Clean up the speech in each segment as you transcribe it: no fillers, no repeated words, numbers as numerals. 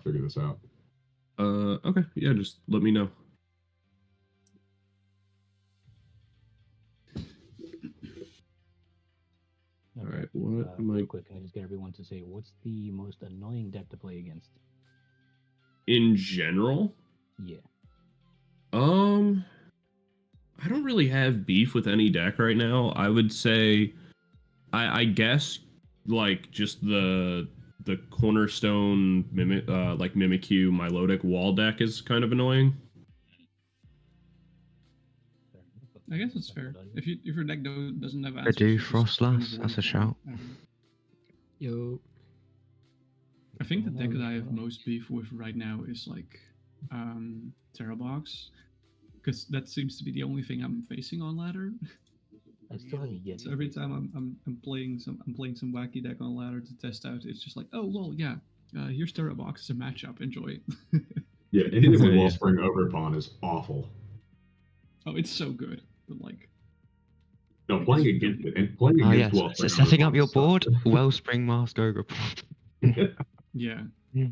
figure this out. Okay, yeah, just let me know. All right, what am real quick, can I just get everyone to say what's the most annoying deck to play against? In general? Yeah. I don't really have beef with any deck right now. I would say, I guess, like just the cornerstone Mimikyu Milotic wall deck is kind of annoying. I guess it's fair. If your deck doesn't have I answers, do Frostlass. That's a shout. Yo. I think the deck that I have most beef with right now is like Terrabox, because that seems to be the only thing I'm facing on ladder. I still haven't yet. So every time I'm playing some wacky deck on ladder to test out, it's just like, oh lol, yeah, here's Terrabox, it's a matchup, enjoy. Yeah, anything with Wellspring Overpawn is awful. Oh, it's so good, but like. No, playing against it and playing against Wellspring. So setting up your board, Wellspring Mask Overpawn. Yeah,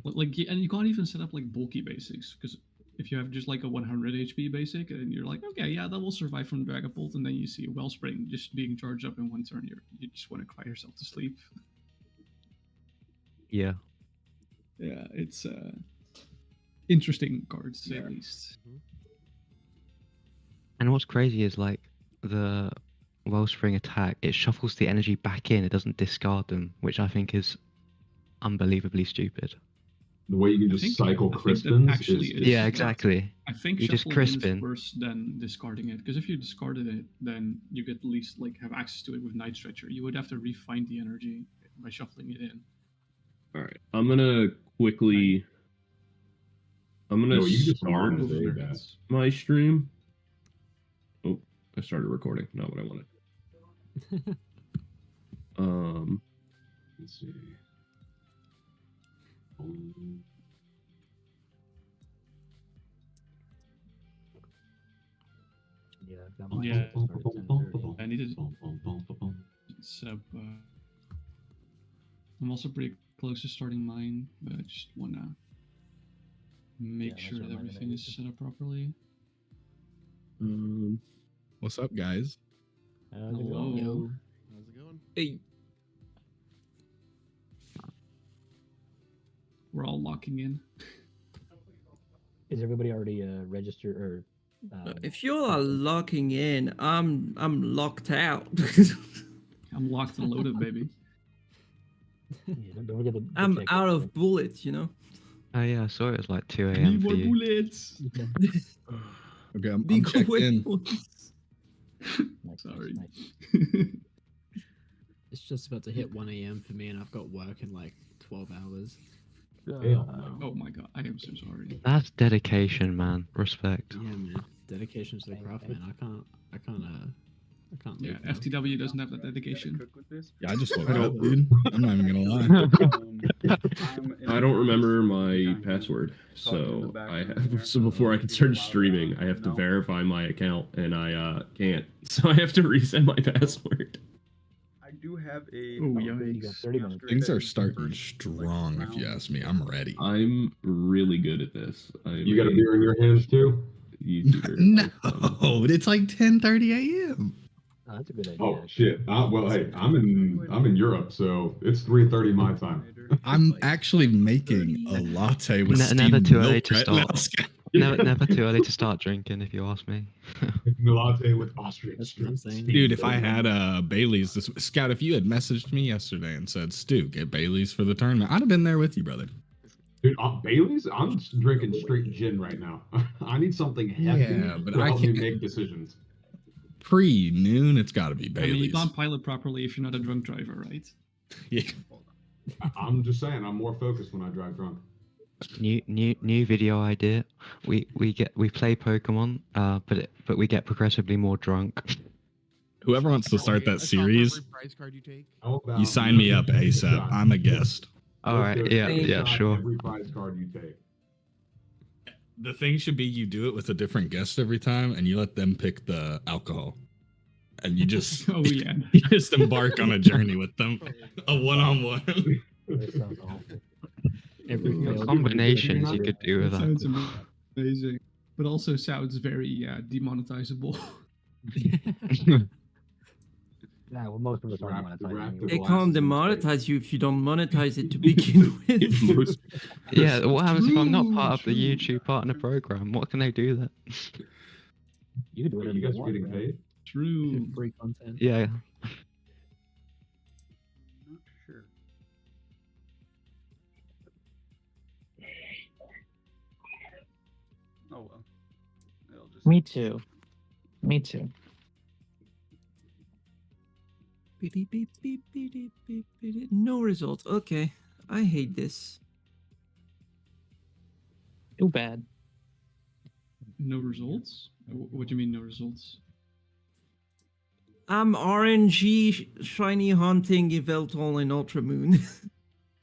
like, and you can't even set up like bulky basics, because if you have just like a 100 HP basic and you're like, okay, yeah, that will survive from Dragapult, and then you see a Wellspring just being charged up in one turn, you just want to cry yourself to sleep. Yeah. Yeah, it's interesting cards, to say the least. And what's crazy is like the Wellspring attack, it shuffles the energy back in, it doesn't discard them, which I think is unbelievably stupid. The way you can just cycle Crispins is... Yeah, exactly. I think you just Crispin is worse than discarding it, because if you discarded it, then you get at least like have access to it with Night Stretcher. You would have to refine the energy by shuffling it in. All right, I'm gonna quickly. I'm gonna start my stream. Oh, I started recording. Not what I wanted. Let's see. Yeah, I needed set up. I'm also pretty close to starting mine, but I just wanna make sure that everything is set up properly. What's up, guys? Hello. Yo. How's it going? Hey. We're all locking in. Is everybody already registered or? If you are locking in, I'm locked out. I'm locked and loaded, baby. Yeah, don't forget the I'm out of bullets, you know. Oh yeah, I saw it was like 2 Need a.m. more for you. bullets. Okay, I'm checked in. Sorry. It's just about to hit 1 a.m. for me, and I've got work in like 12 hours. Oh my god, I am so sorry. That's dedication, man. Respect. Yeah, man. Dedication to the craft, man. I can't. Yeah, leave now. FTW doesn't have that dedication. Yeah, I just woke up, dude. I'm not even gonna lie. I don't remember my password, so so before I can start streaming, I have to verify my account, and I can't, so I have to reset my password. I do have a. You got 30 minutes. Things are starting strong, if you ask me. I'm ready. I'm really good at this. You got a beer in your hands too? No, it's like 10:30 a.m. Oh, that's a good idea. Oh shit! Well, hey, I'm in Europe, so it's 3:30 my time. I'm actually making a latte with Never steamed too early milk to right start. now. Never too early to start drinking, if you ask me. Making a latte with Austrian. That's what I'm saying. Dude, if I had Bailey's, Scout, if you had messaged me yesterday and said, Stu, get Bailey's for the tournament, I'd have been there with you, brother. Dude, Bailey's? I'm drinking straight gin right now. I need something heavy but to I help me can't make decisions. Pre-noon, it's got to be I Bailey's. mean, you can't pilot properly if you're not a drunk driver, right? Yeah. I'm just saying, I'm more focused when I drive drunk. New video idea. We play Pokemon, but we get progressively more drunk. Whoever wants to start that series, Prize card you take. you sign me up ASAP. I'm a guest. All right, yeah, sure. Every prize card you take. The thing should be you do it with a different guest every time, and you let them pick the alcohol, and you just Oh yeah. you just embark on a journey with them, a one-on-one. That sounds awful. Every Ooh. failed Combinations you could could do with That that. sounds amazing, but also sounds very demonetizable. Yeah, well, most of us aren't Wrap monetizing. the anyway. They glasses can't in demonetize you if you don't monetize it to begin with. Most- Yeah, what happens if I'm not part of the True. YouTube partner program? What can they do then? You can do Wait, whatever you guys are want, getting man. paid? True. free content. Yeah. Not sure. Oh well. It'll just Me too. Me too. Beep, beep, beep, beep, beep, beep, beep, beep. No results. Okay. I hate this. Too bad. No results? What do you mean no results? I'm RNG shiny hunting Yveltal and Ultra Moon.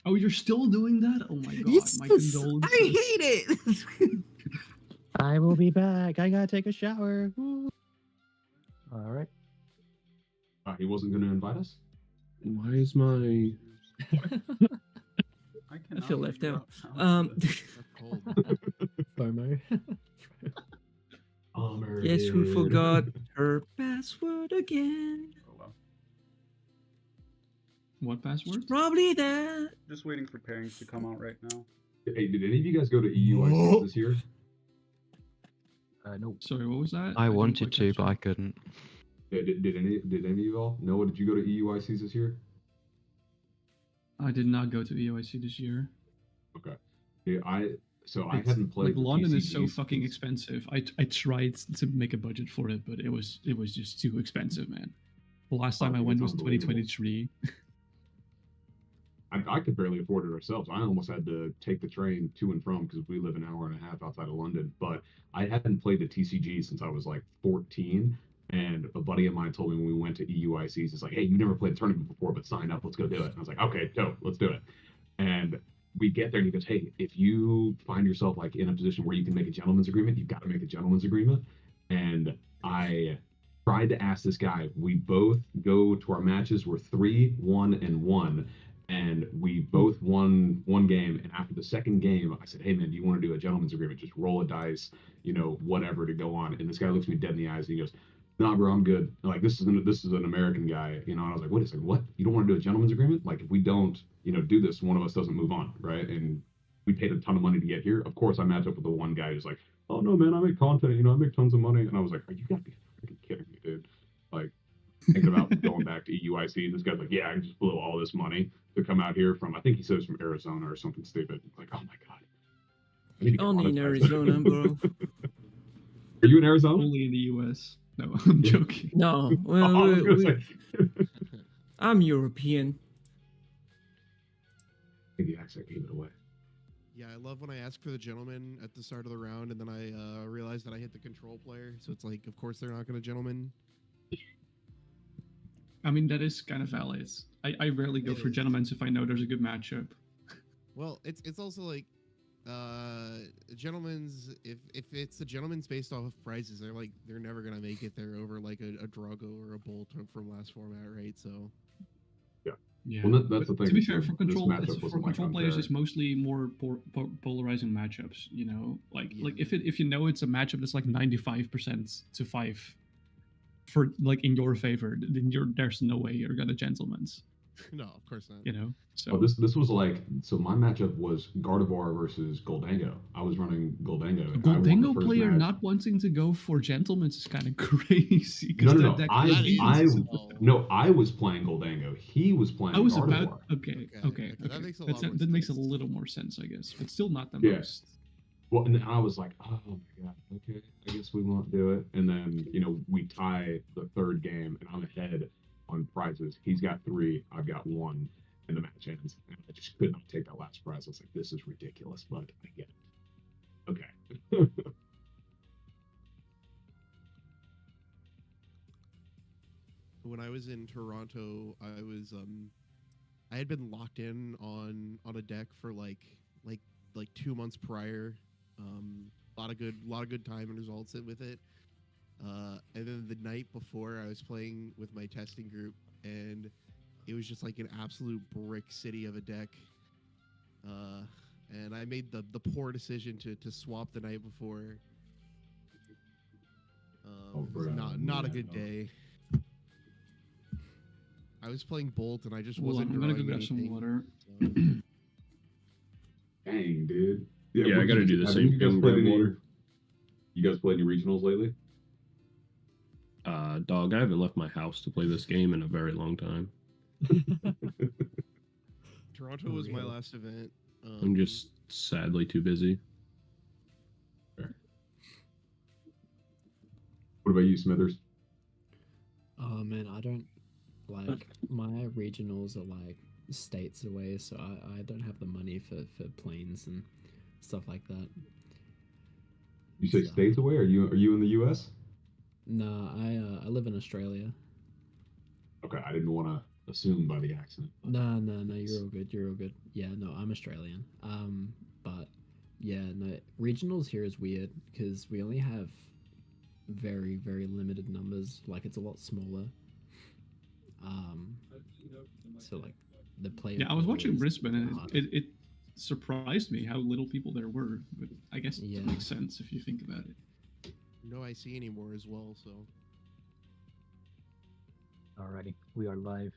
Oh, you're still doing that? Oh my god, Yes, my I condolences. hate it. I will be back. I gotta take a shower. Woo. All right. He wasn't going to invite us? Why is my I feel left out. That's cold. FOMO. Guess who forgot her password again? Oh well. What password? Probably that. Just waiting for pairings to come out right now. Hey, did any of you guys go to EUIC this year? Nope. Sorry, what was that? I didn't wanted quite to, catch but it. I couldn't. Yeah, did any of you all? Noah, did you go to EUICs this year? I did not go to EOIC this year. Okay. Yeah, I It's, hadn't played. like the London is so TCGs fucking since- expensive. I tried to make a budget for it, but it was just too expensive, man. The last time I dude, went it's was unbelievable. 2023. I could barely afford it ourselves. I almost had to take the train to and from because we live an hour and a half outside of London. But I hadn't played the TCG since I was like 14. And a buddy of mine told me when we went to EUICs, he's like, "Hey, you never played the tournament before, but sign up. Let's go do it." And I was like, "Okay, dope, let's do it." And we get there and he goes, "Hey, if you find yourself like in a position where you can make a gentleman's agreement, you've got to make a gentleman's agreement." And I tried to ask this guy. We both go to our matches. We're 3-1-1. And we both won one game. And after the second game, I said, "Hey man, do you want to do a gentleman's agreement? Just roll a dice, whatever to go on." And this guy looks me dead in the eyes and he goes, "Nah, bro, I'm good. Like this is an American guy, And I was like, "Wait a second, what? You don't want to do a gentleman's agreement? Like if we don't, do this, one of us doesn't move on, right?" And we paid a ton of money to get here. Of course, I matched up with the one guy who's like, "Oh no, man, I make content. I make tons of money." And I was like, "Are you gotta be freaking kidding me, dude?" Like thinking about going back to EUIC. This guy's like, "Yeah, I just blew all this money to come out here from," I think he says from Arizona or something stupid. Like, oh my god. I need to get Only in monetized. Arizona, bro. Are you in Arizona? Only in the US. No, I'm joking. No, Oh, well, I was gonna say. I'm European. The accent gave it away. Yeah, I love when I ask for the gentleman at the start of the round and then I realize that I hit the control player. So it's like, of course they're not going to gentleman. I mean, that is kind of valid. I rarely go It for is. gentlemen's if I know there's a good matchup. Well, it's also like gentlemen's if it's the gentlemen's based off of prizes, they're never gonna make it there over like a Drago or a Bolt from last format, right? So Yeah. Well, that's the But thing. To be is fair, that for this control, matchup for wasn't, like, control players, unfair. it's mostly more polarizing matchups. Like Yeah. if you know it's a matchup that's like 95% to 5 for like in your favor, then there's no way you're gonna gentlemen's. no, of course not. So Oh, this was like, so my matchup was Gardevoir versus Goldango. I was running Goldango. and I won the Goldango first player match. not wanting to go for gentlemen's is kind of crazy. 'Cause No. that deck is- I was playing Goldango. He was playing I was Gardevoir. about okay. That makes a lot more That makes a sense. little more sense, I guess, but still not the Yeah. most. Well, and I was like, oh my god, okay, I guess we won't do it. And then, we tie the third game, and I'm ahead on prizes. He's got 3, I've got 1, and the match ends. And I just could not take that last prize. I was like, this is ridiculous, but I get it. Okay. When I was in Toronto, I had been locked in on a deck for like 2 months prior. A lot of good time and results with it. And then the night before, I was playing with my testing group, and it was just like an absolute brick city of a deck. and I made the poor decision to swap the night before. Oh, It was bro. not a good day. I was playing Bolt and I just Hold on, wasn't I'm gonna go drawing grab some anything, water. so- Dang, dude. Yeah, what I gotta did do you- the have same you guys thing, played grab any- water. You guys played any regionals lately? Dog, I haven't left my house to play this game in a very long time. Toronto was my last event. I'm just sadly too busy. What about you, Smithers? Oh man, I don't like my regionals are like states away, so I don't have the money for planes and stuff like that. You say So- states away? Are you in the U.S.? No, I live in Australia. Okay, I didn't want to assume by the accent. No, you're all good. You're all good. Yeah, no, I'm Australian. But yeah, no, regionals here is weird because we only have very, very limited numbers. Like it's a lot smaller. So like the play. Yeah, I was watching is Brisbane, and harder. it surprised me how little people there were. But I guess Yeah. it makes sense if you think about it. No IC anymore as well, so Alrighty, we are live.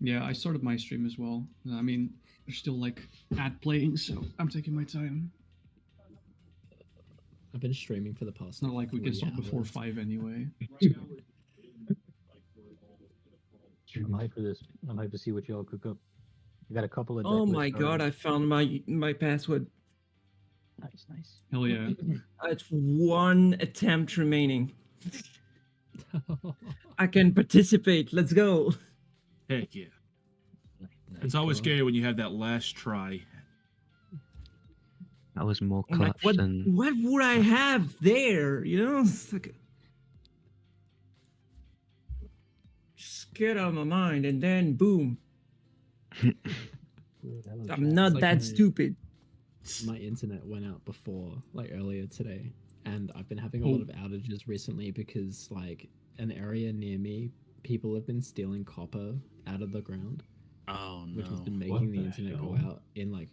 Yeah, I started my stream as well. I mean, there's still like ad playing, so I'm taking my time. I've been streaming for the past. It's not like we can 3 stop before hours. 5 anyway. I'm hyped for this. I'm hyped to see what y'all cook up. I got a couple of. Oh deck my lists god, already. I found my password. Nice. Hell yeah. It's one attempt remaining. I can participate. Let's go. Heck yeah. Nice. It's always God. scary when you have that last try. That was more I'm like, clutch than. what would I have there? You know, it's like just get out of my mind, and then boom, Good, hello, I'm chat. not like that my- stupid. My internet went out before, like earlier today, and I've been having a lot of outages recently because, like, an area near me, people have been stealing copper out of the ground, Oh which has no. been What making the the internet go hell? out in like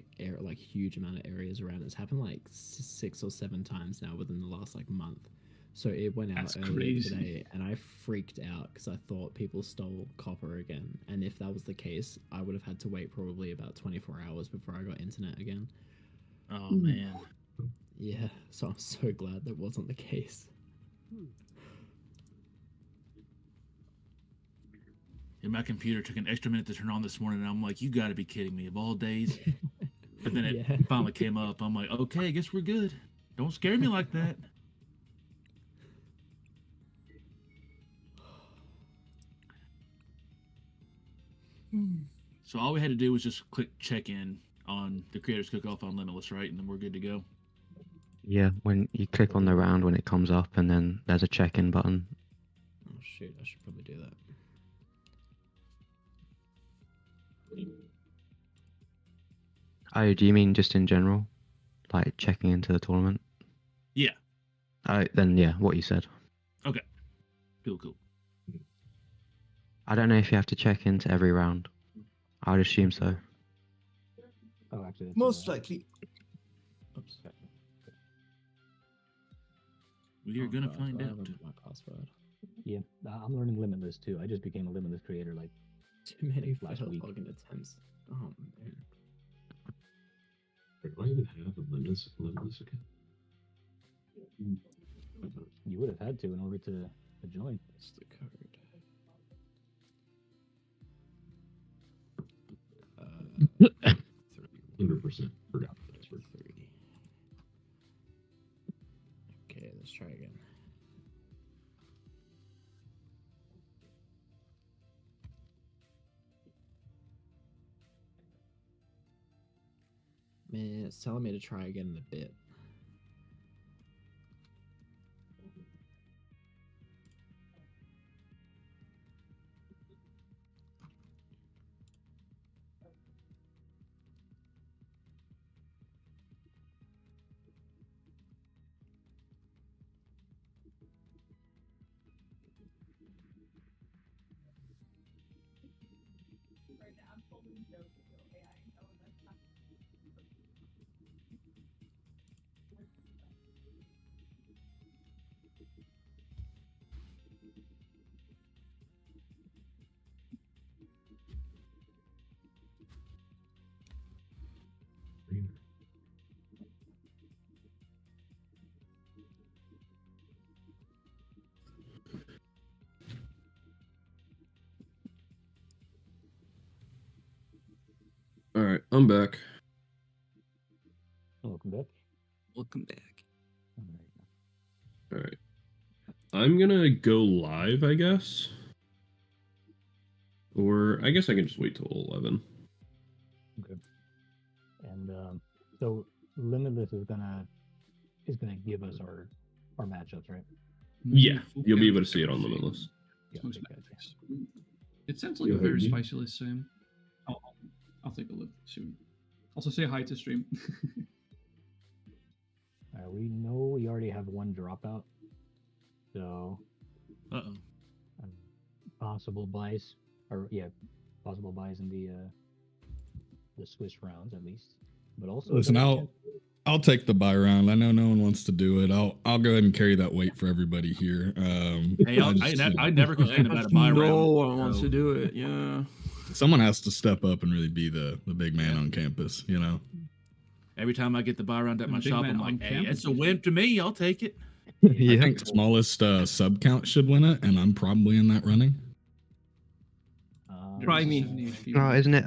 huge amount of areas around. It's happened like 6 or 7 times now within the last like month. So it went out That's earlier crazy. today, and I freaked out because I thought people stole copper again. And if that was the case, I would have had to wait probably about 24 hours before I got internet again. Oh man. Yeah, so I'm so glad that wasn't the case. And my computer took an extra minute to turn on this morning, and I'm like, you got to be kidding me! Of all days. But then it Yeah. finally came up. I'm like, okay, I guess we're good. Don't scare me like that. So all we had to do was just click check in on the Creators Cook-Off on Limitless, right? And then we're good to go. Yeah, when you click on the round when it comes up, and then there's a check-in button. Oh shoot, I should probably do that. Oh, do you mean just in general? Like checking into the tournament? Yeah. Then yeah, what you said. Okay. Cool. I don't know if you have to check into every round. I'd assume so. Oh, actually, that's, Most likely. Oops. We are Oh, gonna God, find I out. remember my password. Yeah, I'm learning Limitless too. I just became a Limitless creator like Too many Last failed week. login attempts. Oh man. Do I even have a Limitless account? you would have had to in order to join. What's the code? 100% forgot the password. 3. Okay, let's try again. Man, it's telling me to try again in a bit. right, I'm back. Welcome back. Welcome back. All right. I'm gonna go live, I guess. Or I guess I can just wait till 11. Okay. And so Limitless is gonna give us our matchups, right? Yeah, you'll be able to see it on Limitless. Yeah, Most okay, gotcha. It sounds like Yeah, a very maybe. spicy list, Sam. I'll take a look soon. Also say hi to stream. We know we already have one dropout, so Uh-oh. possible buys, possible buys in the Swiss rounds at least. But also, Listen, there's a I'll chance- I'll take the buy round. I know no one wants to do it. I'll go ahead and carry that weight for everybody here. Hey, I never complained about a buy No round. one wants so- to do it. Yeah. Someone has to step up and really be the big man on campus, you know. Every time I get the buy round at And my big shop, man I'm on like, hey, campus. it's a win to me. I'll take it. I Yeah. think smallest sub count should win it, and I'm probably in that running. Try me. No, isn't it?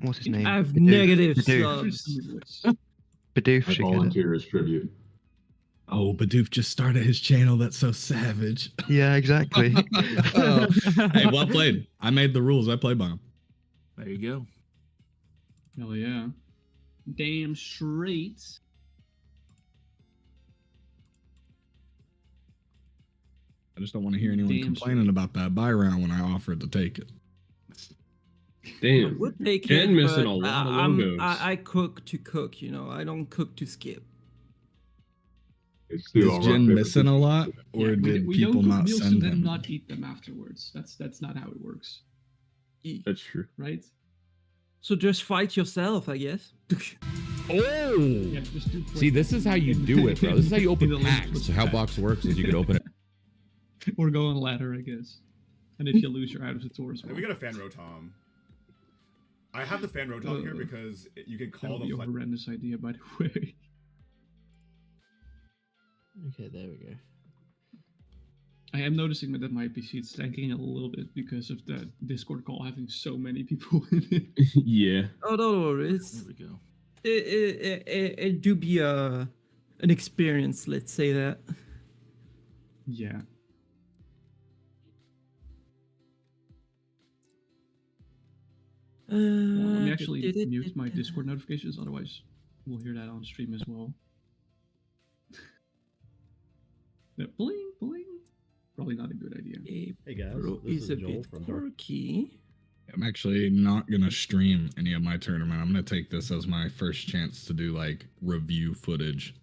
What's his name? I have Bidoof. negative Bidoof. subs. Bidoof I should get it. volunteer as tribute. Oh, Bidoof just started his channel. That's so savage. Yeah, exactly. Oh, hey, well played. I made the rules. I play by them. There you go. Hell yeah. Damn straight. I just don't want to hear anyone Damn complaining about that buy round when I offered to take it. Damn. Would take Ken it, missing but a lot of I'm- logos. I cook to cook, you know. I don't cook to skip. It's still Is Jen missing a lot, or Yeah, did we don't people cook not meals send and then him? not eat them afterwards. That's not how it works, That's true. right? So just fight yourself, I guess. Oh! Yeah, just do See, this is how you do it, bro. This is how you open packs. So how box. box works is you can open it. Or go on ladder, I guess. And if you lose, you're out of the tour as well. We got a fan rotom. I have the fan rotom here because you can That call would be a the horrendous idea, by the way. Okay, there we go. I am noticing that my PC is tanking a little bit because of the Discord call having so many people in it. Yeah. Oh, don't worry. There It's we go. it do be an experience. Let's say that. Yeah. Well, let me actually mute my Discord notifications, otherwise we'll hear that on stream as well. The bling bling. Probably not a good idea. Hey guys, Bro this is is a Joel bit from Dark. quirky. I'm actually not gonna stream any of my tournament. I'm gonna take this as my first chance to do like review footage.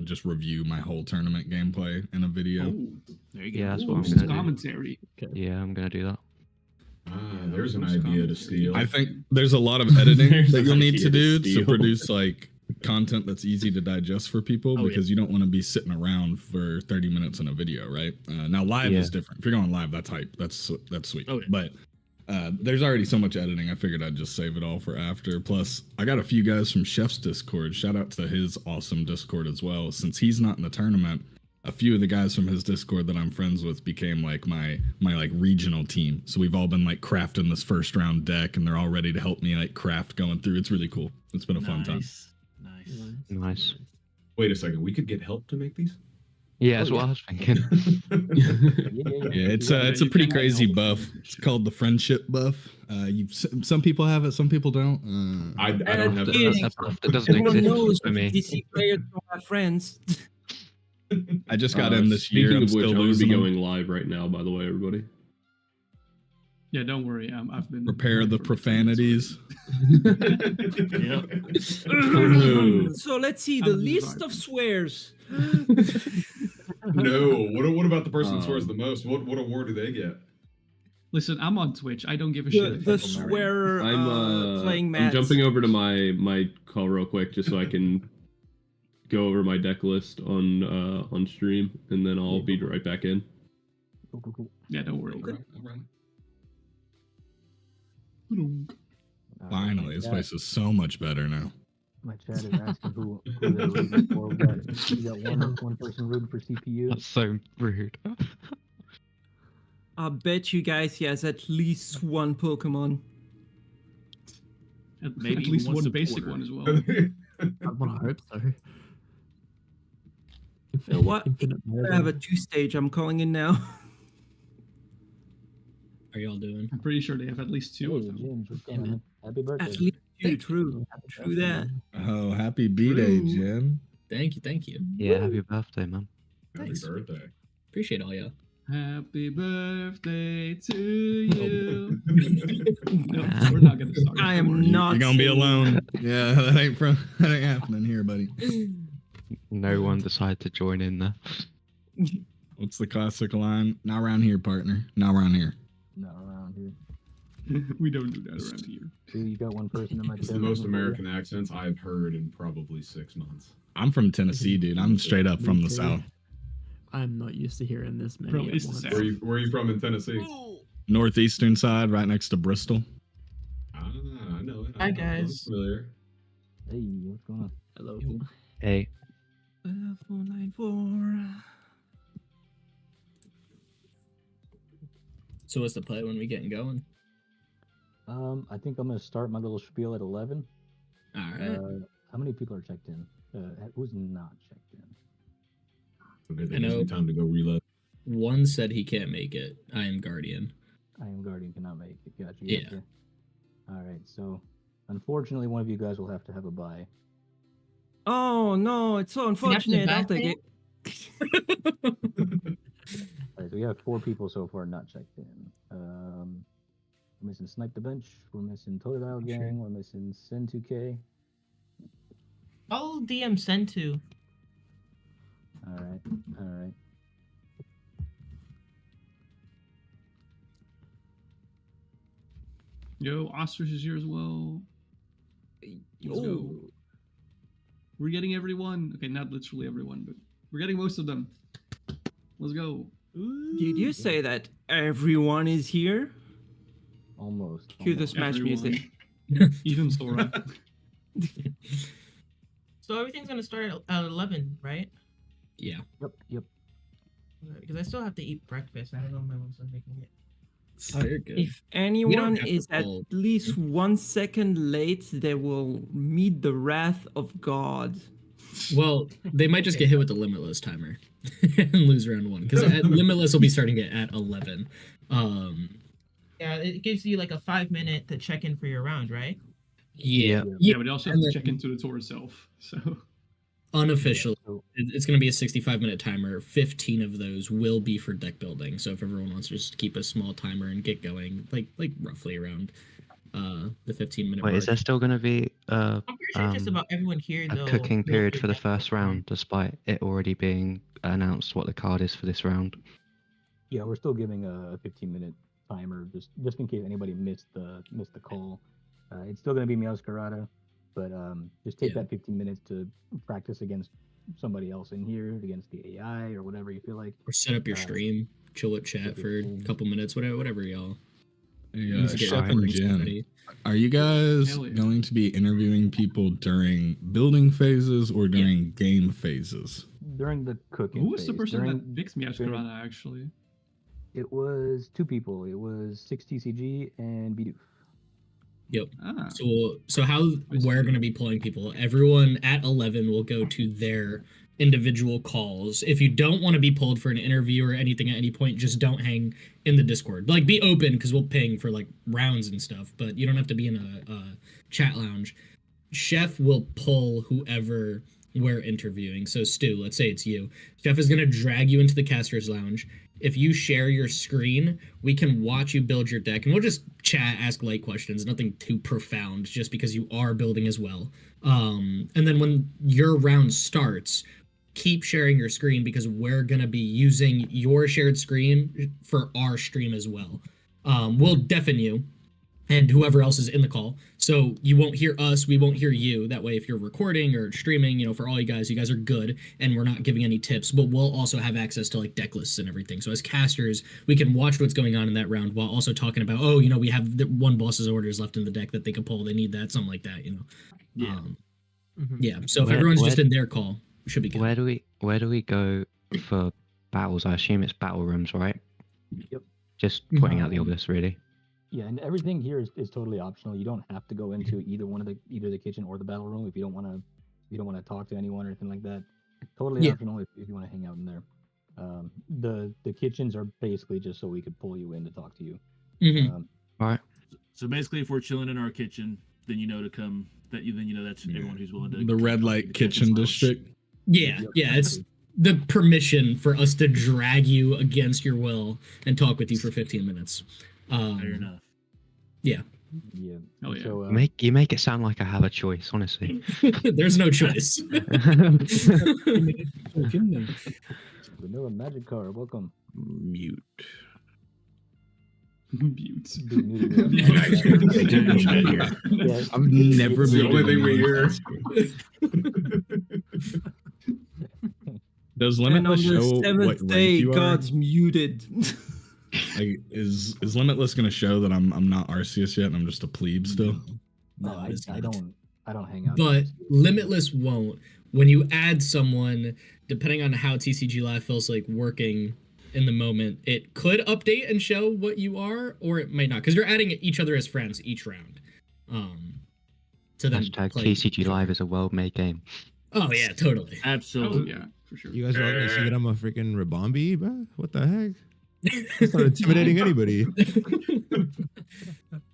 Just review my whole tournament gameplay in a video. Oh, There you go. Yeah, that's ooh, what I'm some gonna do. commentary. Yeah, I'm gonna do that. There's an Those idea to comments. steal. I think there's a lot of editing There's that an you'll need idea to do to to steal. produce like content that's easy to digest for people Oh, because you don't want to be sitting around for 30 minutes in a video, right? Now live Yeah. is different. If you're going live, that's hype. That's sweet. Oh, yeah. But there's already so much editing. I figured I'd just save it all for after. Plus, I got a few guys from Chef's Discord. Shout out to his awesome Discord as well. Since he's not in the tournament, a few of the guys from his Discord that I'm friends with became like my like regional team. So we've all been like crafting this first round deck, and they're all ready to help me like craft going through. It's really cool. It's been a fun time. Nice. Nice. Wait a second. We could get help to make these? Yeah, that's what I was thinking. Yeah, it's a pretty crazy buff. It's called the friendship buff. Some people have it, some people don't. I don't have kidding. that. That buff that doesn't Everyone exist knows for me. DC players don't have friends. I just got in this Speaking year. I'm of which, still I'm going to losing be them. going live right now, by the way, everybody. Yeah, don't worry. I've been Prepare the for profanities. True. So let's see the list of swears. No. What about the person who swears Um, the most? What award do they get? Listen, I'm on Twitch. I don't give a The, shit. the if people marry. swear playing I'm mats. jumping over to my call real quick just so I can go over my deck list on stream, and then I'll be right back in. Cool. Yeah, don't worry. Finally, this place is so much better now. My chat is asking who they're rooting for. We got one person rooting for CPU. That's so rude. I bet you guys he has at least one Pokemon. At least one basic one as well. I want to hope so. You know what? Infinite I have a 2-stage. I'm calling in now. Are y'all doing? I'm pretty sure they have at least 2 of them. James, what's going on? Happy birthday. At least 2, true. True that. Oh, happy B-Day, Jim. Thank you. Yeah, happy birthday, man. Happy birthday. Appreciate all y'all. Happy birthday to you. No, we're not gonna start. I am not. You're gonna be singing. alone. Yeah, that ain't happening here, buddy. No one decided to join in there. What's the classic line? Not around here, partner. Not around here. Not around here. We don't do that around here. So you got one person in my It's the most American accents I've heard in probably 6 months. I'm from Tennessee, dude. I'm straight up from the South. I'm not used to hearing this many. Bro, at it's once. the Where are you from in Tennessee? Northeastern side, right next to Bristol. Ah, I know it. Hi, I'm guys. familiar. Hey, what's going on? Hello. Hey, 494. So what's the play when we getting going? I think I'm gonna start my little spiel at 11. All right. How many people are checked in? Who's not checked in? Okay, I that gives know. me time to go reload. One said he can't make it. I am Guardian. I am Guardian cannot make it. Gotcha. Yeah. Gotcha. All right. So, unfortunately, one of you guys will have to have a bye. Oh no, it's so unfortunate. I'll take it. All right, so we have 4 people so far not checked in. We're missing Snipe the Bench. We're missing Totodile Gang. We're missing Sen2K. Follow DM send to. All right. All right. Yo, Ostrich is here as well. Let's go. Oh, We're getting everyone. Okay, not literally everyone, but we're getting most of them. Let's go. did you say that everyone is here? Almost. Cue the almost. Smash music. Even Sora. So everything's gonna start at 11, right? Yeah. Yep. Yep. Because I still have to eat breakfast. I don't know if my mom's making it. Very good. If anyone have to is at pull. least 1 second late, they will meet the wrath of God. Well, they might just get hit with the Limitless timer and lose round 1 because Limitless will be starting it at 11. Yeah, it gives you like a 5-minute to check in for your round, right? Yeah. Yeah, but you also have And to then- check into the tour itself. So Unofficial. So, It's going to be a 65-minute timer. 15 of those will be for deck building. So if everyone wants to just keep a small timer and get going, like roughly around the 15-minute wait, mark. is there still going to be I'm pretty sure just um, about everyone here a though. cooking knows period their for the deck first building. round, despite it already being announced what the card is for this round? yeah, we're still giving a 15-minute timer just in case anybody missed the call. It's still going to be Meowscarada, but just take Yeah. that 15 minutes to practice against somebody else in here, against the AI or whatever you feel like. Or set up your Uh, stream, chill with chat for a couple minutes, whatever y'all. Hey, Need to get Chef your and drinks Jen, ready. are you guys Hell yeah. going to be interviewing people during building phases or during game phases? During the cooking who was the phase, person during- that picks Meowscarada actually? It was 2 people. It was 6TCG and Bidoof. Yep. Ah. So how we're going to be pulling people, everyone at 11 will go to their individual calls. If you don't want to be pulled for an interview or anything at any point, just don't hang in the Discord. Like, be open because we'll ping for like rounds and stuff, but you don't have to be in a chat lounge. Chef will pull whoever we're interviewing. So Stu, let's say it's you. Chef is going to drag you into the caster's lounge. If you share your screen, we can watch you build your deck, and we'll just chat, ask light questions, nothing too profound, just because you are building as well. And then when your round starts, keep sharing your screen because we're going to be using your shared screen for our stream as well. We'll deafen you and whoever else is in the call. So you won't hear us, we won't hear you. That way, if you're recording or streaming, you know, for all you guys are good and we're not giving any tips, but we'll also have access to like deck lists and everything. So as casters, we can watch what's going on in that round while also talking about, oh, you know, we have one boss's orders left in the deck that they can pull. They need that, something like that, you know? Yeah. Yeah. So if Where- everyone's just where- in their call, we should be good. Where do we go for battles? I assume it's battle rooms, right? Yep. Just pointing out the obvious, really. Yeah, and everything here is totally optional. You don't have to go into either the kitchen or the battle room if you don't want to talk to anyone or anything like that. Totally Yeah. optional if you want to hang out in there. The kitchens are basically just so we could pull you in to talk to you. Mhm. Right. So basically, if we're chilling in our kitchen, then you know to come. Then you know that's everyone who's willing to. The red light kitchen district. Yeah, yeah, it's the permission for us to drag you against your will and talk with you for 15 minutes. Fair enough. Yeah. Yeah. Oh yeah. So, You make it sound like I have a choice, honestly. There's no choice. Vanilla Magic Card, welcome. Mute. Mute. I've never It's the been only thing we hear. Does And on Limitless the show what seventh rank day, you are? God's muted. Like, is Limitless gonna show that I'm not Arceus yet and I'm just a plebe still? No, I don't hang out. But Limitless won't. When you add someone, depending on how TCG Live feels like working in the moment, it could update and show what you are, or it might not, because you're adding each other as friends each round. To then Hashtag play. TCG Live is a well-made game. Oh yeah, totally. Absolutely. Oh yeah, for sure. You guys are all gonna see that I'm a freaking Rabombi, bro? What the heck? That's not intimidating anybody.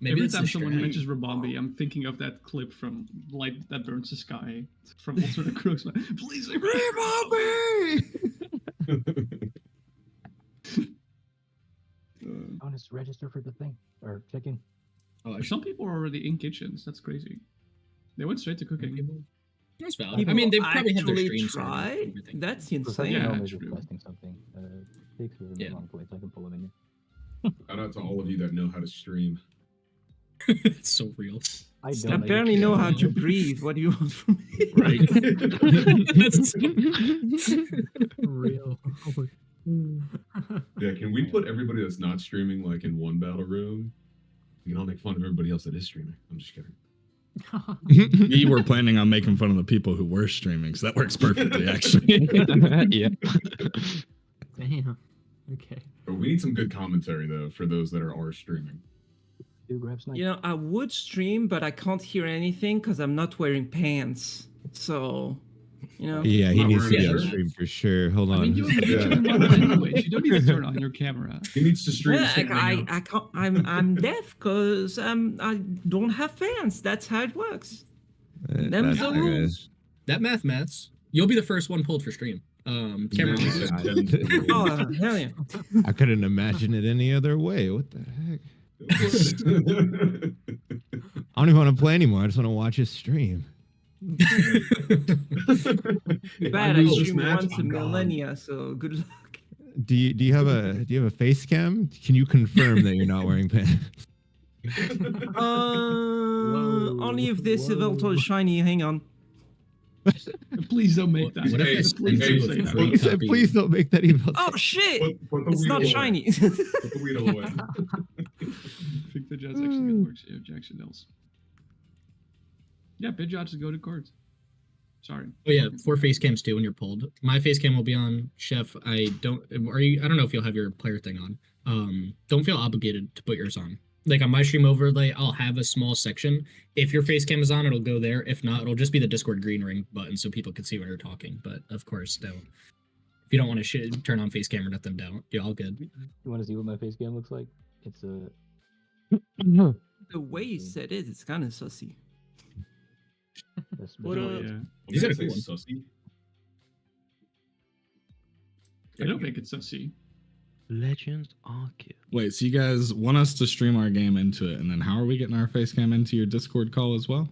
Maybe Every it's time the someone strat. mentions Rabombi, I'm thinking of that clip from Light That Burns the Sky from Alternate Crooks. Please, Rabombi! Honest, register for the thing or check in. Oh, some people are already in kitchens. That's crazy. They went straight to cooking. That's valid. People I mean, they probably have their actually streams started and tried? everything. That's Professor insane. Gnome Yeah, is just true. testing something. Takes are in Yeah. the wrong place. I can pull them in here. Shout out to all of you that know how to stream. It's so real. I I don't. barely know how to breathe. What do you want from me? Right. That's Real. Yeah, can we put everybody that's not streaming like in one battle room? We can all make fun of everybody else that is streaming. I'm just kidding. We were planning on making fun of the people who were streaming, so that works perfectly, actually. Yeah. Damn. Okay. But we need some good commentary though for those that are streaming. Do grab snipe. You know, I would stream, but I can't hear anything because I'm not wearing pants. So, you know. Yeah, he Not needs to wearing be on shirts. stream for sure. Hold I on. mean, you don't need to turn on anyways. You don't need to turn on your camera. He needs to stream. Well, something I else. can't. I'm deaf because I don't have pants. That's how it works. Them's That's the not gonna- rules. that maths. You'll be the first one pulled for stream. Cameron. Oh hell yeah! I couldn't imagine it any other way. What the heck? I don't even want to play anymore. I just want to watch his stream. Too bad I lose this stream match, once a I'm gone. millennia. So good luck. Do you have a face cam? Can you confirm that you're not wearing pants? Only if this is ultra shiny. Hang on. Please don't make that. What if Hey, it's Please hey, don't say that. He said, please don't make that email. Oh shit! Put the It's weed not away. shiny. Put the weed away. I think the Jets actually good works. Yeah, Jackson Hills. Yeah, Bidjot's a goated cards. Sorry. Oh yeah, 4 face cams too when you're pulled. My face cam will be on. Chef, I don't know if you'll have your player thing on. Don't feel obligated to put yours on. Like on my stream overlay, I'll have a small section. If your face cam is on, it'll go there. If not, it'll just be the Discord green ring button so people can see when you're talking. But of course, don't. If you don't want to turn on face cam or nothing, don't. You're all good. You want to see what my face cam looks like? It's a. The way you said it, it's kind of sussy. What up? Yeah. He's got a Say cool one. sussy. I don't think it's sussy. Legends are good. Wait, so you guys want us to stream our game into it, and then how are we getting our face cam into your Discord call as well?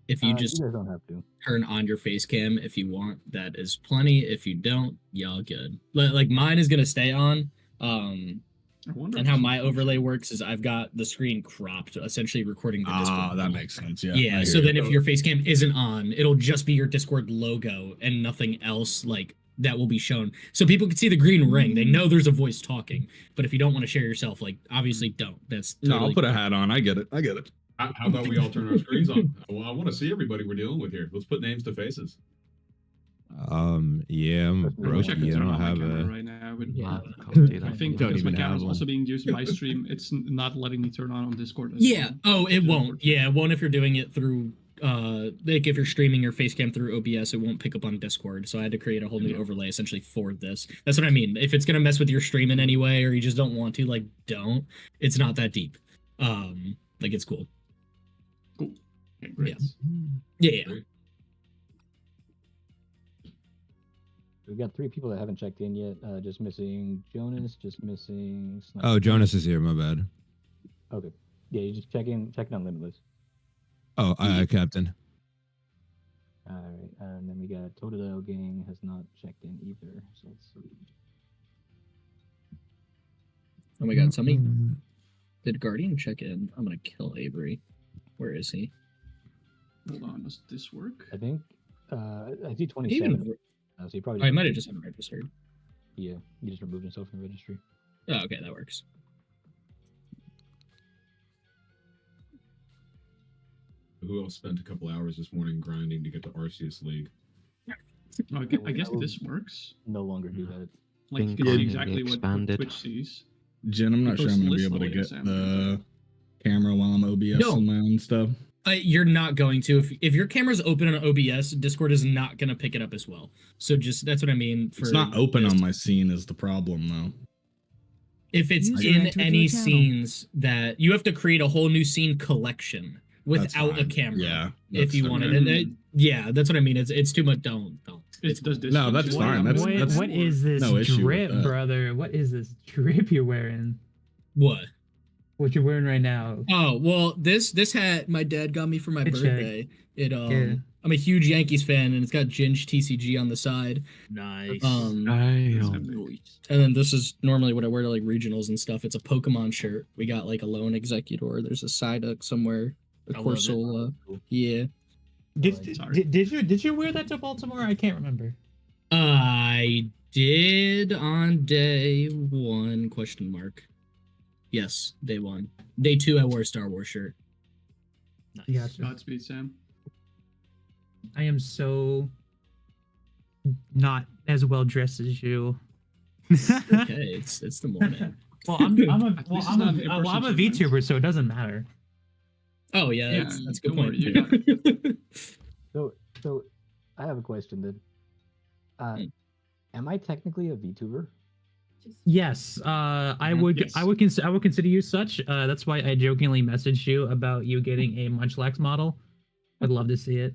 If you just You guys don't have to. turn on your face cam if you want, that is plenty. If you don't, y'all good. Like mine is gonna stay on. I wonder And if how it's my sussy. overlay works is I've got the screen cropped, essentially recording the Discord. Ah, that call. makes sense. Yeah. Yeah, I so hear then you. if your face cam isn't on, it'll just be your Discord logo and nothing else like that will be shown. So people can see the green ring. They know there's a voice talking. But if you don't want to share yourself, like obviously don't. That's No, I'll totally put a hat on. I get it. How about we all turn our screens on? Well, I want to see everybody we're dealing with here. Let's put names to faces. Yeah, I'm I wish I broke. could I turn don't on my have camera a. right now, but Yeah, I can't do I that. think Don't because my even camera have is one. also being used by stream, it's not letting me turn on Discord as Yeah. well. Oh, it won't. Yeah, it won't if you're doing it through like if you're streaming your facecam through OBS, it won't pick up on Discord. So I had to create a whole new overlay essentially for this. That's what I mean. If it's gonna mess with your stream in any way or you just don't want to, like don't. It's not that deep. Like it's cool. Cool. Okay, great. Yeah. We've got 3 people that haven't checked in yet. Just missing Jonas. Just missing. Oh, Jonas is here. My bad. Okay. Yeah, you just checking on Limitless. Oh, Captain. All right, and then we got Totodile Gang has not checked in either. So let's see. Oh my god, somebody did Guardian check in. I'm gonna kill Avery. Where is he? Hold on, does this work? I think I see He 27. even- So he probably. I might have just haven't registered. Yeah, he just removed himself from the registry. Oh, okay, that works. Who else spent a couple hours this morning grinding to get to Arceus League? Oh, I guess this works. No longer do that. Like you Being can see constantly exactly what expanded. Twitch sees. Jen, I'm not sure I'm gonna be List able to the get latest the camera while I'm OBS No. on my own stuff. You're not going to. If your camera's open on OBS, Discord is not going to pick it up as well. So just that's what I mean. For It's not open this. on my scene is the problem though. If it's User in entered your any channel. scenes that you have to create a whole new scene collection That's without a fine. camera. Yeah, if that's you want it. okay. And yeah, that's what I mean. It's too much. Don't. It does this. No, that's fine. That's What is this no issue with drip, that. brother? What is this drip you're wearing? What? What you're wearing right now? Oh well, this hat my dad got me for my Good check. birthday. It Yeah. I'm a huge Yankees fan, and it's got Ginge TCG on the side. Nice. And then this is normally what I wear to like regionals and stuff. It's a Pokemon shirt. We got like a Lone Executor. There's a Psyduck somewhere. A I love it. Corsola. Yeah. Did you wear that to Baltimore? I can't remember. I did on day 1? Question mark. Yes, day 1. Day 2, I wore a Star Wars shirt. Gotcha. Godspeed, Sam. I am so not as well dressed as you. Okay, it's the morning. Well, I'm a At least it's not an in-person VTuber, so it doesn't matter. Oh yeah, Yeah, that's a good don't point. worry, you got So I have a question then. Am I technically a VTuber? Yes, I would consider you such. That's why I jokingly messaged you about you getting a Munchlax model. I'd love to see it.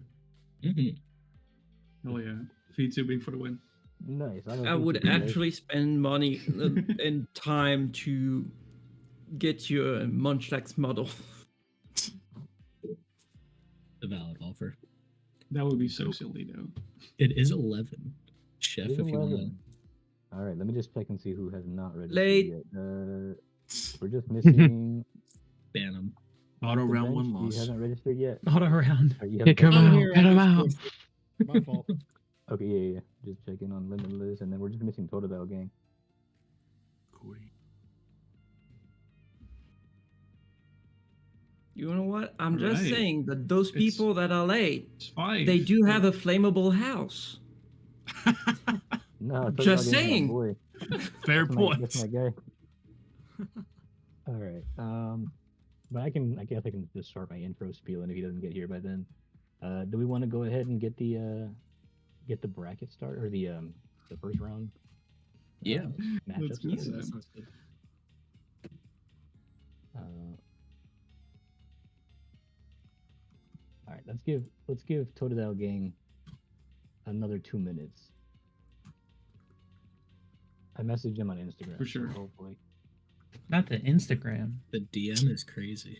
Oh yeah, VTubing for the win. Nice. I would actually spend money and time to get you a Munchlax model. A valid offer. That would be so silly though. It is 11. Chef, It is if you want to. 11. All right, let me just check and see who has not registered Late. yet. We're just missing. Ban him. Auto the round bench. one He loss. hasn't registered yet. Auto round. Or you Kick haven't him registered? out. Get him out. My fault. Okay, yeah. Just checking on Limitless, and then we're just missing Totodile Gang. You know what? I'm just Right. saying that those people that are late, It's fine. they do have a flammable house. No, Totodile Just Gang's my saying. boy. Fair That's point. That's my guy. All right. But I guess I can just start my intro spiel, and if he doesn't get here by then, do we want to go ahead and get the bracket start or the first round? Yeah. Matchup Let's go, started? Sam. All right, let's give Totodile Gang another 2 minutes. I messaged him on Instagram. For sure. So hopefully. Not the Instagram. The DM is crazy.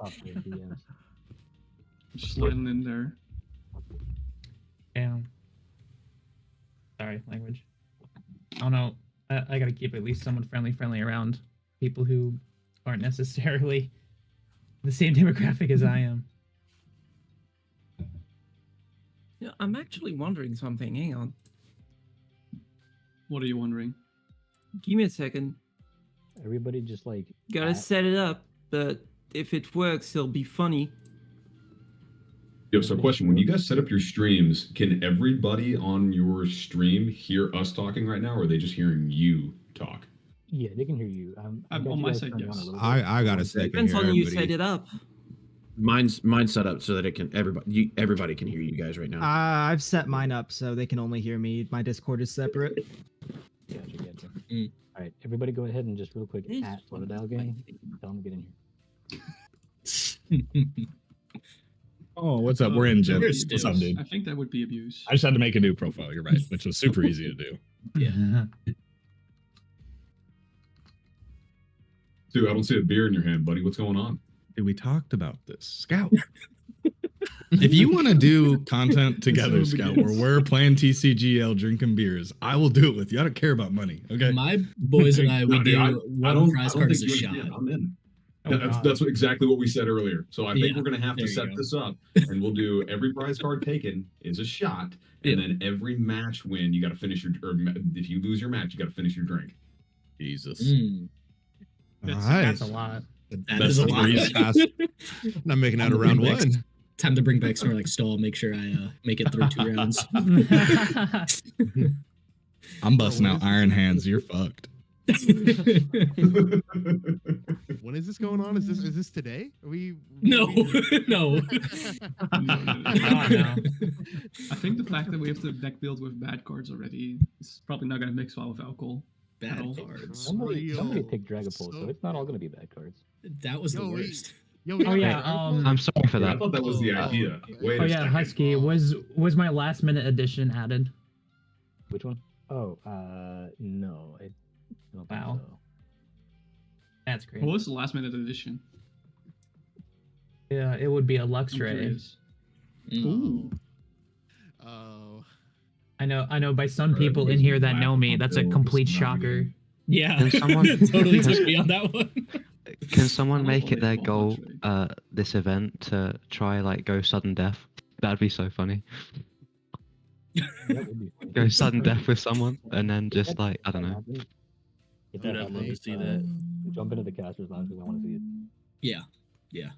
Off the DMs. Just sliding in there. Damn. Sorry, language. I don't know. I gotta keep at least someone friendly around people who aren't necessarily the same demographic as I am. Yeah, I'm actually wondering something. Hang on. What are you wondering? Give me a second. Everybody just like Gotta set it up, but if it works, it'll be funny. Yo, so question, when you guys set up your streams, can everybody on your stream hear us talking right now, or are they just hearing you talk? Yeah, they can hear you. I got on you my guys side, turned on a yes. little bit. I got a second Depends here. on you everybody. set it up. Mine's set up so that it can everybody can hear you guys right now. I've set mine up so they can only hear me. My Discord is separate. Gotcha. All right, everybody go ahead and just real quick at Flutterdial Gang. Tell them to get in here. Oh, what's up? We're in, Jen. That would be What's up, abuse. dude? I think that would be abuse. I just had to make a new profile. You're right, which was super easy to do. Yeah. Dude, I don't see a beer in your hand, buddy. What's going on? Dude, we talked about this. Scout. If you want to do content together, Scout, where we're playing TCGL, drinking beers, I will do it with you. I don't care about money. Okay. My boys and I, we No, do dude, I one don't- prize I don't card as a think you shot. understand. I'm in. Oh, That's exactly what we said earlier. So I think Yeah, we're gonna have to there you set go. this up, and we'll do every prize card taken is a shot, and then every match win, you got to finish if you lose your match, you got to finish your drink. Jesus. That's a lot. That is a lot. Not making out of round one. Time to bring back somewhere like Stall. Make sure I make it through 2 rounds. I'm busting out Iron Hands. You're fucked. When is this going on? Is this today? Are we? No, no. I think the fact that we have to deck build with bad cards already is probably not going to mix well with alcohol. Bad cards. Somebody picked Dragapult, so it's not all going to be bad cards. That was the worst. Oh yeah. I'm sorry for that. I thought that was the idea. Wait Oh a yeah, second. Husky was my last minute addition added. Which one? Oh, no. I don't think Wow. so. That's great. What was the last minute edition? Yeah, it would be a Luxray. curious. Ooh. I know. By some people in here that know me, that's a complete shocker. Yeah, Can someone totally took me on that one. Can someone make it their goal this event to try like go sudden death? That'd be so funny. Go sudden death with someone and then just like I don't know. Dude, I'd love to see that. Jump into the caster's lounge because I want to see it. Yeah, yeah.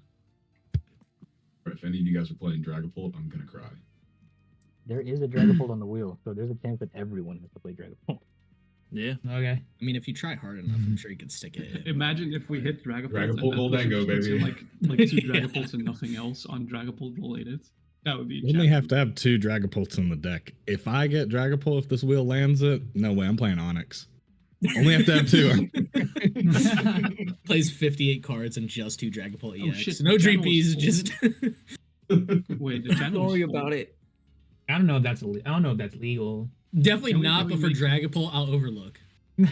If any of you guys are playing Dragapult, I'm gonna cry. There is a Dragapult on the wheel, so there's a chance that everyone has to play Dragapult. Yeah. Okay. I mean, if you try hard enough, I'm sure you can stick it in. Imagine if we hit Dragapult. Dragapult Goldango, baby. Like 2 Dragapults and nothing else on Dragapult related. That would be. You only have to have 2 Dragapults in the deck. If I get Dragapult, if this wheel lands it, no way, I'm playing Onyx. Only have to have 2. Plays 58 cards and just 2 Dragapult EX. shit, No the channel GPs, is just. Wait, the channel. Don't worry about it. I don't know if that's legal. Definitely Can we- not, can we but for make- Dragapult, I'll overlook.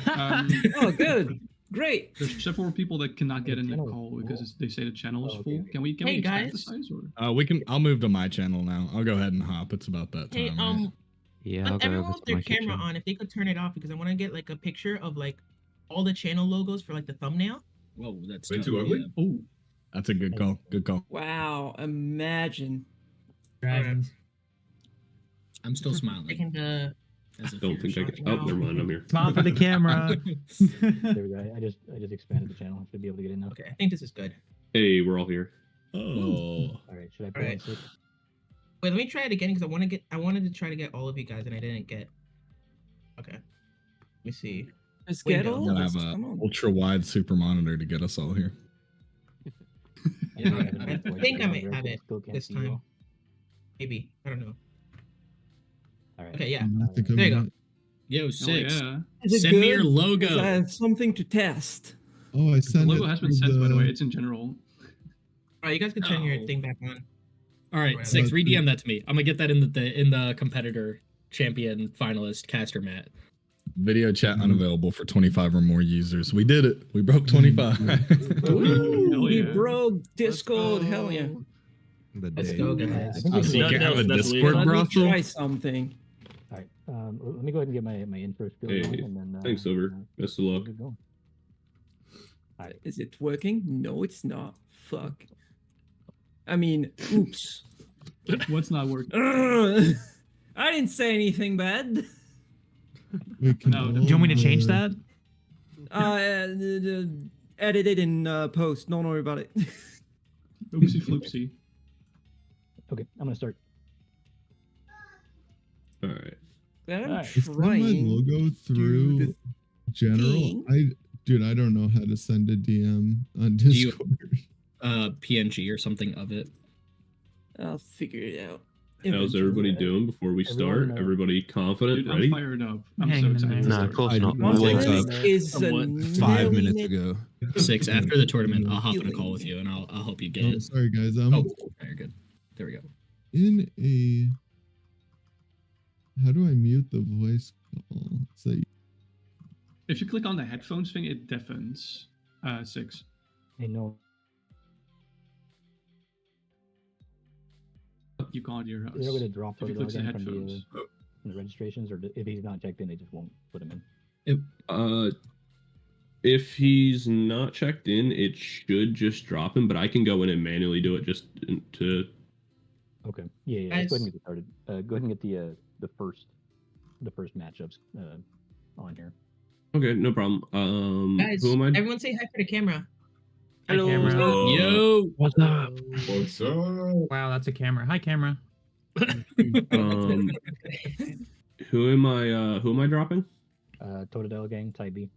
Oh, good. Great. There's several people that cannot get in the call because they say the channel is full. Can we Hey, expand the guys. size or? I'll move to my channel now. I'll go ahead and hop. It's about that time. Hey, right? Yeah, I'll let go everyone over with to their my camera kitchen. on, if they could turn it off, because I want to get like a picture of like all the channel logos for like the thumbnail. Whoa, that's Way too ugly? Oh, That's a good call. Good call. Wow, imagine. Dragons. I'm still smiling. Taking the As a Don't fear think I shot. can. Oh, never mind. I'm here. Smile for the camera. There we go. I just expanded the channel. I should be able to get in now. Okay, I think this is good. Hey, we're all here. Oh. All right. Should I play Alright. 6? Wait, let me try it again because I wanted to try to get all of you guys and I didn't get. Okay. Let me see. Let's Wait, get no. all Gotta of us. have Come a on. ultra wide super monitor to get us all here. I think I might have it Still can't this see you time. all. Maybe. I don't know. All right. Okay, yeah. Nothing There you coming go. up. Yo, 6. yeah. Is it Send me your good? logo. 'Cause I have something to test. Oh, I The sent logo it has been through sent, by the way. the- It's in general. Alright, you guys can turn your No. thing back on. All right, Right. 6. Re-DM that to me. I'm gonna get that in the competitor champion finalist caster mat. Video chat unavailable for 25 or more users. We did it. We broke 25. Ooh, Hell we yeah. broke Discord. Hell yeah. The Let's day. go, I guys. think we So can- you can have a That's Discord Let me brothel? try something. All right. Let me go ahead and get my intro skills Hey, on, and then. thanks, Silver. Best of luck. Good going. Is it working? No, it's not. Fuck. I mean, oops. What's not working? I didn't say anything bad. We can No, Do you want me to change that? Edit it in post. Don't worry about it. Oopsie floopsie. Okay, I'm gonna start. All right. I'm Alright. Is that my logo through general? Dude, I don't know how to send a DM on Do you Discord. PNG or something of it? I'll figure it out. How's everybody doing before we start? Everybody confident? Dude, ready? I'm fired up. I'm so excited. No, of course I not. woke up is 5 minutes ago. 6 after the tournament. I'll hop on a call with you and I'll help you get Oh, it. sorry guys. Oh, very good. There we go. In a. How do I mute the voice call? So If you click on the headphones thing, it deafens. 6. Hey, no. You can't hear us. They're going to drop if you Protodog click the in from headphones. the registrations, or if he's not checked in, they just won't put him in. If he's not checked in, it should just drop him, but I can go in and manually do it just to. Okay. Yeah. Let's go ahead and get started. Go ahead and get the first matchups on here. Okay, no problem. Guys, Who am I? everyone say hi for the camera. Hi, camera. Yo. What's up? What's up? Wow, that's a camera. Hi, camera. Who am I? Who am I dropping? Totodile gang, Ty B.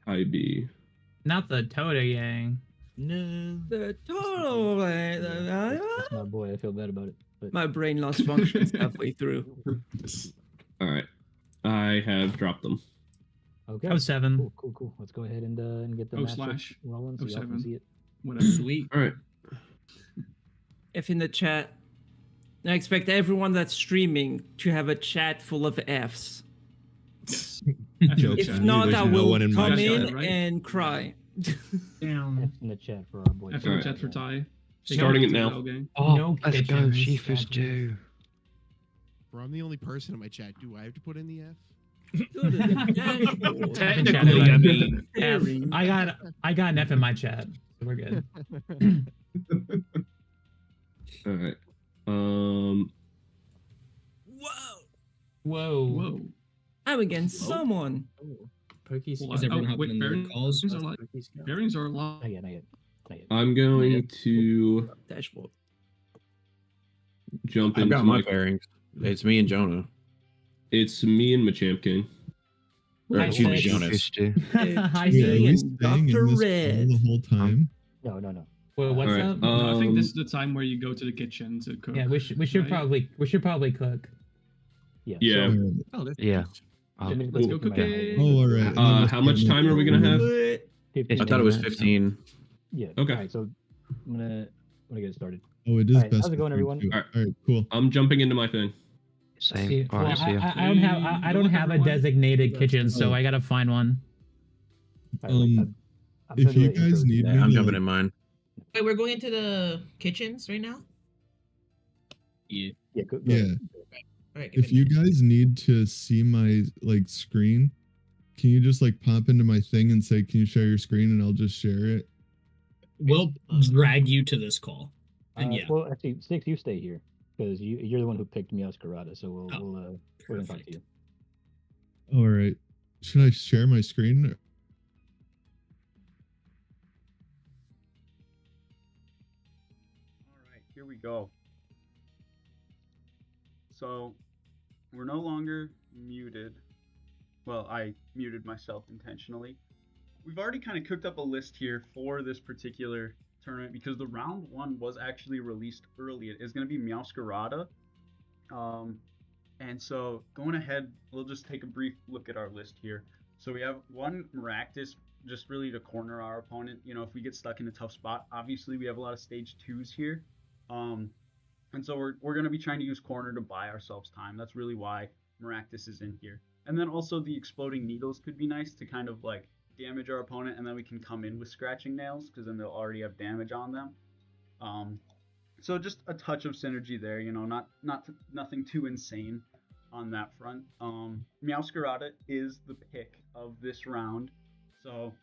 IB. Not the Toda Yang. No. The total. That's my boy. I feel bad about it. But... My brain lost functions halfway through. All right, I have dropped them. Okay. 07. Cool. Let's go ahead and get the Oh, matchup slash rolling so y'all can 07. see it. Whatever. Sweet. All right. F in the chat. I expect everyone that's streaming to have a chat full of Fs. Yes. If not, There's I no will one in my come chat. in and cry. Damn. F in the chat for our boy. F in the chat for Ty. Starting it now. Oh, No let's go, kitchens, Shifu's statues. Jew. Bro, I'm the only person in my chat. Do I have to put in the F? Technically, I mean, F. I got an F in my chat. So we're good. All right. Whoa. I'm against someone. Pokies. Well, Is everyone hopping wait, in their calls? Bearings are live. Not yet. I'm going to Dashboard. jump I've into got my bearings. It's me and Jonah. It's me and Machamp King. Or, Hi, excuse me, Sid. Jonas. Hi, Wait, are we Sid. staying in Dr. this Red. call the whole time? No. Wait, what's All right, up? No, I think this is the time where you go to the kitchen to cook. Yeah, we should right? probably cook. Yeah. Yeah. So, Oh, that's Yeah. let's go cook cooking. Oh, all right. How much time are we gonna have? I thought it was 15. Yeah. Okay. All right, so I'm gonna get it started. Oh, it is All right, best. how's it going, of everyone? two. All right. All right, cool. I'm jumping into my thing. Same. See, All well, right, see ya. I don't have a designated kitchen, so I gotta find one. All right, I'm If gonna do you an intro guys to need that. me I'm to, jumping like, in mine. Wait, we're going into the kitchens right now? Yeah. Yeah. Go Yeah. ahead. All right, give If me a you minute. guys need to see my like screen, can you just like pop into my thing and say, "Can you share your screen?" and I'll just share it. We'll drag you to this call. And yeah. Well, actually, Six, you stay here because you're the one who picked Meowscarada, so we're gonna talk to you. All right. Should I share my screen? All right, here we go. So, we're no longer muted. Well, I muted myself intentionally. We've already kind of cooked up a list here for this particular tournament because the round one was actually released early. It is going to be Meowscarada. And so, going ahead, we'll just take a brief look at our list here. So we have one Maractus, just really to corner our opponent. You know, if we get stuck in a tough spot, obviously we have a lot of stage 2s here. And so we're going to be trying to use corner to buy ourselves time. That's really why Maractus is in here. And then also the exploding needles could be nice to kind of like damage our opponent, and then we can come in with scratching nails because then they'll already have damage on them. So just a touch of synergy there, you know, nothing too insane on that front. Meowscarada is the pick of this round. So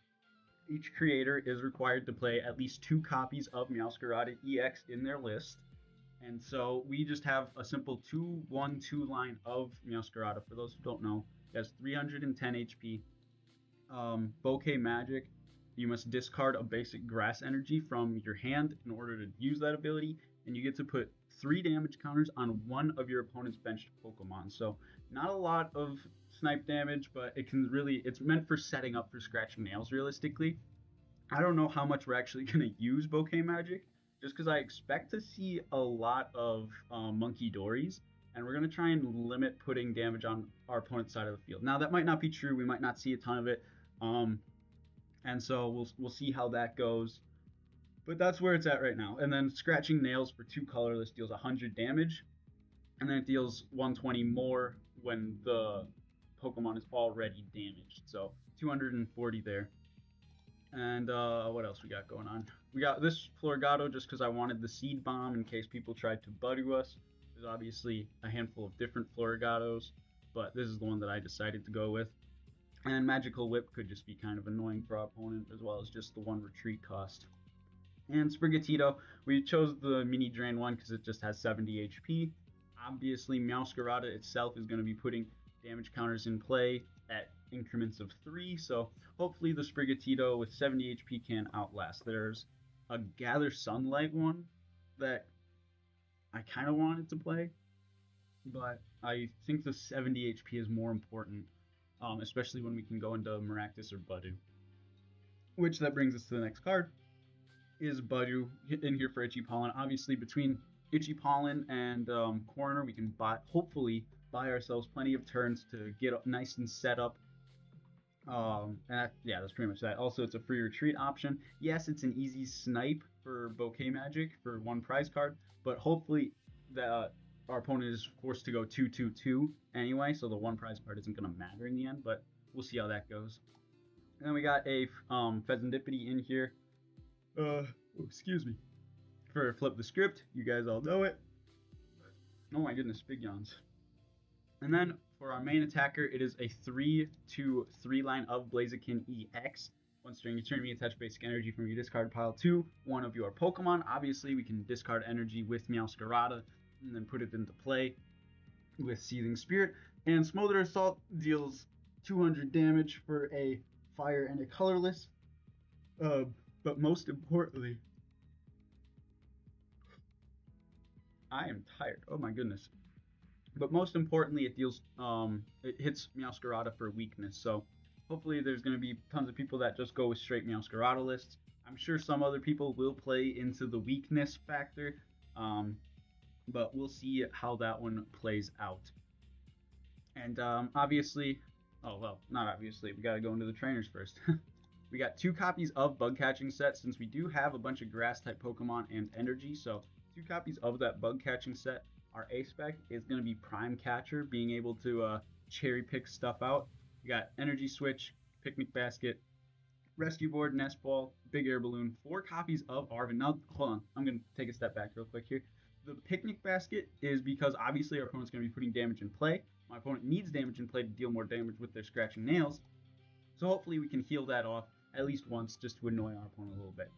each creator is required to play at least 2 copies of Meowscarada EX in their list. And so we just have a simple 2-1-2 line of Meowscarada. For those who don't know, it has 310 HP. Bouquet Magic, you must discard a basic grass energy from your hand in order to use that ability. and you get to put 3 damage counters on one of your opponent's benched Pokemon. So not a lot of snipe damage, but it's meant for setting up for scratching nails realistically. I don't know how much we're actually going to use Bouquet Magic, just because I expect to see a lot of Monkey Dories, and we're going to try and limit putting damage on our opponent's side of the field. Now, that might not be true. We might not see a ton of it, and so we'll see how that goes. But that's where it's at right now. And then Scratching Nails for 2 colorless deals 100 damage, and then it deals 120 more when the Pokemon is already damaged. So 240 there. And what else we got going on? We got this Florgato just because I wanted the Seed Bomb in case people tried to Budu us. There's obviously a handful of different Florgatos, but this is the one that I decided to go with. And Magical Whip could just be kind of annoying for our opponent, as well as just the 1 retreat cost. And Sprigatito, we chose the Mini Drain one because it just has 70 HP. Obviously, Meowscarada itself is going to be putting damage counters in play at increments of 3, so hopefully the Sprigatito with 70 HP can outlast. There's a Gather Sunlight one that I kind of wanted to play, but I think the 70 HP is more important, especially when we can go into Maractus or Budu. Which that brings us to the next card, is Budu in here for Itchy Pollen. Obviously, between Itchy Pollen and Corner, we can hopefully buy ourselves plenty of turns to get nice and set up. Yeah, that's pretty much that. Also, it's a free retreat option. Yes, it's an easy snipe for Bouquet Magic for 1 prize card, but hopefully our opponent is forced to go 2-2-2 anyway, so the 1 prize card isn't going to matter in the end, but we'll see how that goes. And then we got a Pheasantipity in here. Excuse me. For Flip the Script, you guys all know it. Oh my goodness, big yawns. And then for our main attacker, it is a 3/3 line of Blaziken EX. Once during your turn, you attach basic energy from your discard pile to one of your Pokemon. Obviously, we can discard energy with Meowscarada and then put it into play with Seething Spirit. And Smolder Assault deals 200 damage for a fire and a colorless. But most importantly, I am tired. Oh my goodness. But most importantly, it deals it hits Meowscarada for weakness. So hopefully there's going to be tons of people that just go with straight Meowscarada lists. I'm sure some other people will play into the weakness factor, but we'll see how that one plays out. And obviously, oh well, not obviously, we got to go into the trainers first. We got 2 copies of Bug Catching set, since we do have a bunch of grass type Pokemon and energy. So 2 copies of that Bug Catching set. Our A spec is going to be Prime Catcher, being able to cherry pick stuff out. We got Energy Switch, Picnic Basket, Rescue Board, Nest Ball, Big Air Balloon, 4 copies of Arven. Now, hold on, I'm going to take a step back real quick here. The Picnic Basket is because obviously our opponent's going to be putting damage in play. My opponent needs damage in play to deal more damage with their Scratching Nails. So hopefully we can heal that off at least once, just to annoy our opponent a little bit.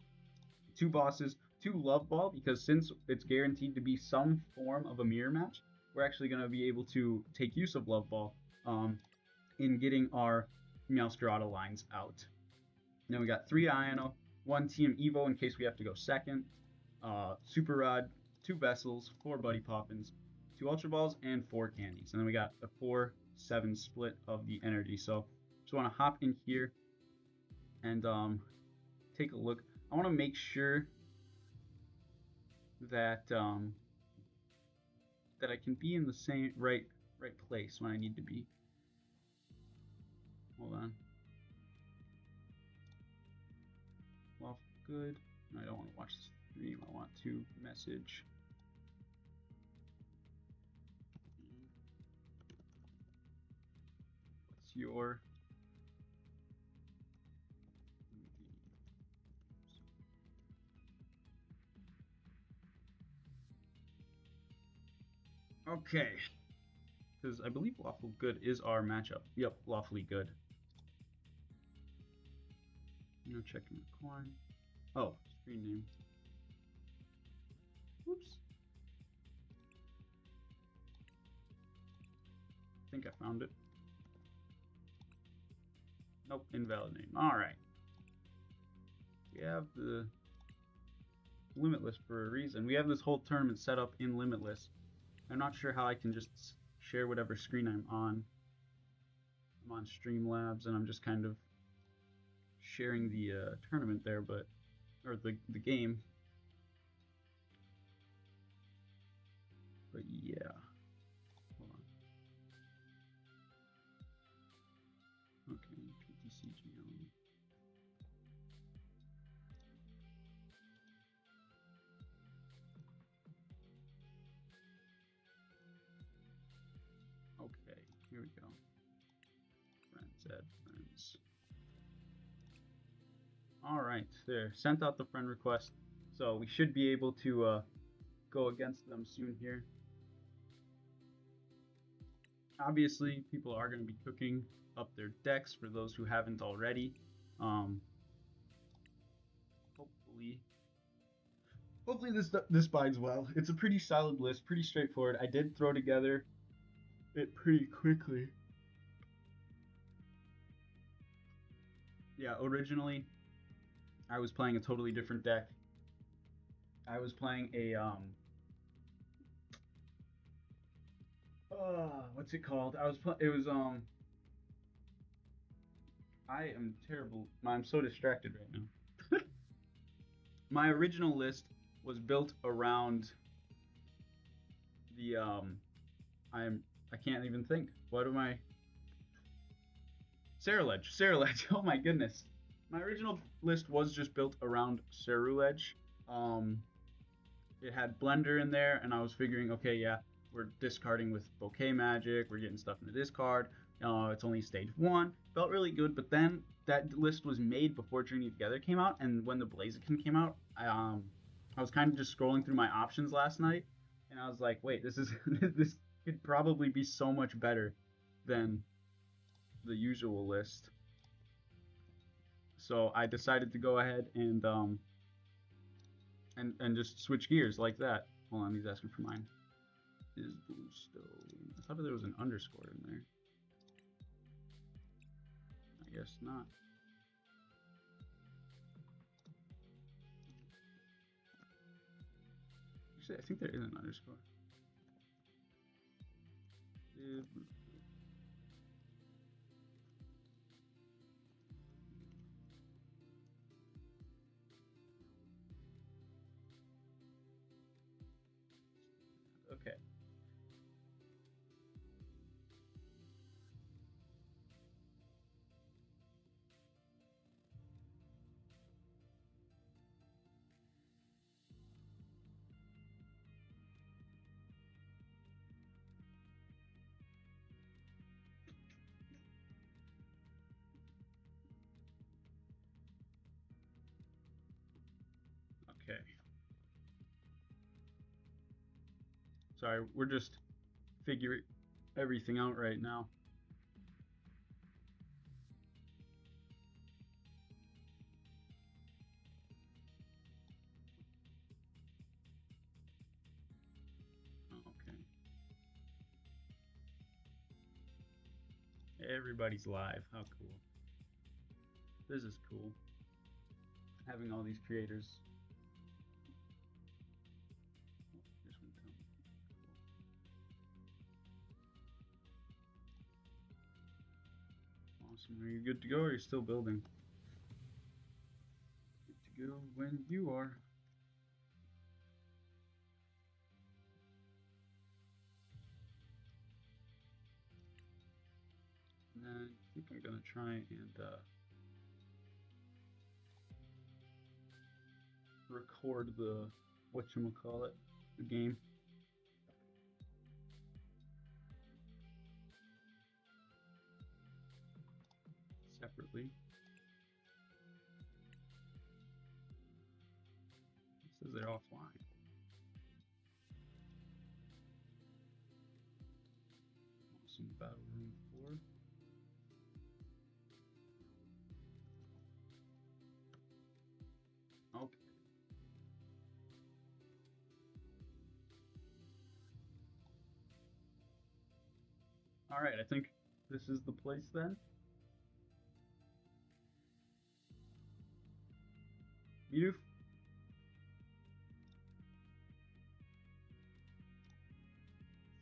2 bosses, 2 Love Ball, because since it's guaranteed to be some form of a mirror match, we're actually going to be able to take use of Love Ball in getting our Meowscarada lines out. And then we got 3 Iono, 1 TM Evo in case we have to go second, Super Rod, 2 Vessels, 4 Buddy Poppins, 2 Ultra Balls, and 4 Candies. And then we got a 4-7 split of the energy. So just want to hop in here and take a look. I want to make sure that that I can be in the same right place when I need to be. Hold on. Well, good. No, I don't want to watch the stream. I want to message. What's your Okay, because I believe Lawful Good is our matchup. Yep, Lawfully Good. No checking the coin. Oh, screen name. Whoops. I think I found it. Nope, invalid name. All right. We have the Limitless for a reason. We have this whole tournament set up in Limitless. I'm not sure how I can just share whatever screen I'm on. I'm on Streamlabs and I'm just kind of sharing the tournament there, or the game. But yeah. Hold on. Okay, TCG only. Okay, here we go. Friends, add friends. Alright, there. Sent out the friend request. So we should be able to go against them soon here. Obviously, people are going to be cooking up their decks for those who haven't already. Hopefully this buys well. It's a pretty solid list, pretty straightforward. I did throw together it pretty quickly. Yeah, originally I was playing a totally different deck. I was playing a what's it called? I am terrible. I'm so distracted right now. My original list was built around the I can't even think. What am I? Ceruledge. Oh my goodness. My original list was just built around Ceruledge. It had Blender in there, and I was figuring, okay, yeah, we're discarding with Bouquet Magic, we're getting stuff in the discard. It's only stage 1. Felt really good, but then that list was made before Journey Together came out, and when the Blaziken came out, I was kind of just scrolling through my options last night, and I was like, wait, this could probably be so much better than the usual list. So I decided to go ahead and just switch gears like that. Hold on, he's asking for mine. Is Bluestone? I thought there was an underscore in there. I guess not. Actually, I think there is an underscore. Is Bluestone. Okay. Okay. Sorry, we're just figuring everything out right now. Okay. Everybody's live. How cool. This is cool. Having all these creators. Awesome. Are you good to go, or are you still building? Good to go when you are. And then I think I'm gonna try and record the whatchamacallit, the game. Separately. It says they're offline. Awesome. Battle Room 4. Okay. Alright, I think this is the place then. Bidoof.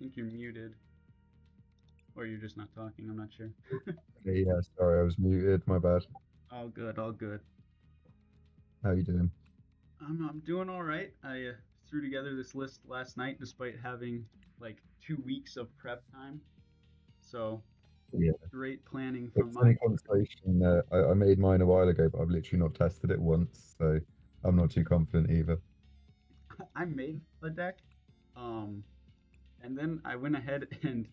think you're muted. Or you're just not talking, I'm not sure. Hey, yeah, sorry, I was muted. My bad. All good, all good. How you doing? I'm doing all right. I threw together this list last night despite having like 2 weeks of prep time. So Yeah. great planning It from was my any consolation. I made mine a while ago, but I've literally not tested it once, so I'm not too confident either. I made a deck, and then I went ahead and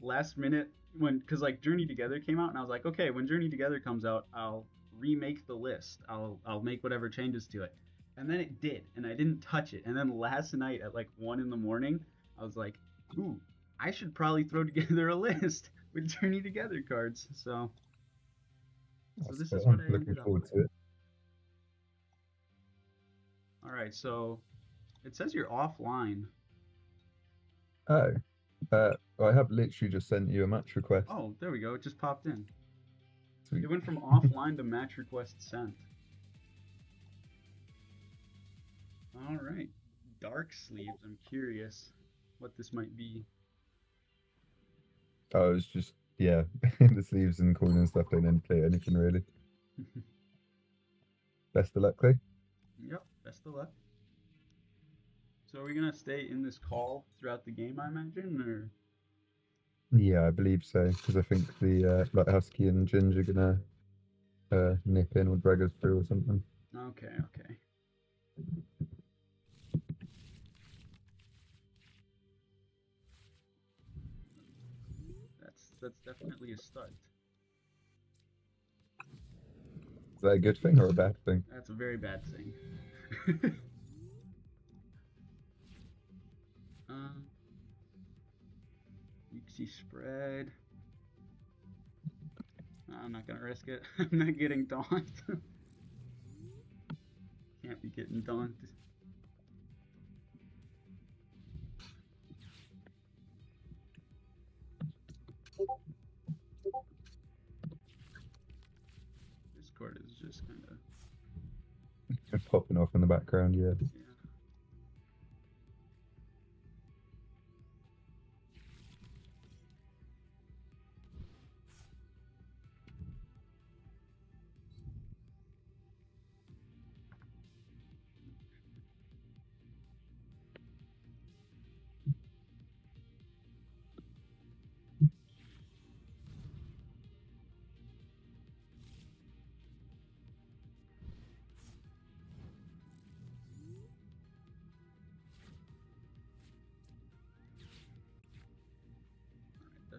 last minute because like Journey Together came out, and I was like, okay, when Journey Together comes out, I'll remake the list. I'll make whatever changes to it, and then it did, and I didn't touch it. And then last night at like 1 in the morning, I was like, ooh, I should probably throw together a list with Journey Together cards. So this is what I Looking ended up forward with. to it. All right, so it says you're offline. Oh, I have literally just sent you a match request. Oh, there we go. It just popped in. Sweet. It went from offline to match request sent. All right. Dark sleeves. I'm curious what this might be. Oh, it's just, yeah, the sleeves and coin and stuff don't indicate anything really. Best of luck, Clay. Yep. Best of luck. So are we gonna stay in this call throughout the game, I imagine, or? Yeah, I believe so, because I think the like Husky and Ginger gonna nip in or drag us through or something. Okay. Okay. That's definitely a start. Is that a good thing or a bad thing? That's a very bad thing. Weeksy spread. I'm not gonna risk it. I'm not getting dawned. Can't be getting dawned. Discord is just kind of Popping off in the background, yeah.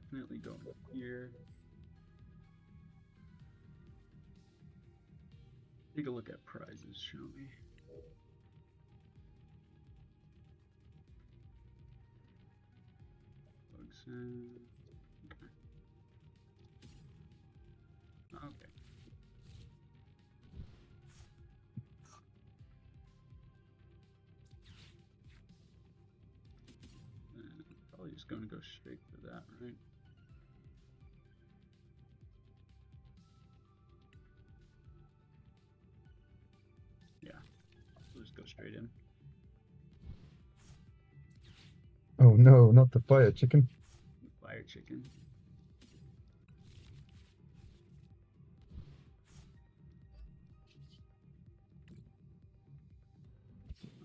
definitely going here. Take a look at prizes, shall we? Bugs in. Okay. Probably just going to go straight for that, right? Yeah, we'll just go straight in. Oh no, not the fire chicken. Fire chicken.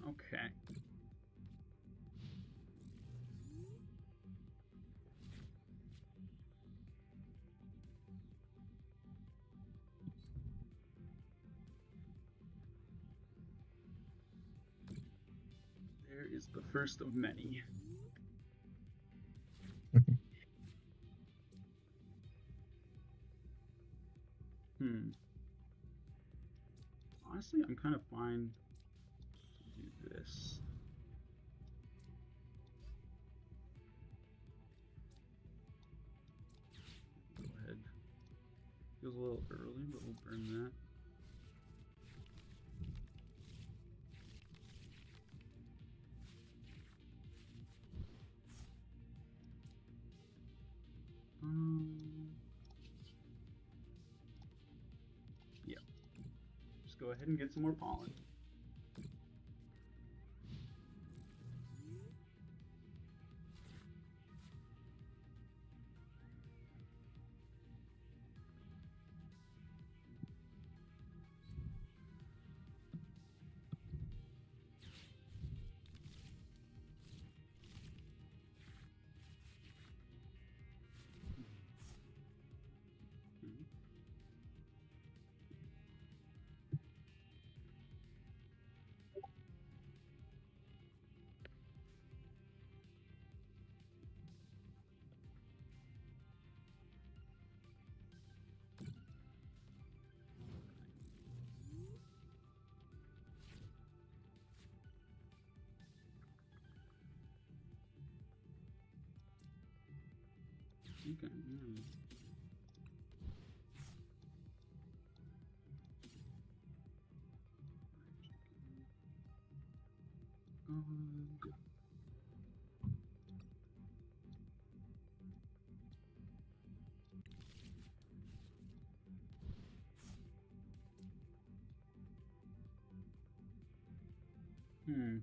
Okay. There is the first of many. Honestly, I'm kind of fine to do this. Go ahead. Feels a little early, but we'll burn that. Yeah. Just go ahead and get some more pollen. Okay. Hmm.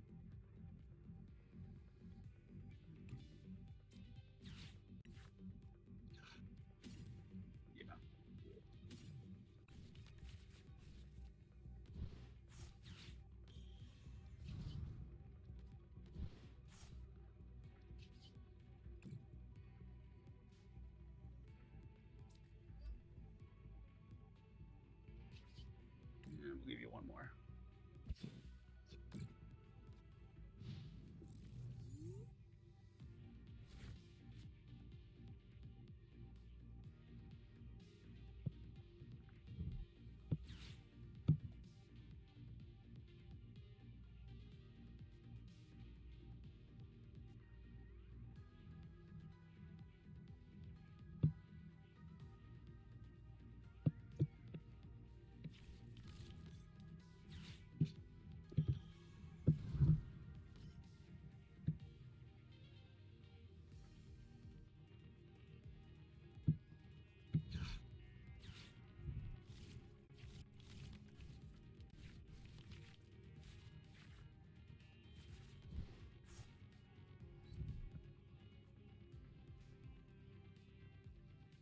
Yeah. I'll give you one more.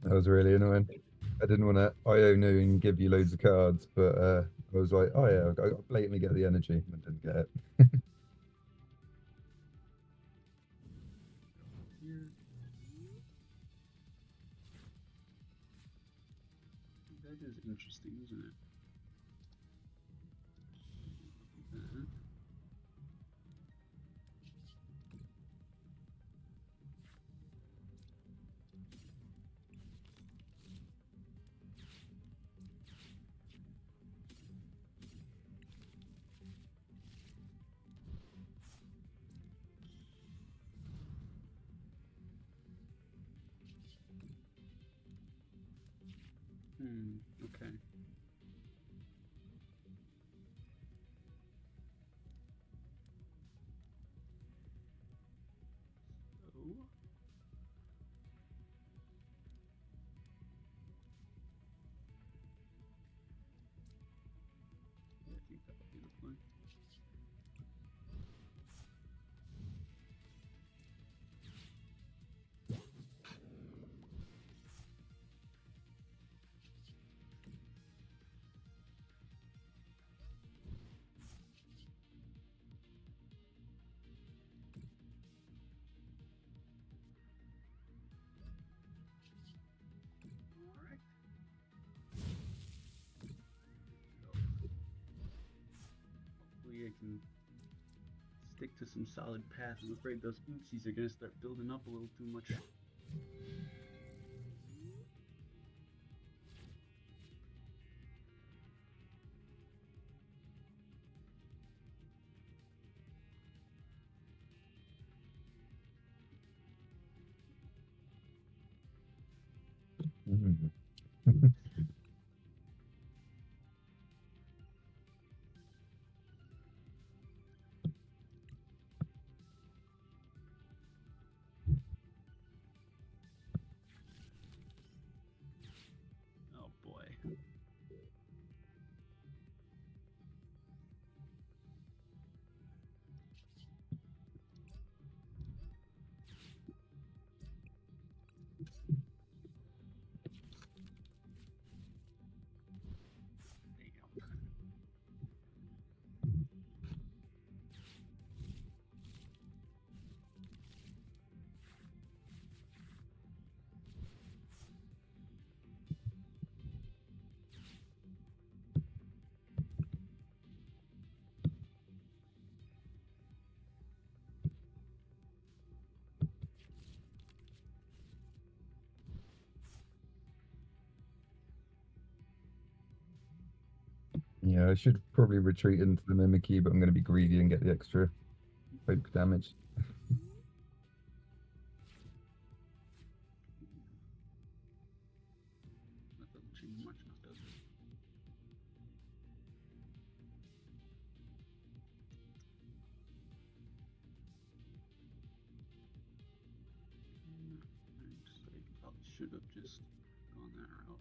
That was really annoying. I didn't want to IO new and give you loads of cards, but I was like, oh yeah, I got blatantly get the energy and didn't get it. Here. That is interesting, isn't it? That. Okay. So. Yeah, I think that'll be the play. Alright. Hopefully I can stick to some solid path. I'm afraid those oopsies are gonna start building up a little too much. Mm. Oh boy. Yeah, I should probably retreat into the Mimikyu, but I'm going to be greedy and get the extra poke damage. change much now, does it? I probably should have just gone that route.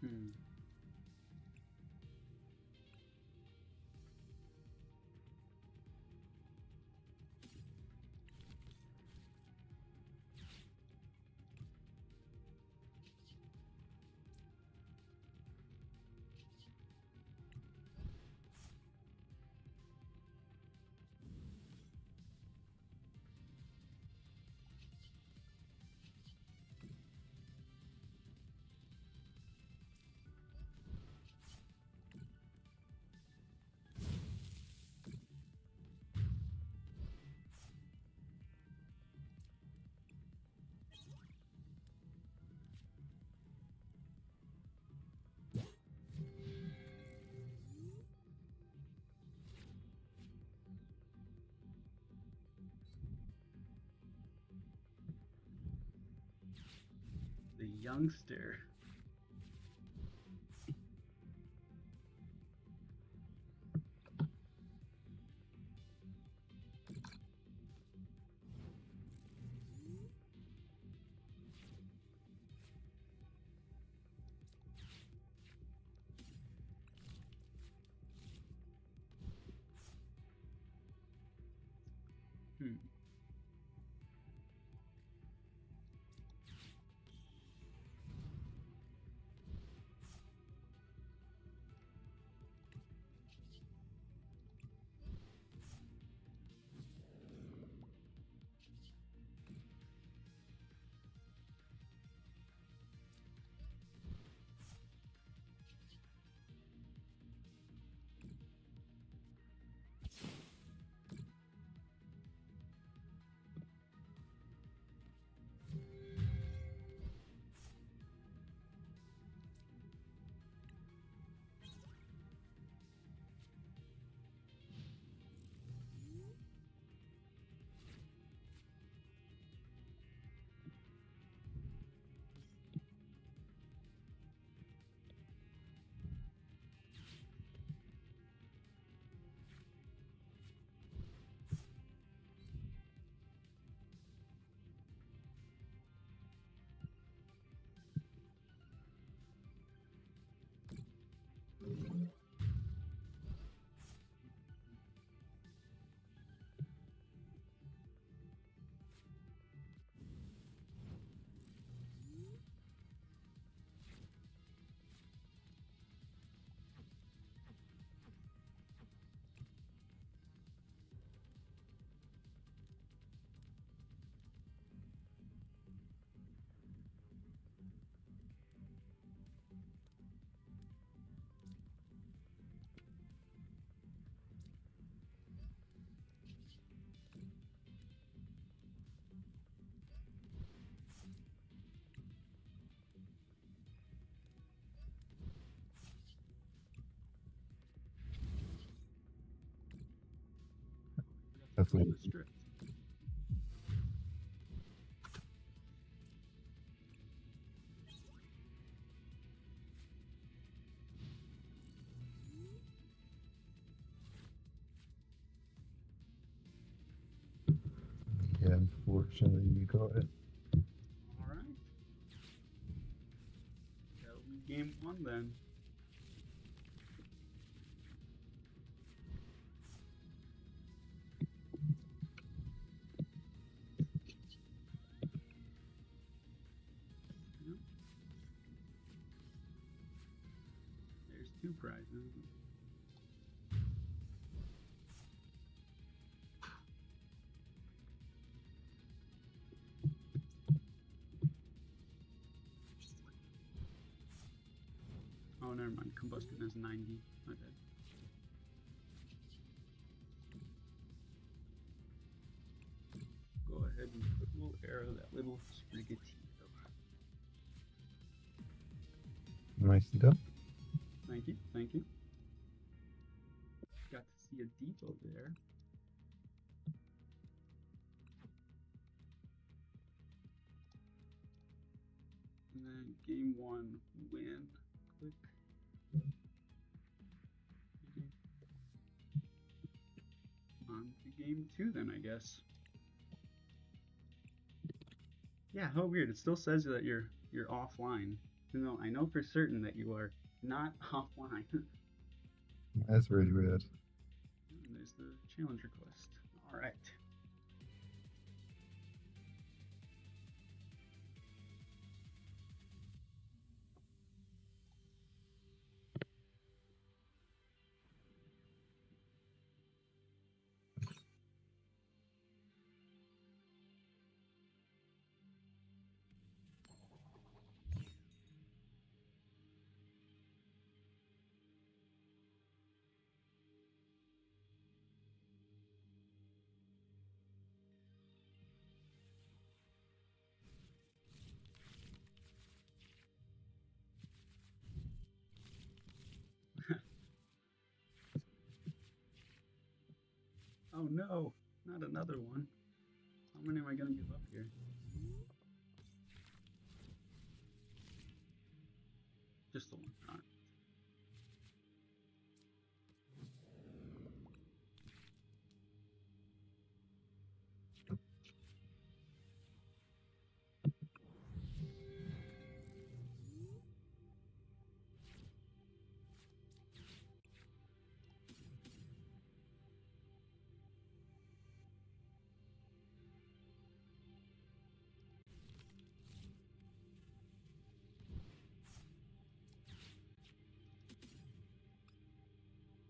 Hmm. The youngster. Hmm. That's Oh, all. the strip. Yeah, unfortunately, you got it. All right. That'll be game one then. Yep. There's two prizes. Oh, never mind. Combustion is 90. My bad. Go ahead and put a little arrow, that little sprigatito. Nicely done. Thank you. Thank you. Got to see a depot there. And then game 1 win. Click. On to game 2 then, I guess. Yeah, how weird. It still says that you're offline. Even though I know for certain that you are not offline. That's really weird. And there's the challenge request. Alright. Oh no, not another one. How many am I gonna give up here? Just the one. Alright.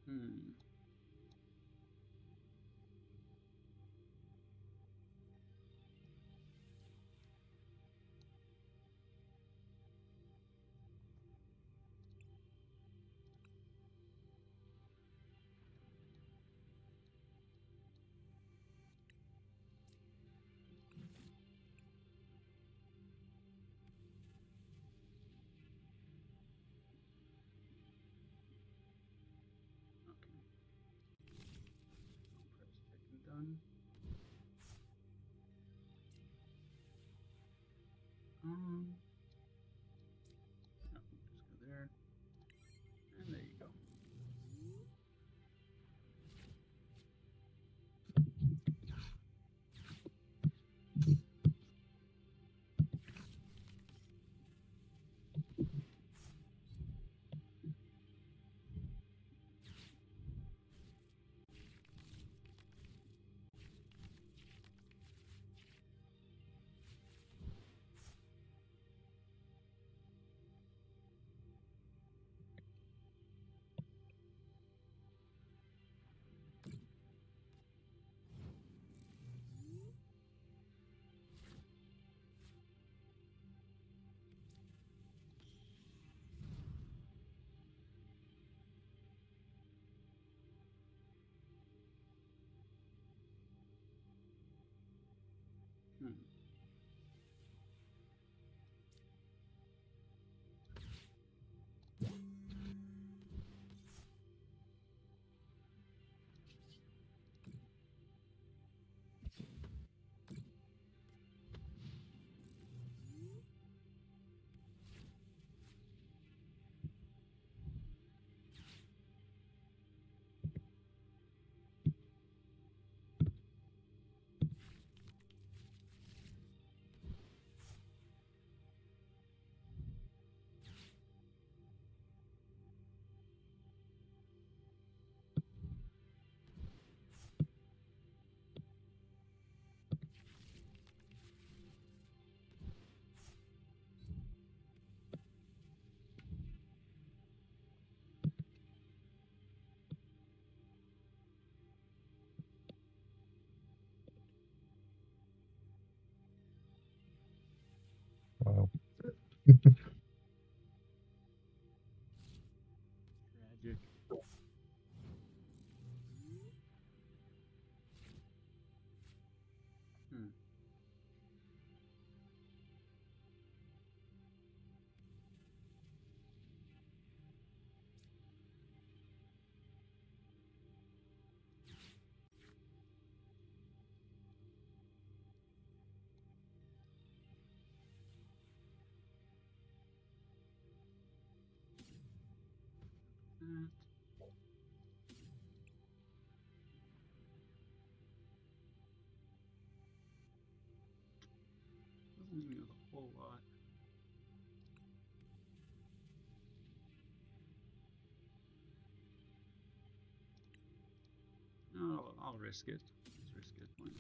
Hmm. Okay. I'll press check and done. No, just go there. And there you go. Hmm. Wow. Tragic. Hmm. that. Doesn't leave me with a whole lot. No, I'll risk it. Let's risk it. Why not?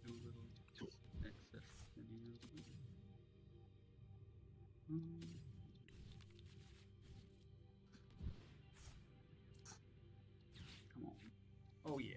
Do a little excess spinning. Come on. Oh yeah.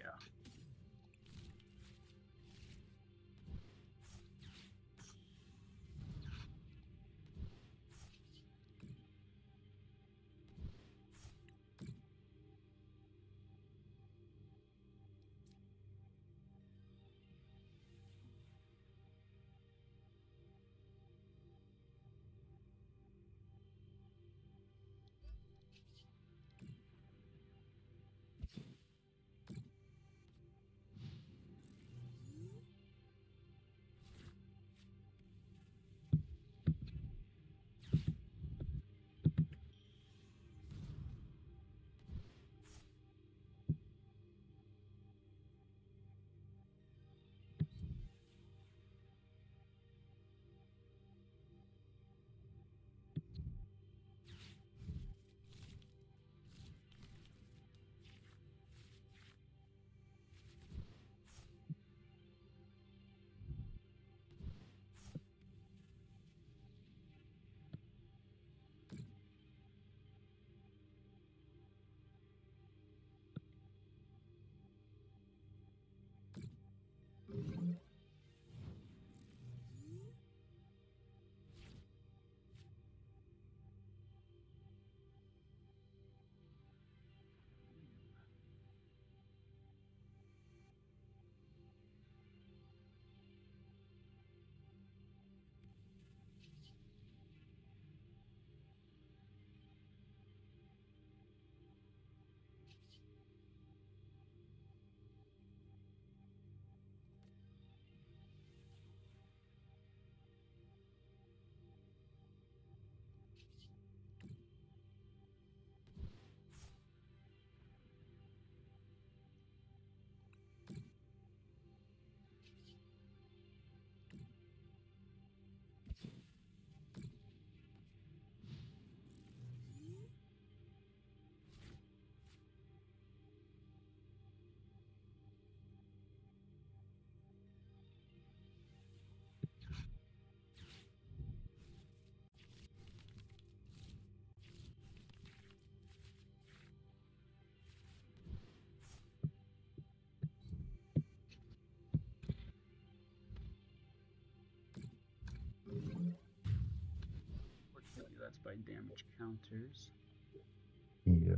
Fortunately, that's by damage counters. Yeah.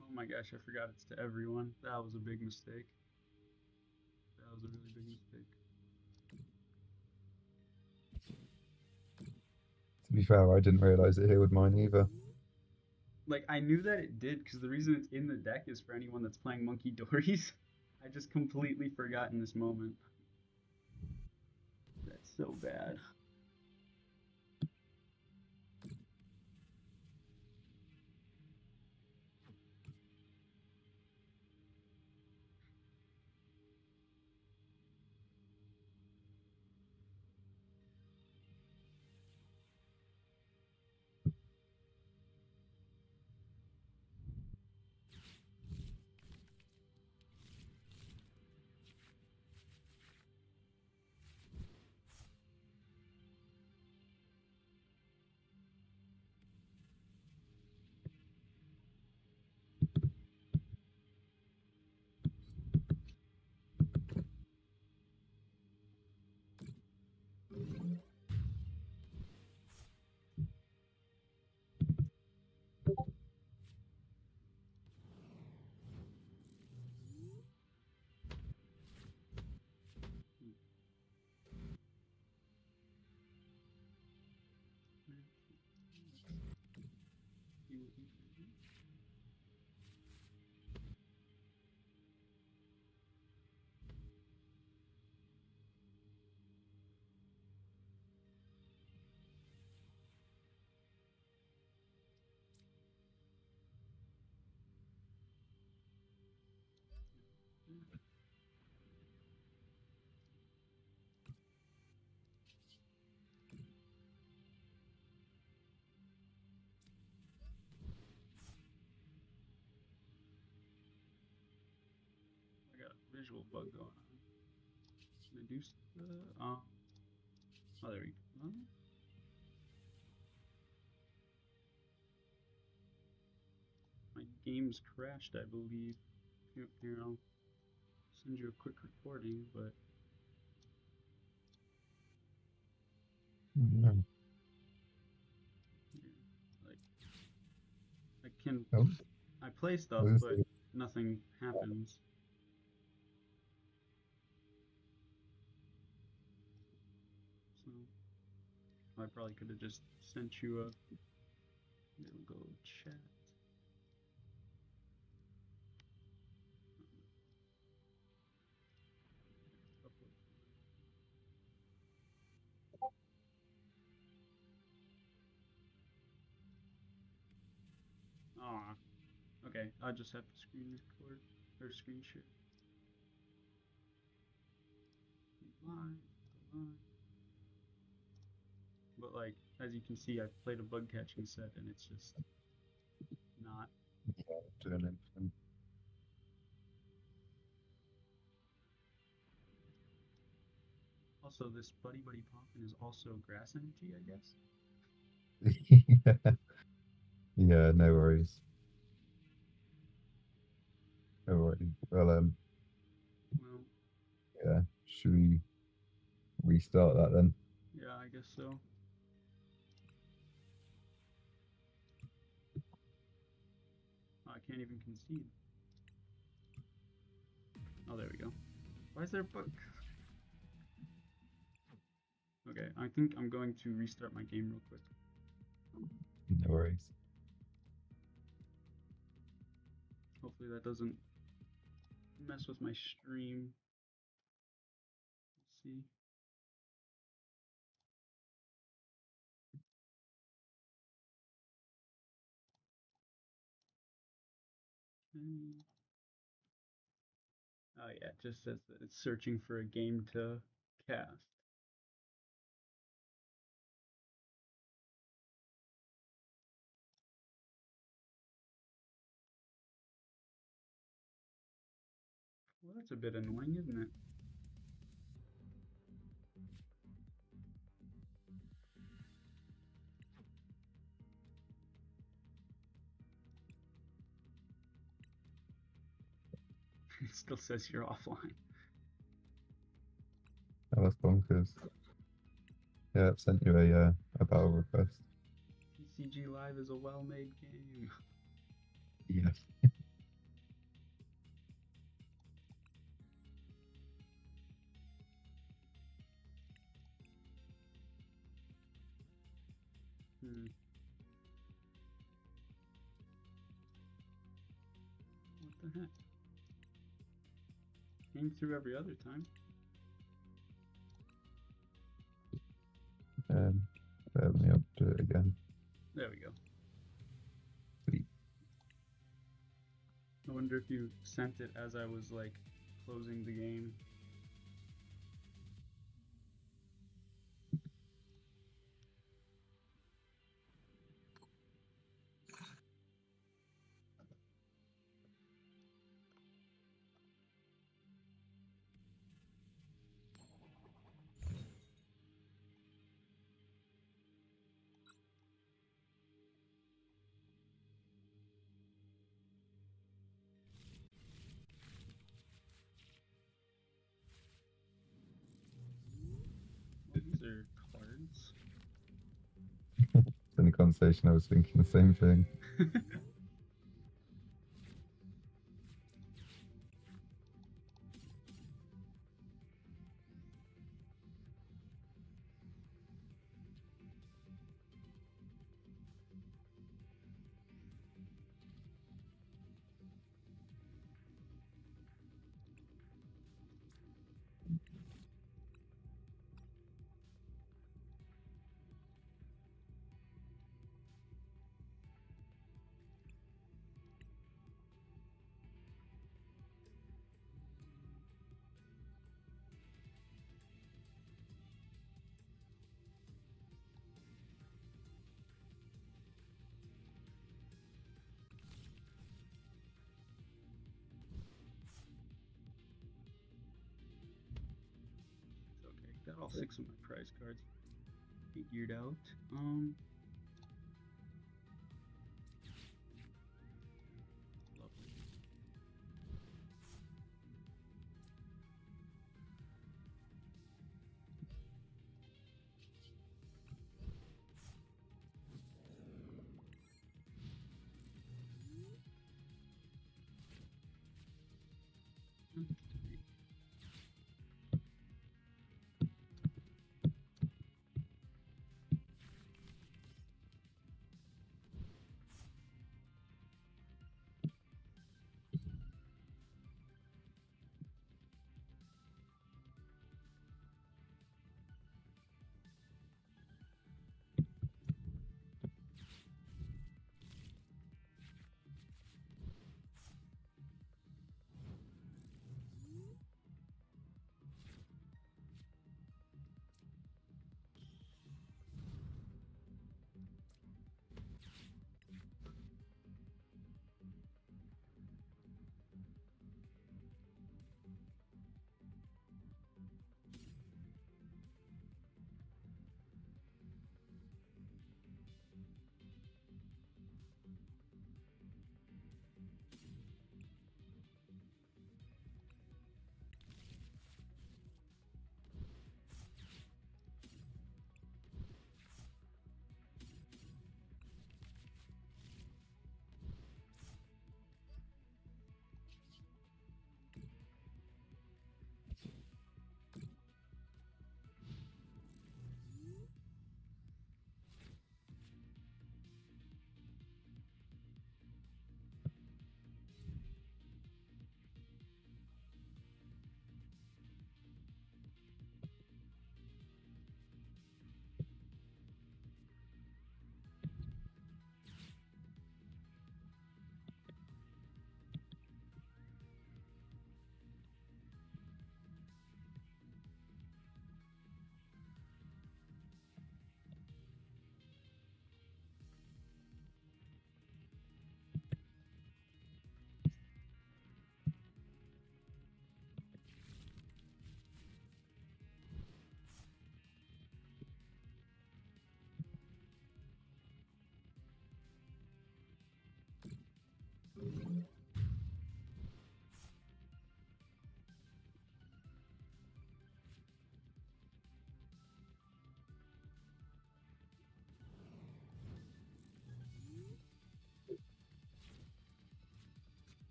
Oh my gosh, I forgot it's to everyone. That was a big mistake. That was a really big mistake. To be fair, I didn't realise it here with mine either. Like, I knew that it did because the reason it's in the deck is for anyone that's playing Monkey Dories. I just completely forgot in this moment. That's so bad. visual bug going on. Reduce the oh, there we go. My game's crashed, I believe. Here, I'll send you a quick recording, but like I can I play stuff, but nothing happens. So I probably could have just sent you a there we go chat. Ah, okay. I just have to screen record or screen share. Live. But like, as you can see, I've played a bug catching set, and it's just not. Doing anything. Also, this buddy poppin is also grass energy, I guess. Yeah. Yeah, no worries. No worries. Well, Well, yeah. Should we restart that then? yeah, I guess so. Oh, I can't even concede. Oh, there we go. Why is there a bug? Okay, I think I'm going to restart my game real quick. No worries. Hopefully that doesn't mess with my stream. Let's see. Oh yeah, it just says that it's searching for a game to cast. Well, that's a bit annoying, isn't it? It still says you're offline. Oh, that's bonkers. Yeah, I've sent you a battle request. TCG Live is a well-made game. Yes. What the heck? Came through every other time. Let me do it again. There we go. Sweet. I wonder if you sent it as I was like closing the game. Well, these are cards. In the conversation, I was thinking the same thing. all 6 of my prize cards figured out. Lovely.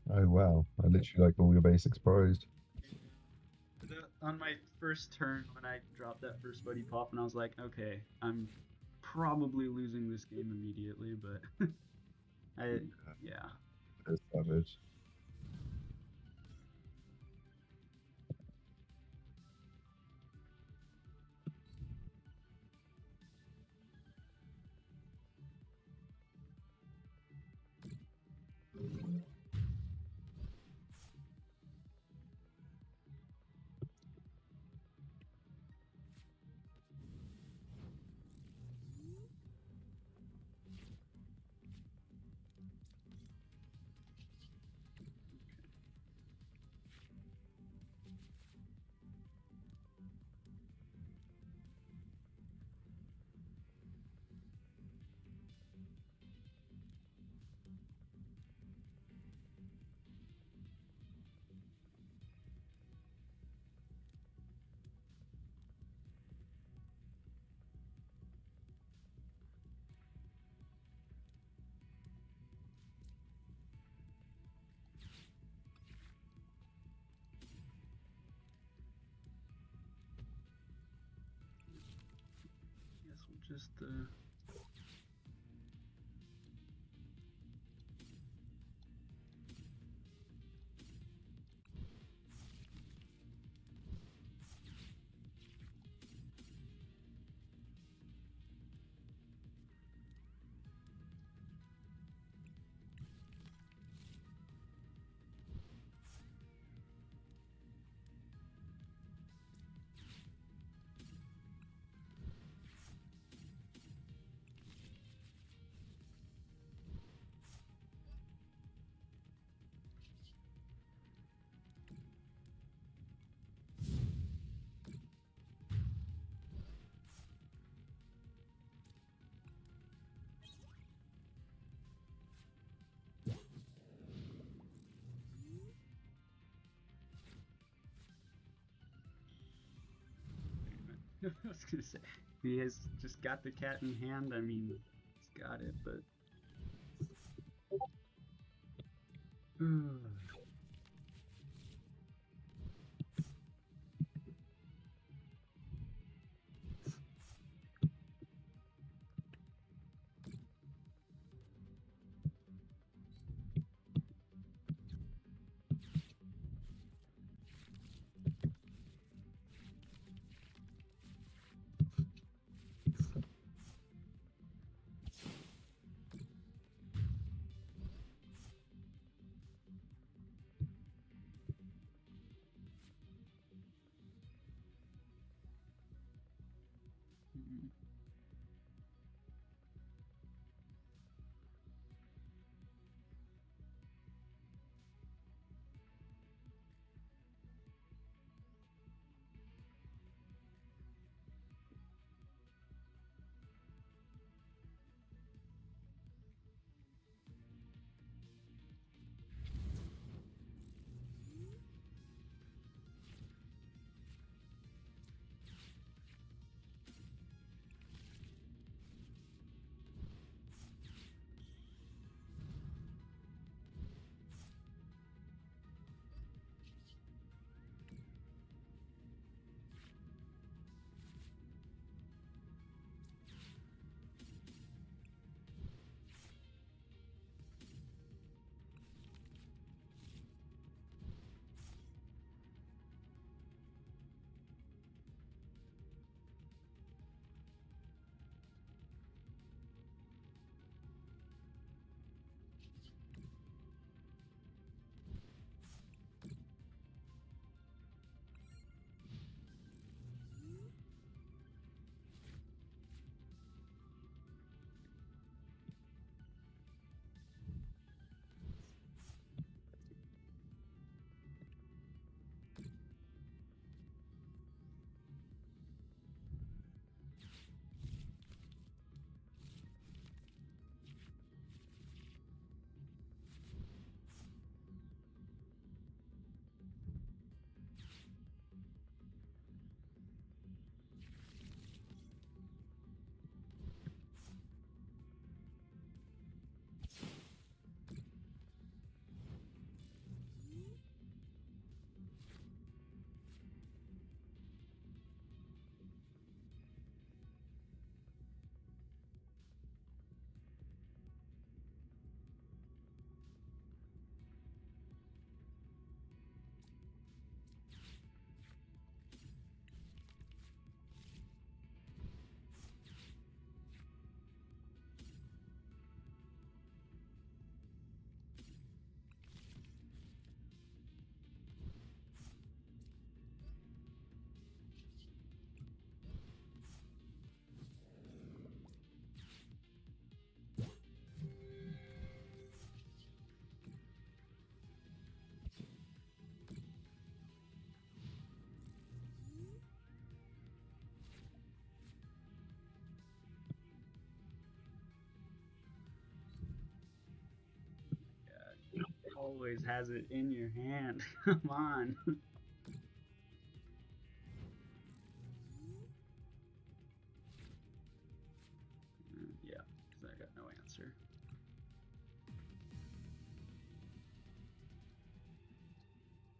Oh wow! I literally like all your basics prized. On my first turn, when I dropped that first buddy pop, and I was like, okay, I'm probably losing this game immediately, but yeah. That's savage. Guess we'll just I was gonna say, he has just got the cat in hand. I mean, he's got it, but. always has it in your hand. Come on. Yeah, because I got no answer.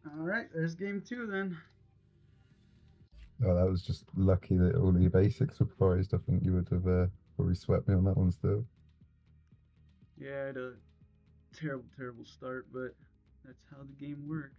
All right, there's game 2 then. Oh, that was just lucky that all of your basics were poised. I think you would have probably swept me on that one still. Yeah, I had a terrible, terrible start, but that's how the game works.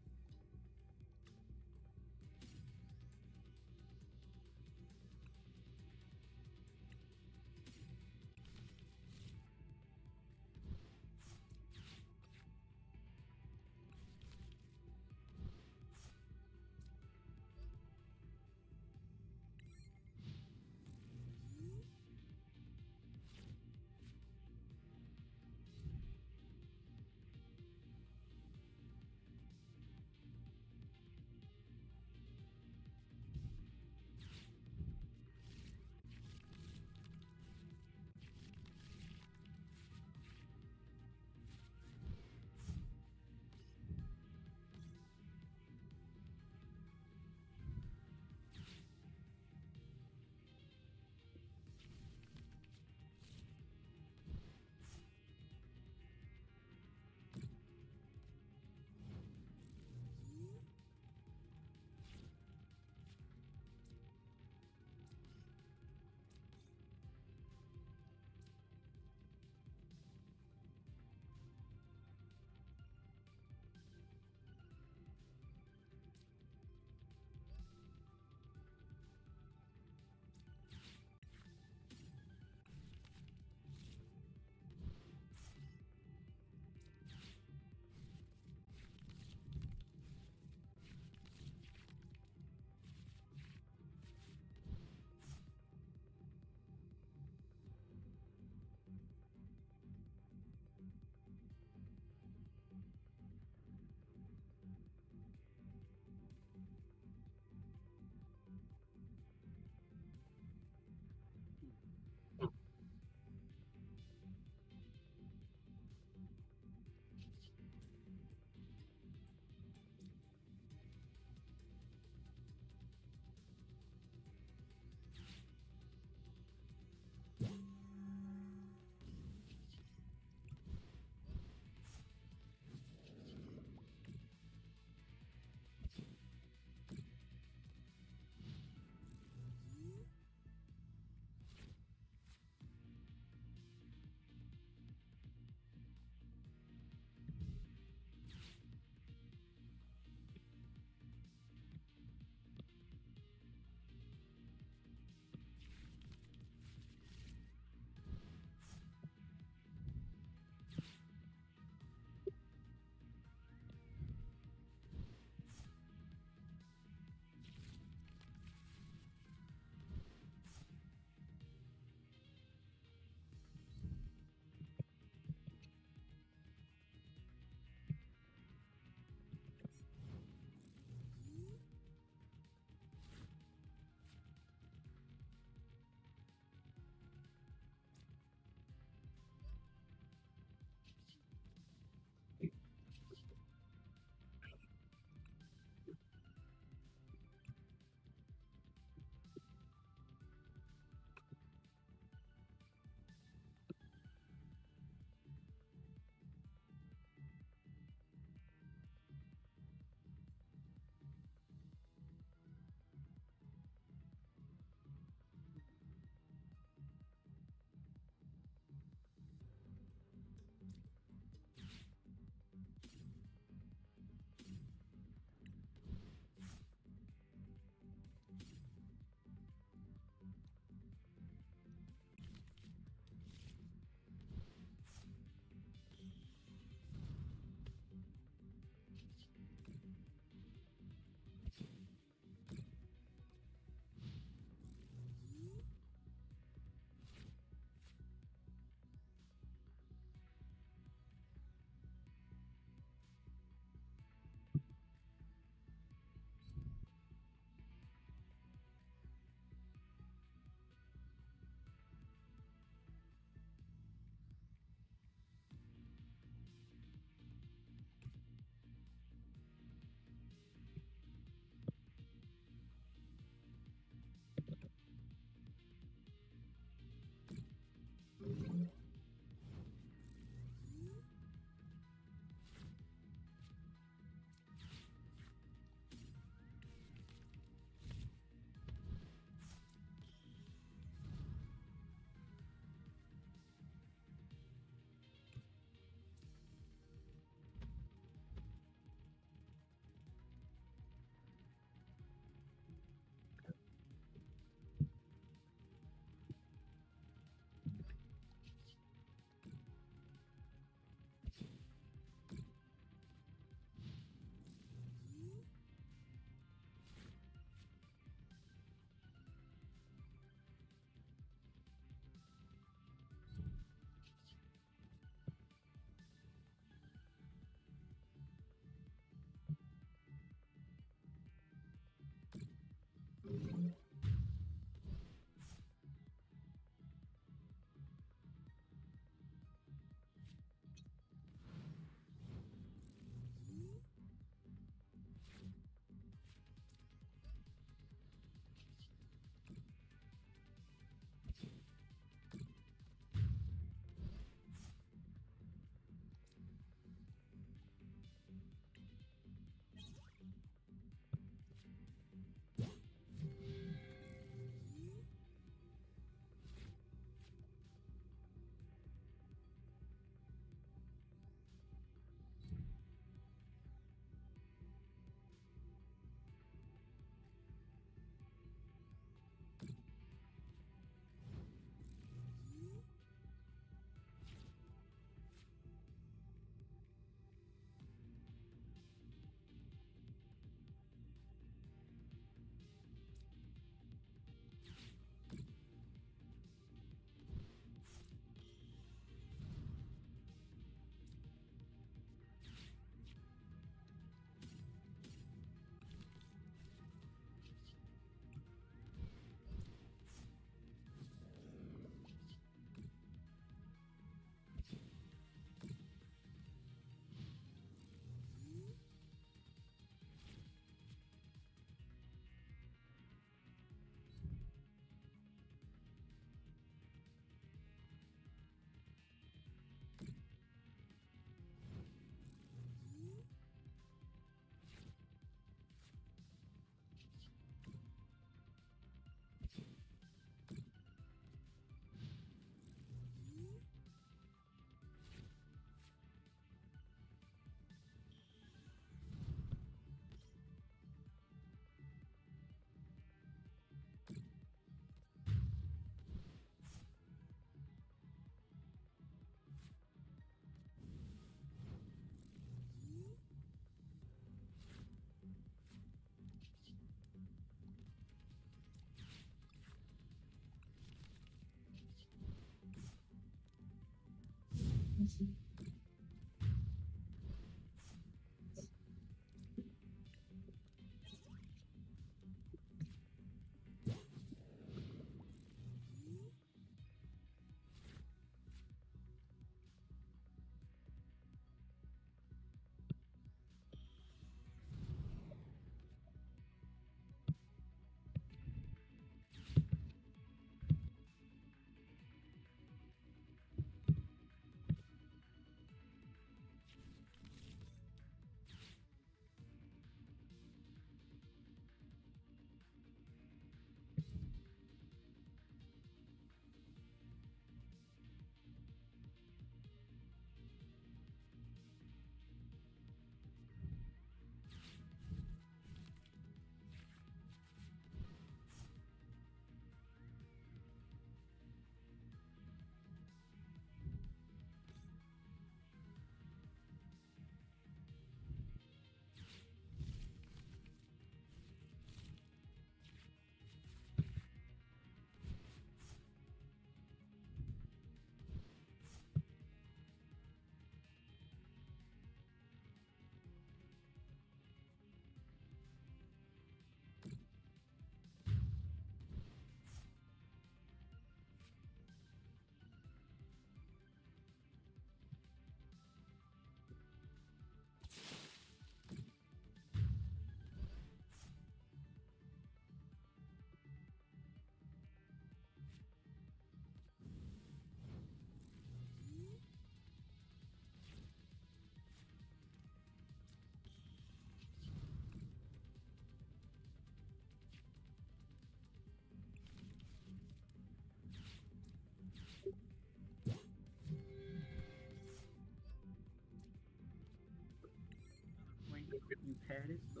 You've had it, so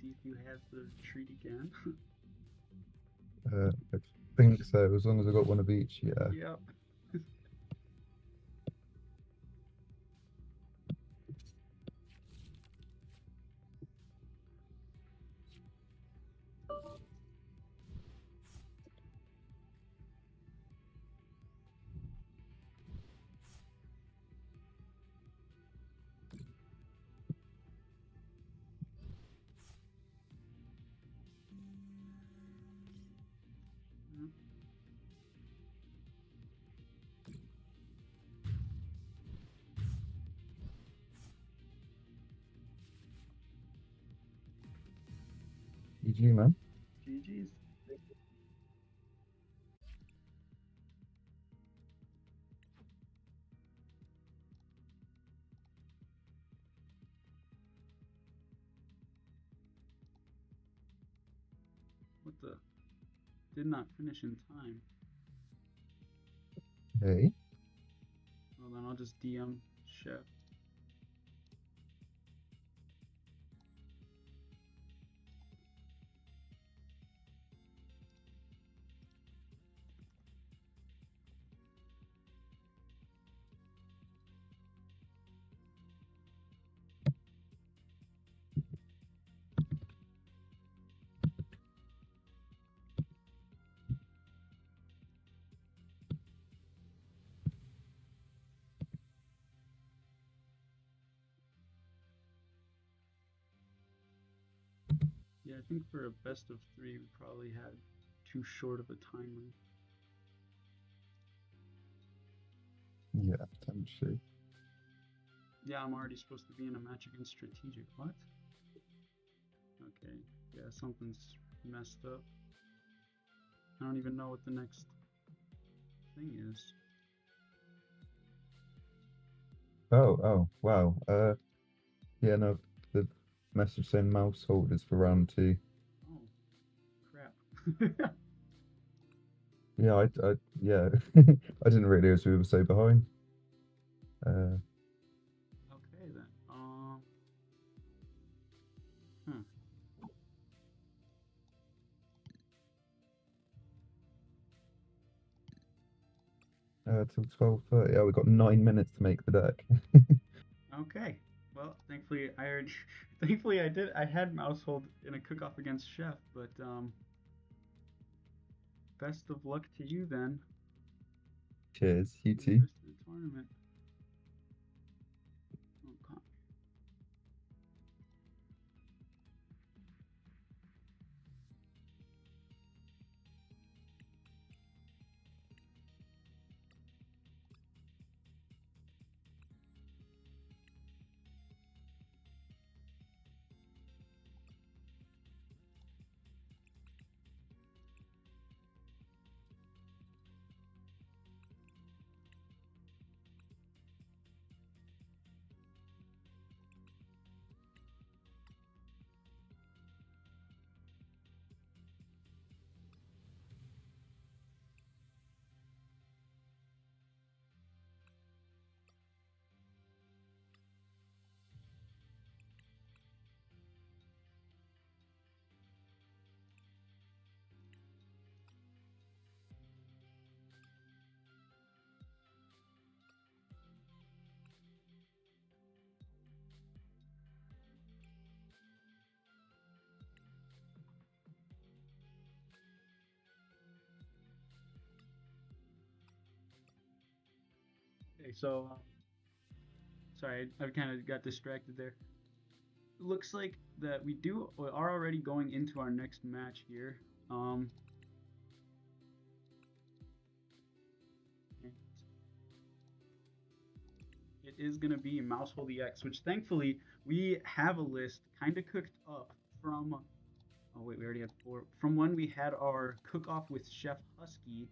see if you have the treat again. I think so. As long as I got one of each, yeah. Yep. GG, man. GG's. What the? Did not finish in time. Hey. Well, then I'll just DM Chef. Yeah, I think for a best of 3, we probably had too short of a timer. Yeah, potentially. Yeah, I'm already supposed to be in a match against Strategic. What? Okay, yeah, something's messed up. I don't even know what the next thing is. Oh, wow. Yeah, no, the message saying mouse holders for round 2. Oh, crap. Yeah, yeah, I didn't realize we were so behind. Okay then. Till 12:30. Yeah, we've got 9 minutes to make the deck. Okay. Well, thankfully I already, thankfully I had Mousehold in a cook-off against Chef, but best of luck to you then. Cheers, you for the too. rest of the tournament. Okay, so sorry, I kind of got distracted there. Looks like that we are already going into our next match here. It is gonna be Mousehold EX, which thankfully we have a list kind of cooked up from. Oh wait, we already had 4 from when we had our cook-off with Chef Husky,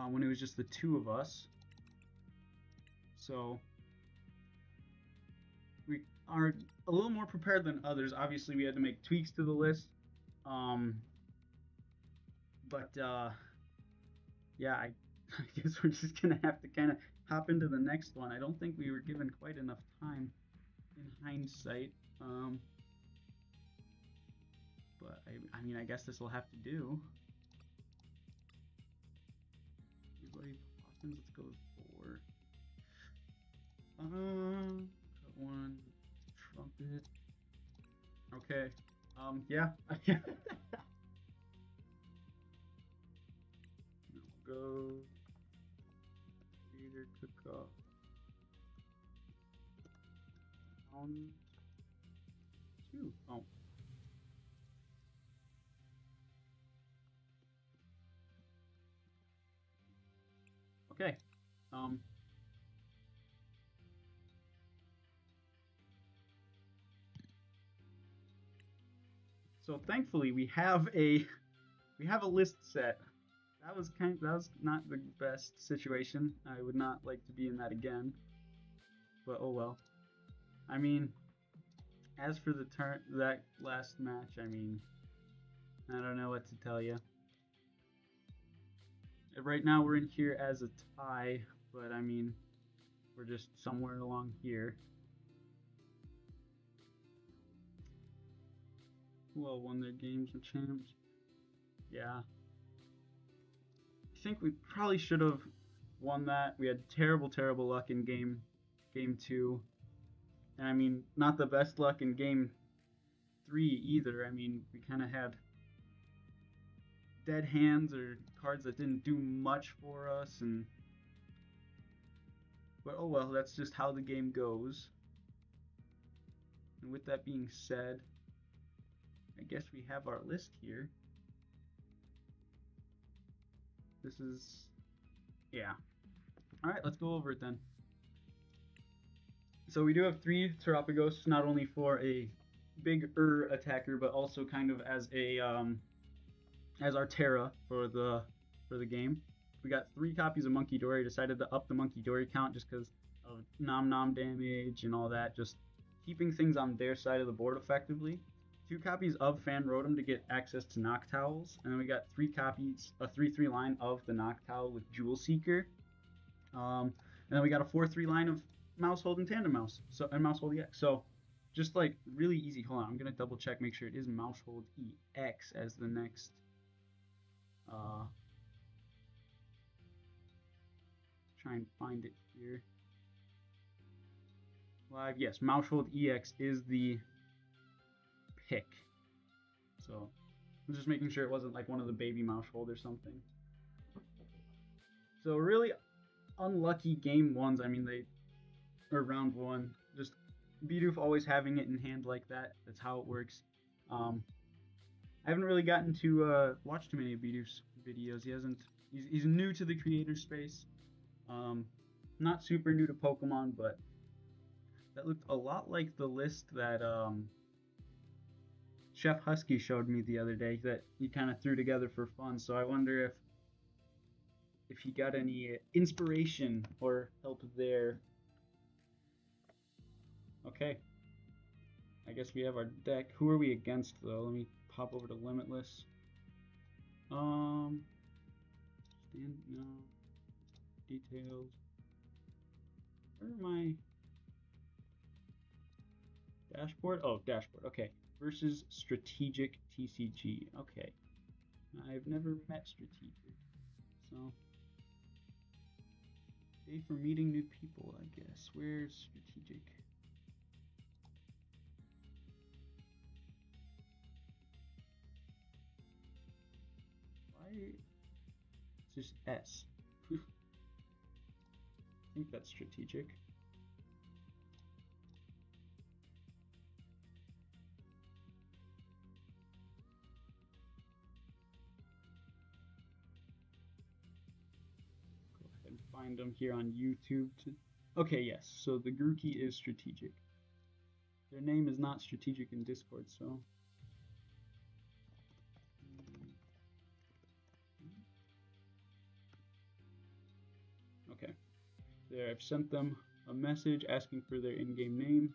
when it was just the 2 of us. So we are a little more prepared than others. Obviously, we had to make tweaks to the list. Yeah, I guess we're just gonna have to kind of hop into the next one. I don't think we were given quite enough time in hindsight. But I mean, I guess this will have to do. Everybody possums, let's go with 4. Got 1 trumpet. Okay. Yeah. We'll go Peter Cookoff. Round 2. Oh. Okay. So thankfully we have a list set. That was not the best situation. I would not like to be in that again. But oh well. I mean, as for that last match, I mean, I don't know what to tell you. Right now we're in here as a tie, but I mean, we're just somewhere along here. Who all won their games and champs? Yeah. I think we probably should have won that. We had terrible luck in game 2. And I mean, not the best luck in game 3 either. I mean, we kind of had dead hands or cards that didn't do much for us, but oh well, that's just how the game goes. And with that being said, I guess we have our list here. This is, yeah. All right, let's go over it then. So we do have 3 Terapagos, not only for a bigger attacker, but also kind of as a as our Terra for the game. We got 3 copies of Monkey Dory. Decided to up the Monkey Dory count just because of nom nom damage and all that. Just keeping things on their side of the board effectively. 2 copies of Fan Rotom to get access to Noctowls, and then we got 3 copies, a 3/3 line of the Noctowl with Jewel Seeker. And then we got a 4/3 line of Mousehold and Tandem Mouse, and Mousehold EX. So just like really easy. Hold on, I'm gonna double check, make sure it is Mousehold EX as the next. Try and find it here. Live, yes, Mousehold EX is the pick. So I'm just making sure it wasn't like one of the baby Mousehold or something. So really unlucky game 1s. I mean, or round 1. Just Bidoof always having it in hand like that. That's how it works. I haven't really gotten to watch too many of Bidoof's videos. He's new to the creator space. Not super new to Pokemon, but that looked a lot like the list that Chef Husky showed me the other day that he kind of threw together for fun. So I wonder if he got any inspiration or help there. Okay. I guess we have our deck. Who are we against though? Let me pop over to Limitless. No. Details. Where am I? Dashboard? Oh, dashboard. Okay. Versus Strategic TCG. Okay. I've never met Strategic. So. Day for meeting new people, I guess. Where's Strategic? Why? It's just S. think that's strategic. Go ahead and find them here on YouTube. Okay, yes. So the Grookey is strategic. Their name is not strategic in Discord, so. Okay. There, I've sent them a message asking for their in-game name.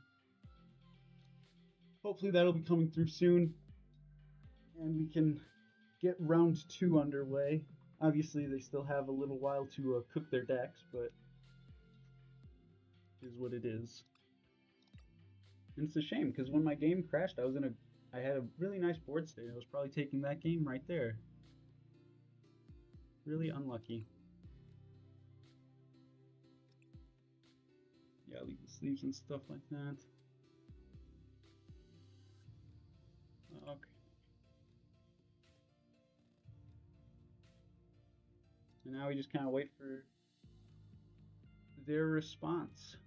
Hopefully that'll be coming through soon, and we can get round 2 underway. Obviously, they still have a little while to cook their decks, but it is what it is. And it's a shame because when my game crashed, I had a really nice board state. I was probably taking that game right there. Really unlucky. Yeah, leave the sleeves and stuff like that. Okay. And now we just kind of wait for their response.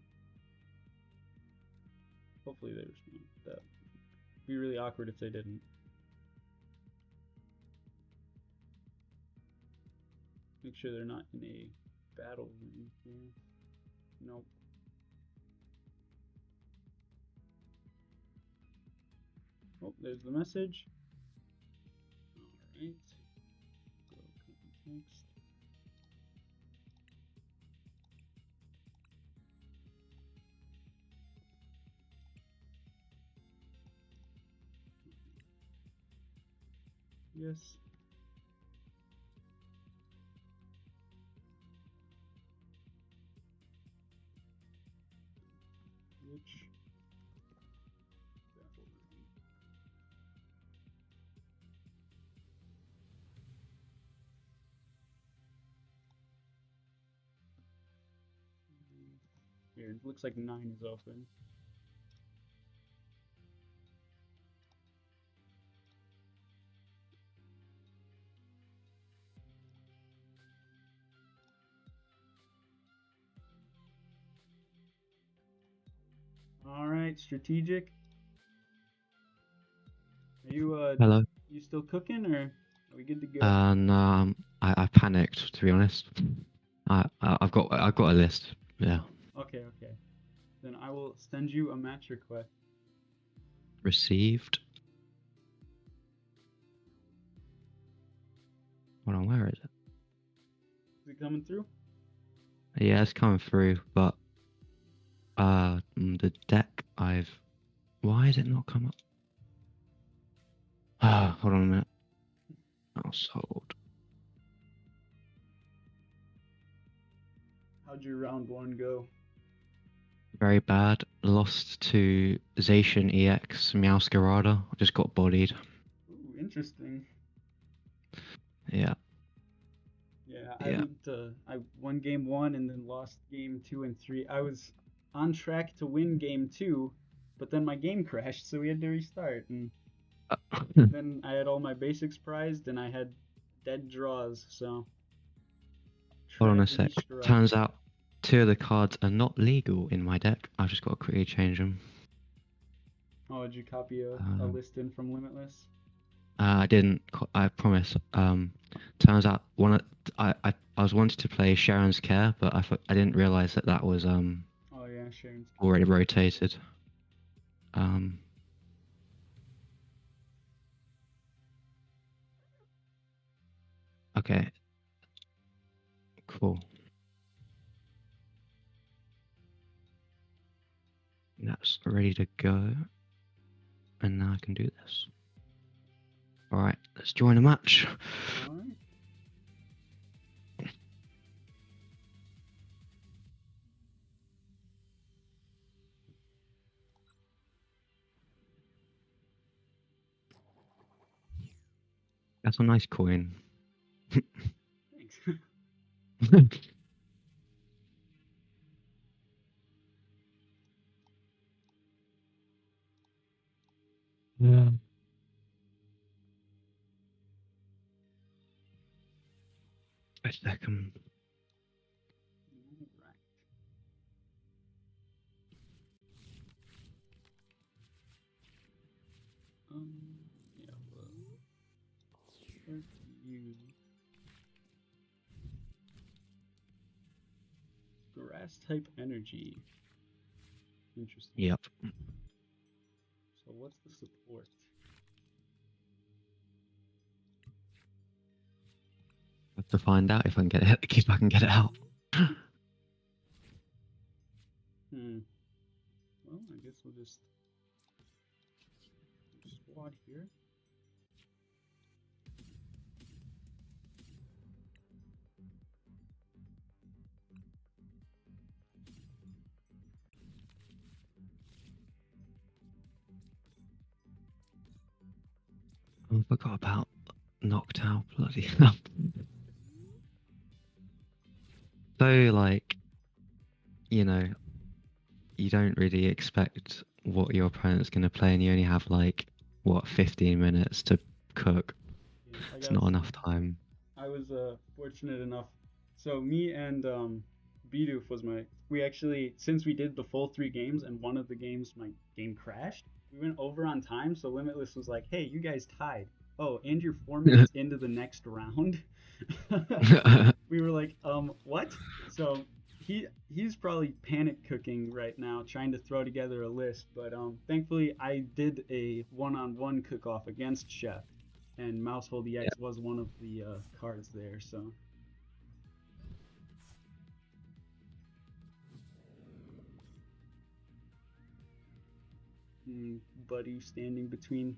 Hopefully they respond. That would be really awkward if they didn't. Make sure they're not in a battle room here. Nope. Oh, there's the message. Alright. Go copy text. Yes. Which battle room? Here, it looks like 9 is open. All right, strategic. Are you Hello. You still cooking, or are we good to go? No, I panicked, to be honest. I've got a list. Yeah. Okay. Then I will send you a match request. Received. Hold on, where is it? Is it coming through? Yeah, it's coming through, but the deck why is it not come up? Hold on a minute. Oh, sold. How'd your round 1 go? Very bad. Lost to Zacian EX Meowscarada. Just got bodied. Ooh, interesting. Yeah. Yeah, Yeah. I won game 1 and then lost game 2 and 3. I was on track to win game 2, but then my game crashed, so we had to restart. And then I had all my basics prized, and I had dead draws. So. Hold on a sec. Tragedy struck. Turns out 2 of the cards are not legal in my deck. I've just got to quickly change them. Oh, did you copy a list in from Limitless? I didn't. I promise. Turns out I was wanted to play Sharon's Care, but I didn't realize that was Oh yeah, Sharon's Care. already rotated. Okay. Cool. That's ready to go, and now I can do this. All right, let's join a match. All right. That's a nice coin. Thanks. Yeah. A second. Right. start you. Grass type energy. Interesting. Yep. So what's the support? Have to find out if I can get it. If I can get it out. Well, I guess we'll just squad here. I forgot about knocked out. Bloody hell. So like, you know, you don't really expect what your opponent's going to play, and you only have like what 15 minutes to cook. Yeah, It's not enough time. I was fortunate enough. So me and Bidoof was we actually, since we did the full 3 games and one of the games my game crashed, we went over on time. So Limitless was like, "Hey, you guys tied. Oh, and you're 4 minutes into the next round." We were like, what? So he's probably panic cooking right now, trying to throw together a list. But thankfully, I did a one-on-one cook-off against Chef, and Mousehold EX was one of the cards there. So. Buddy standing between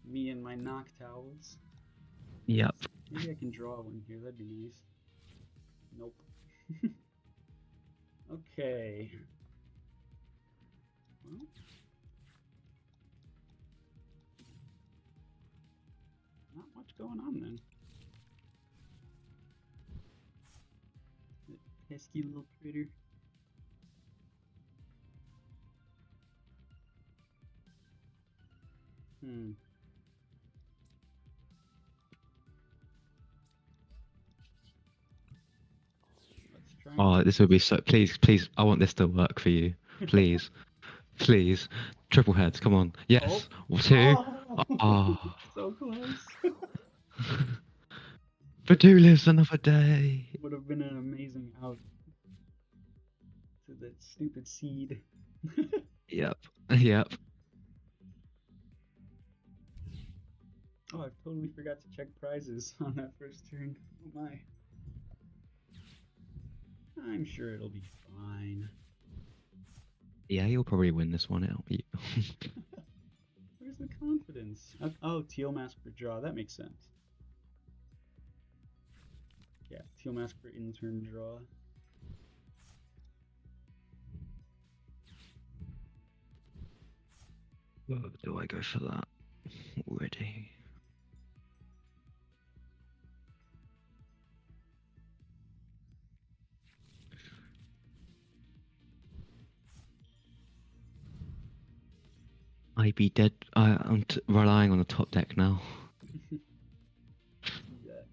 me and my knock towels. Yep. Maybe I can draw one here. That'd be nice. Nope. Okay. Well. Not much going on then. The pesky little critter. Oh, this would be so. Please, please. I want this to work for you. Please, please. Triple heads. Come on. Yes. Oh. 2. Oh. So close. Badu lives another day. Would have been an amazing out to that stupid seed. Yep. Yep. Oh, I totally forgot to check prizes on that first turn. Oh my. I'm sure it'll be fine. Yeah, you'll probably win this one out. Where's the confidence? Oh, Teal Mask for draw. That makes sense. Yeah, Teal Mask for in-turn draw. Do I go for that already? I'd be dead. I'm relying on the top deck now. Yeah.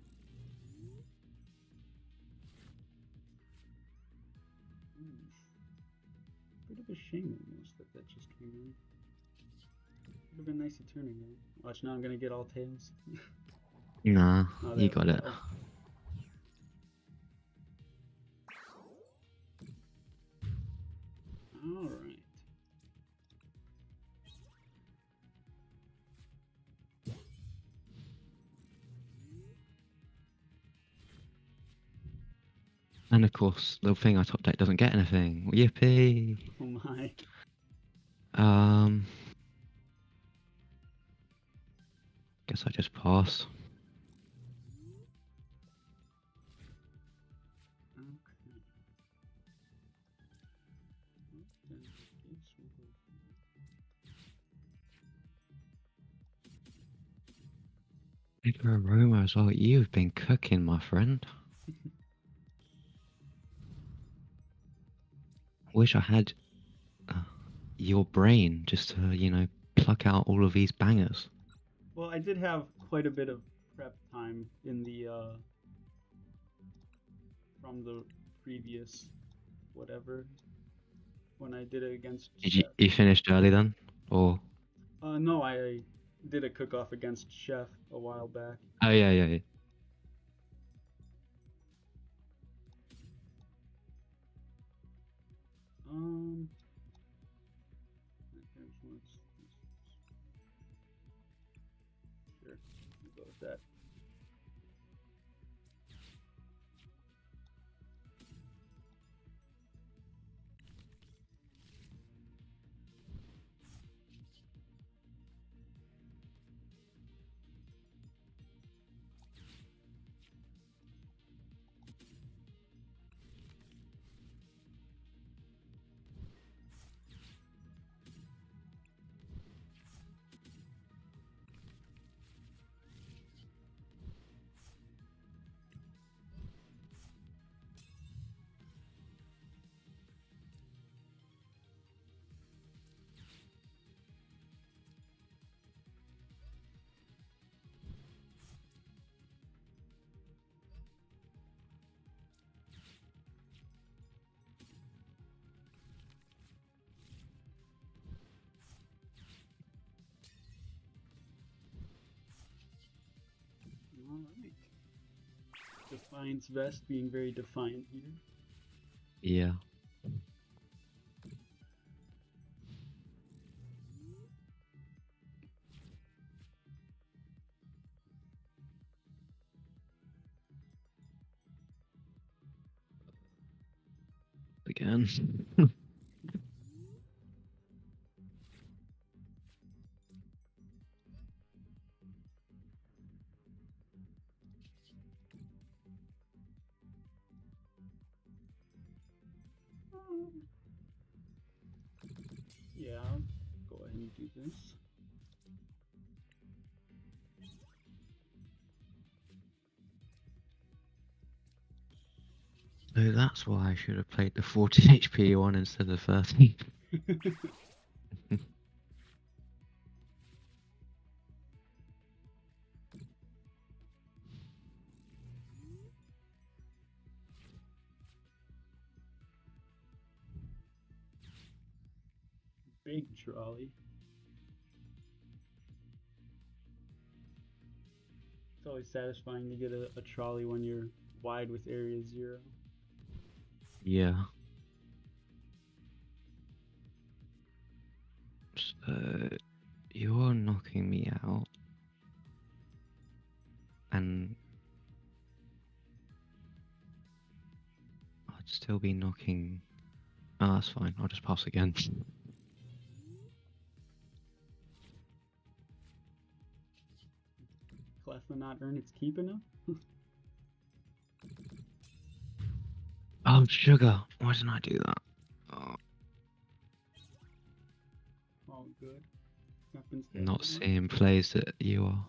Bit of a shame almost that just came in. Would have been nice to turn again. Watch, now I'm gonna get all tails. Nah, Oh, you got it. All right. And of course, the thing I top deck doesn't get anything. Yippee! Oh my. Guess I just pass. Paper aroma as well. You've been cooking, my friend. Wish I had your brain just to, you know, pluck out all of these bangers. Well, I did have quite a bit of prep time in the from the previous whatever when I did it against. Did you finished early then, or? No, I did a cook-off against Chef a while back. Oh yeah, yeah, yeah. Um, sure, we'll go with that. All right. Defiance vest being very defiant here. Yeah. Again. Yeah, I'll go ahead and do this. So that's why I should have played the 40 HP one instead of 30. Big trolley. It's always satisfying to get a trolley when you're wide with area 0. Yeah. So you're knocking me out, and I'd still be knocking. Oh, that's fine. I'll just pass again. Clefma not earn its keep enough? Oh, sugar. Why didn't I do that? Oh, All good. Happens to not everyone. seeing plays that you are.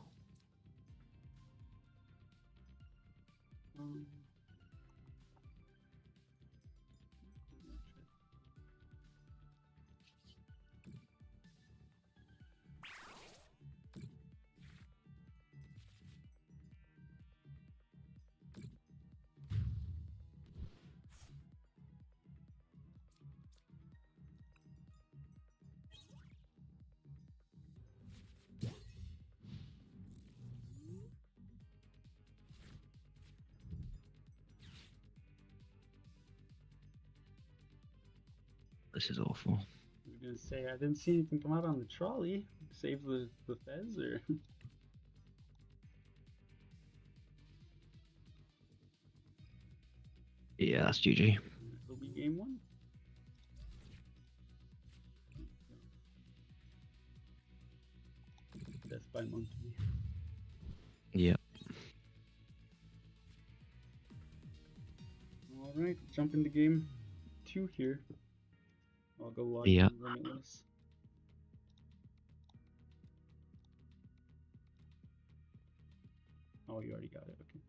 Um, This is awful. I was gonna say, I didn't see anything come out on the trolley. Save the fez, or? Yeah, that's GG. It'll be game 1. Death by monkey. Yep. Alright, jump into game 2 here. I'll go log Yeah. in limitless. Oh, you already got it, okay.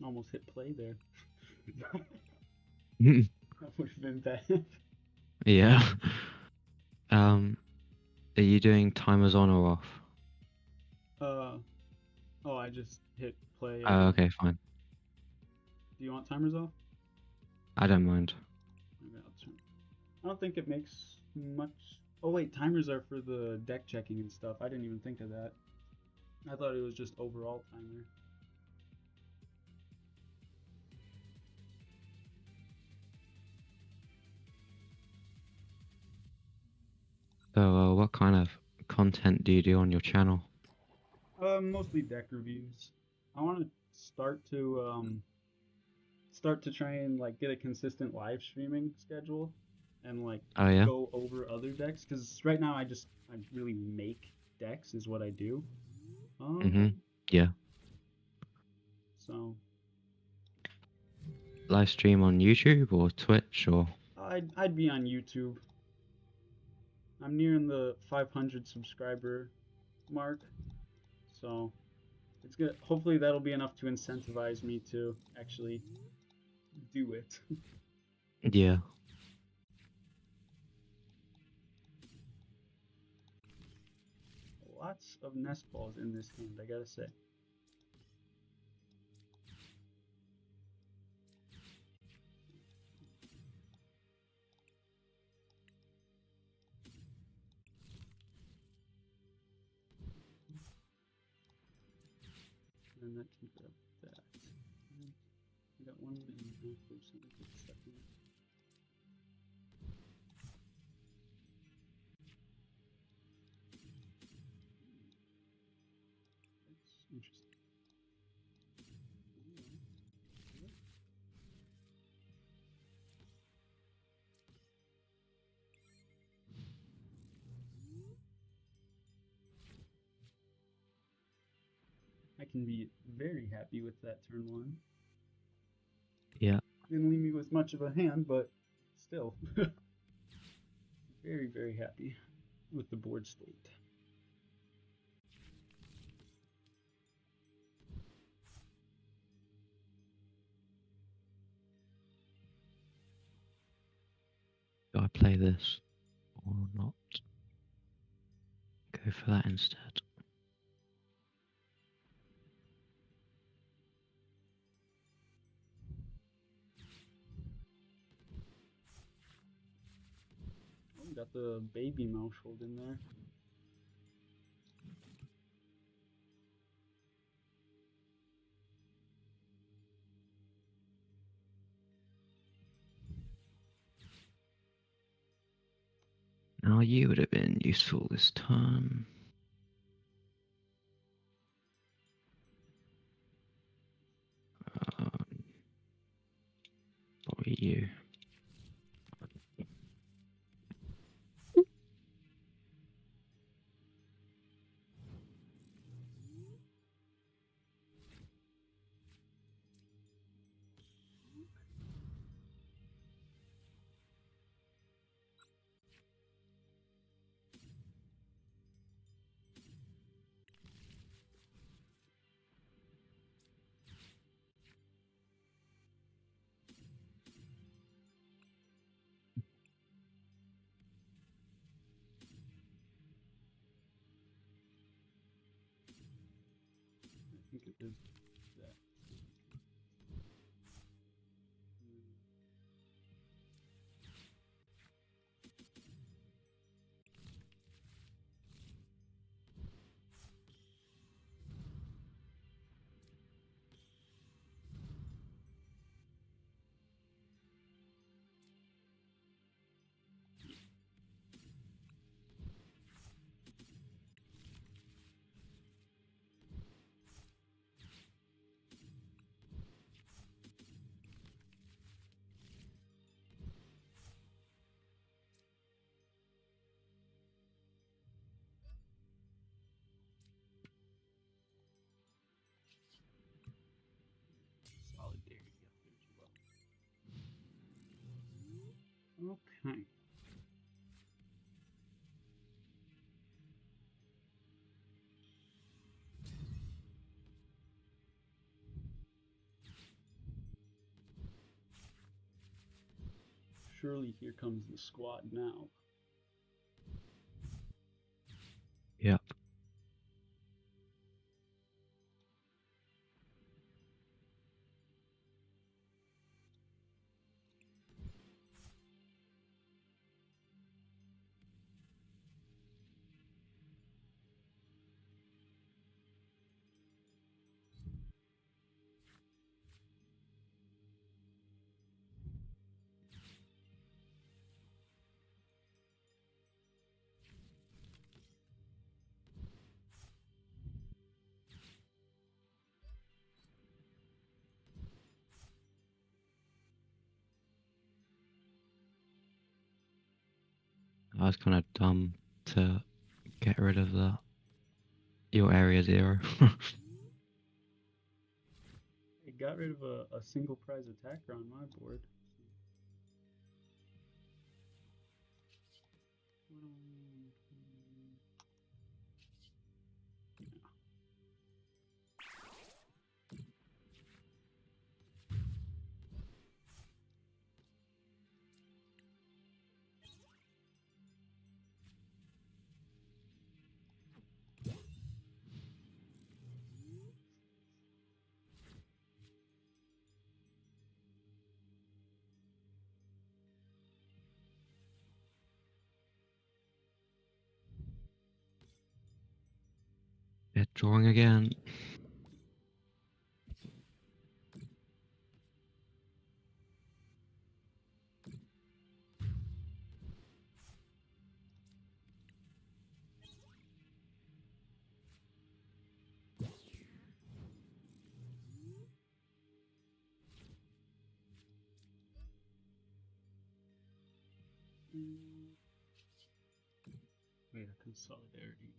Almost hit play there. That would have been bad. Yeah. Are you doing timers on or off? Oh, I just hit play. Oh, okay, fine. Do you want timers off? I don't mind. I don't think it makes much. Oh wait, timers are for the deck checking and stuff. I didn't even think of that. I thought it was just overall timer. So, what kind of content do you do on your channel? Mostly deck reviews. I want to start to try and like get a consistent live streaming schedule and like Oh, yeah? go over other decks because right now I really make decks is what I do. Yeah. So Live stream on YouTube or Twitch or? I'd be on YouTube. I'm nearing the 500 subscriber mark, so it's good. Hopefully that'll be enough to incentivize me to actually do it. Yeah. Lots of nest balls in this hand, I gotta say. And that can grab that. And I got one and a half percent for the second. That's interesting. I can be very happy with that turn one. Yeah. Didn't leave me with much of a hand, but still. Very, very happy with the board state. Do I play this or not? Go for that instead. Oh, got the baby mouse hold in there. Now you would have been useful this time. What were you? I think it is that. Solid there, yeah, there's well. Okay. Surely here comes the squad now. Yep. I was kind of dumb to get rid of your area 0. It got rid of a single prize attacker on my board. Yeah, drawing again. Wait, a consolidarity.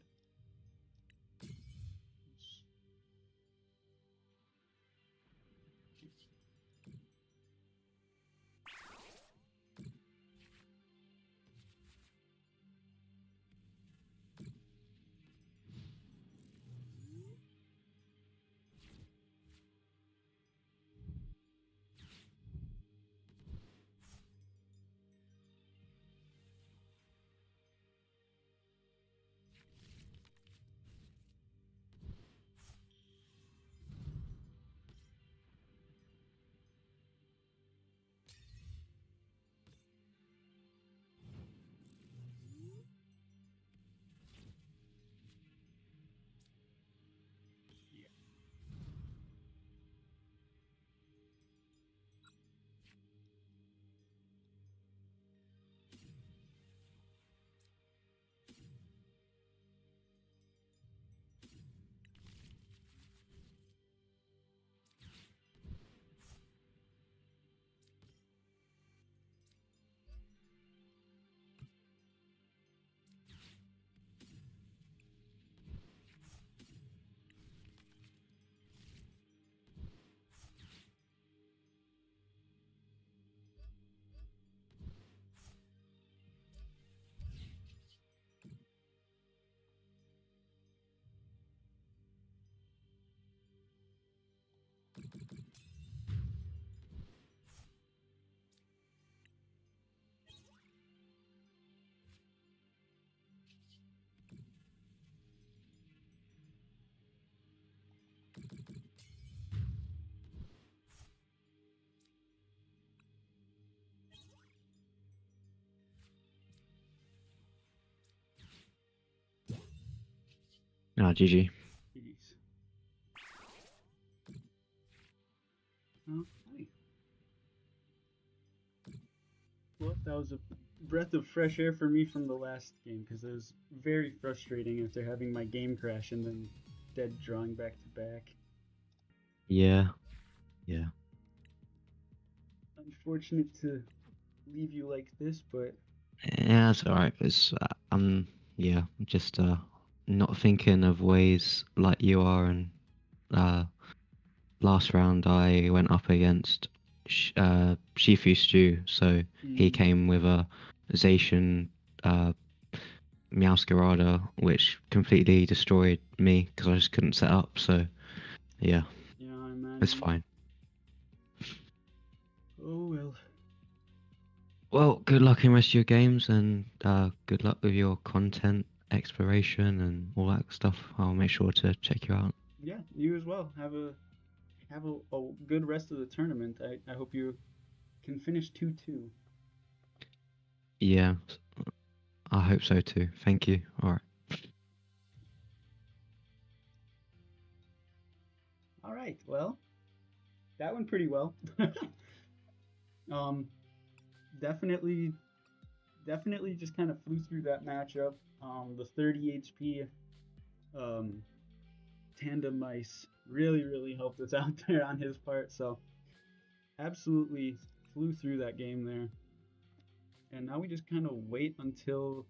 Ah, GG. Jeez. Oh, hi. Well, that was a breath of fresh air for me from the last game because it was very frustrating after having my game crash and then dead drawing back to back. Yeah. Yeah. Unfortunate to leave you like this, but Yeah, it's alright. It's yeah, just not thinking of ways like you are. And last round I went up against Shifu Stew, so he came with a Zacian Meowscarada, which completely destroyed me because I just couldn't set up. So yeah, yeah, I imagine. it's fine. Oh well. Well, good luck in the rest of your games, and good luck with your content exploration and all that stuff. I'll make sure to check you out. Yeah, you as well. Have a good rest of the tournament. I hope you can finish 2-2. Yeah, I hope so too. Thank you. All right. All right. Well, that went pretty well. um, definitely just kind of flew through that matchup. The 30 HP tandem mice really helped us out there on his part. So absolutely flew through that game there. And now we just kind of wait until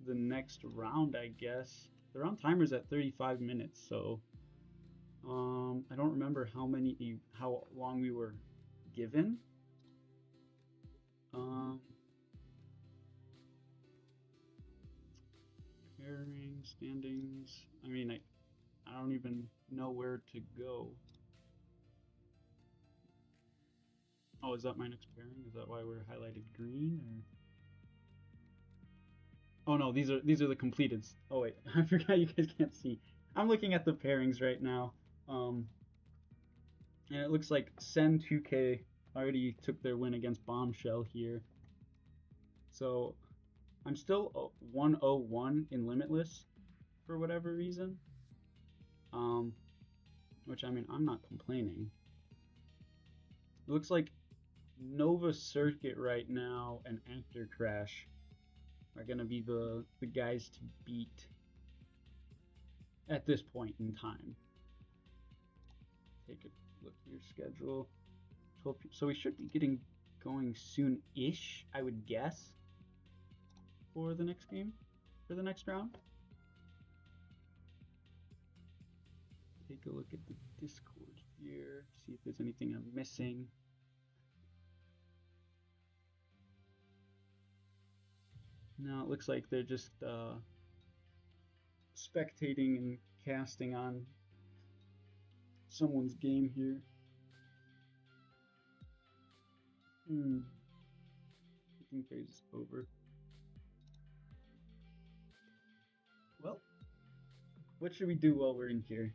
the next round, I guess. The round timer's at 35 minutes, so I don't remember how long we were given. Pairing, standings. I mean, I don't even know where to go. Oh, is that my next pairing? Is that why we're highlighted green, or? Oh no, these are the completeds. Oh wait, I forgot you guys can't see. I'm looking at the pairings right now. And it looks like Sen 2K already took their win against Bombshell here. So I'm still 101 in Limitless for whatever reason. Which, I mean, I'm not complaining. It looks like Nova Circuit right now and After Crash are gonna be the guys to beat at this point in time. Take a look at your schedule. 12, so we should be getting going soon-ish, I would guess, for the next game, for the next round. Take a look at the Discord here, see if there's anything I'm missing. No, it looks like they're just spectating and casting on someone's game here. Picking phase is over. Well, what should we do while we're in here?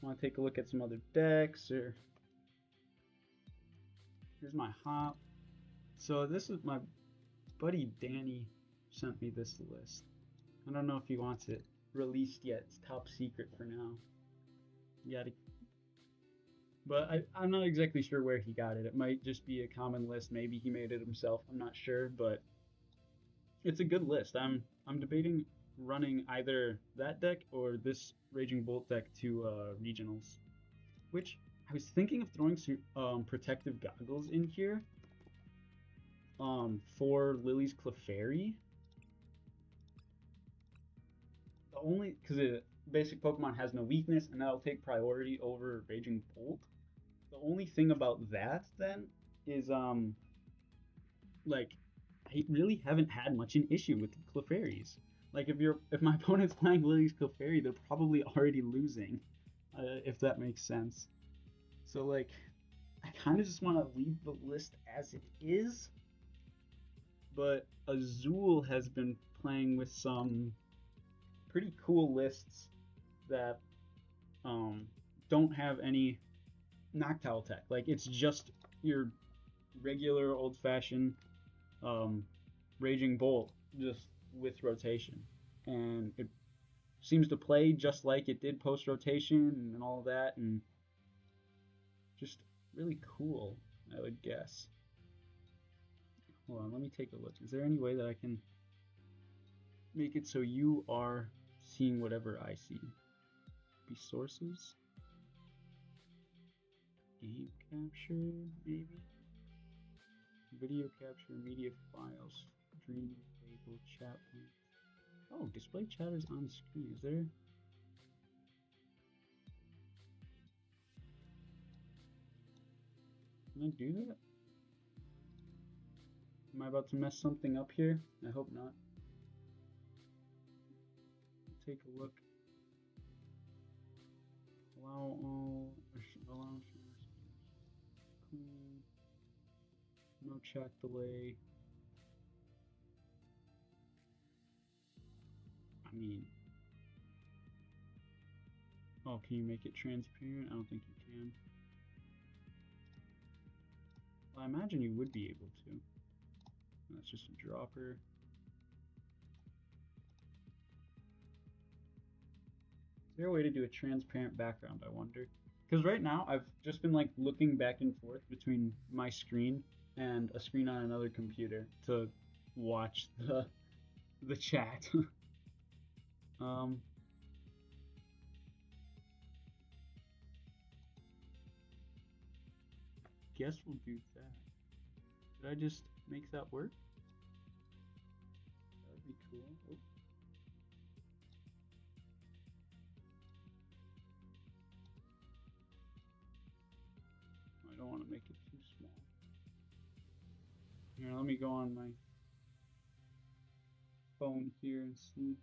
Want to take a look at some other decks, or here's my hop. So this is my buddy Danny sent me this list. I don't know if he wants it released yet. It's top secret for now. But I'm not exactly sure where he got it. It might just be a common list. Maybe he made it himself. I'm not sure, but it's a good list. I'm debating running either that deck or this Raging Bolt deck to regionals. Which I was thinking of throwing some protective goggles in here. For Lily's Clefairy. The only because basic Pokemon has no weakness, and that'll take priority over Raging Bolt. The only thing about that then is like I really haven't had much an issue with Clefairies. Like if my opponent's playing Lily's Clefairy, they're probably already losing, if that makes sense. So like, I kind of just want to leave the list as it is. But Azul has been playing with some pretty cool lists that don't have any Noctowl tech. Like, it's just your regular old-fashioned Raging Bolt, just with rotation. And it seems to play just like it did post-rotation and all that, and just really cool, I would guess. Hold on, let me take a look. Is there any way that I can make it so you are seeing whatever I see? Be sources? Game capture, maybe? Video capture, media files, stream, label, chat point. Oh, display chatters on screen. Is there? Can I do that? Am I about to mess something up here? I hope not. Take a look. Allow all. Allow. No chat delay. I mean. Oh, can you make it transparent? I don't think you can. Well, I imagine you would be able to. That's just a dropper. Is there a way to do a transparent background, I wonder? Because right now I've just been like looking back and forth between my screen and a screen on another computer to watch the chat. Guess we'll do that. Did I just makes that work. That would be cool. Oh. I don't want to make it too small. Here, let me go on my phone here and see.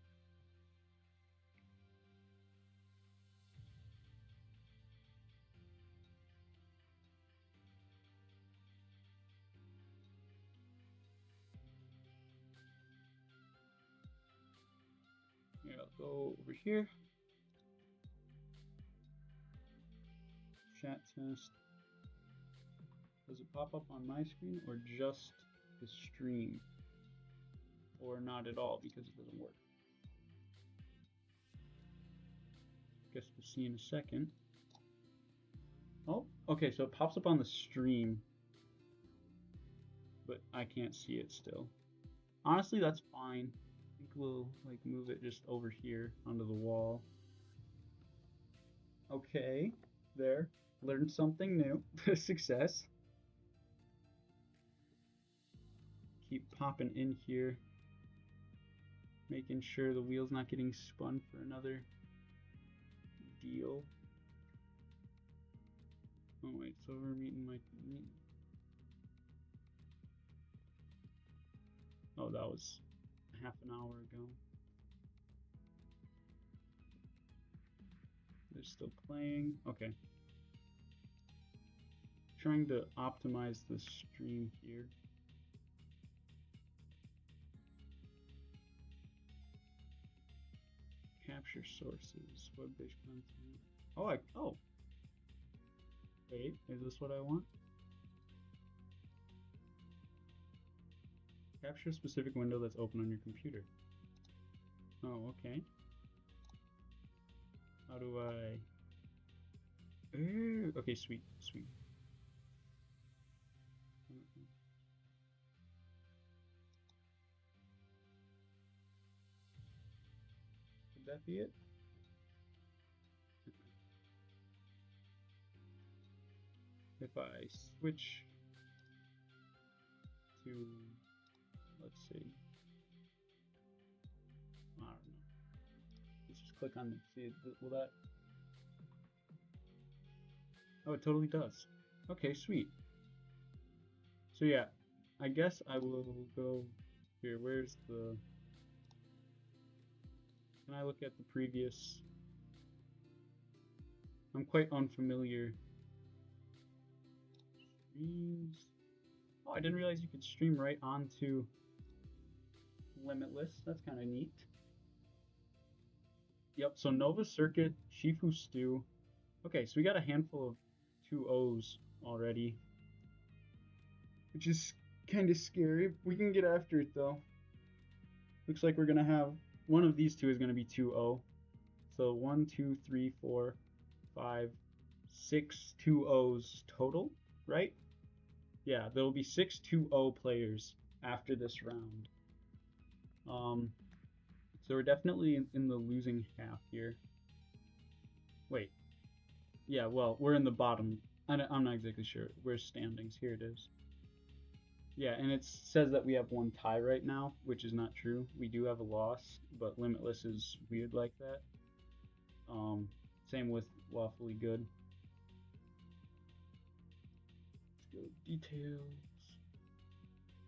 Here, I'll go over here. Chat test. Does it pop up on my screen or just the stream? Or not at all because it doesn't work? Guess we'll see in a second. Oh, okay, so it pops up on the stream, but I can't see it still. Honestly, that's fine. I think we'll like move it just over here onto the wall. Okay, there. Learned something new. Success. Keep popping in here. Making sure the wheel's not getting spun for another deal. Oh wait, so we're meeting my meeting. Oh, that was half an hour ago. They're still playing. Okay. Trying to optimize the stream here. Capture sources, web-based content. Oh. Wait, is this what I want? Capture a specific window that's open on your computer. Oh, okay. How do I... Ooh, okay, sweet. Would that be it? If I switch to, let's see, I don't know. Let's just click on, see, will that? Oh, it totally does. Okay, sweet. So yeah, I guess I will go here. Where's the? Can I look at the previous? I'm quite unfamiliar. Streams. Oh, I didn't realize you could stream right onto Limitless. That's kind of neat. Yep, so Nova Circuit, Shifu Stew. Okay, so we got a handful of 2-0s already, which is kind of scary. We can get after it though. Looks like we're gonna have one of these two is gonna be 2-0. So 1, 2, 3, 4, 5, 6 2-0s total, right? Yeah, there will be 6 2-0 players after this round. So we're definitely in the losing half here. Wait. Yeah, well, we're in the bottom. I'm not exactly sure. Where's standings? Here it is. Yeah, and it says that we have one tie right now, which is not true. We do have a loss, but Limitless is weird like that. Same with Lawfully Good. Let's go details.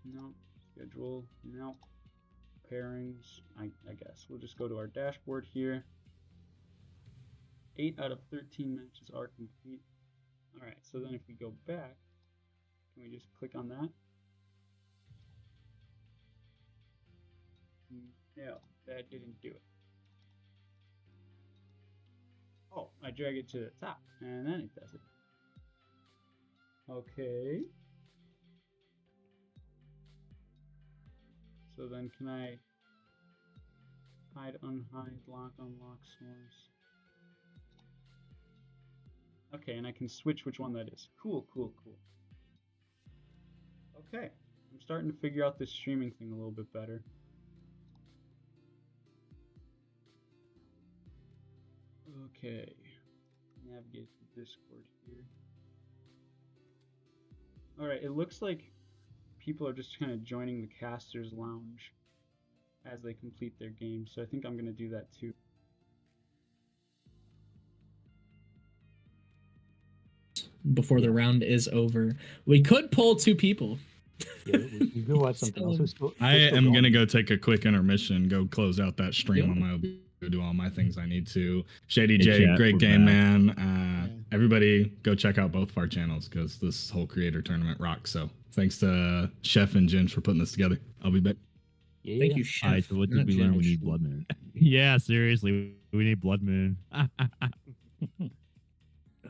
Nope. Schedule. Nope. Pairings. I guess we'll just go to our dashboard here. 8 out of 13 matches are complete. All right, so then if we go back, can we just click on that? No, that didn't do it. Oh, I drag it to the top, and then it does it. Okay. So then can I hide, unhide, lock, unlock source? Okay, and I can switch which one that is. Cool. Okay, I'm starting to figure out this streaming thing a little bit better. Okay, navigate to Discord here. Alright, it looks like people are just kind of joining the casters lounge as they complete their game. So I think I'm gonna do that too. Before the round is over, we could pull 2 people. Yeah, we could watch something else. I am gonna go take a quick intermission, go close out that stream on my go do all my things I need to. Shady Hey, J, chat, great we're game, back. man. Everybody go check out both of our channels because this whole creator tournament rocks. So thanks to Chef and Ginge for putting this together. I'll be back. Thank you, All right, Chef. so what not did we learn? We Ginge. need Blood Moon. Yeah, seriously, we need Blood Moon.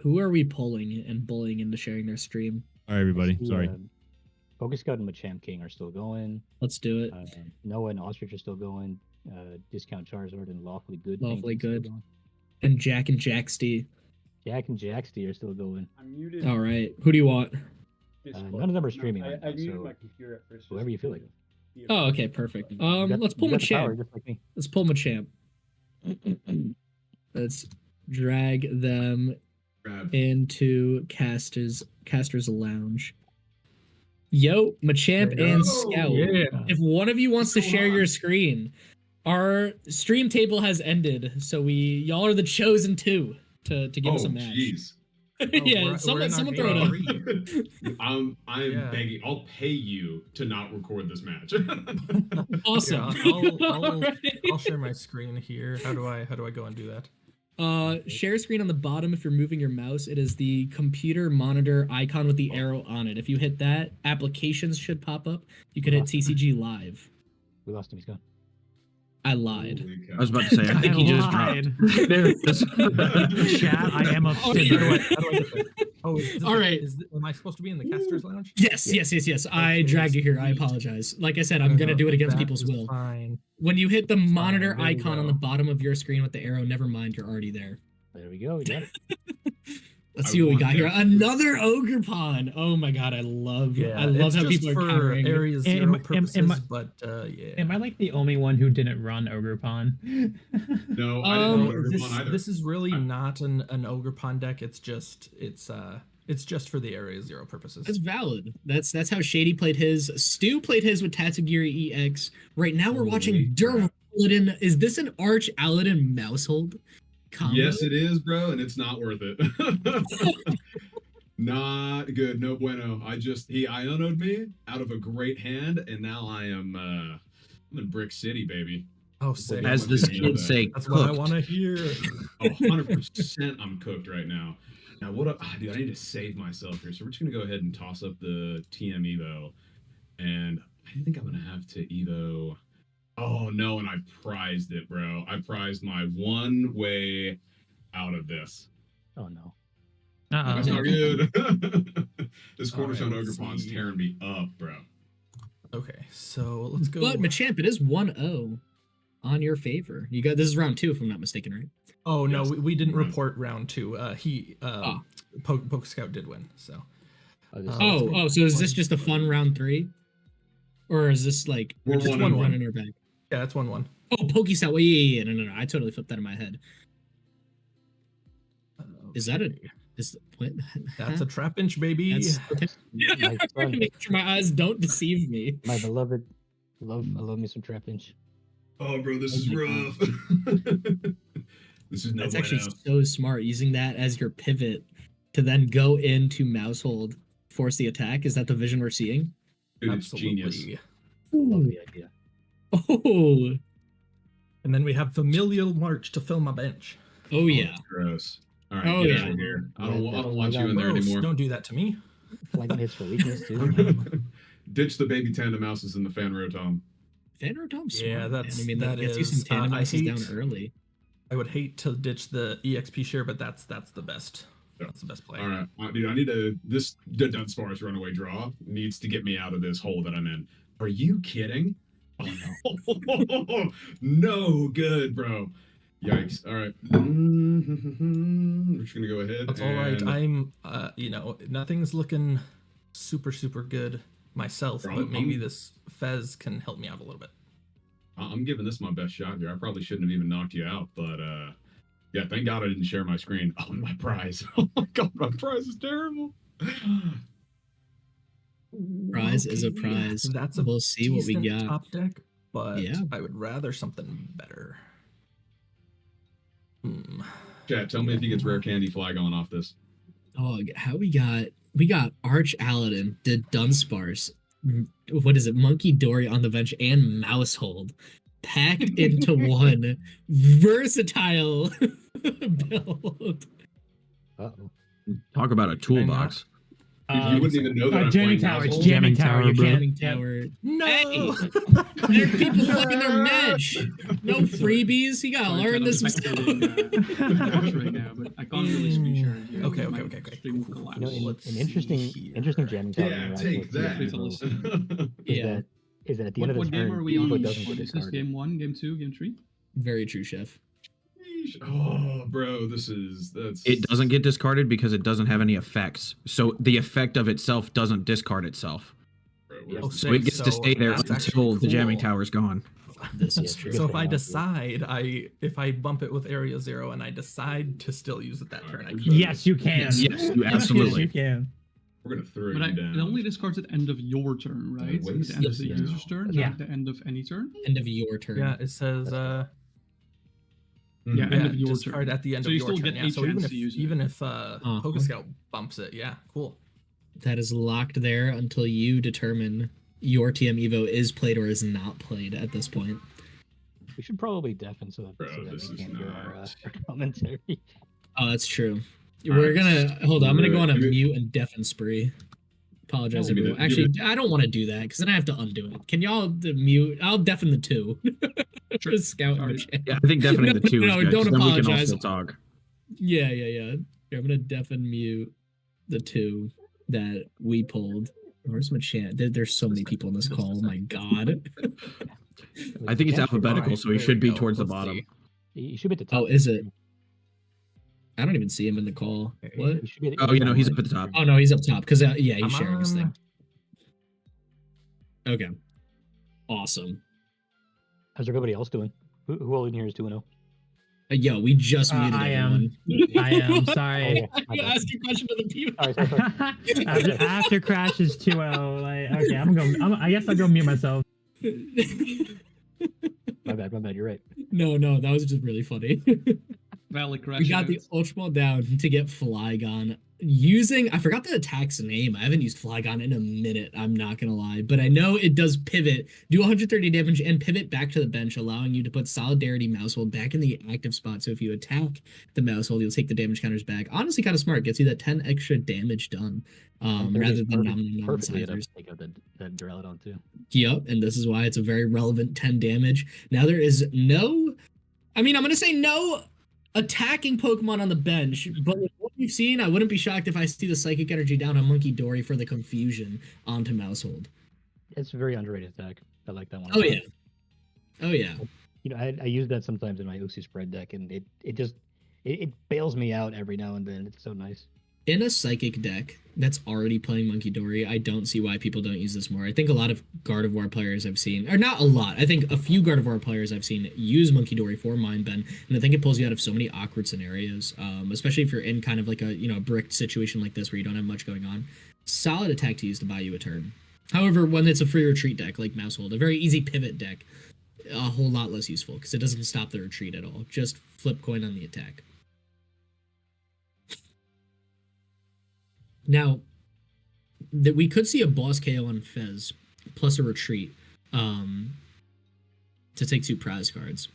Who are we pulling and bullying into sharing their stream? All right, everybody. The, Sorry. Focus Scout and Machamp King are still going. Let's do it. Noah and Ostrich are still going. Discount Charizard and Lawfully Good. Lawfully Painting's still Good. going. And Jack and Jaxty. Jack and Jaxty are still going. I'm muted. All right. Who do you want? None of them are streaming. right I now, muted so my computer at first. whoever you feel like. Oh, okay, perfect. got- Let's pull you got the power, Machamp. just like me. Let's pull Machamp. Let's drag them into Caster's Lounge. Yo, Machamp and Scout. Yeah. If one of you wants to share your screen, our stream table has ended, so y'all are the chosen 2 to give us a match. Jeez. Yeah, someone throw it up. I'm Yeah. begging. I'll pay you to not record this match. Awesome. Yeah, I'll share my screen here. How do I go and do that? Share screen on the bottom. If you're moving your mouse, it is the computer monitor icon with the arrow on it. If you hit that, applications should pop up. You could hit TCG Live. We lost him. He's gone. I lied. I was about to say, I think he just dropped. There it is. Chat, I am upset. How do I get there? Oh, All right. Am I supposed to be in the casters lounge? Yes. I dragged you here. I apologize. Like I said, I'm gonna do it against people's will. Fine. When you hit the monitor there we icon on go. the bottom of your screen with the arrow, never mind, you're already there. There we go. We got it. Let's see what we got here. Another ogre pawn. Oh my god, I love it's how just people are for countering. Area Zero purposes, but yeah. Am I like the only one who didn't run Ogre Pawn? No, I didn't know Ogre this, Pawn either. this is really not an ogre pawn deck. It's just for the Area Zero purposes. That's valid. That's how Shady played his. Stu played his with Tatsugiri EX. Right now we're watching Duraladdin. Is this an Arch Aladdin Mousehold combo? Yes, it is, bro, and it's not worth it. Not good. No bueno. I unoed me out of a great hand, and now I'm in Brick City, baby. Oh, sick. As the kids say, That's what I cooked. want to hear. 100% I'm cooked right now. Now, dude, I need to save myself here. So we're just going to go ahead and toss up the TM Evo. And I think I'm going to have to Evo. Oh, no, and I prized it, bro. I prized my one way out of this. Oh, no. That's not good. This Cornerstone All right, Ogre let's Pawn's see. tearing me up, bro. Okay, so let's go. But Machamp, it is 1-0 on your favor. You got this is round 2, if I'm not mistaken, right? Oh no, Yes. we didn't report round 2. Poke Scout did win. So. So is this just a fun round 3, or is this like We're just 1-1. one in our bag? Yeah, that's 1-1. Oh, Pokestop. Well, yeah. No. I totally flipped that in my head. Is that a? Is what? That's a trap inch, baby. My son, Make sure my eyes don't deceive me. my beloved, I love me some Trap Inch. Oh, bro, this is rough. This is no That's actually bueno. so smart, using that as your pivot to then go into Mousehold, force the attack. Is that the vision we're seeing? Dude, it's genius. Love the idea. Oh. And then we have Familial March to fill my bench. Oh yeah. Gross. All right, Oh, get yeah. out of here. I don't Yeah, want you in there Gross, anymore. Don't do that to me. Flanking hits for weakness too. Ditch the baby tandem mouses in the fan row, Tom. Fanro Tom's smart. Yeah, man. that's I mean, that gets you some is. tandem I houses down hate. early. I would hate to ditch the EXP share, but that's the best. That's the best play. All right, dude. I need this Dunsparce runaway draw needs to get me out of this hole that I'm in. Are you kidding? Oh, no good, bro. Yikes. All right. We're just gonna go ahead. That's all right. and- I'm, nothing's looking super good myself, Bro, but maybe I'm- this Fez can help me out a little bit. I'm giving this my best shot here. I probably shouldn't have even knocked you out, but yeah, thank God I didn't share my screen. Oh, my prize. Oh my God, my prize is terrible. Prize is a Okay, prize. That's a We'll see what we decent got. top deck, but Yeah. I would rather something better. Chat, tell me if he gets rare candy Flygon off this. Oh, how we got Arch Aladdin, the Dunsparce, what is it, Monkey Dory on the bench, and Mousehold packed into one versatile build. Uh-oh. Talk about a toolbox. You wouldn't even know that I'm jamming playing tower. It's Mousehold? jamming tower. You bro. can't. Tower. No. Hey, there are people flipping their mesh. No freebies. You gotta learn this. Match right now, but I can't really be sure. Here. Okay. Stream will collapse. You know, an interesting jamming tower. Yeah, interaction take with that. CSGO Yeah. is that at the end of the What turn, game are we on? Evo doesn't What get is this? discarded. Game 1, Game 2, Game 3? Very true, chef. Oh, bro, that's. It doesn't get discarded because it doesn't have any effects. So the effect of itself doesn't discard itself. Oh, So it gets to stay there that's until actually the jamming cool. tower is gone. This is true. So if I decide if I bump it with Area 0 and I decide to still use it that turn, I can. Yes, you can. Yes, you Yes, absolutely you can. We're gonna throw But you down. it only discards at the end of your turn, right? At the end of the user's turn, Yeah. not at the end of any turn? End of your turn. Yeah, it says. Yeah, end of your discard turn. at the end So of you your still turn. get Yeah, a so even chance if to use it. Pokescout bumps it, yeah, cool. That is locked there until you determine your TM Evo is played or is not played at this point. We should probably deafen so that we can't hear our commentary. Oh, that's true. We're gonna hold on. I'm gonna go on a mute and deafen spree. Apologize, Give me everyone. the- Actually, give I don't want to do that because then I have to undo it. Can y'all mute? I'll deafen the two. Just scout in the chat. Yeah, I think definitely the two is good. 'cause Don't then we can apologize. also talk. Yeah. Here, I'm gonna deafen mute the two that we pulled. Where's my chat? There's so many people in this call. Oh my god. I think it's alphabetical, so he should be towards the bottom. You should be at the top. Oh, is it? I don't even see him in the call. What? Oh, you know, he's up at the top. Oh no, he's up top because yeah, he's I'm sharing his thing. on. Okay. Awesome. How's everybody else doing? Who all in here is 2-0? Yo, we just muted I everyone. am. I am. Sorry. You ask your question to the people. After Crash is 2-0. Like, okay, I guess I'll go mute myself. My bad. You're right. No, that was just really funny. Valley Crash. We got the Ultra Ball down to get Flygon. I forgot the attack's name. I haven't used Flygon in a minute, I'm not gonna lie. But I know it does pivot, do 130 damage, and pivot back to the bench, allowing you to put Solidarity Mousehold back in the active spot. So if you attack the Mousehold, you'll take the damage counters back. Honestly, kind of smart. Gets you that 10 extra damage done. Rather than perfectly non-sizers. take out that Duraludon too. Yep, and this is why it's a very relevant 10 damage. Now there is no... I'm gonna say no attacking Pokemon on the bench, but with what we've seen, I wouldn't be shocked if I see the Psychic Energy down on Monkey Dory for the confusion onto Mousehold. It's a very underrated attack. I like that one. Oh yeah. You know, I use that sometimes in my Uxie spread deck, and it just bails me out every now and then. It's so nice. In a Psychic deck that's already playing Monkey Dory, I don't see why people don't use this more. I think a lot of Gardevoir players I've seen, or not a lot, I think a few Gardevoir players I've seen use Monkey Dory for Mind Bend, and I think it pulls you out of so many awkward scenarios, especially if you're in kind of like a bricked situation like this where you don't have much going on. Solid attack to use to buy you a turn. However, when it's a free retreat deck like Mousehold, a very easy pivot deck, a whole lot less useful because it doesn't stop the retreat at all. Just flip coin on the attack. Now, that we could see a boss KO on Fez plus a retreat to take 2 prize cards.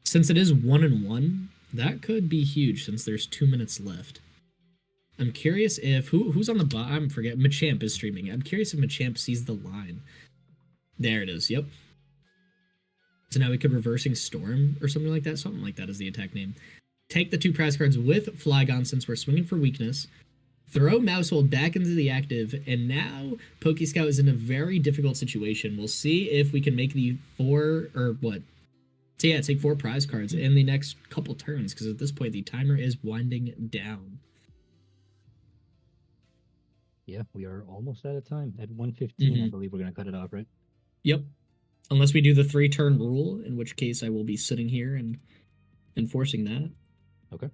Since it is 1-1, that could be huge since there's 2 minutes left. I'm curious if who's on the bottom. I forget. Machamp is streaming. I'm curious if Machamp sees the line. There it is. Yep. So now we could reversing Storm or something like that. Something like that is the attack name. Take the 2 prize cards with Flygon since we're swinging for weakness. Throw Mousehold back into the active, and now Pokescout is in a very difficult situation. We'll see if we can make the 4 or what. So yeah, take 4 prize cards in the next couple turns, because at this point the timer is winding down. Yeah, we are almost out of time. At 1:15, I believe we're gonna cut it off, right? Yep. Unless we do the 3-turn rule, in which case I will be sitting here and enforcing that. Okay.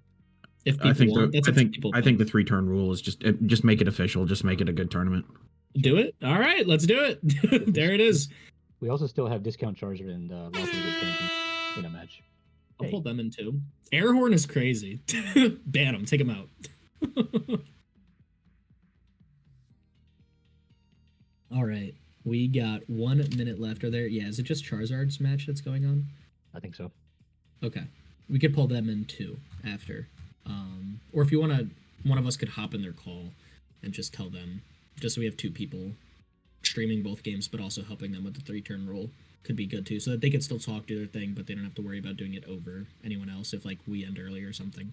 If people want, that's I up to think people. the 3-turn rule is just make it official. Just make it a good tournament. Do it. All right, let's do it. There it is. We also still have Discount Charger and Lawfully Good Painting in a match. I'll pull them in too. Airhorn is crazy. Ban him. Take him out. All right. We got 1 minute left. Are there? Yeah. Is it just Charizard's match that's going on? I think so. Okay. We could pull them in too after. Or if you want to, one of us could hop in their call and just tell them, just so we have 2 people streaming both games, but also helping them with the 3-turn rule could be good too, so that they can still talk, do their thing, but they don't have to worry about doing it over anyone else if like we end early or something.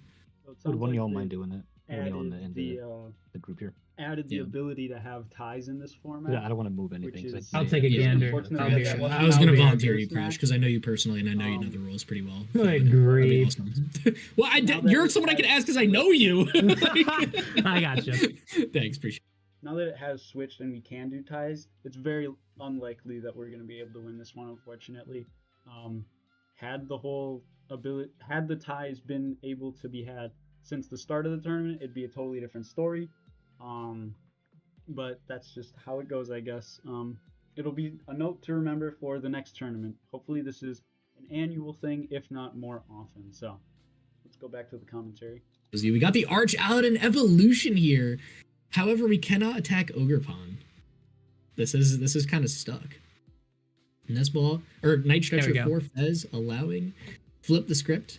Would one of y'all mind doing that? One of y'all in the group here. Added the ability to have ties in this format. Yeah, I don't want to move anything. I'll take a gander. I was gonna volunteer you, Crash, because I know you personally and I know you know the rules pretty well. Good grief. Awesome. Well, you're someone I can ask because I know you. I gotcha. Thanks, appreciate it. Now that it has switched and we can do ties, it's very unlikely that we're going to be able to win this one, unfortunately. Had the ties been able to be had since the start of the tournament, it'd be a totally different story. But that's just how it goes, I guess. It'll be a note to remember for the next tournament. Hopefully this is an annual thing, if not more often. So let's go back to the commentary. We got the Arch out in evolution here. However, we cannot attack Ogerpon. This is kind of stuck. Nesball or Night Stretcher 4 Fez allowing. Flip the script.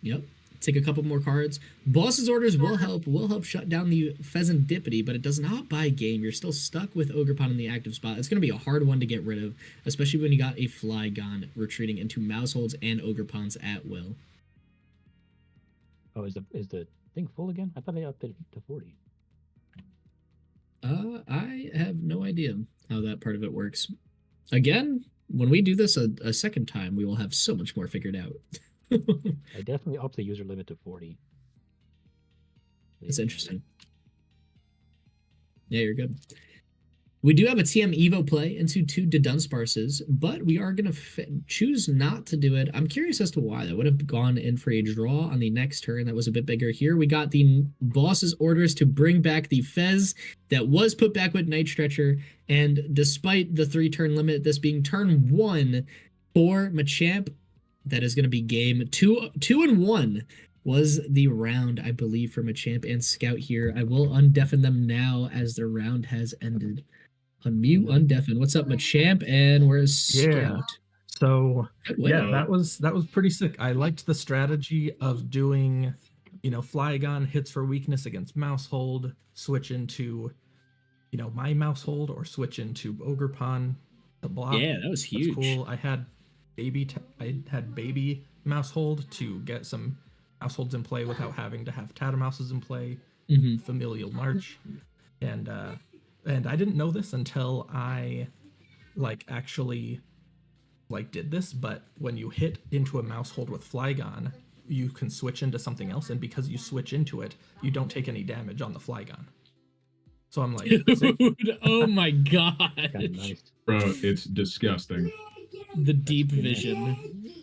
Yep. Take a couple more cards. Boss's orders will help shut down the Pheasantipity, but it does not buy game. You're still stuck with Ogerpon in the active spot. It's going to be a hard one to get rid of, especially when you got a Flygon retreating into Mouseholds and Ogerpons at will. Oh, is the thing full again? I thought I upped it to 40. I have no idea how that part of it works. Again, when we do this a second time, we will have so much more figured out. I definitely upped the user limit to 40. That's interesting. Yeah, you're good. We do have a TM Evo play into 2 Dunsparces, but we are going to choose not to do it. I'm curious as to why. That would have gone in for a draw on the next turn. That was a bit bigger. Here we got the boss's orders to bring back the Fez that was put back with Night Stretcher, and despite the 3-turn limit, this being turn 1 for Machamp, that is going to be game 2 and 1 was the round, I believe, for Machamp and Scout here. I will undeafen them now as the round has ended. Unmute, undeafen. What's up, Machamp? And where's Scout? Yeah. So Wow. that was pretty sick. I liked the strategy of doing, Flygon hits for weakness against Mousehold, switch into, my Mousehold, or switch into Ogerpon to block. Yeah, that was huge. That's cool. I had baby Mousehold to get some Mouseholds in play without having to have Tatamouses in play. Familial March, and I didn't know this until I actually did this, but when you hit into a Mousehold with Flygon, you can switch into something else, and because you switch into it, you don't take any damage on the Flygon. So I'm like, dude, oh my god. Nice. Bro, it's disgusting. The deep vision.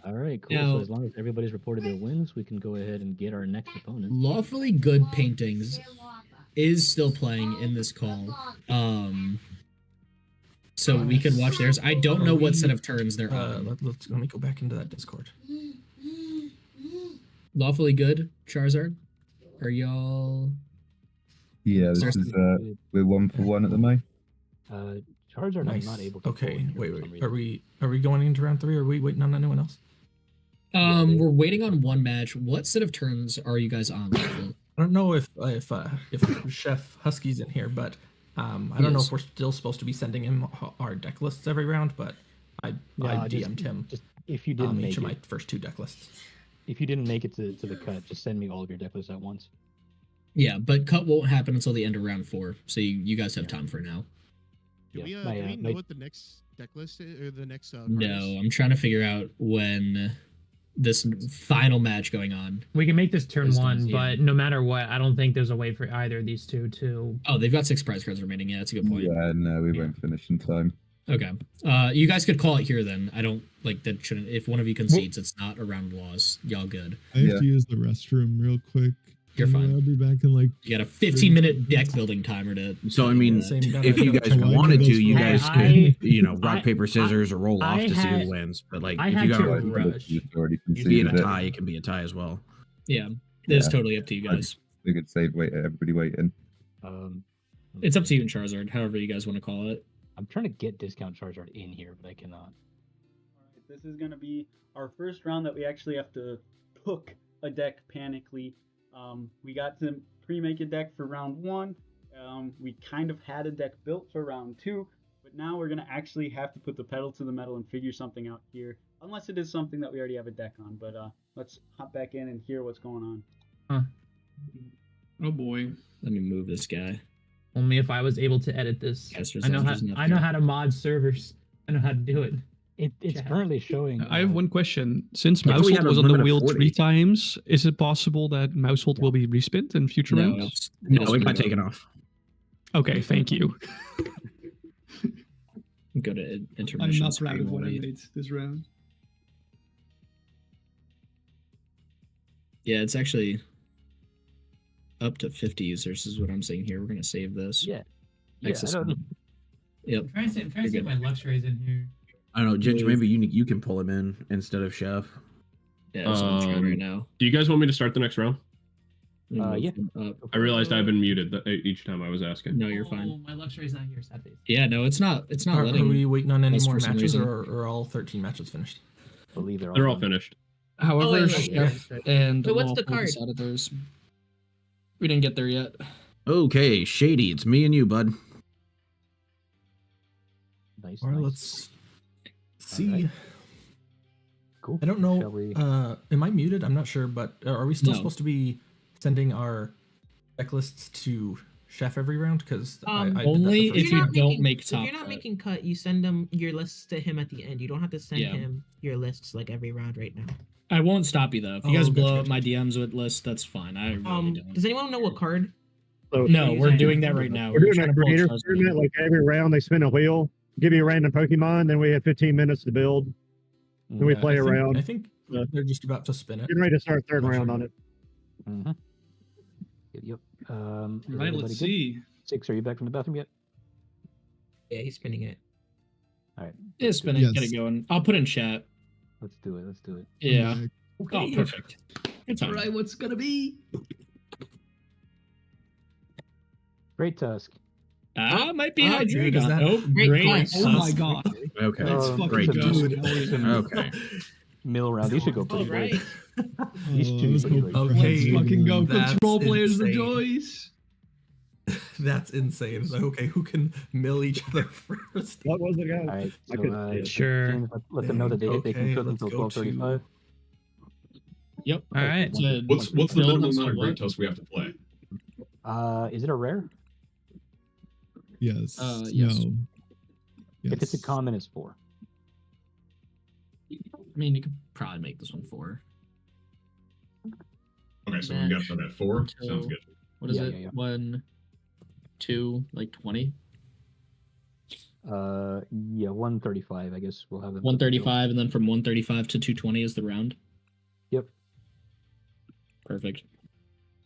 All right, cool. Now, so as long as everybody's reported their wins, we can go ahead and get our next opponent. Lawfully Good Paintings is still playing in this call. So we can watch theirs. I don't know what set of turns they're on. Let me go back into that Discord. Lawfully Good, Charizard. Are y'all? Yeah, this is we're 1 for 1 at the moment. Charizard, Nice. I'm not able to. Okay, wait. Are we going into round 3? Or are we waiting on anyone else? We're waiting on one match. What set of turns are you guys on? I don't know if Chef Husky's in here, but I don't know if we're still supposed to be sending him our deck lists every round. But I DM'd him. Just if you didn't make each of my it, first 2 deck lists. if you didn't make it to the cut, just send me all of your deck lists at once. Yeah, but cut won't happen until the end of round 4, so you guys have time for now. Do we know what the next deck list is, or the next card No, is? I'm trying to figure out when this final match going on. We can make this turn is 1, done, yeah. but no matter what, I don't think there's a way for either of these two to. Oh, they've got 6 prize cards remaining. Yeah, that's a good point. Yeah, no, we won't finish in time. Okay. You guys could call it here then. I don't that shouldn't. If one of you concedes, it's not around loss. Y'all good. I have to use the restroom real quick. You're fine. I'll be back in like. You got a 15-minute deck building timer to. So I mean, Same if you guys wanted to, you guys could, rock paper scissors or roll off I to see had- who wins. But like, I if had you got to to rush. be in a tie, it can be a tie as well. Yeah, it's totally up to you guys. We could save everybody waiting. It's up to you and Charizard, however you guys want to call it. I'm trying to get discount Charizard in here, but I cannot. This is going to be our first round that we actually have to cook a deck panically. We got to pre-make a deck for round 1. We kind of had a deck built for round 2, but now we're going to actually have to put the pedal to the metal and figure something out here, unless it is something that we already have a deck on. But let's hop back in and hear what's going on. Oh boy. Let me move this guy. Only if I was able to edit this. I know how to mod servers. I know how to do it. It's currently showing. I have one question. Since I thought we Mousehold had a was on the limit of wheel 40. 3 times, is it possible that Mousehold will be respinned in future rounds? No, it got taken off. Okay, thank you. Go to I'm intermission. not proud screen of what I while we- made this round. Yeah, it's actually up to 50 users is what I'm saying here. We're gonna save this. Yeah. Access. Yep. I'm trying to see if my luxury's in here. I don't know, Ginger. Maybe you can pull him in instead of Chef. Yeah, that's what I'm trying right now. Do you guys want me to start the next round? Yeah. I realized I've been muted each time I was asking. No, you're fine. Oh, my luxury's not here, sad face. Yeah, no, it's not. It's not Are letting. we waiting on any us more for some matches, reason. or are all 13 matches finished? I believe They're all finished. However, wait, Chef yeah. and Wait, what's Lawful the card? decided theirs. We didn't get there yet. Okay, Shady, it's me and you, bud. Nice. All right, nice. let's see. Alright. Cool. I don't Shall know. we- Am I muted? I'm not sure, but are we still No. supposed to be sending our checklists to Chef every round? Because I did that only the first if you time. don't make If top you're not cut. making cut, you send them your lists to him at the end. You don't have to send Yeah. him your lists like every round right now. I won't stop you though. If you guys Oh, blow gotcha, up my DMs with lists, that's fine. I really don't. Does anyone know what card? No, we're doing that right now. We're doing trying a to pull creator Charizard. tournament. Like every round, they spin a wheel, give you a random Pokemon, then we have 15 minutes to build. Then we Yeah, play I think- around. I think they're just about to spin it. Getting ready to start third Not round sure. on it. Mm-hmm. Yep. Is Right, everybody let's good? see. 6, are you back from the bathroom yet? Yeah, he's spinning it. All right. Yeah, spinning. Get Yes. it going. I'll put in chat. Let's do it. Let's do it. Yeah. Back. Oh, perfect. Good time. Alright, what's gonna be? Great Tusk. Might be Oh, Hydreigon. is that- Oh, Great great. Tusk. Oh my god. Okay, That's fucking great. good. Okay. Middle round. You should go All pretty right. great. These Oh, two I was pretty hoping great. for Okay. Let's fucking go. That's Control players insane. rejoice. That's insane. So, okay, who can mill each other first? What was it, guys? All right. I So, couldn't see it. Sure. let them know that they can Okay, cook let's until go 12:35. Yep. All right. So What's the build minimum until amount of what? Great Tusk we have to play? Is it a rare? Yes. Yes. No. If it's a Yes. common, it's 4. I mean, you could probably make this one 4. Okay, so we got that at 4. Sounds Until- good. What is Yeah, it? yeah, yeah. 1, 2, like 20? Yeah, 135. I guess we'll have them. 135, and then from 135 to 220 is the round. Yep. Perfect.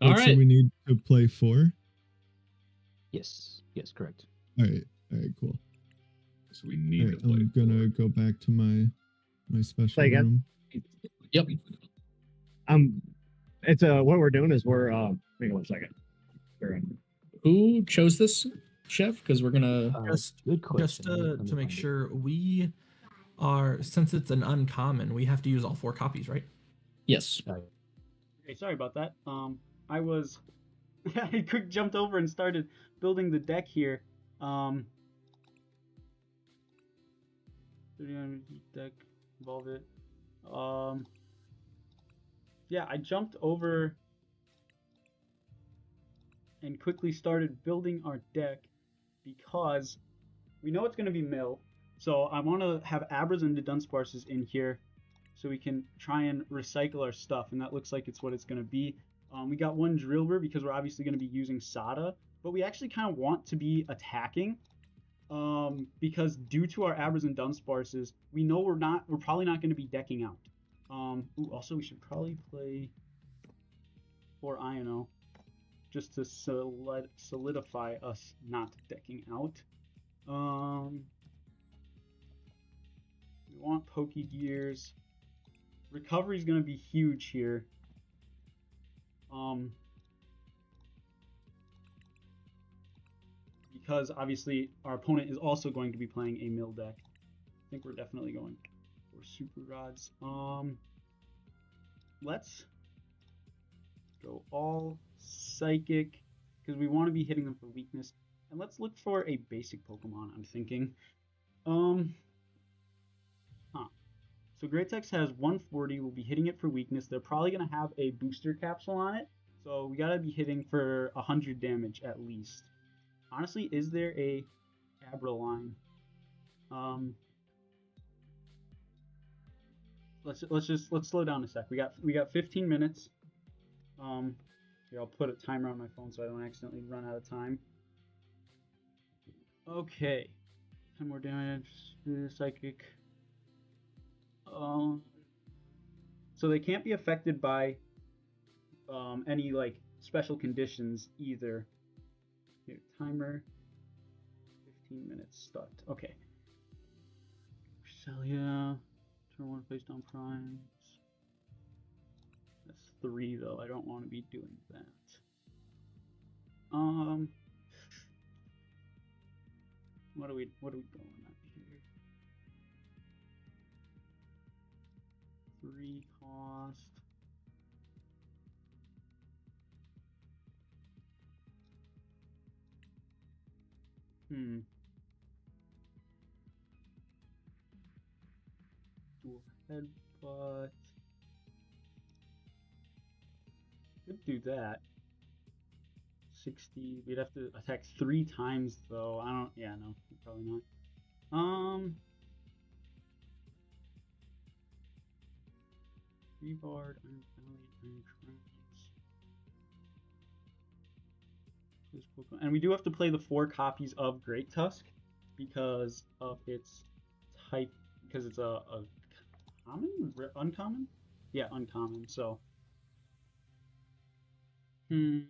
Wait, All So right. we need to play 4. Yes. Yes. Correct. All right. All right. Cool. So we need All to right, play. I'm gonna go back to my special Say again? room. Yep. It's what we're doing is we're hang on 1 second. We're in. Who chose this, Chef? Because we're gonna. Just, Good question. just to make sure, we are, since it's an uncommon, we have to use all 4 copies, right? Yes. Okay, sorry about that. I was I quick jumped over and started building the deck here. 39 deck, evolve it. Yeah, I jumped over and quickly started building our deck because we know it's going to be mill. So I want to have Abras and the Dunsparces in here so we can try and recycle our stuff, and that looks like it's what it's going to be. We got 1 Drillbur because we're obviously going to be using Sada, but we actually kind of want to be attacking because due to our Abras and Dunsparces, we know we're probably not going to be decking out. Also we should probably play for Iono. just to solidify us not decking out. We want Pokey Gears. Recovery is going to be huge here. Because obviously our opponent is also going to be playing a mill deck. I think we're definitely going for Super Rods. Let's go all Psychic because we want to be hitting them for weakness. And let's look for a basic Pokemon, I'm thinking. So Great Tex has 140. We'll be hitting it for weakness. They're probably going to have a booster capsule on it. So we got to be hitting for 100 damage at least. Honestly, is there a Abra line? Let's slow down a sec. We got 15 minutes. Here, I'll put a timer on my phone so I don't accidentally run out of time. Okay. 10 more damage. Psychic. So they can't be affected by any like special conditions either. Here, timer. 15 minutes start. Okay. Cresselia. Turn 1 face down primes. That's 3 though. I don't want to be doing that. What are we going at here? 3 cost. Dual headbutt. Could do that. 60. We'd have to attack 3 times though. I don't. Yeah, no, probably not. Rebard, Iron Valley, Iron Trance. And we do have to play the 4 copies of Great Tusk because of its type. Because it's a common, uncommon. Yeah, uncommon. So. Yeah,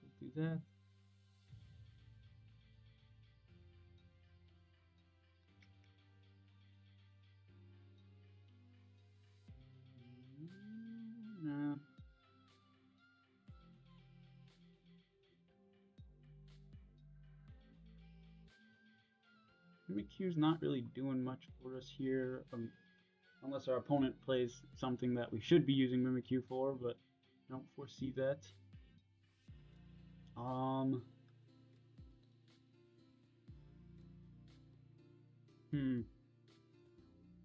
we'll do that. Nah. Mimikyu's not really doing much for us here, unless our opponent plays something that we should be using Mimikyu for, but I don't foresee that.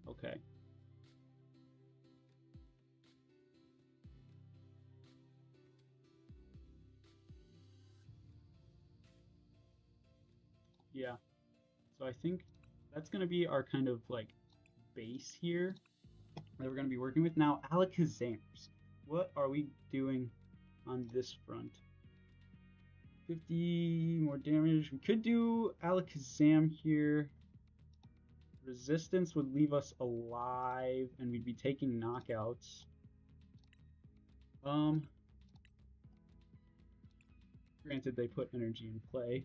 Okay. Yeah. So I think that's going to be our kind of like base here that we're going to be working with. Now, Alakazams. What are we doing on this front? 50 more damage. We could do Alakazam here. Resistance would leave us alive and we'd be taking knockouts. Granted, they put energy in play.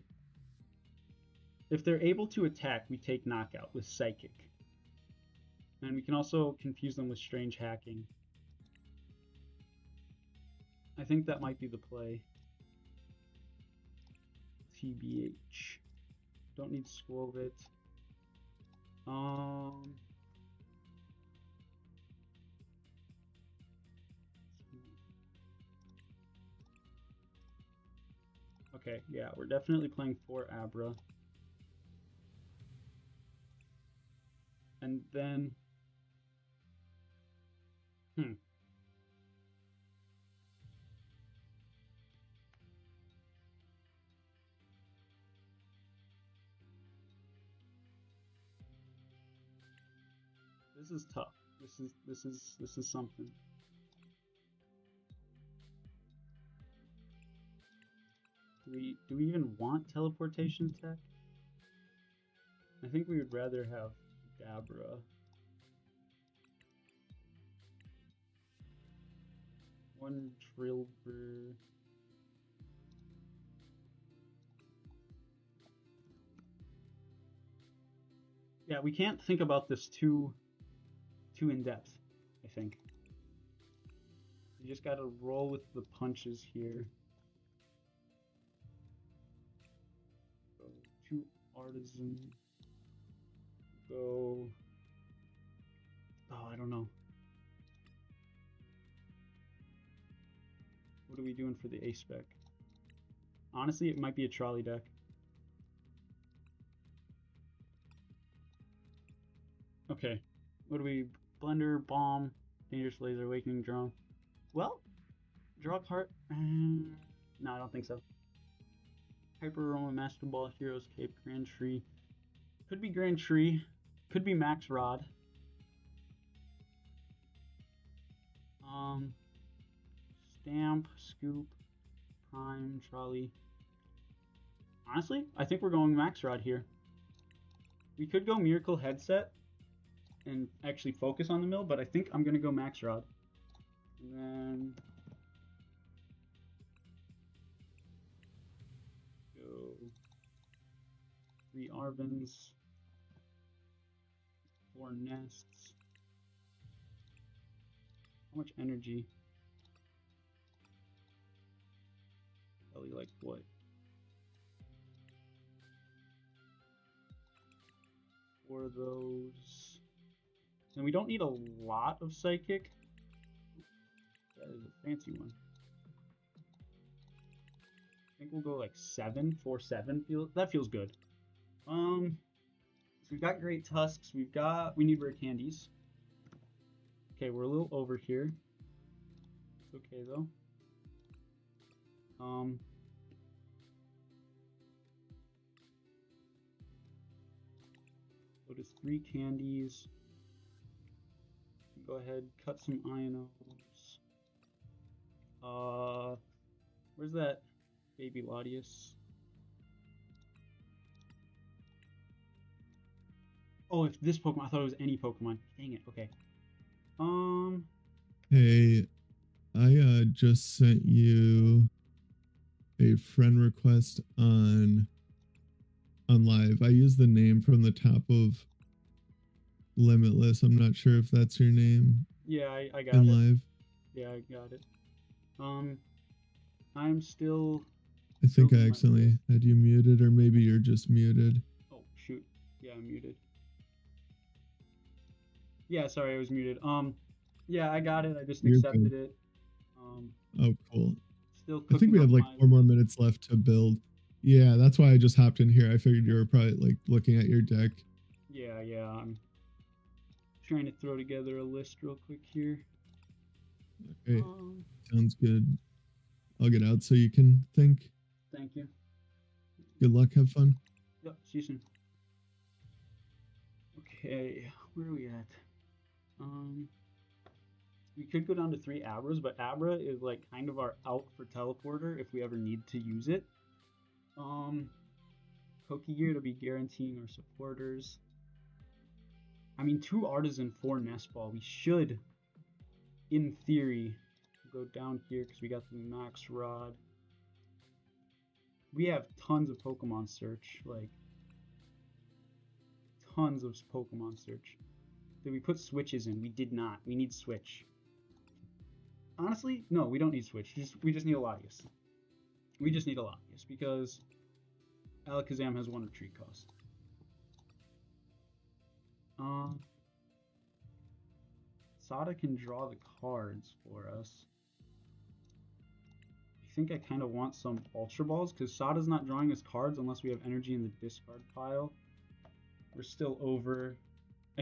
If they're able to attack, we take knockout with Psychic. And we can also confuse them with Strange Hacking. I think that might be the play. TBH. Don't need Squovit. Okay, yeah, we're definitely playing 4 Abra. And then... This is tough. This is something. Do we even want teleportation tech? I think we would rather have Dabra. One Trilber. Yeah, we can't think about this too in depth, I think. You just gotta roll with the punches here. Go 2 artisan. Go. Oh, I don't know. What are we doing for the A spec? Honestly, it might be a trolley deck. Okay. What do we? Blender, Bomb, Dangerous Laser, Awakening Drone. Well, draw a card. No, I don't think so. Hyper Aroma, Master Ball, Heroes Cape, Grand Tree. Could be Grand Tree. Could be Max Rod. Stamp, Scoop, Prime, Trolley. Honestly, I think we're going Max Rod here. We could go Miracle Headset and actually focus on the mill, but I think I'm going to go Max Rod. And then go 3 Arvins, 4 Nests. How much energy? Probably like what? For those. And we don't need a lot of Psychic. That is a fancy one. I think we'll go like 7, 4, 7. That feels good. So we've got Great Tusks. We need Rare Candies. Okay, we're a little over here. It's okay though. Go to 3 candies. Go ahead, cut some Ionos. Where's that baby Latias? Oh, if this Pokemon, I thought it was any Pokemon. Dang it, okay. Hey, I just sent you a friend request on live. I use the name from the top of Limitless. I'm not sure if that's your name. Yeah, I got in it. live. Yeah, I got it. I'm still. I think I accidentally had you muted, or maybe you're just muted. Oh shoot! Yeah, I'm muted. Yeah, sorry, I was muted. Yeah, I got it. I just You're accepted good. it. Oh, cool. Still I think cooking we up have like my 4 more minutes left to build. Yeah, that's why I just hopped in here. I figured you were probably like looking at your deck. Yeah, I'm trying to throw together a list real quick here. Okay, sounds good. I'll get out so you can think. Thank you. Good luck. Have fun. Yep, see you soon. Okay, where are we at? We could go down to 3 Abras, but Abra is like kind of our out for teleporter if we ever need to use it. Pokegear to be guaranteeing our supporters. I mean, 2 Artisan, 4 Nest Ball. We should, in theory, go down here because we got the Max Rod. We have tons of Pokemon Search, like tons of Pokemon Search. Did we put switches in? We did not. We need Switch. Honestly, no, we don't need Switch. We just need a Latias. We just need a Latias because Alakazam has 1 retreat cost. Sada can draw the cards for us. I think I kind of want some Ultra Balls because Sada's not drawing us cards unless we have energy in the discard pile. We're still over. I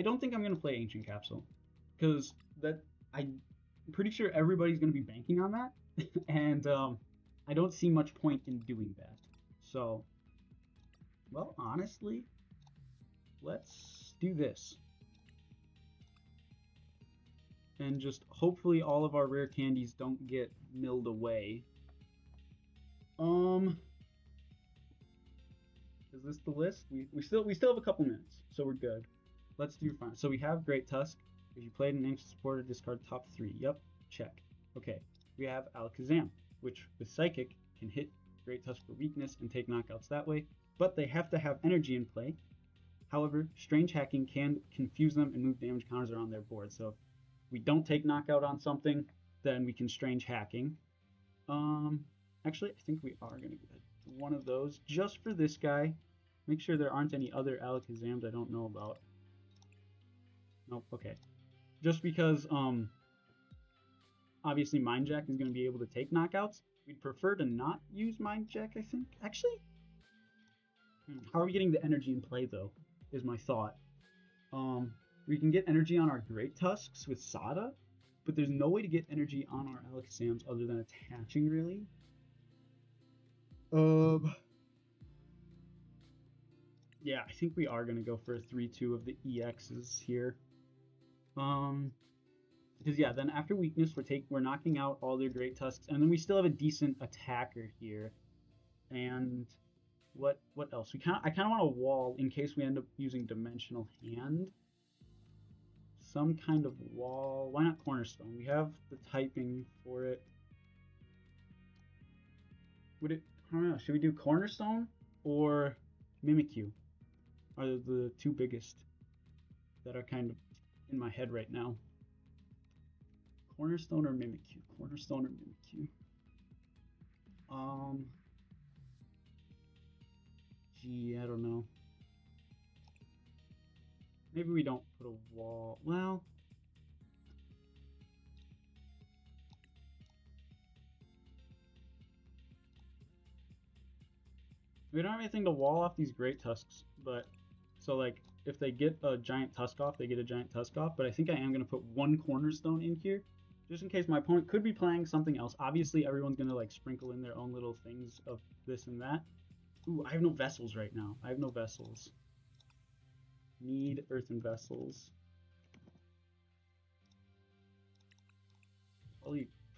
don't think I'm gonna play Ancient Capsule because I'm pretty sure everybody's gonna be banking on that, and I don't see much point in doing that. So, well, honestly, let's do this. And just hopefully all of our rare candies don't get milled away. Is this the list? We still have a couple minutes, so we're good. Let's do fine. So we have Great Tusk. If you played an ancient supporter, discard top 3. Yep. Check. Okay, we have Alakazam, which with Psychic can hit Great Tusk for weakness and take knockouts that way, but they have to have energy in play. However, Strange Hacking can confuse them and move damage counters around their board. So if we don't take knockout on something, then we can Strange Hacking. Actually, I think we are going to get one of those just for this guy. Make sure there aren't any other Alakazams I don't know about. Nope, okay. Just because, obviously Mind Jack is going to be able to take knockouts. We'd prefer to not use Mind Jack, I think. Actually, how are we getting the energy in play, though, is my thought. We can get energy on our Great Tusks with Sada, but there's no way to get energy on our Alakazams other than attaching, really. Yeah, I think we are going to go for a 3-2 of the EXs here. Because yeah, then after weakness, we're knocking out all their Great Tusks, and then we still have a decent attacker here. And what else? I kind of want a wall in case we end up using Dimensional Hand. Some kind of wall. Why not Cornerstone? We have the typing for it. I don't know. Should we do Cornerstone or Mimikyu? Are the two biggest that are kind of in my head right now. Cornerstone or Mimikyu? Cornerstone or Mimikyu? Gee, I don't know. Maybe we don't put a wall. Well, we don't have anything to wall off these Great Tusks, but so like if they get a giant tusk off, they get a giant tusk off, but I think I am going to put one Cornerstone in here just in case my opponent could be playing something else. Obviously, everyone's going to like sprinkle in their own little things of this and that. Ooh, I have no vessels right now. I have no vessels. Need earthen vessels.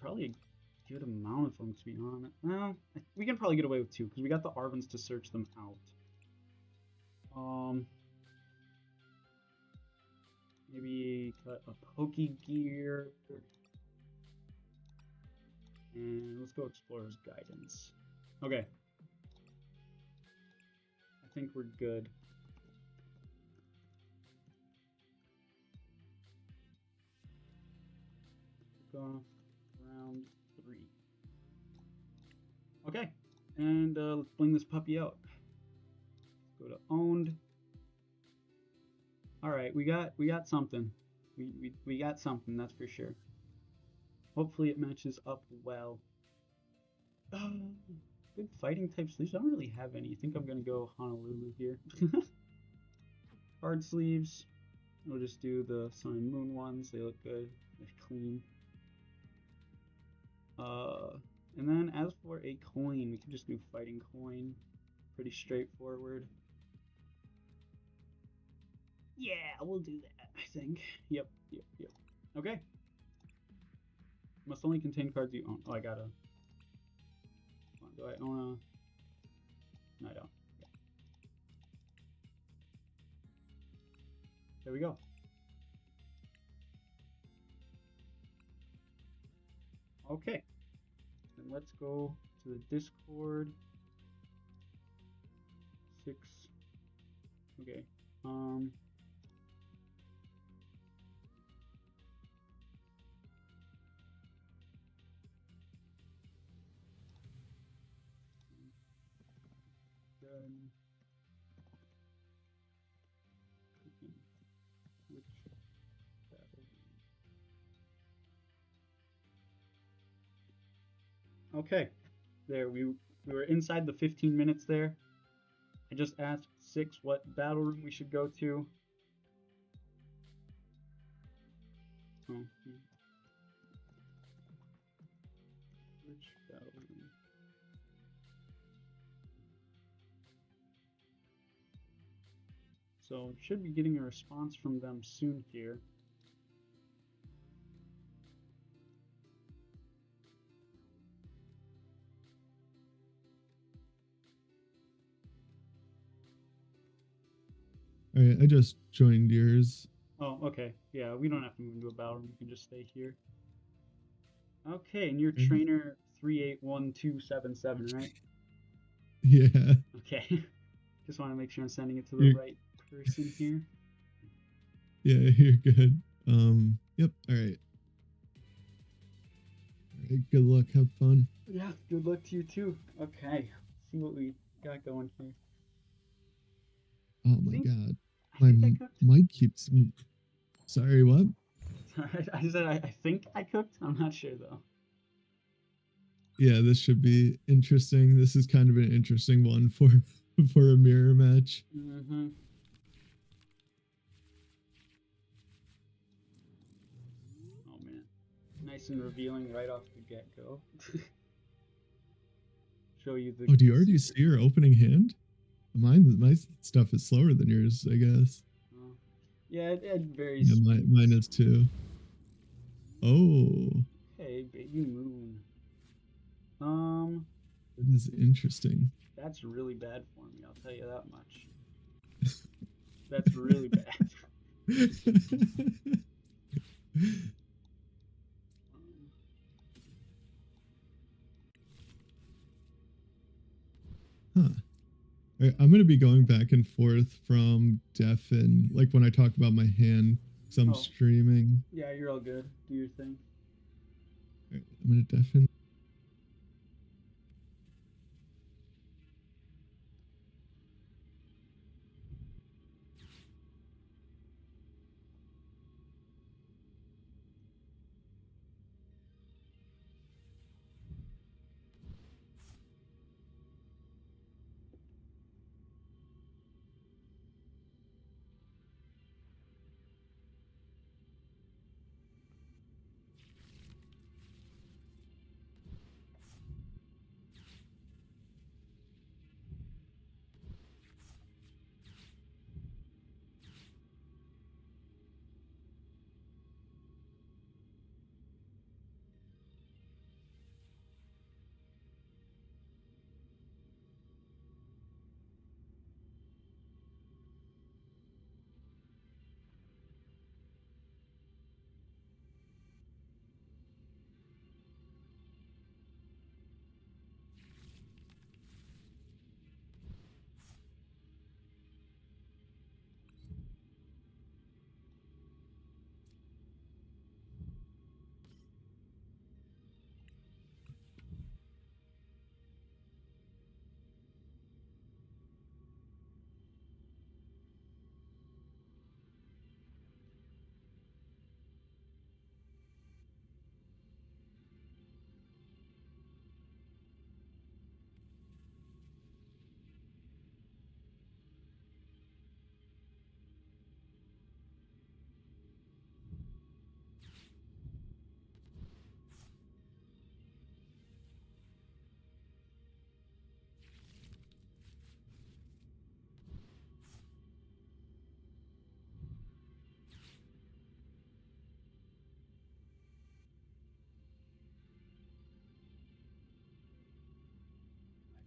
Probably a good amount of them, to be honest. Well, we can probably get away with 2 because we got the Arvins to search them out. Maybe cut a Pokegear. And let's go Explorer's Guidance. Okay. I think we're good. Go round 3. Okay, and let's bring this puppy out. Go to owned. All right, we got something. We got something, that's for sure. Hopefully it matches up well. Good fighting type sleeves. I don't really have any. I think I'm gonna go Honolulu here. Hard sleeves. We'll just do the Sun and Moon ones. They look good. They're clean. And then as for a coin, we can just do fighting coin. Pretty straightforward. Yeah, we'll do that, I think. Yep. Okay. Must only contain cards you own. Oh, I gotta... Do I own a... No, I don't. Okay. There we go. Okay. Then let's go to the Discord. 6. Okay. Which battle? Okay, there we were inside the 15 minutes there. I just asked 6 what battle room we should go to. Oh, which battle room? So should be getting a response from them soon here. All right, I just joined yours. Oh, okay. Yeah, we don't have to move into a battle room. We can just stay here. Okay, and you're trainer 381277, right? Yeah. Okay. Just want to make sure I'm sending it to the You're- right person here. Yeah, you're good. Yep. All right. All right. Good luck. Have fun. Yeah, good luck to you too. Okay, see what we got going here. Oh my think- god. I My think I cooked. mic keeps. Sorry. What? I said I think I cooked. I'm not sure though. Yeah, this should be interesting. This is kind of an interesting one for a mirror match. Mm-hmm. Oh man, nice and revealing right off the get-go. Show you the. Oh, do you already see your opening hand? My stuff is slower than yours, I guess. Yeah, it varies. Yeah, mine is too. Oh, Hey, baby moon. that is interesting. That's really bad for me. I'll tell you that much. That's really bad. Huh. Alright, I'm gonna be going back and forth from deafen, like when I talk about my hand, because I'm Oh. streaming. Yeah, you're all good. Do your thing. Alright, I'm gonna deafen.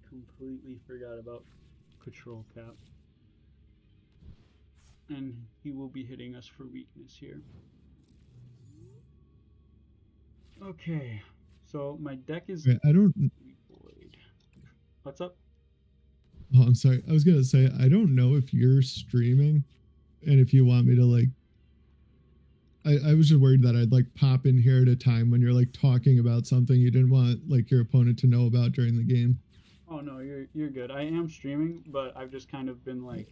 Completely forgot about Control Cap. And he will be hitting us for weakness here. Okay, so my deck is. Wait, I don't. What's up? Oh, I'm sorry. I was gonna say I don't know if you're streaming, and if you want me to like. I was just worried that I'd like pop in here at a time when you're like talking about something you didn't want like your opponent to know about during the game. Oh no, you're good. I am streaming, but I've just kind of been like,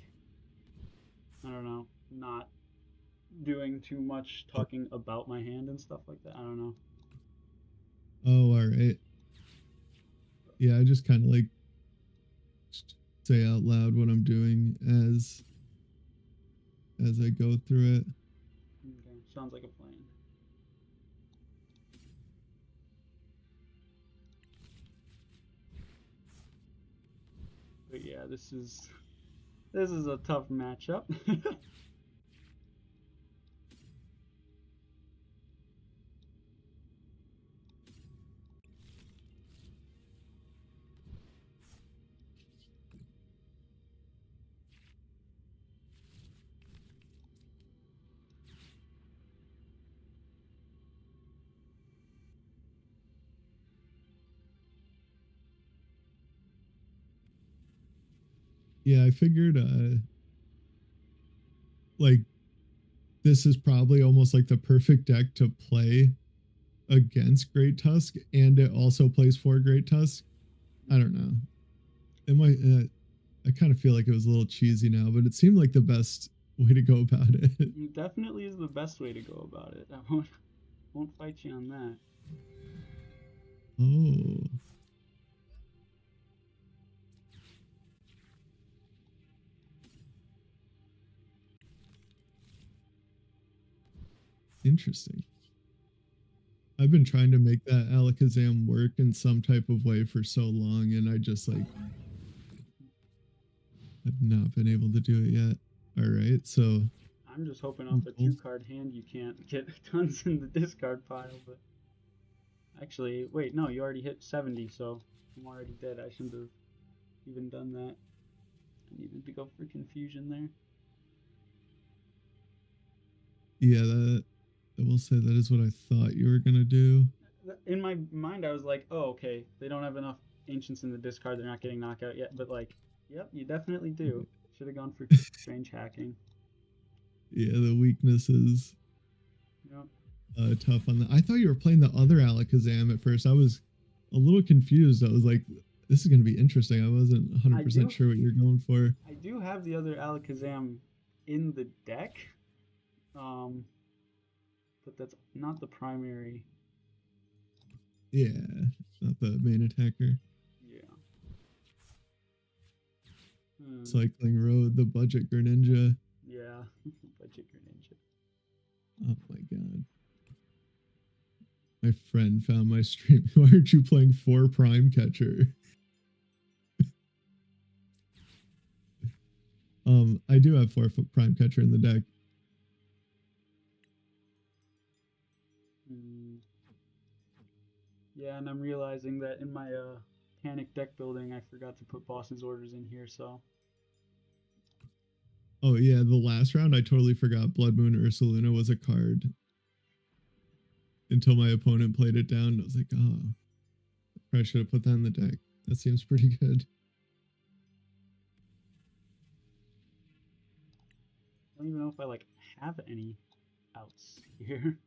I don't know, not doing too much talking about my hand and stuff like that. I don't know. Oh, all right. Yeah, I just kind of like say out loud what I'm doing as I go through it. Okay, sounds like a plan. But yeah, this is a tough matchup. Yeah, I figured like this is probably almost like the perfect deck to play against Great Tusk, and it also plays for Great Tusk. I don't know. It might. I kind of feel like it was a little cheesy now, but it seemed like the best way to go about it. It definitely is the best way to go about it. I won't fight you on that. Oh. Interesting. I've been trying to make that Alakazam work in some type of way for so long, and I just like have not been able to do it yet. All right, so I'm just hoping off a 2-card hand you can't get tons in the discard pile, but actually, wait, no, you already hit 70, so I'm already dead. I shouldn't have even done that. I needed to go for confusion there. yeah, that I will say that is what I thought you were gonna do. In my mind, I was like, oh, okay, they don't have enough ancients in the discard. They're not getting knockout yet. But like, yep, you definitely do. Should have gone for strange hacking. Yeah, the weaknesses. Yep. Tough on that. I thought you were playing the other Alakazam at first. I was a little confused. I was like, this is going to be interesting. I wasn't 100% sure what you're going for. I do have the other Alakazam in the deck, but that's not the primary. Yeah, not the main attacker. Yeah. Cycling Road, the budget Greninja. Yeah, budget Greninja. Oh my god. My friend found my stream. Why aren't you playing 4 Prime Catcher? I do have 4 Prime Catcher in the deck. Yeah, and I'm realizing that in my panic deck building, I forgot to put Boss's orders in here, so. Oh yeah, the last round I totally forgot Blood Moon Ursaluna was a card. Until my opponent played it down, I was like, oh, I probably should have put that in the deck. That seems pretty good. I don't even know if I like have any outs here.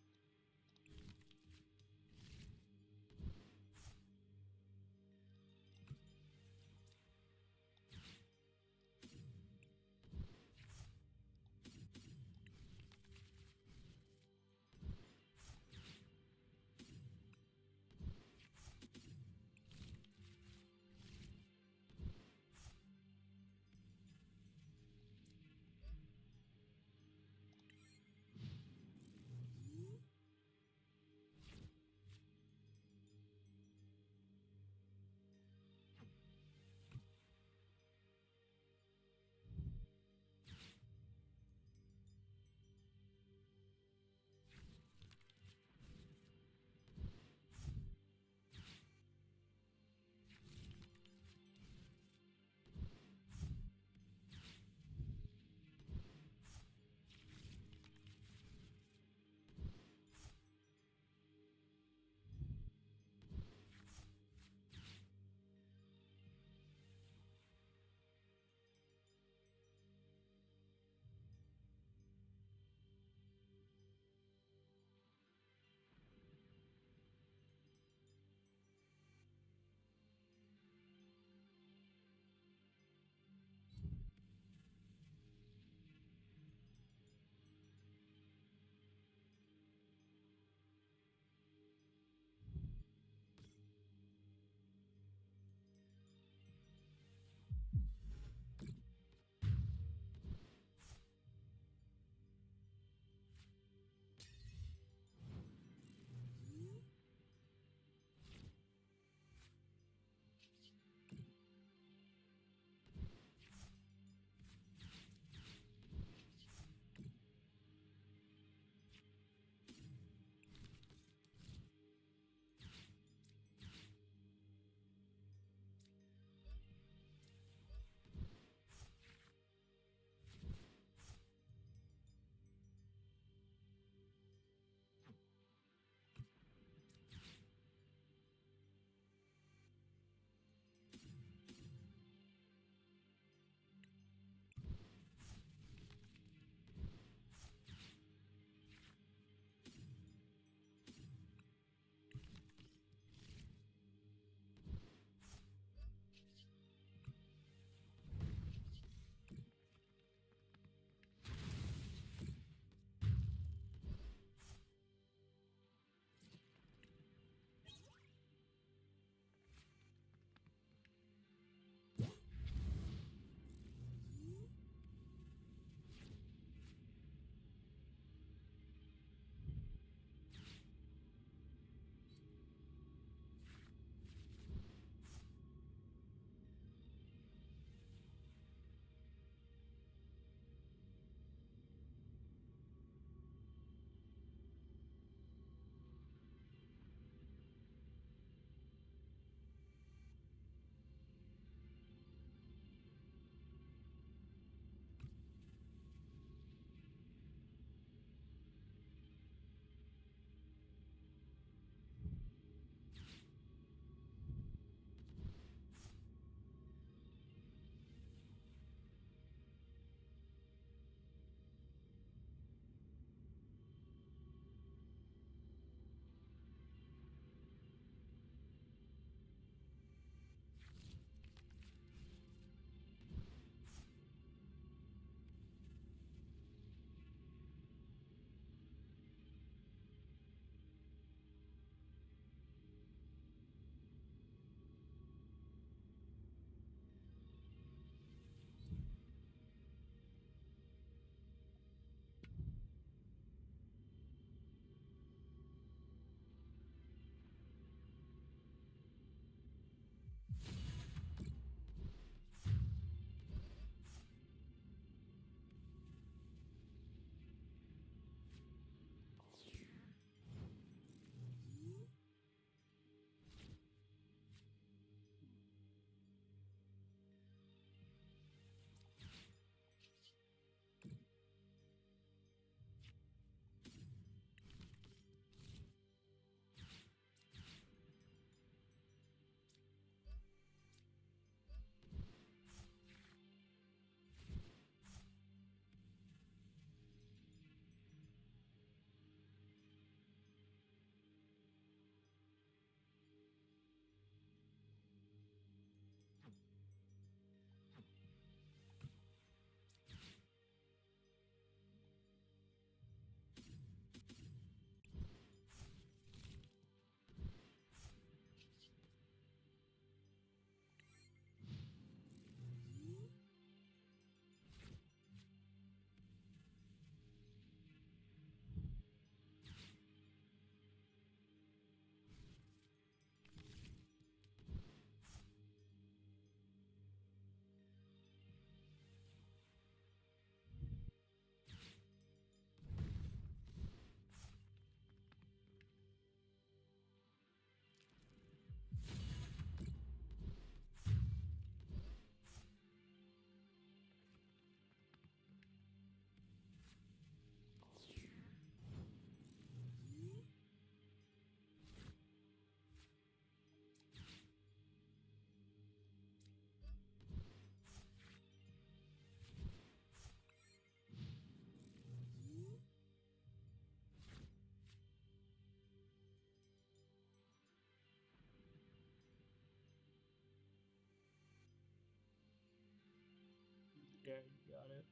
Yeah, you got it.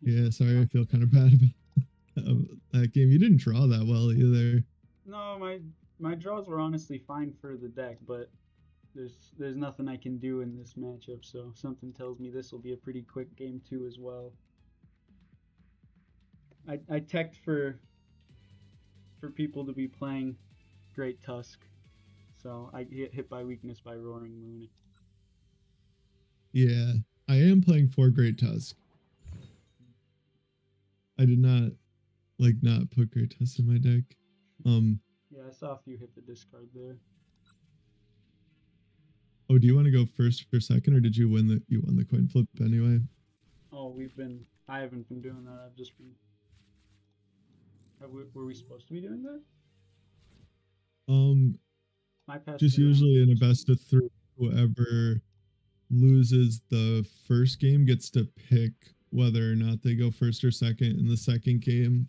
Yeah, sorry, I feel kind of bad about that game. You didn't draw that well either. No, my draws were honestly fine for the deck, but there's nothing I can do in this matchup, so something tells me this will be a pretty quick game too as well. I teched for people to be playing Great Tusk, so I get hit by weakness by Roaring Moon. Yeah, I am playing 4 Great Tusk. I did not put Great Tusk in my deck. Yeah, I saw a few hit the discard there. Oh, do you want to go first or second, or did you win the coin flip anyway? Oh, I haven't been doing that. I've just been. Were we supposed to be doing that? My past Just usually in a best of 3, whoever loses the first game gets to pick whether or not they go first or second in the second game.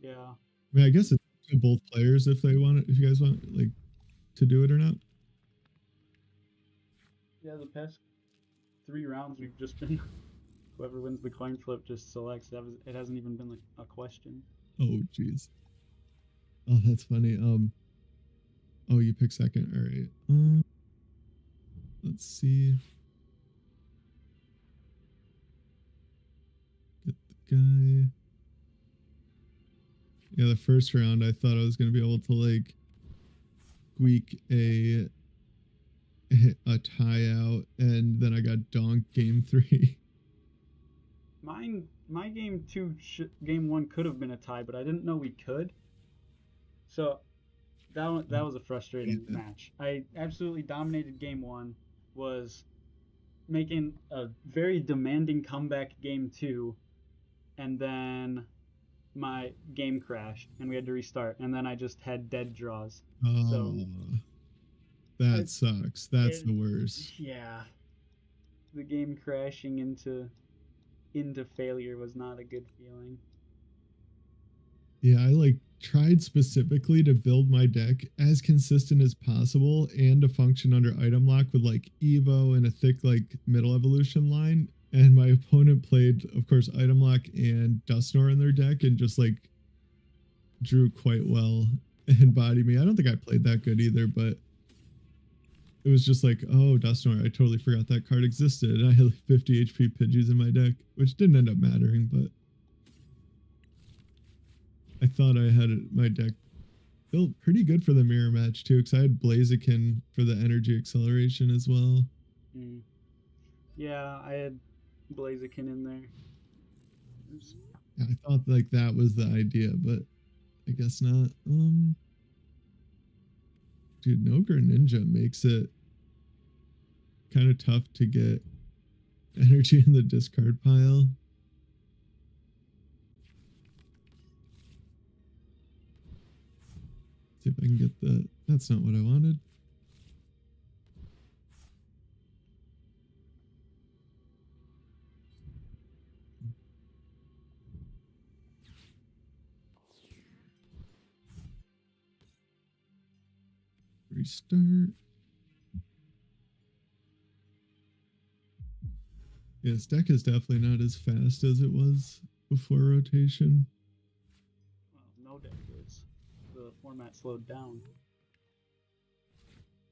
Yeah. I mean, I guess it's to both players if they want it, if you guys want like to do it or not. Yeah, the past 3 rounds we've just been whoever wins the coin flip just selects. It hasn't even been like a question. Oh jeez. Oh, that's funny. Oh, you pick second. All right. Let's see. Get the guy. Yeah, the first round I thought I was gonna be able to like squeak a tie out, and then I got donked game 3. My game 2, game 1 could have been a tie, but I didn't know we could. So that was a frustrating match. I absolutely dominated game 1, was making a very demanding comeback game 2, and then my game crashed and we had to restart, and then I just had dead draws. Oh, So that sucks. That's the worst. yeah, the game crashing into failure was not a good feeling. Yeah, I like tried specifically to build my deck as consistent as possible and to function under item lock with like Evo and a thick like middle evolution line. And my opponent played, of course, item lock and Dustnor in their deck and just like drew quite well and bodied me. I don't think I played that good either, but it was just like, oh, Dustnor, I totally forgot that card existed. And I had like 50 HP Pidgeys in my deck, which didn't end up mattering, but I thought I had my deck built pretty good for the mirror match too, because I had Blaziken for the energy acceleration as well. Yeah, I had Blaziken in there. Yeah, I thought like that was the idea, but I guess not. Dude, no Greninja makes it kind of tough to get energy in the discard pile. See if I can get the. That's not what I wanted. Restart. Yeah, this deck is definitely not as fast as it was before rotation. Well, no deck is. The format slowed down.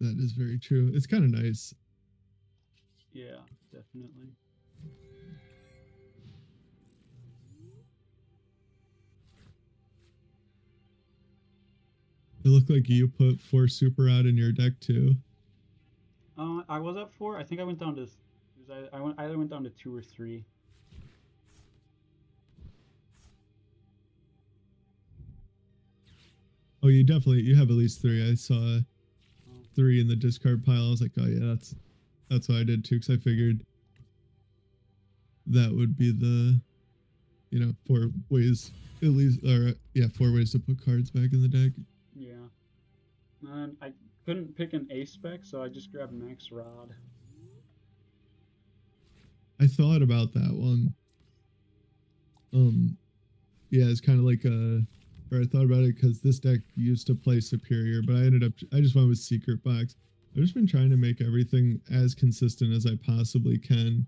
That is very true. It's kind of nice. Yeah, definitely. It looked like you put 4 super out in your deck too. I was at 4. I think I went down to. I either went down to 2 or 3. Oh, you have at least 3. I saw 3 in the discard pile. I was like, oh yeah, that's what I did too, because I figured that would be the 4 ways at least, or 4 ways to put cards back in the deck. Yeah. And I couldn't pick an A spec, so I just grabbed Max Rod. I thought about that one. Yeah, it's kind of like or I thought about it because this deck used to play Superior, but I just went with Secret Box. I've just been trying to make everything as consistent as I possibly can.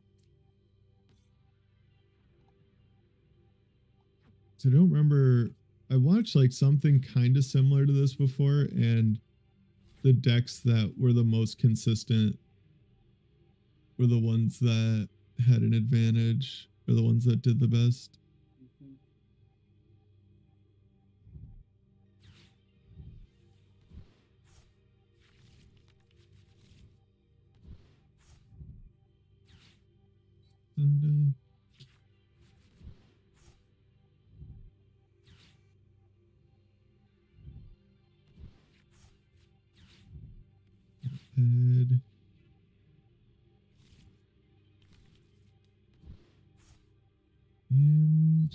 So I don't remember. I watched like something kind of similar to this before, and the decks that were the most consistent were the ones that had an advantage, or the ones that did the best. And, head. And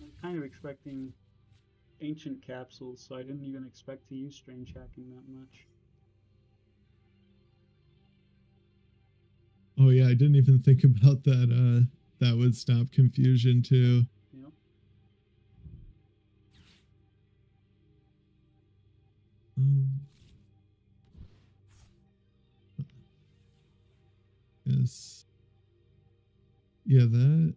I'm kind of expecting ancient capsules, so I didn't even expect to use strange hacking that much. oh yeah, I didn't even think about that. That would stop confusion too. Yep. Yes. Yeah, that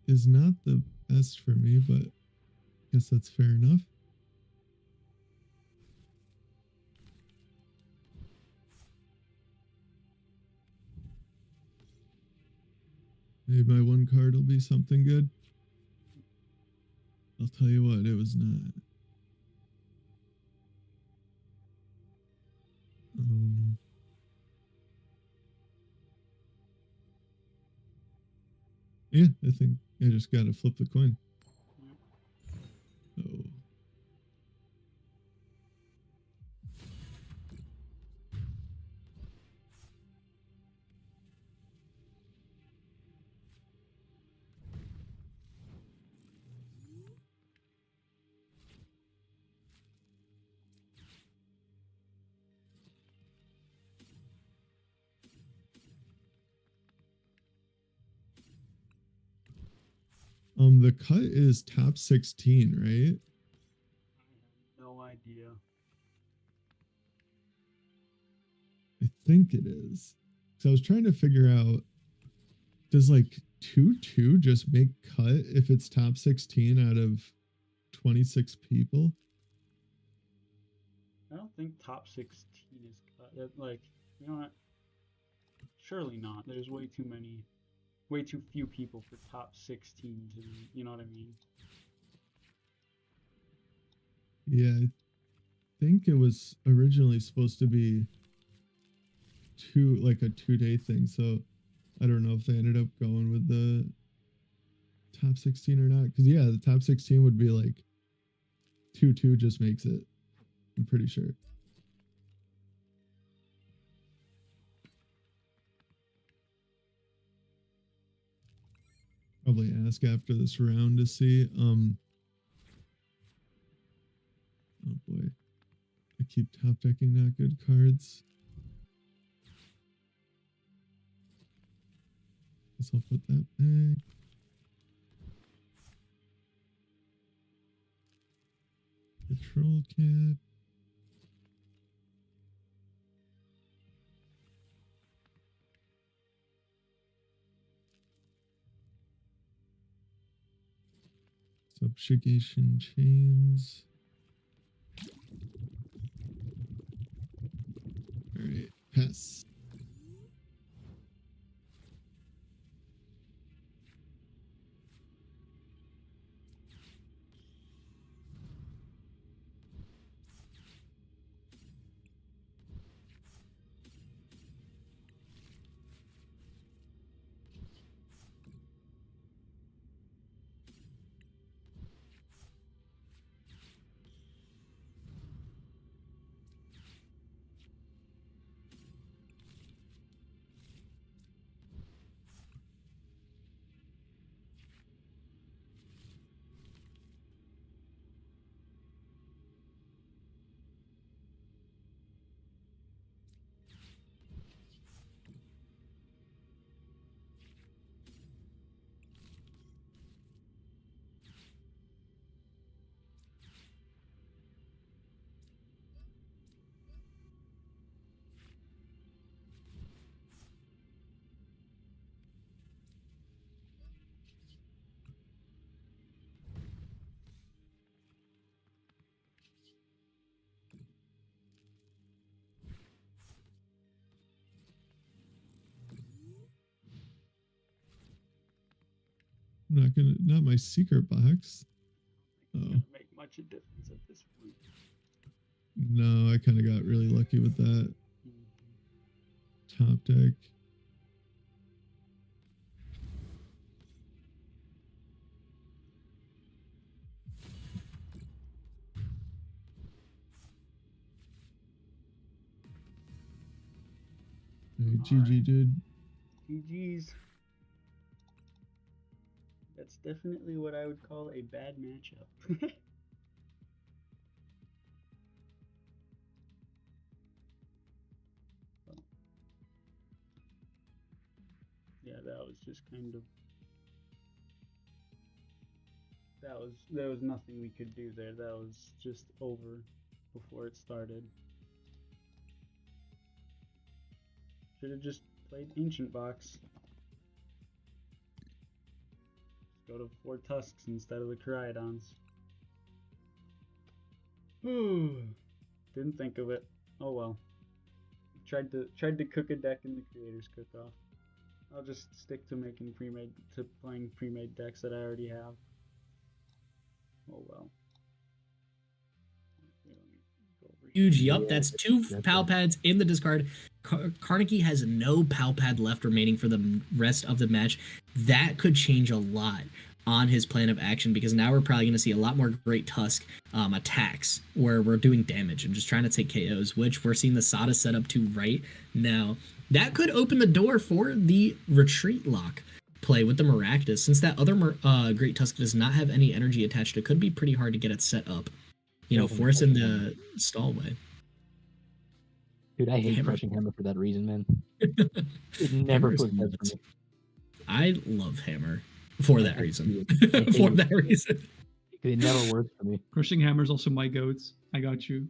is not the best for me, but I guess that's fair enough. Maybe my one card will be something good. I'll tell you what, it was not. Yeah, I think I just gotta flip the coin. Oh. The cut is top 16, right? No idea. I think it is. So I was trying to figure out, does like 2-2 just make cut if it's top 16 out of 26 people? I don't think top 16 is cut. Like, you know what? Surely not. There's way too few people for top 16 to be, you know what I mean? Yeah, I think it was originally supposed to be like a 2-day thing. So I don't know if they ended up going with the top 16 or not. Because yeah, the top 16 would be like 2-2 just makes it. I'm pretty sure. Probably ask after this round to see. Oh boy. I keep top decking not good cards. Guess I'll put that back. Patrol cap. Subjugation chains. All right, pass. not my secret box. Oh. Doesn't make much of difference at this point. No, I kind of got really lucky with that. Top deck. Hey, GG, dude. GG's. That's definitely what I would call a bad matchup. Yeah, that was just kind of there was nothing we could do there. That was just over before it started. Should have just played Ancient Box. Go to 4 Tusks instead of the Koraidons. Didn't think of it. Oh well. Tried to cook a deck in the Creators Cook-Off. I'll just stick to playing pre-made decks that I already have. Oh well. Huge. Yup, that's 2 pal pads in the discard. Carnegie has no pal pad left remaining for the rest of the match. That could change a lot on his plan of action, because now we're probably going to see a lot more Great Tusk attacks where we're doing damage and just trying to take KOs, which we're seeing the Sada set up to right now. That could open the door for the retreat lock play with the Maractus. Since that other Great Tusk does not have any energy attached, it could be pretty hard to get it set up. You know, forcing the stallway. Dude, I hate Crushing Hammer for that reason, man. It never Hammer's flips that for me. I love Hammer for that reason. For that reason. It never works for me. Crushing Hammer's also my goats. I got you.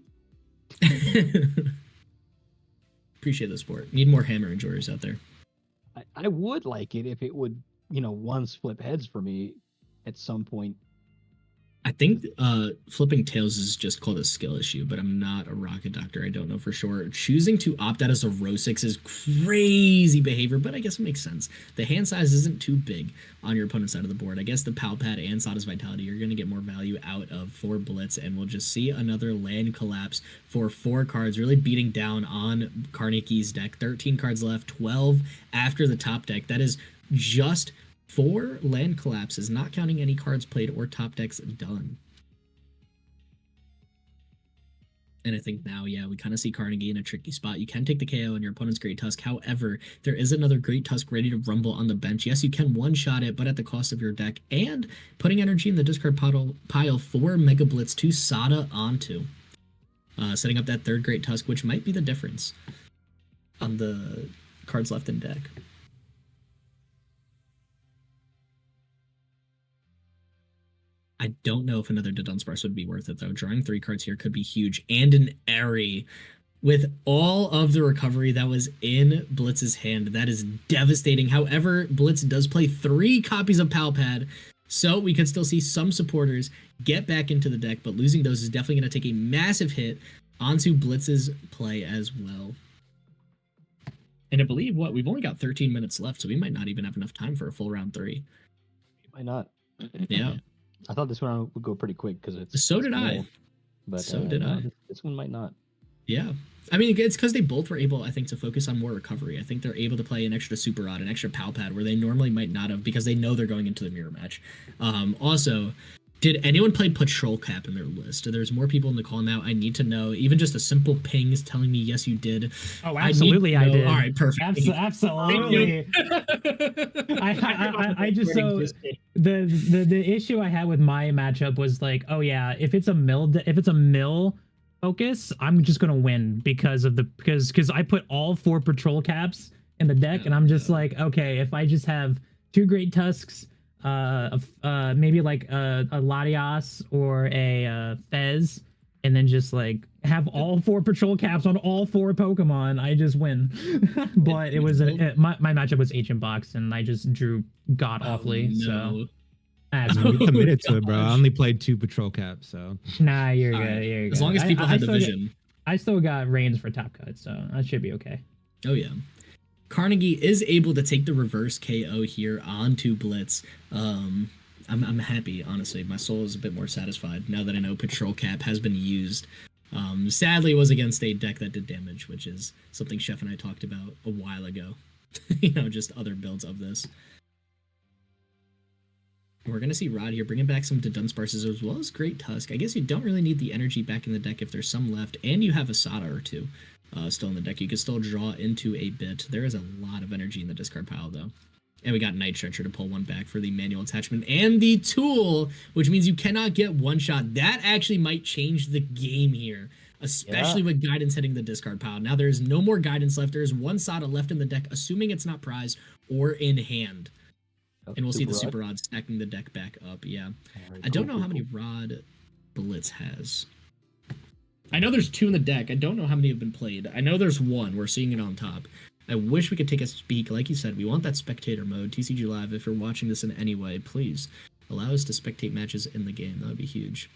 Appreciate the support. Need more Hammer enjoyers out there. I would like it if it would, once flip heads for me at some point. I think flipping tails is just called a skill issue, but I'm not a rocket doctor. I don't know for sure. Choosing to opt out as a row 6 is crazy behavior, but I guess it makes sense. The hand size isn't too big on your opponent's side of the board. I guess the Pal Pad and Sada's Vitality you're going to get more value out of for Blitz, and we'll just see another land collapse for 4 cards, really beating down on Carnegie's deck. 13 cards left, 12 after the top deck. That is just 4 land collapses, not counting any cards played or top decks done. And I think now, yeah, we kind of see Carnegie in a tricky spot. You can take the KO on your opponent's Great Tusk. However, there is another Great Tusk ready to rumble on the bench. Yes, you can one-shot it, but at the cost of your deck and putting energy in the discard pile for Mega Blitz to Sada onto. Setting up that 3rd Great Tusk, which might be the difference on the cards left in deck. I don't know if another Dunsparce would be worth it, though. Drawing 3 cards here could be huge. And an Airy. With all of the recovery that was in Blitz's hand, that is devastating. However, Blitz does play 3 copies of Pal Pad, so we could still see some supporters get back into the deck, but losing those is definitely going to take a massive hit onto Blitz's play as well. And I believe, we've only got 13 minutes left, so we might not even have enough time for a full round 3. Might not. Yeah. I thought this one would go pretty quick because it's. So did I. Small, but so did I. This one might not. Yeah. I mean, it's because they both were able, I think, to focus on more recovery. I think they're able to play an extra Super Rod, an extra Pal Pad, where they normally might not have, because they know they're going into the mirror match. Also, did anyone play Patrol Cap in their list? There's more people in the call now. I need to know. Even just a simple ping is telling me, yes, you did. Oh, absolutely, I did. All right, perfect. Absolutely. I just so the issue I had with my matchup was like, oh yeah, if it's a mill focus, I'm just gonna win because I put all 4 Patrol Caps in the deck, and I'm just like, okay, if I just have 2 Great Tusks, maybe like a Latias or a Fez, and then just like have all 4 Patrol Caps on all 4 Pokemon, I just win. But it was my matchup was Ancient Box, and I just drew god awfully. So you committed to it, bro. I only played 2 Patrol Caps, so nah, you're good. You're good. As long as people had the vision. I still got Reigns for top cut, so that should be okay. Oh yeah. Carnegie is able to take the reverse KO here onto Blitz. I'm happy, honestly. My soul is a bit more satisfied now that I know Patrol Cap has been used. Sadly, it was against a deck that did damage, which is something Chef and I talked about a while ago. Just other builds of this. We're going to see Rod here bringing back some to Dunsparces as well as Great Tusk. I guess you don't really need the energy back in the deck if there's some left, and you have a Sada or two still in the deck. You can still draw into a bit. There is a lot of energy in the discard pile, though. And we got Night Stretcher to pull one back for the manual attachment and the tool, which means you cannot get one shot. That actually might change the game here, especially with guidance hitting the discard pile. Now there's no more guidance left. There's one Sada left in the deck, assuming it's not prized or in hand. And we'll see the Super Rod stacking the deck back up. Yeah. I don't know how many Rod Blitz has. I know there's 2 in the deck. I don't know how many have been played. I know there's 1. We're seeing it on top. I wish we could take a peek. Like you said, we want that spectator mode. TCG Live, if you're watching this in any way, please allow us to spectate matches in the game. That would be huge.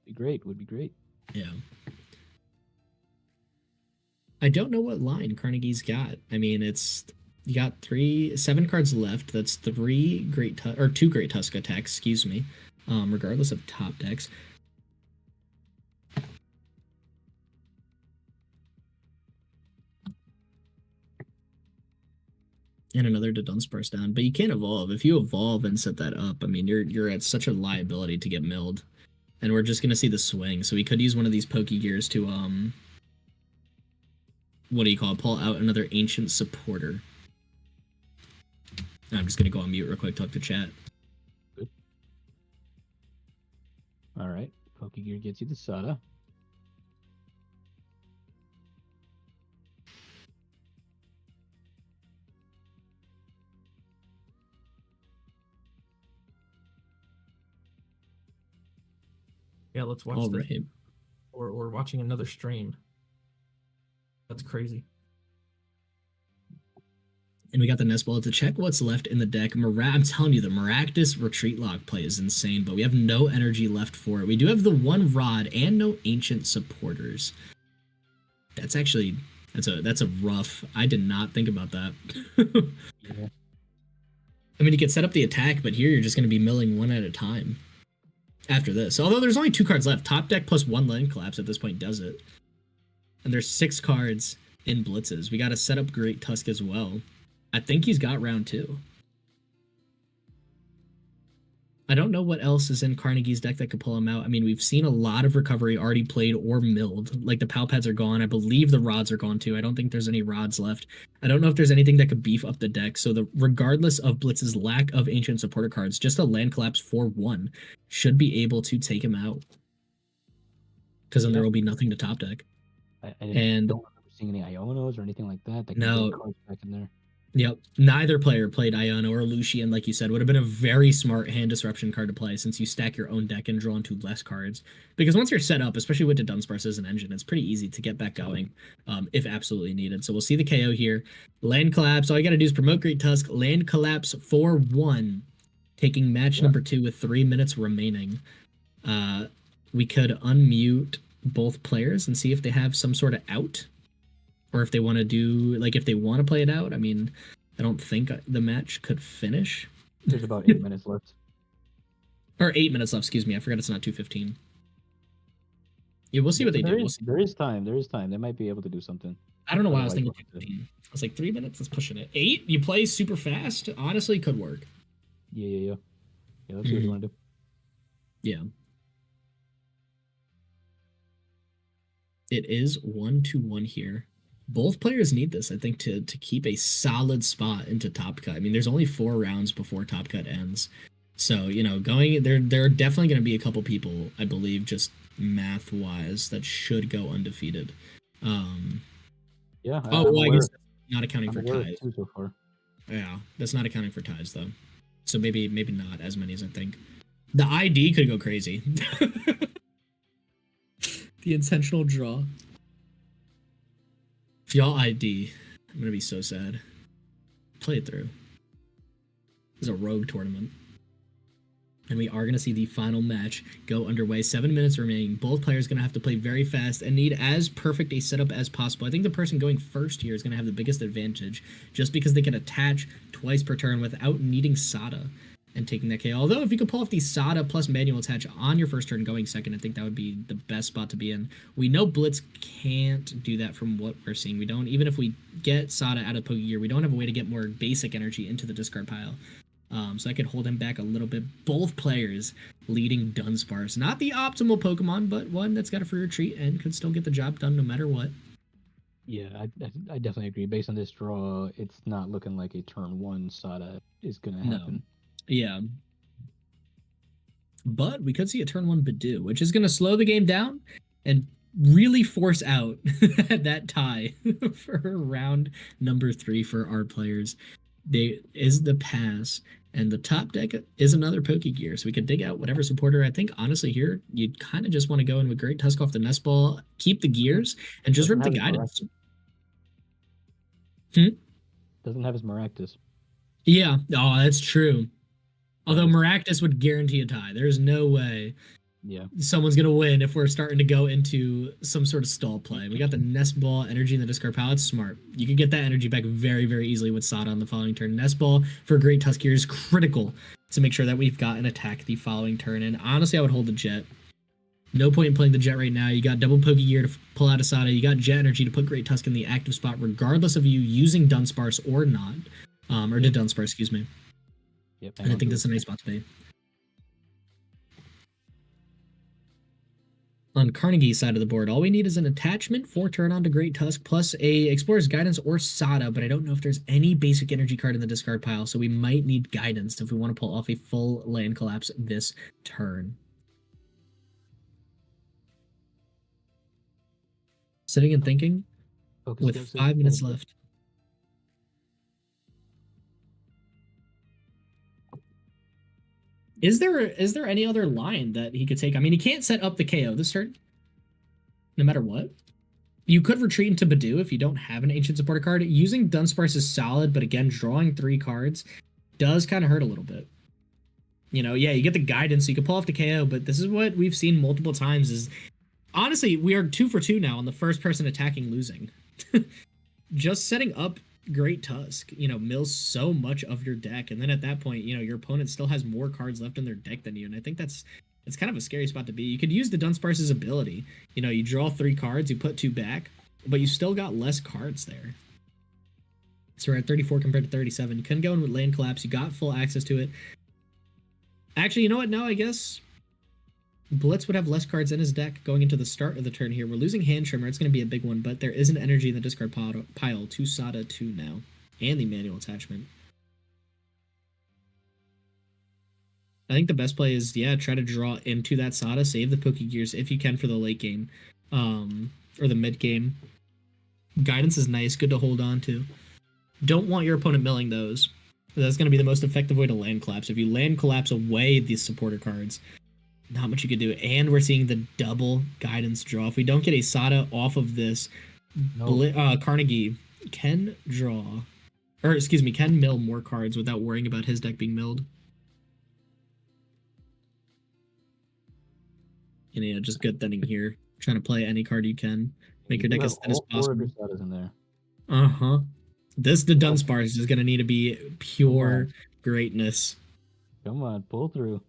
Be great. Would be great. Yeah. I don't know what line Carnegie's got. I mean, you got 7 cards left. That's 2 Great Tusk attacks, excuse me, regardless of top decks. And another to Dunsparce down, but you can't evolve. If you evolve and set that up, I mean, you're at such a liability to get milled, and we're just gonna see the swing. So we could use one of these Pokegears to pull out another Ancient Supporter. I'm just gonna go on mute real quick, talk to chat. Good. All right, Pokegear gets you the Sada. Yeah, let's watch this. Right. Or we're watching another stream. That's crazy. And we got the Nest Bullet to check what's left in the deck. I'm telling you, the Maractus Retreat Lock play is insane, but we have no energy left for it. We do have the 1 Rod and no Ancient Supporters. That's actually that's a rough. I did not think about that. Yeah. I mean, you could set up the attack, but here you're just going to be milling one at a time. After this, although there's only 2 cards left, top deck plus 1 Land Collapse at this point does it. And there's 6 cards in blitzes. We got to set up Great Tusk as well. I think he's got round 2. I don't know what else is in Carnegie's deck that could pull him out. I mean, we've seen a lot of recovery already played or milled. Like the Pal Pads are gone. I believe the Rods are gone too. I don't think there's any Rods left. I don't know if there's anything that could beef up the deck. So regardless of Blitz's lack of Ancient Supporter cards, just a Land Collapse 4/1 should be able to take him out. Because then there will be nothing to top deck. I don't remember seeing any Ionos or anything like that. No. Cards back in there. Yep. Neither player played Iono or Lucian, like you said. Would have been a very smart hand disruption card to play since you stack your own deck and draw into less cards. Because once you're set up, especially with the Dunsparce as an engine, it's pretty easy to get back going if absolutely needed. So we'll see the KO here. Land Collapse. All you got to do is promote Great Tusk. Land Collapse 4/1. Taking match number 2 with 3 minutes remaining. We could unmute both players and see if they have some sort of out. Or if they want to do, like, if they want to play it out. I mean, I don't think the match could finish. There's about 8 minutes left. Or 8 minutes left, excuse me. I forgot it's not 2:15. Yeah, we'll see what they do. There is time. There is time. They might be able to do something. I don't know why I was thinking 2:15. I was like, 3 minutes? Let's push it. 8? You play super fast? Honestly, could work. Yeah, let's see what you want to do. Yeah. It is 1-1 here. Both players need this, I think, to keep a solid spot into Top Cut. I mean, there's only 4 rounds before Top Cut ends. So, there are definitely going to be a couple people, I believe, just math-wise, that should go undefeated. Yeah. I guess that's not accounting for ties. So far. Yeah, that's not accounting for ties, though. So maybe not as many as I think. The ID could go crazy. The intentional draw. If y'all ID, I'm gonna be so sad. Play it through. It's a rogue tournament. And we are going to see the final match go underway. 7 minutes remaining. Both players going to have to play very fast and need as perfect a setup as possible. I think the person going first here is going to have the biggest advantage just because they can attach twice per turn without needing Sada and taking that KO. Although if you could pull off the Sada plus manual attach on your first turn going second, I think that would be the best spot to be in. We know Blitz can't do that from what we're seeing. We don't, even if we get Sada out of Pokegear, we don't have a way to get more basic energy into the discard pile. So I could hold him back a little bit. Both players leading Dunsparce. Not the optimal Pokemon, but one that's got a free retreat and could still get the job done no matter what. Yeah, I definitely agree. Based on this draw, it's not looking like a turn 1 Sada is going to happen. No. Yeah. But we could see a turn 1 Bidoof, which is going to slow the game down and really force out that tie for round number 3 for our players. They is the pass, and the top deck is another Pokegear, so we could dig out whatever supporter. I think, honestly, here, you'd kind of just want to go in with Great Tusk off the Nest Ball, keep the gears, and just rip the guidance. Doesn't have his Maractus. Yeah, oh, that's true. Although Maractus would guarantee a tie. There's no way someone's going to win if we're starting to go into some sort of stall play. We got the Nest Ball energy in the discard pile. It's smart. You can get that energy back very, very easily with Sada on the following turn. Nest Ball for Great Tuskier is critical to make sure that we've got an attack the following turn. And honestly, I would hold the Jet. No point in playing the Jet right now. You got double Pokegear to pull out a Sada. You got Jet energy to put Great Tusk in the active spot, regardless of you using Dunsparce or not. Or did Dunsparce, excuse me. Yep, and I think that's a nice spot to be. On Carnegie's side of the board, all we need is an attachment for turn on to Great Tusk plus a Explorer's Guidance or Sada, but I don't know if there's any basic energy card in the discard pile, so we might need Guidance if we want to pull off a full land collapse this turn. Sitting and thinking with 5 minutes left. Is there any other line that he could take? I mean, he can't set up the KO this turn, no matter what. You could retreat into Bidoof if you don't have an Ancient Supporter card. Using Dunsparce is solid, but again, drawing 3 cards does kind of hurt a little bit. You know, yeah, you get the Guidance, so you can pull off the KO, but this is what we've seen multiple times is, honestly, we are 2 for 2 now on the first person attacking losing. Just setting up Great Tusk, you know, mills so much of your deck, and then at that point, you know, your opponent still has more cards left in their deck than you, and I think it's kind of a scary spot to be. You could use the Dunsparce's ability. You know, you draw 3 cards, you put 2 back, but you still got less cards there. So we're at 34 compared to 37. You couldn't go in with Land Collapse. You got full access to it. Actually, you know what? No, I guess Blitz would have less cards in his deck going into the start of the turn here. We're losing Hand Trimmer. It's going to be a big one, but there is an energy in the discard pile to Sada 2 now, and the manual attachment. I think the best play is, yeah, try to draw into that Sada, save the Pokegears if you can for the late game, or the mid game. Guidance is nice, good to hold on to. Don't want your opponent milling those. That's going to be the most effective way to land collapse. If you land collapse away these supporter cards, not much you could do. And we're seeing the double Guidance draw. If we don't get a Sada off of this, Carnegie can draw, or excuse me, can mill more cards without worrying about his deck being milled. And yeah, just good thinning here. Trying to play any card you can. Make your deck as thin as possible. Sada's in there. Uh-huh. The Dunsparce is going to need to be pure greatness. Come on, pull through.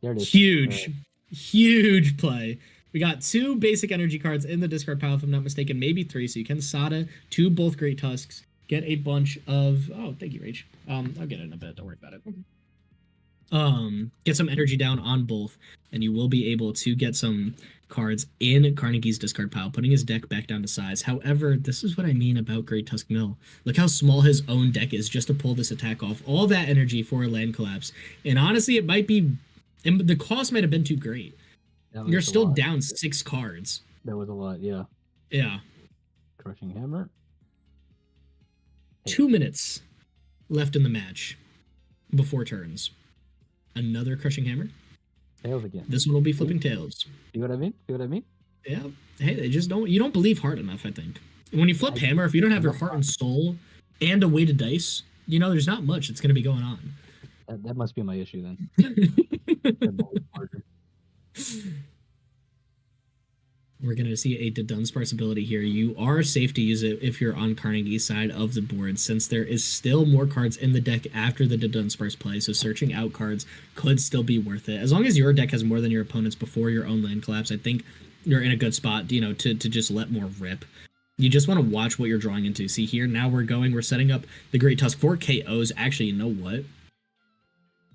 There it is. Huge play. We got 2 basic energy cards in the discard pile, if I'm not mistaken, maybe 3. So you can Sada 2 both Great Tusks, get a bunch of. Oh, thank you, Rach. I'll get it in a bit. Don't worry about it. Get some energy down on both, and you will be able to get some cards in Carnegie's discard pile, putting his deck back down to size. However, this is what I mean about Great Tusk Mill. Look how small his own deck is just to pull this attack off. All that energy for a land collapse. And honestly, it might be. And the cost might have been too great. You're still down 6 cards. That was a lot, yeah. Yeah. Crushing Hammer. 2 minutes left in the match before turns. Another Crushing Hammer. Tails again. This one will be flipping tails. See what I mean? See what I mean? Yeah. Hey, they just don't. You don't believe hard enough, I think. When you flip Hammer, if you don't have your heart and soul and a weighted dice, you know, there's not much that's going to be going on. That must be my issue then. We're going to see a Dunsparce ability here. You are safe to use it if you're on Carnegie's side of the board, since there is still more cards in the deck after the Dunsparce play, so searching out cards could still be worth it. As long as your deck has more than your opponent's before your own land collapse, I think you're in a good spot, to just let more rip. You just want to watch what you're drawing into. See here, now we're setting up the Great Tusk for KOs. Actually, you know what?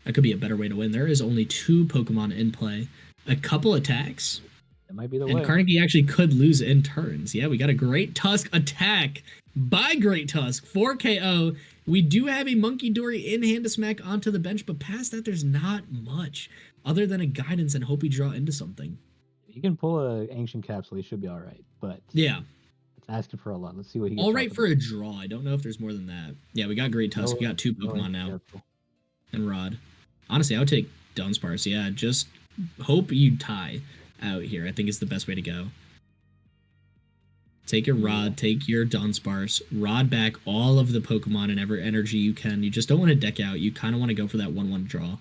That could be a better way to win. There is only 2 Pokemon in play. A couple attacks. That might be the And way. Carnegie actually could lose in turns. Yeah, we got a Great Tusk attack by Great Tusk for KO. We do have a Monkey Dory in hand to smack onto the bench, but past that, there's not much other than a guidance and hope we draw into something. You can pull a Ancient Capsule. He should be all right. But yeah, it's asking for a lot. Let's see what he gets. All right for a draw. I don't know if there's more than that. Yeah, we got Great Tusk. We got 2 Pokemon now. And Rod. Honestly, I would take Dunsparce. Yeah, just hope you tie out here. I think is the best way to go. Take your Rod, take your Dunsparce, Rod back all of the Pokemon and every energy you can. You just don't want to deck out. You kind of want to go for that 1/1 draw.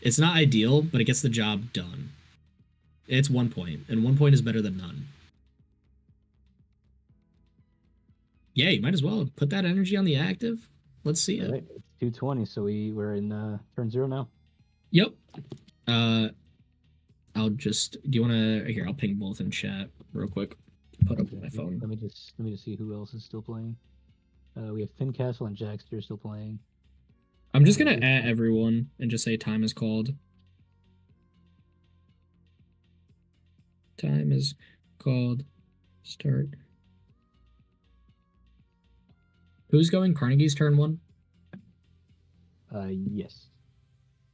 It's not ideal, but it gets the job done. It's 1 point, and 1 point is better than none. Yeah, you might as well put that energy on the active. Let's see it. Right, it's 220, so we're in turn 0 now. Yep. I'll just. Do you want to? Here, I'll ping both in chat real quick. Put up my phone. Let me just see who else is still playing. We have Finn Castle and Jackster still playing. I'm just gonna add everyone and just say time is called. Time is called. Start. Who's going? Carnegie's turn 1? Yes.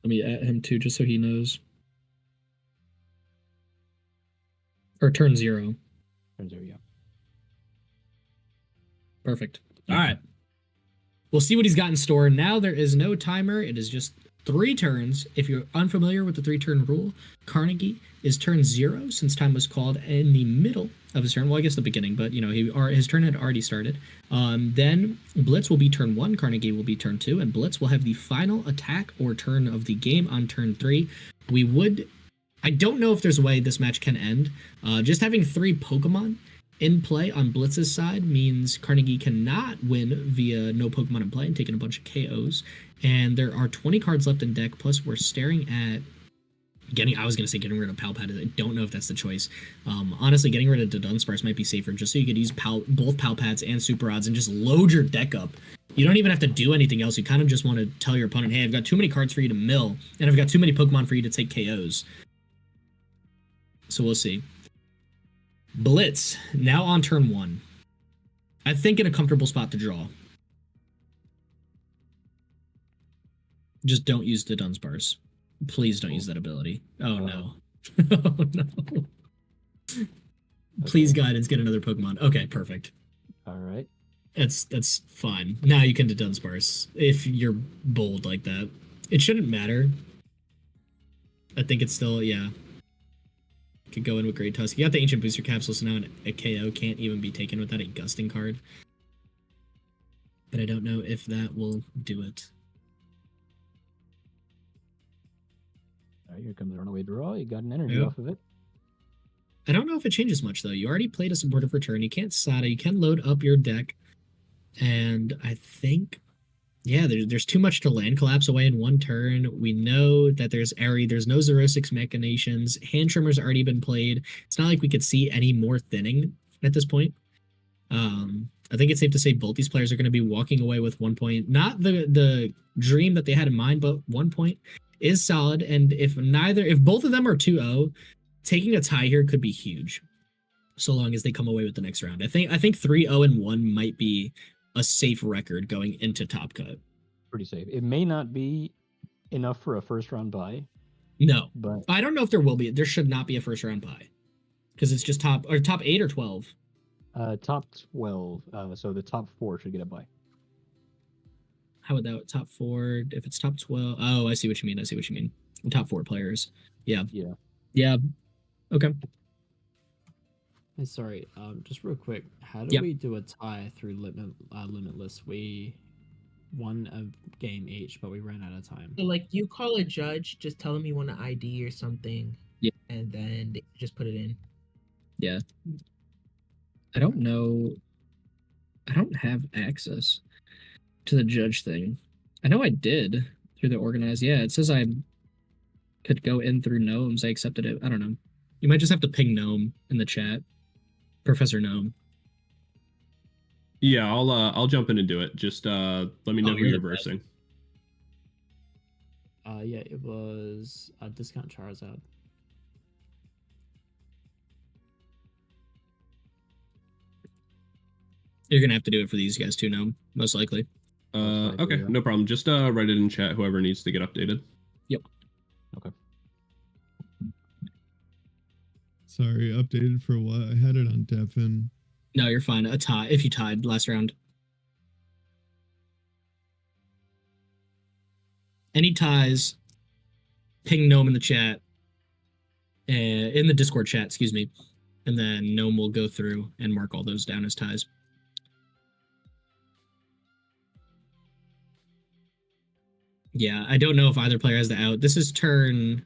Let me add him too, just so he knows. Or turn 0. Turn 0, yeah. Perfect. All right. We'll see what he's got in store. Now there is no timer. It is just 3 turns. If you're unfamiliar with the 3-turn rule, Carnegie is turn 0 since time was called in the middle of his turn. Well, I guess the beginning, but his turn had already started. Then Blitz will be turn 1, Carnegie will be turn 2, and Blitz will have the final attack or turn of the game on turn 3. I don't know if there's a way this match can end. Just having 3 Pokemon in play on Blitz's side means Carnegie cannot win via no Pokemon in play and taking a bunch of KOs. And there are 20 cards left in deck, plus we're staring at I was going to say getting rid of Palpat. I don't know if that's the choice. Honestly, getting rid of Dunsparce might be safer, just so you could use both Palpats and Super Odds and just load your deck up. You don't even have to do anything else. You kind of just want to tell your opponent, hey, I've got too many cards for you to mill, and I've got too many Pokemon for you to take KOs. So we'll see. Blitz, now on turn 1. I think in a comfortable spot to draw. Just don't use the Dunsparce. Please don't use that ability. Oh no. Oh no. Please, guidance, get another Pokemon. Okay, perfect. All right. That's fine. Now you can do Dunsparce if you're bold like that. It shouldn't matter. I think it's still, yeah. Could go in with Great Tusk. You got the Ancient Booster Capsule, so now a KO can't even be taken without a Gusting card. But I don't know if that will do it. All right, here comes the runaway draw. You got an energy off of it. I don't know if it changes much, though. You already played a supportive return. You can't SATA. You can load up your deck. And I think, yeah, there's too much to land collapse away in 1 turn. We know that there's Airy. There's no 0-6 Machinations. Hand Trimmer's already been played. It's not like we could see any more thinning at this point. I think it's safe to say both these players are going to be walking away with 1 point. Not the dream that they had in mind, but 1 point is solid. And if both of them are 2-0, taking a tie here could be huge, so long as they come away with the next round. I think 3-0-1 might be a safe record going into Top Cut. Pretty safe. It may not be enough for a first round bye. No, but I don't know if there will be. There should not be a first round bye because it's just top 8 or 12. Top 12. So the top 4 should get a bye. How would that top 4? If it's top 12, oh, I see what you mean. Top 4 players. Yeah. Okay. Hey, sorry. Just real quick. How do we do a tie through Limitless? one a game each, but we ran out of time. So like you call a judge, just tell them you want an ID or something. Yeah. And then they just put it in. Yeah. I don't know. I don't have access to the judge thing. I know I did through the organized. Yeah, it says I could go in through gnomes. I accepted it. I don't know. You might just have to ping gnome in the chat. Professor Gnome. Yeah, I'll jump in and do it. Just let me know who you're versing. Yeah, it was discount Charizard. You're gonna have to do it for these guys too, Gnome, most likely. Okay, no problem. Just write it in chat. Whoever needs to get updated. Yep. Okay. Sorry, updated for what? I had it on Devin. No, you're fine. A tie. If you tied last round. Any ties, ping Gnome in the chat. In the Discord chat, excuse me. And then Gnome will go through and mark all those down as ties. Yeah, I don't know if either player has the out. This is turn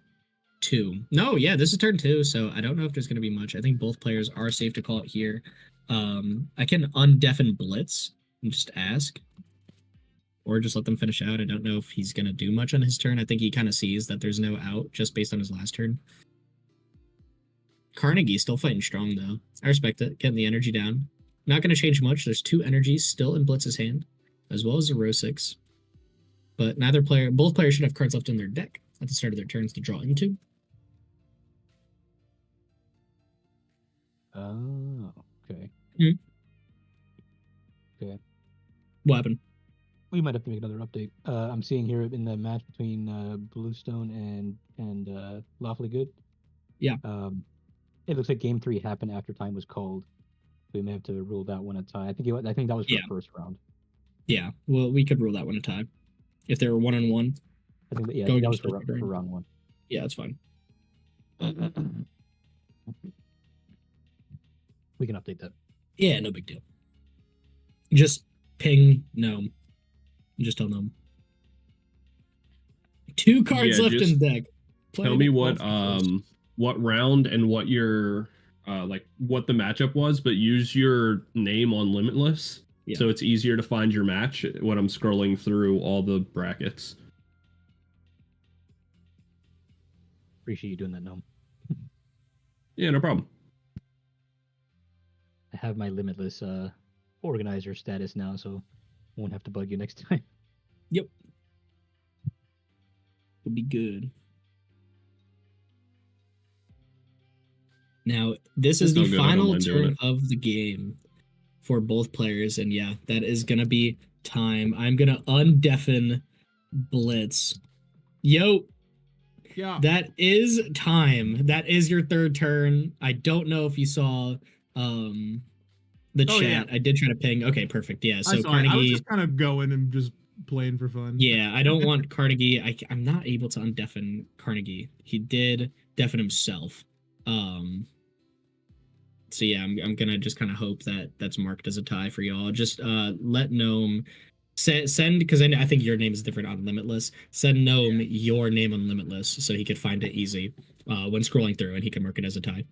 2. No, yeah, this is turn 2, so I don't know if there's going to be much. I think both players are safe to call it here. I can undeafen Blitz and just ask. Or just let them finish out. I don't know if he's going to do much on his turn. I think he kind of sees that there's no out just based on his last turn. Carnegie still fighting strong, though. I respect it. Getting the energy down. Not going to change much. There's 2 energies still in Blitz's hand, as well as a Rosix. But both players should have cards left in their deck at the start of their turns to draw into. Oh, okay. Okay. What happened? We might have to make another update. I'm seeing here in the match between Bluestone and Lawfully Good. Yeah. It looks like Game 3 happened after time was called. We may have to rule that one a tie. I think that was for the first round. Yeah. Well, we could rule that one a tie. If they were 1-on-1. I think that was for round 1. Yeah, that's fine. We can update that. Yeah, no big deal. Just ping Gnome. Just tell Gnome. 2 cards left in deck. Tell me what round and what your what the matchup was, but use your name on Limitless. Yeah. So it's easier to find your match when I'm scrolling through all the brackets. Appreciate you doing that, Gnome. Yeah, no problem. I have my Limitless organizer status now, so won't have to bug you next time. Yep. It'll be good. Now, this is the final turn of the game for both players, and yeah, that is gonna be time. I'm gonna undeafen Blitz. Yo. Yeah. That is time. That is your third turn. I don't know if you saw the chat. Yeah. I did try to ping. Okay, perfect. Yeah. So Carnegie. I was Carnegie. just kind of going and just playing for fun. Yeah, I don't want Carnegie. I'm not able to undeafen Carnegie. He did deafen himself. So yeah, I'm gonna just kind of hope that that's marked as a tie for y'all. Just let Gnome send, because I think your name is different on Limitless. Send Gnome your name on Limitless so he could find it easy when scrolling through, and he can mark it as a tie.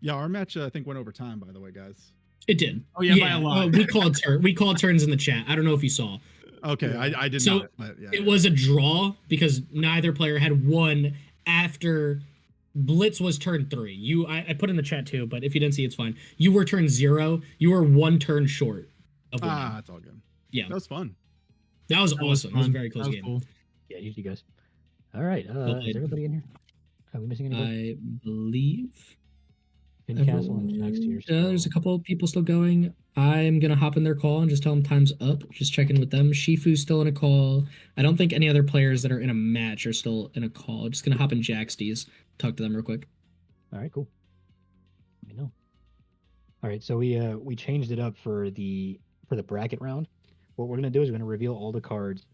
Yeah, our match I think went over time, by the way, guys. It did. Oh yeah, by a lot. We called turns in the chat. I don't know if you saw. Okay, I did so not. But yeah, it was a draw because neither player had won after Blitz was turn 3. I put in the chat too, but if you didn't see, it's fine. You were turn 0. You were 1 turn short of winning. that's all good. Yeah, that was fun. That was awesome. It was a very close game. Cool. Yeah, you guys. All right. Is everybody in here? Are we missing anybody? I believe. Castle and next year. There's a couple of people still going. I'm gonna hop in their call and just tell them time's up. Just check in with them. Shifu's still in a call. I don't think any other players that are in a match are still in a call. Just gonna hop in Jaxty's. Talk to them real quick. All right, cool. Let me know. All right, so we changed it up for the bracket round. What we're gonna do is we're gonna reveal all the cards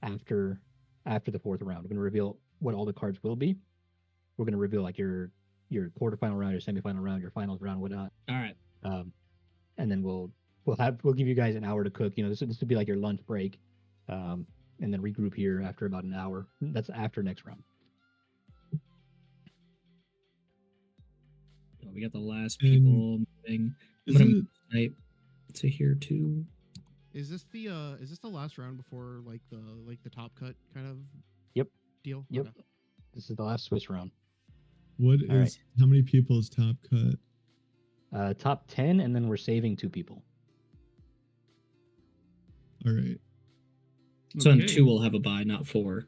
after the 4th round. We're gonna reveal what all the cards will be. We're gonna reveal like your quarterfinal round, your semifinal round, your finals round, whatnot. All right. And then we'll we'll give you guys an hour to cook. You know, this would be like your lunch break, and then regroup here after about an hour. That's after next round. We got the last And people moving. I'm is gonna it- move Snipe to here too. Is this the last round before the top cut kind of Yep. deal? Yep. Okay. This is the last Swiss round. What All is how many people's top cut? Top 10, and then we're saving 2 people. All right. So then 2 will have a bye, not 4.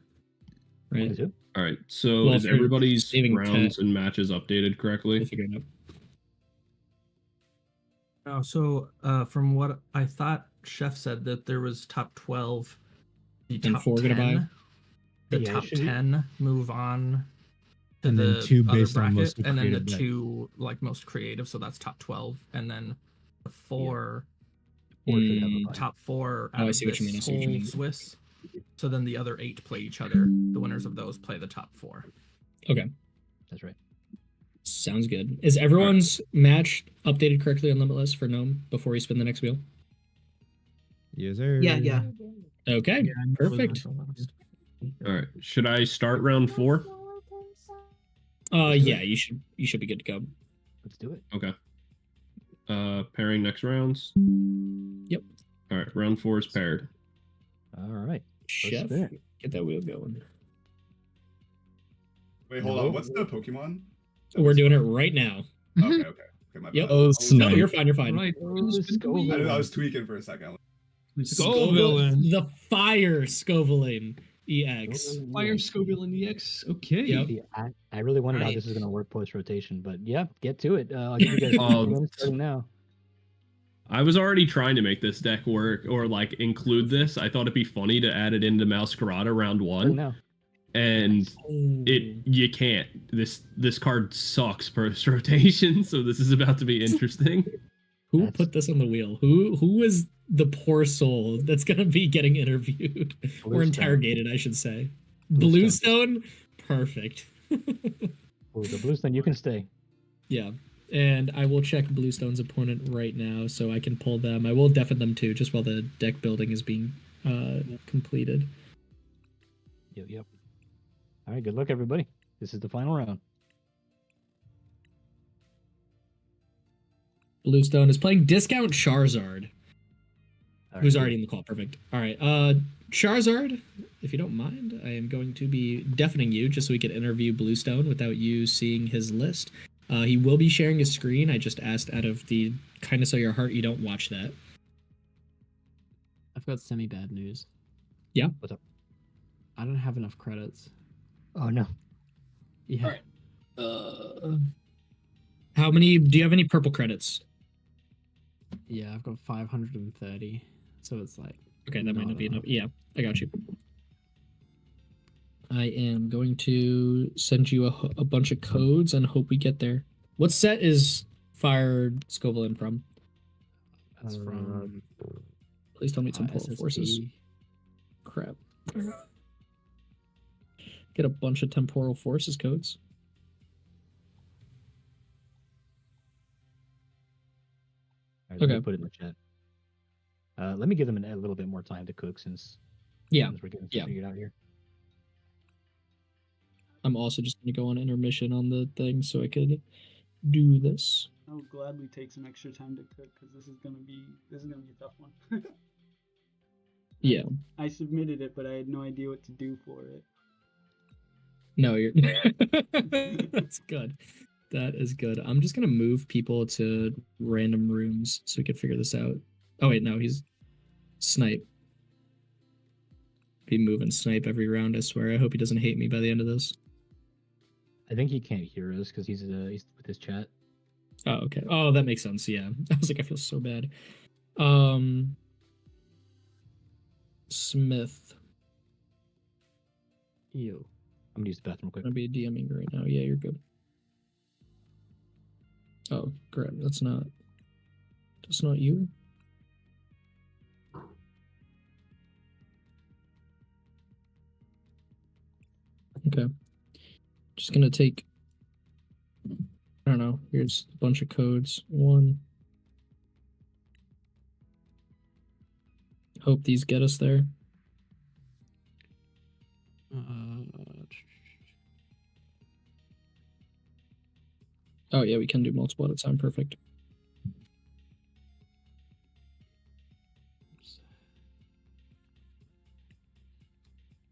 Right? All right. So Well, is if you're everybody's saving rounds 10 and matches updated correctly? Oh, so from what I thought, Chef said that there was top 12, the And top 4 gonna 10, buy? the Yeah, top should be. 10 move on to And then the 2 other based on bracket, most and then the creative bet. 2 like most creative, so that's top 12, and then the 4 Four should have a bye. top 4 Oh, out I of see what you this mean, I see what you whole mean. Swiss. So then the other 8 play each other. The winners of those play the top 4. Okay. That's right. Sounds good. Is everyone's match updated correctly on Limitless for Gnome before we spin the next wheel? Yes, sir. Yeah. Okay. Perfect. All right. Should I start round 4? Yeah, you should be good to go. Let's do it. Okay. Pairing next rounds. Yep. All right. Round 4 is paired. All right. Chef, spin it. get that wheel going. Wait, hold on. What's the Pokemon? We're doing it right now. Okay. My Yep. bad. No, Snipe. you're fine. You're fine. Right. I was tweaking for a second. Scoville. The fire Scovillain EX. Fire Scoville EX. Okay. Yep. See, I really wondered how this is going to work post rotation, but yeah, get to it. I'll give you guys starting now. I was already trying to make this deck work or like include this. I thought it'd be funny to add it into Masquerada round 1. now. And you can't. This card sucks post rotation, so this is about to be interesting. Who put this on the wheel? Who is the poor soul that's gonna be getting interviewed or Bluestone. interrogated? I should say. Bluestone. Perfect. Oh, the Bluestone, you can stay. Yeah. And I will check Bluestone's opponent right now so I can pull them. I will deafen them too, just while the deck building is being completed. Yep. All right, good luck, everybody. This is the final round. Bluestone is playing Discount Charizard, who's right. already in the call. Perfect. All right. Charizard, if you don't mind, I am going to be deafening you just so we can interview Bluestone without you seeing his list. He will be sharing his screen. I just asked out of the kindness of your heart you don't watch that. I've got semi-bad news. Yeah? What's up? I don't have enough credits. Oh, no. Yeah. How many? Do you have any purple credits? Yeah, I've got 530. So it's like... Okay, that might not be enough. Yeah, I got you. I am going to send you a bunch of codes and hope we get there. What set is Fire Scovillain from? That's from... Please tell me it's Temporal SSD. Forces. Crap. Get a bunch of Temporal Forces codes. All right, let me Okay. put it in the chat. Let me give them a little bit more time to cook since we're getting stuff figured out here. I'm also just going to go on intermission on the thing so I could do this. I'll gladly take some extra time to cook because this is gonna be a tough one. Yeah. I submitted it, but I had no idea what to do for it. No, you're. That's good. That is good. I'm just gonna move people to random rooms so we can figure this out. Oh wait, no, he's Snipe. Be moving Snipe every round. I swear. I hope he doesn't hate me by the end of this. I think he can't hear us because he's with his chat. Oh, okay. Oh, that makes sense. Yeah. I was like, I feel so bad. Smith. Ew. I'm gonna use the bathroom quick. I'm gonna be DMing right now. Yeah, you're good. Oh, crap. That's not you. Okay. Just gonna take, I don't know, here's a bunch of codes. 1, Hope these get us there. Oh yeah, we can do multiple at a time. Perfect.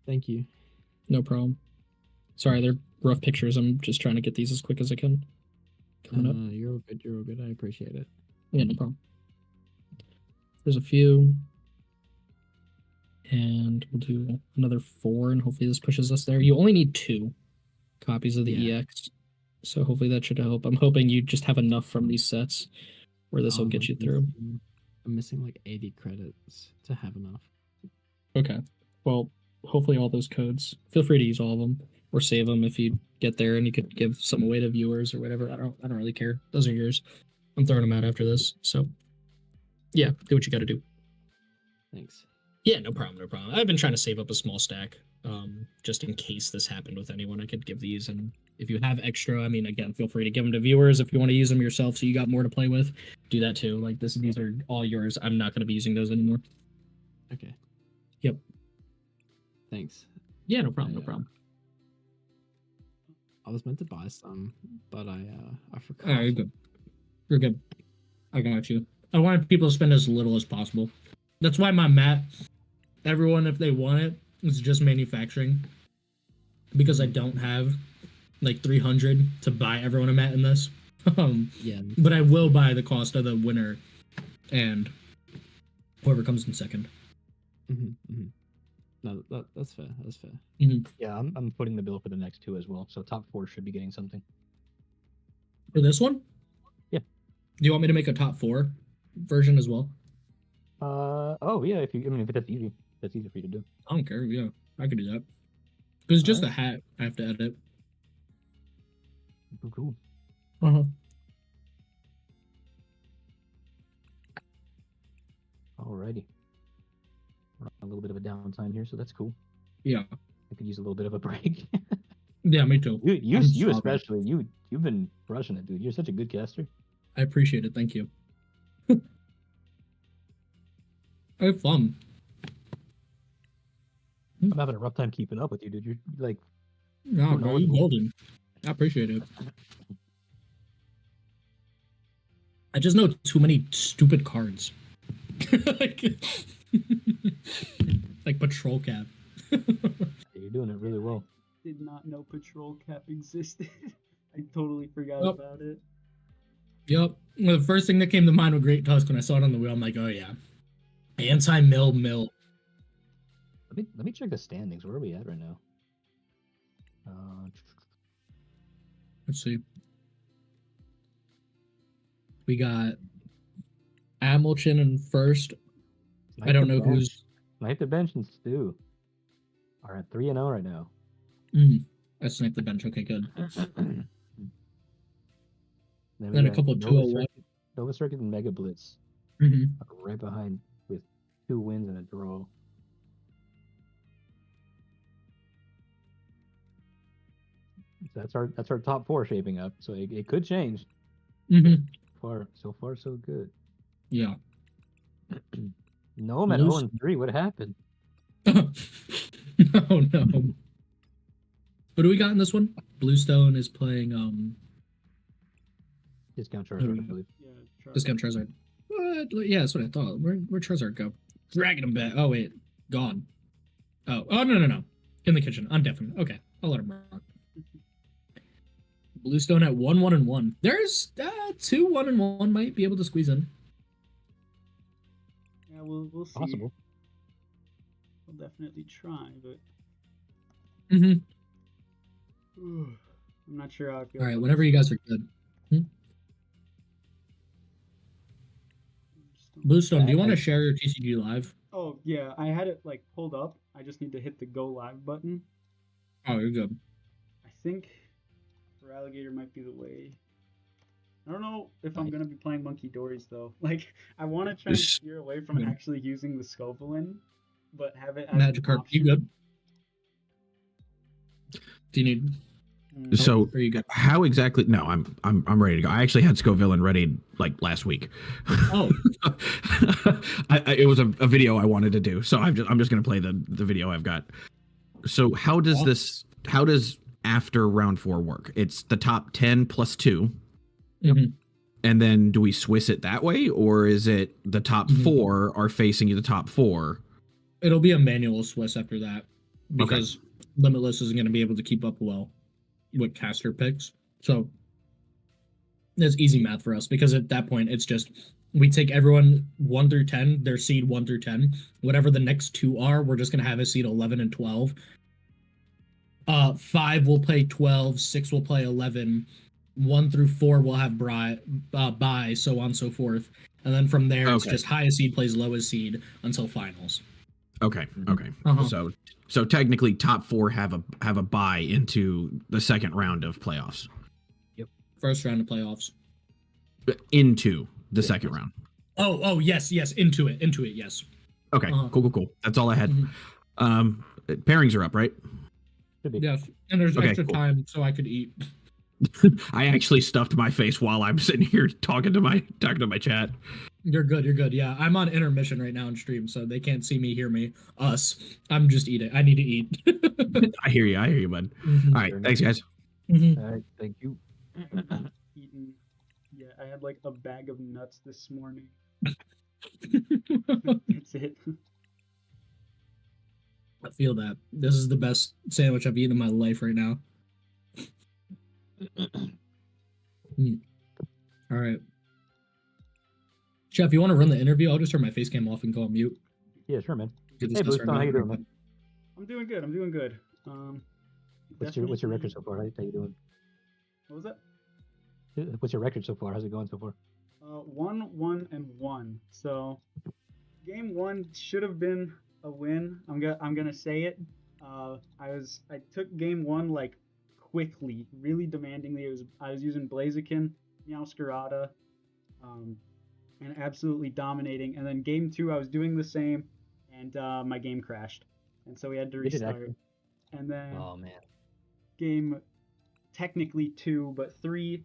Thank you. No problem. Sorry, they're rough pictures. I'm just trying to get these as quick as I can. Coming up. You're all good. You're all good. I appreciate it. Yeah, no problem. There's a few. And we'll do another 4, and hopefully this pushes us there. You only need 2 copies of the EX. So hopefully that should help. I'm hoping you just have enough from these sets where this will get you through. I'm missing like 80 credits to have enough. Okay. Well, hopefully all those codes. Feel free to use all of them or save them if you get there, and you could give some away to viewers or whatever. I don't really care. Those are yours. I'm throwing them out after this. So yeah, do what you got to do. Thanks. Yeah, no problem, no problem. I've been trying to save up a small stack, just in case this happened with anyone. I could give these, and if you have extra, I mean, again, feel free to give them to viewers. If you want to use them yourself, so you got more to play with, do that too. Like these are all yours. I'm not going to be using those anymore. Okay. Yep. Thanks. Yeah, no problem, no problem. I was meant to buy some, but I forgot. All right, you're good. You're good. I got you. I want people to spend as little as possible. That's why my mat, everyone, if they want it, is just manufacturing. Because I don't have like 300 to buy everyone a mat in this. Yeah. But I will buy the cost of the winner and whoever comes in second. No, that's fair. That's fair. Yeah, I'm putting the bill for the next 2 as well. So top 4 should be getting something. For this one? Yeah. Do you want me to make a top 4 version as well? Oh yeah, if that's easy. That's easy for you to do. I don't care, yeah. I could do that. Because it's just a hat I have to edit. Cool. Uh-huh. Alrighty. We're on a little bit of a downtime here, so that's cool. Yeah. I could use a little bit of a break. Yeah, me too. You especially. You've been crushing it, dude. You're such a good caster. I appreciate it, thank you. I have fun. I'm having a rough time keeping up with you, dude. You're like... No, bro, you're golden. I appreciate it. I just know too many stupid cards. like Patrol Cap. You're doing it really well. Did not know Patrol Cap existed. I totally forgot Yep. about it. Yep. Well, the first thing that came to mind with Great Tusk when I saw it on the wheel, I'm like, oh yeah. Anti-mill. Let me check the standings. Where are we at right now? Let's see. We got Amilchin in first. I don't know who's... Snipe the Bench and Stu are at 3-0 right now. I sniped the bench. Okay, good. Then a couple of 201. Nova Circuit and Mega Blitz Mhm. are right behind with 2 wins and a draw. So that's our top 4 shaping up. So it could change. So far so good. Yeah. No, I'm at Loose- 0-3. What happened? Oh no. What do we got in this one? Bluestone is playing Discount Charizard, I believe. Discount Charizard. What? Yeah, that's what I thought. Where'd Charizard go? Dragging him back. Oh wait, gone. Oh no. In the kitchen. Undeafened. Okay, I'll let him rock. Bluestone at 1-1-1. There's 2-1-1 might be able to squeeze in. Yeah, we'll see. Possible. We'll definitely try, but Mm-hmm. I'm not sure how I feel. All right, about whenever this. you guys are good. Bluestone, do you want to share your TCG live? Oh yeah, I had it like pulled up. I just need to hit the go live button. Oh, you're good. I think for Alligator might be the way. I don't know if I'm gonna be playing Monkey Dories though. Like I want to try and steer away from actually using the Scovelin, but have it as Magic an card. You option. good? Do you need So Are you good? how exactly? No, I'm ready to go. I actually had Scoville ready like last week. Oh, it was a video I wanted to do, so I'm just gonna play the video I've got. So how does after round 4 work? It's the top 10 plus 2. And then do we Swiss it that way, or is it the top 4 are facing you the top 4? it'll be a manual Swiss after that because Limitless isn't going to be able to keep up well with caster picks. So that's easy math for us because at that point it's just we take everyone 1 through 10, their seed 1 through 10. Whatever the next 2 are, we're just going to have a seed 11 and 12. 5 will play 12, 6 will play 11, 1 through 4 will have bye, so on and so forth. And then from there, it's just highest seed plays lowest seed until finals. Okay. Uh-huh. So technically, top 4 have a bye into the second round of playoffs. Yep. First round of playoffs. Into the second round. Oh, yes, into it, yes. Okay, cool. That's all I had. Pairings are up, right? Yes, and there's extra time so I could eat. I actually stuffed my face while I'm sitting here talking to my chat. You're good. Yeah, I'm on intermission right now in stream, so they can't see me, hear me. I'm just eating. I need to eat. I hear you, bud. All right, thanks, guys. All right, thank you. Eating. Yeah, I had like a bag of nuts this morning. That's it. I feel that. This is the best sandwich I've eaten in my life right now. All right. Chef, you want to run the interview? I'll just turn my face cam off and go on mute. Yeah, sure, man. Get this Hey, done Boost, how you doing, man? I'm doing good. What's your record so far? How you doing? What was that? What's your record so far? How's it going so far? 1-1-1. So game 1 should have been a win. I'm gonna say it. I took game 1 like quickly, really demandingly. I was using Blaziken, Meowscarada, and absolutely dominating. And then game 2, I was doing the same, and my game crashed, and so we had to restart. And then game technically 2, but 3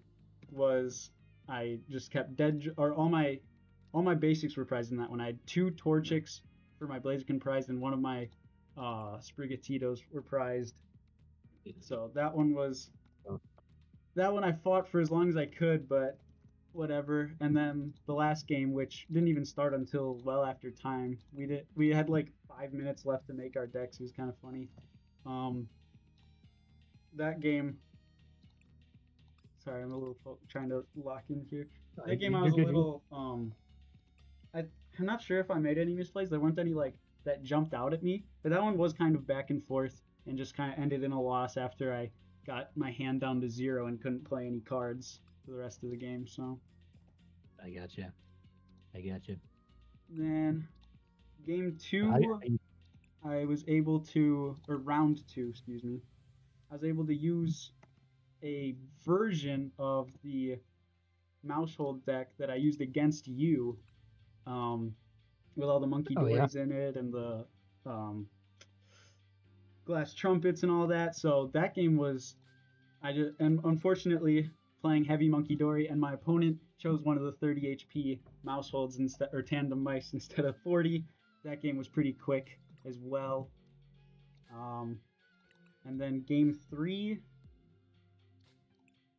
was I just kept or all my basics were prized in that one. I had 2 Torchics for my Blaziken prized, and one of my Sprigatitos were prized. So that one I fought for as long as I could, but whatever. And then the last game, which didn't even start until well after time, we had like 5 minutes left to make our decks. It was kind of funny. That game. Sorry, I'm a little trying to lock in here. That game I was a little I'm not sure if I made any misplays. There weren't any like that jumped out at me, but that one was kind of back and forth and just kind of ended in a loss after I got my hand down to 0 and couldn't play any cards for the rest of the game. So I gotcha. Then game 2, I was able to, or round 2, excuse me, I was able to use a version of the Mousehold deck that I used against you, with all the monkey doors in it and the glass trumpets and all that. So that game was, and unfortunately playing heavy monkey dory, and my opponent chose one of the 30 HP Mouseholds instead, or tandem mice instead of 40. That game was pretty quick as well. And then game 3.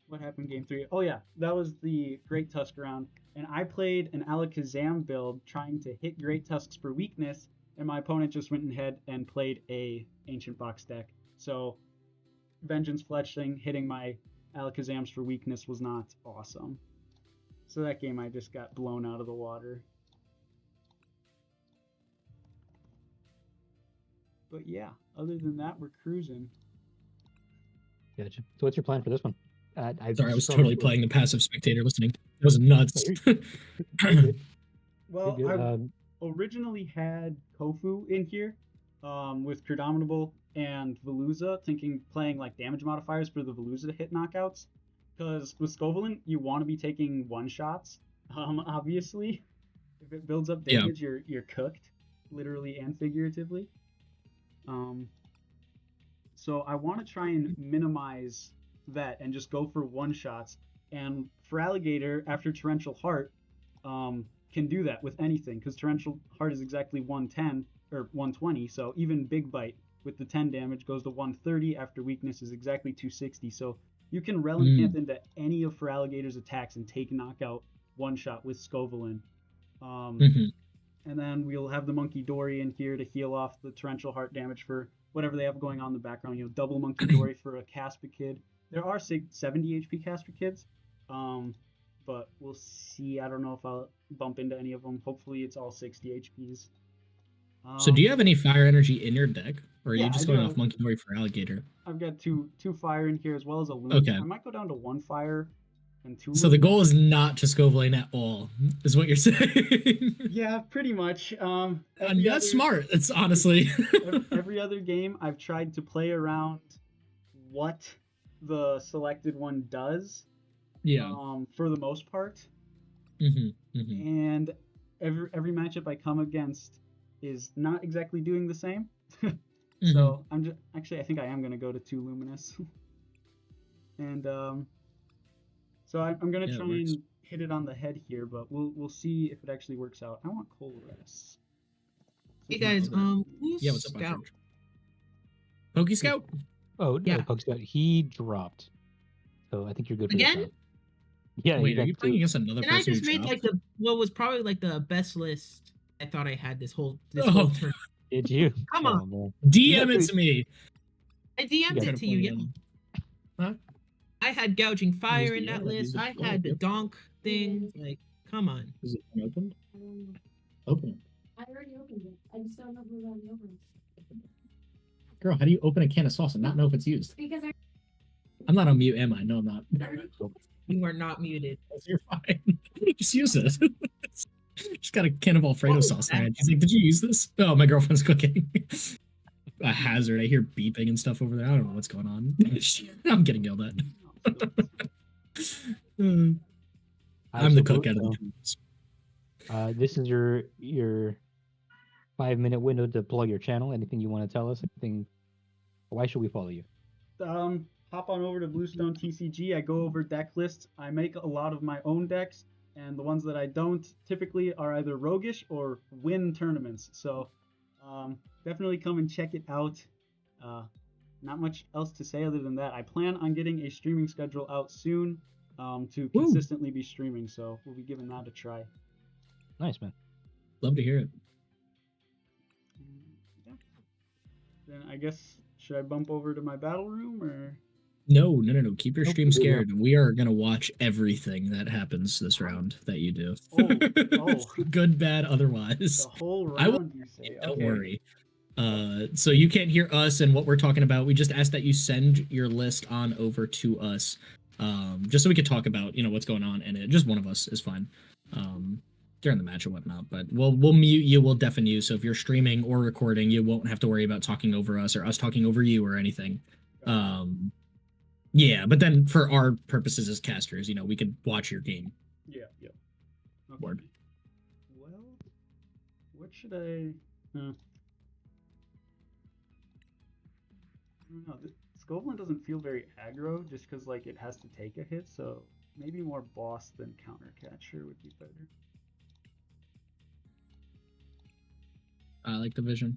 What happened game 3? Oh yeah, that was the Great Tusk round, and I played an Alakazam build trying to hit Great Tusks for weakness, and my opponent just went ahead and played a Ancient Box deck. So Vengeance Fletchling hitting my Alakazams for weakness was not awesome. So that game I just got blown out of the water. But yeah, other than that, we're cruising. Gotcha. So what's your plan for this one? Sorry, I was totally playing the passive spectator listening. That was nuts. Well, I originally had Kofu in here with Predominable and Veluza, playing like damage modifiers for the Veluza to hit knockouts. Because with Scovillain, you want to be taking one-shots, obviously. If it builds up damage, you're cooked, literally and figuratively. So I want to try and minimize vet and just go for one shots. And for alligator, after torrential heart, can do that with anything because torrential heart is exactly 110 or 120. So even big bite with the 10 damage goes to 130 after weakness is exactly 260. So you can Relicant into any of for alligator's attacks and take knockout one shot with Scovelin. And then we'll have the Monkey Dory in here to heal off the torrential heart damage for whatever they have going on in the background. You know, double Monkey Dory for a Casper Kid. There are 70 HP Casper Kids, but we'll see. I don't know if I'll bump into any of them. Hopefully it's all 60 HPs. So do you have any fire energy in your deck, or are yeah, you just I going do. off Monkey Dory for alligator? I've got two fire in here as well as a loon. Okay. I might go down to one fire and two. So the goal is not to Scovelin at all, is what you're saying. Yeah, pretty much. That's smart. It's honestly every other game I've tried to play around what the selected one does. Yeah. For the most part. And every matchup I come against is not exactly doing the same. So I'm just I think I am gonna go to 2 luminous. And so I'm gonna try and hit it on the head here, but we'll see if it actually works out. I want Colress. Hey guys, who's Yeah, what's up, Scout? Pokey Scout? Oh, Yeah. no, Pug Scout. He dropped. So I think you're good for this Again? round. Yeah, Wait, he are got you playing 2. against another And I person just who made dropped? like what was probably like the best list I thought I had this whole Oh. turn. Did you? Come Oh, on. man. DM it to me. I DM'd it to you, yeah. Huh? I had gouging fire Use in the that air, list. use the I floor, had the yep. donk thing. Like, come on. Is it opened? Open it. I already opened it. I just don't know who already opened it. Girl, how do you open a can of sauce and not know if it's used? Because I I'm not on mute, am I? No, I'm not. You are not muted. You're fine. Just use it. Just got a can of Alfredo sauce in my hand. She's like, did you use this? Oh, my girlfriend's cooking. A hazard. I hear beeping and stuff over there. I don't know what's going on. I'm getting yelled at. I'm the cook out of the two. This is your 5-minute window to plug your channel. Anything you want to tell us? Anything? Why should we follow you? Hop on over to Bluestone TCG. I go over deck lists. I make a lot of my own decks, and the ones that I don't typically are either roguish or win tournaments. So definitely come and check it out. Not much else to say other than that. I plan on getting a streaming schedule out soon to consistently be streaming, so we'll be giving that a try. Nice, man. Love to hear it. Yeah. Then I guess, should I bump over to my battle room or? No. Keep your stream scared. We are gonna watch everything that happens this round that you do. Oh. Good, bad, otherwise. The whole round, I will. you say? Don't Okay. worry. So you can't hear us and what we're talking about. We just ask that you send your list on over to us, just so we could talk about what's going on in it. Just one of us is fine. During the match or whatnot, but we'll mute you, we'll deafen you. So if you're streaming or recording, you won't have to worry about talking over us or us talking over you or anything. Yeah, but then for our purposes as casters, we could watch your game. Yeah. Okay. Word. Well, what should I? I don't know. Scovelin doesn't feel very aggro just because it has to take a hit. So maybe more boss than counter catcher would be better. I like the vision.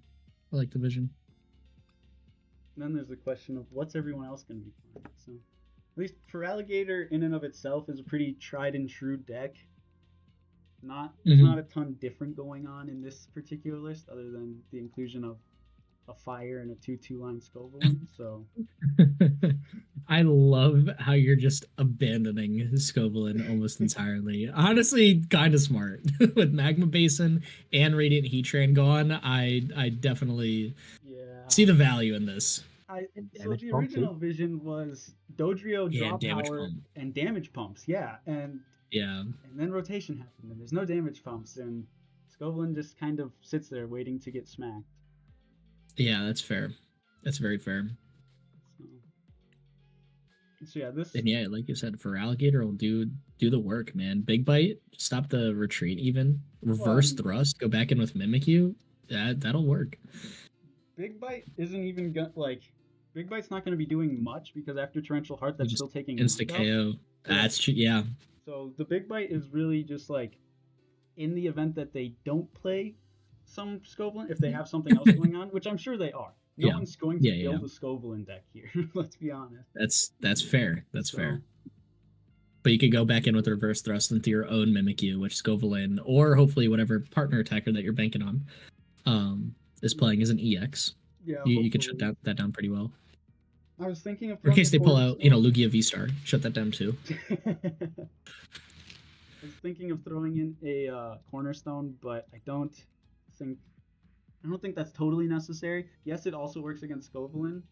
Then there's the question of what's everyone else going to be playing. So, at least for Alligator, in and of itself, is a pretty tried and true deck. There's not a ton different going on in this particular list, other than the inclusion of a fire and a 2/2 line Scovelin. So, I love how you're just abandoning Scovelin almost entirely. Honestly, kind of smart. With Magma Basin and Radiant Heat Train gone, I definitely see the value in this. So the original vision was Dodrio drop damage power pump. and damage pumps, and then rotation happened, and there's no damage pumps, and Scovelin just kind of sits there waiting to get smacked. Yeah, that's fair. That's very fair. So yeah, this And yeah, like you said, for Alligator, will do the work, man. Big Bite, stop the retreat, even reverse thrust, go back in with Mimikyu. That'll work. Big Bite isn't even Big Bite's not going to be doing much because after Torrential Heart, that's still taking Insta knockout. KO. That's true. Yeah. So the Big Bite is really just like, in the event that they don't play some Scovelin, if they have something else going on, which I'm sure they are. No Yeah. one's going to Yeah, build yeah. a Scovelin deck here. Let's be honest. That's fair. That's fair. But you could go back in with reverse thrust into your own Mimikyu, which Scovelin, or hopefully whatever partner attacker that you're banking on, is playing as an EX. Yeah, You could shut that down pretty well. I was thinking of Or in case they pull out, Cornerstone. Lugia V-Star, shut that down too. I was thinking of throwing in a Cornerstone, but I don't think that's totally necessary. Yes, it also works against Scovelin,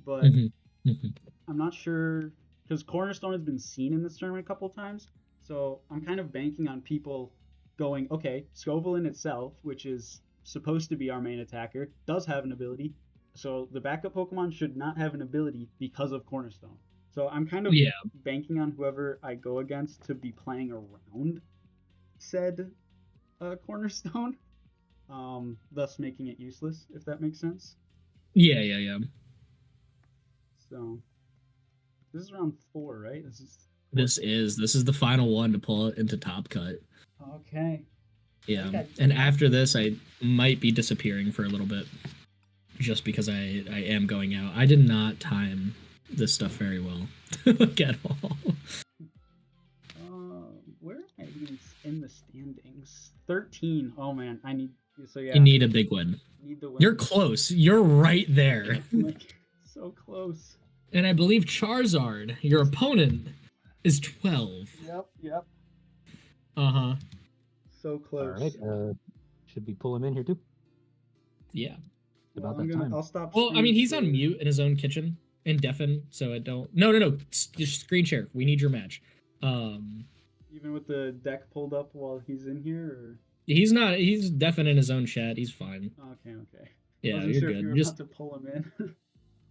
but I'm not sure because Cornerstone has been seen in this tournament a couple times. So I'm kind of banking on people going, okay, Scovelin itself, which is supposed to be our main attacker, does have an ability. So the backup Pokemon should not have an ability because of Cornerstone. So I'm kind of banking on whoever I go against to be playing around said Cornerstone, thus making it useless, if that makes sense. Yeah. So this is round 4, right? This is the final one to pull it into Top Cut. Okay. Yeah, and after this, I might be disappearing for a little bit, just because I am going out. I did not time this stuff very well at all. Where am I in the standings? 13. Oh man, I need. So yeah. You need a big win. Need the win. You're close. You're right there. Like, so close. And I believe Charizard, your opponent, is 12. Yep. Uh-huh. So close. All right. Should we pull him in here too? Yeah. About that time. I'll stop. Well, I mean, he's on mute in his own kitchen in deafen, so I don't. No. Just screen share. We need your match. Even with the deck pulled up while he's in here, or he's not. He's deafen in his own chat. He's fine. Okay. Yeah, Wasn't you're sure good. If you were Just about to pull him in.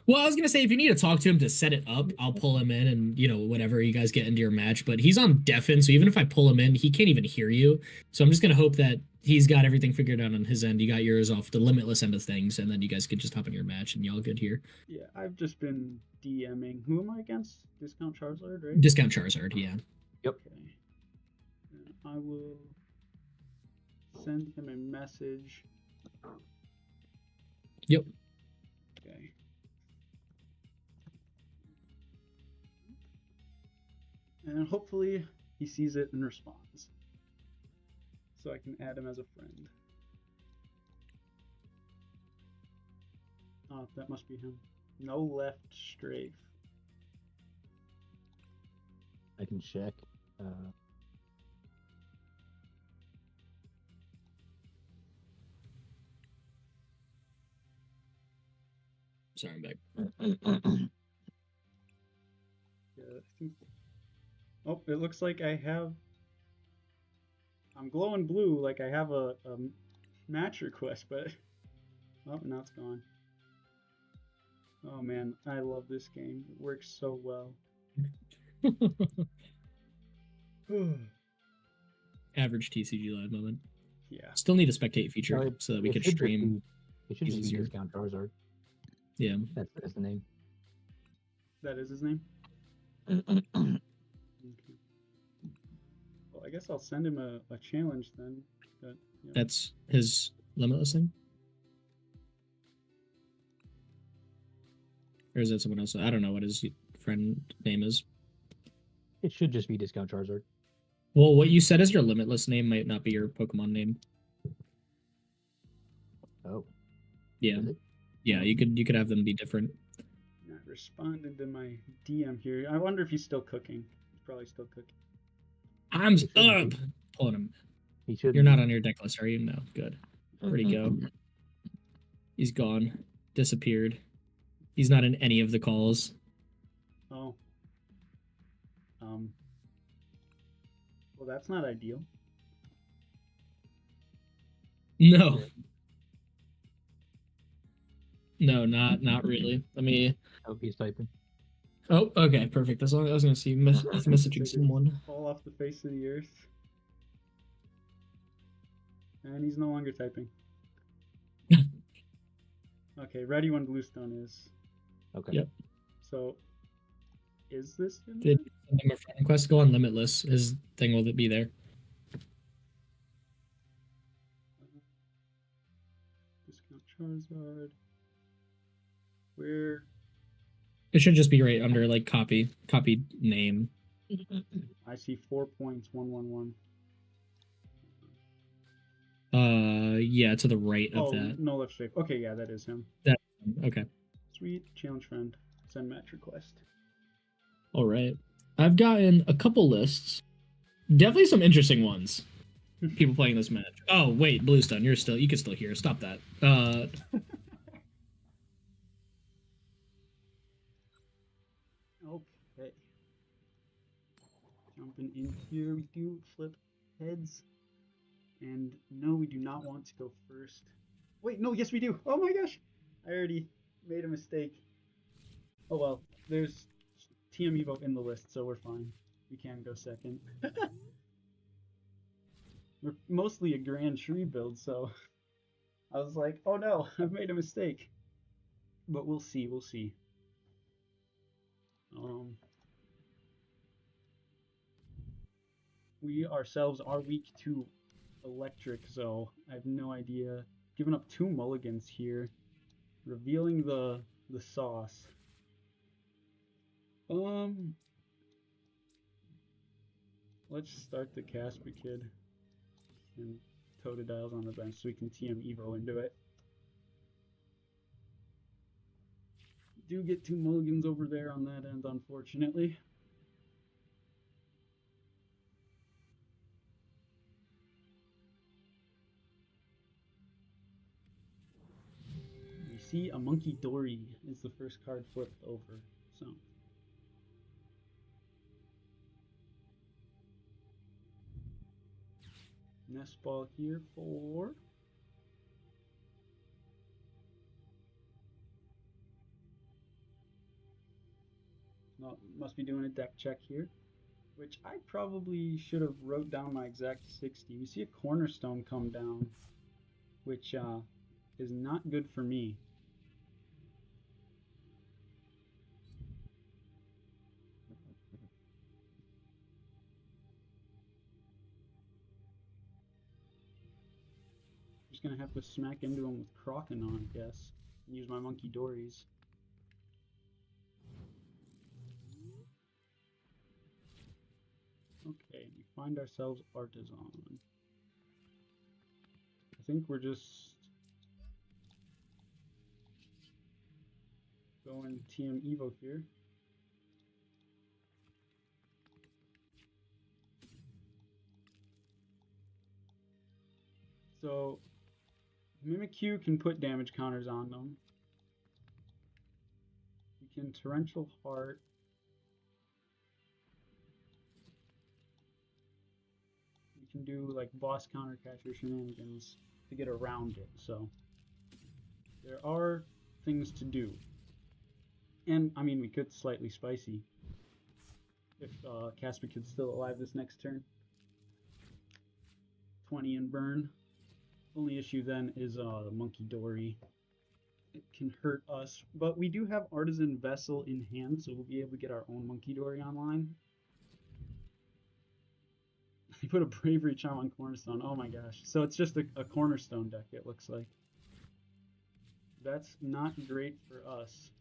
Well, I was gonna say if you need to talk to him to set it up, I'll pull him in and whatever you guys get into your match. But he's on deafen, so even if I pull him in, he can't even hear you. So I'm just gonna hope that he's got everything figured out on his end. You got yours off the limitless end of things, and then you guys could just hop in your match and y'all good here. Yeah, I've just been DMing. Who am I against? Discount Charizard, right? Discount Charizard, yeah. Yep. Okay. I will send him a message. Yep. Okay. And hopefully he sees it and responds. So I can add him as a friend. Oh, that must be him. No left strafe. I can check. Sorry, I'm back. Yeah, I think. Oh, it looks like I have. I'm glowing blue, like I have a match request, but oh, now it's gone. Oh man, I love this game. It works so well. Average TCG live moment. Yeah. Still need a spectate feature No, so that we it can should just stream. It should just be easier. Discount Charizard. Yeah. That's the name. That is his name? Well, I guess I'll send him a challenge then. But, That's his limitless thing? Or is that someone else? I don't know what his friend name is. It should just be Discount Charizard. Well, what you said as your limitless name might not be your Pokemon name. Oh. Yeah. Yeah, you could have them be different. Not responding to my DM here. I wonder if he's still cooking. He's probably still cooking. I'm up! Pulling him. You're not on your deck list, are you? No. Good. Where'd he go? He's gone. Disappeared. He's not in any of the calls. Oh. Well, that's not ideal. No. No, not really. Let me. Oh, he's typing. Oh, okay, perfect. That's all I was gonna see. He's messaging someone. Fall off the face of the earth. And he's no longer typing. Okay, ready when Bluestone is. Okay. Yep. So, is this him? Did then? send him a friend request? Go on Limitless. His thing will be there. Discount Charizard. Where? It should just be right under like copy name. I see 4 points, 111. Yeah, to the right of Oh, that. no left shape. Okay, yeah, that is him. That okay. Sweet. Challenge friend. Send match request. All right. I've gotten a couple lists. Definitely some interesting ones. People playing this match. Oh, wait, Bluestone, you can still hear. Stop that. Okay. Jumping in here, we do flip heads. And no, we do not want to go first. Wait, no, yes we do. Oh my gosh. I already made a mistake. Oh well, there's TM Evo in the list, so we're fine. We can go second. We're mostly a Grand Tree build, so I was like, oh no, I've made a mistake. But we'll see, we'll see. We ourselves are weak to electric, so I have no idea. Giving up 2 mulligans here. Revealing the sauce. Let's start the Casper Kid and Totodile's on the bench so we can TM Evo into it. Do get 2 mulligans over there on that end, unfortunately. We see a Monkey Dory is the first card flipped over, so. Nest ball here for no, must be doing a deck check here, which I probably should have wrote down my exact 60. We see a cornerstone come down, which is not good for me. Just gonna have to smack into him with Croconaw, I guess, and use my Monkey Dories. Okay, we find ourselves Artisan. I think we're just going TM Evo here. So Mimikyu can put damage counters on them. We can Torrential Heart. We can do like boss counter catcher shenanigans to get around it. So there are things to do. And I mean, we could slightly spicy if Casper Kid's still alive this next turn. 20 and burn. Only issue then is Monkey Dory. It can hurt us, but we do have Artisan Vessel in hand, so we'll be able to get our own Monkey Dory online. He put a Bravery Charm on Cornerstone. Oh my gosh. So it's just a Cornerstone deck, it looks like. That's not great for us.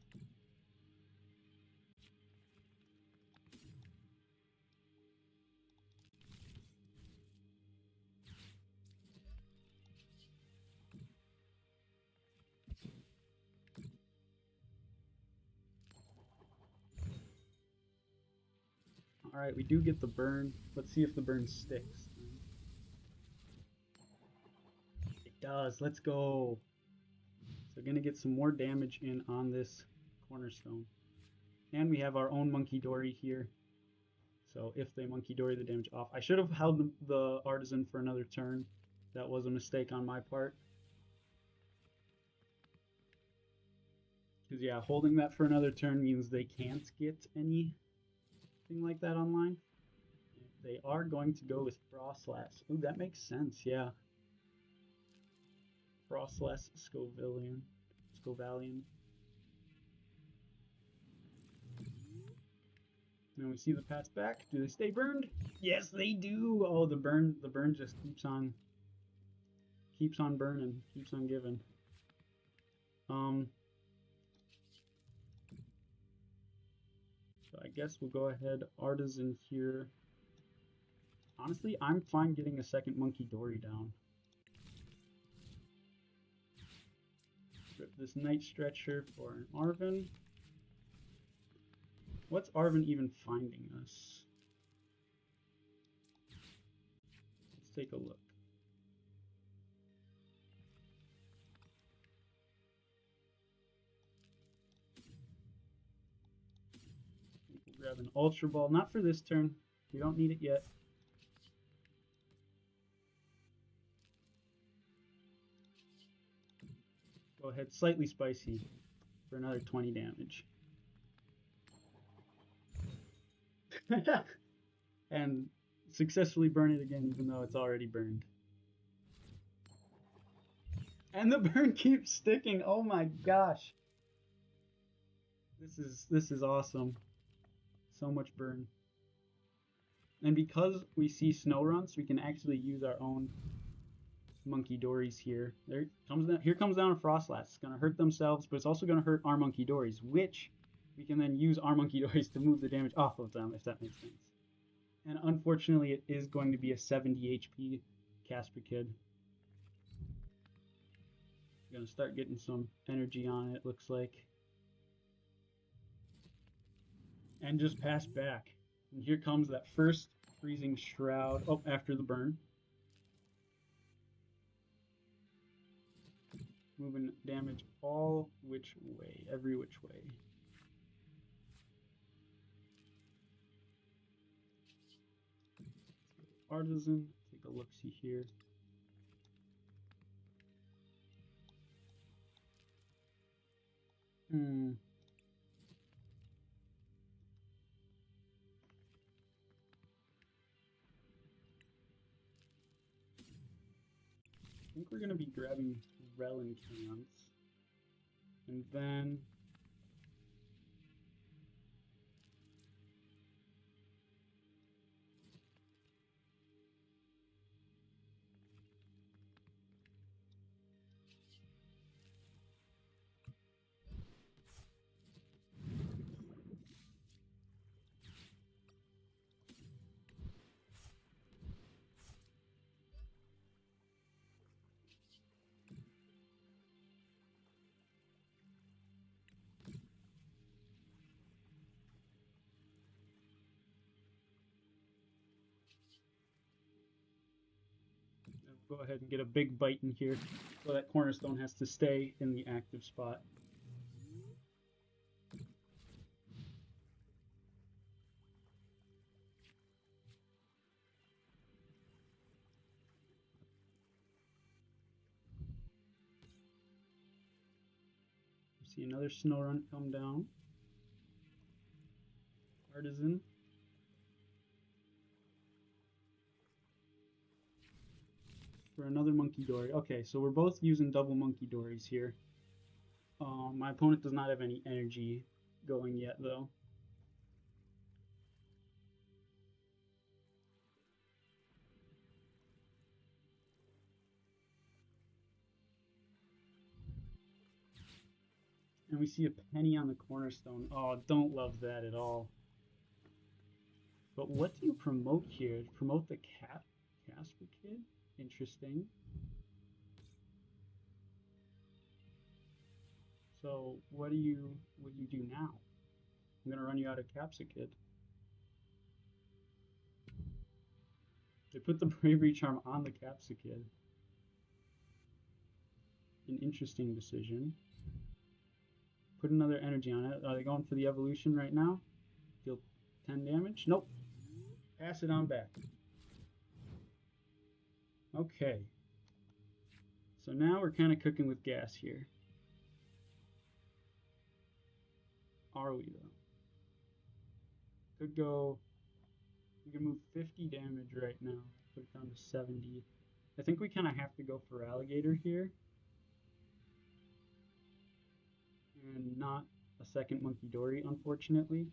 Alright, we do get the burn. Let's see if the burn sticks. It does. Let's go. So gonna get some more damage in on this Cornerstone. And we have our own Monkey Dory here. So if they Monkey Dory the damage off. I should have held the Artisan for another turn. That was a mistake on my part. Because yeah, holding that for another turn means they can't get anything like that online. They are going to go with Frostlass. Ooh, that makes sense, yeah. Frostlass Scovalian. Now we see the pats back. Do they stay burned? Yes, they do. Oh, the burn just keeps on burning, keeps on giving. So I guess we'll go ahead artisan here. Honestly, I'm fine getting a second monkey dory down. Rip this night stretcher for an Arvin. What's Arvin even finding us? Let's take a look. We'll grab an Ultra Ball, not for this turn. We don't need it yet. Go ahead, slightly spicy for another 20 damage. And successfully burn it again, even though it's already burned. And the burn keeps sticking. Oh my gosh. This is awesome. So much burn. And because we see snow runs, we can actually use our own monkey dories here. Here comes down a Frostlass. It's gonna hurt themselves, but it's also gonna hurt our monkey dories, which we can then use our monkey dories to move the damage off of them, if that makes sense. And unfortunately, it is going to be a 70 HP Casper Kid. Gonna start getting some energy on it, looks like. And just pass back. And here comes that first freezing shroud. Oh, after the burn. Moving damage all which way, every which way. Artisan, take a look-see here. I think we're going to be grabbing Relin cans. And then go ahead and get a big bite in here so that Cornerstone has to stay in the active spot. See another snow run come down. Artisan. For another monkey dory. Okay, so we're both using double monkey dories here. My opponent does not have any energy going yet, though. And we see a penny on the Cornerstone. Oh, don't love that at all. But what do you promote here? Promote the Casper Kid? Interesting. So what do you do now? I'm gonna run you out of Capsicid. They put the Bravery Charm on the Capsicid. An interesting decision. Put another energy on it. Are they going for the evolution right now? Deal 10 damage? Nope. Pass it on back. Okay. So now we're kind of cooking with gas here. Are we, though? Could go... We can move 50 damage right now. Put it down to 70. I think we kind of have to go for Alligator here. And not a second Monkey Dory, unfortunately.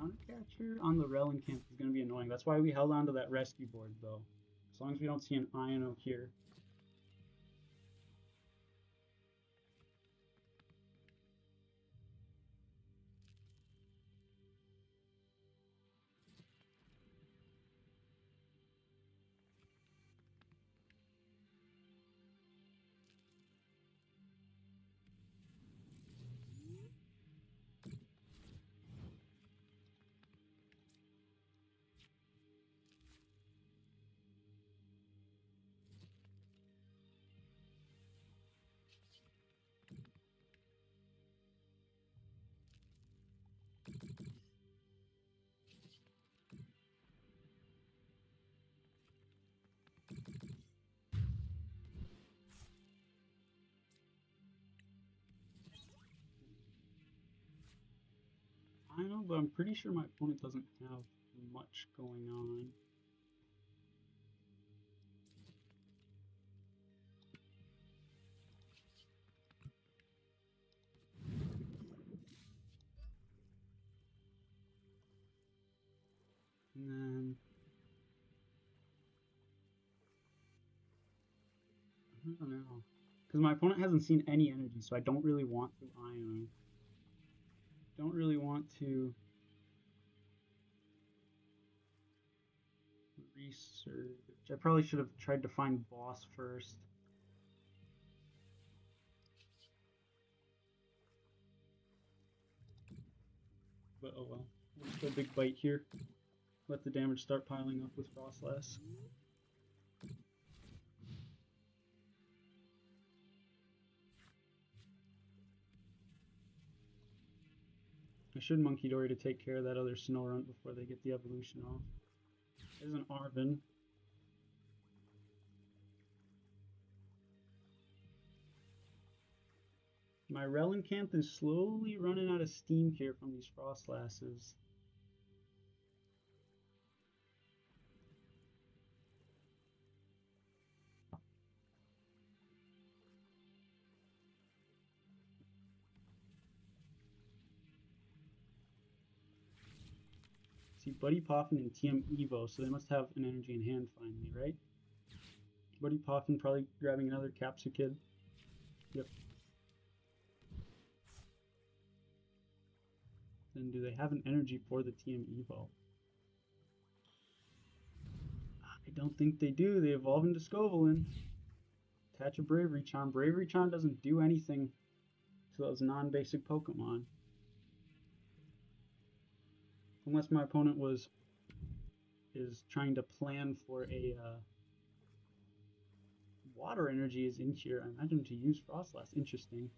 Countercatcher on the Relin camp is going to be annoying. That's why we held on to that rescue board, though. As long as we don't see an Ino here. I know, but I'm pretty sure my opponent doesn't have much going on. And then I don't know, because my opponent hasn't seen any energy, so I don't really want to Ion. Don't really want to research. I probably should have tried to find boss first. But oh well. Let's go big bite here. Let the damage start piling up with Frostlass. I should Monkey Dory to take care of that other Snorunt before they get the evolution off. There's an Arven. My Relincanth is slowly running out of steam here from these Frostlasses. See, Buddy Poffin and TM Evo, so they must have an energy in hand finally, right? Buddy Poffin probably grabbing another Capsu Kid. Yep. Then do they have an energy for the TM Evo? I don't think they do. They evolve into Scovelin. Attach a Bravery Charm. Bravery Charm doesn't do anything to those non-basic Pokemon. Unless my opponent is trying to plan for a water energy is in here. I imagine to use Frostlass. Interesting.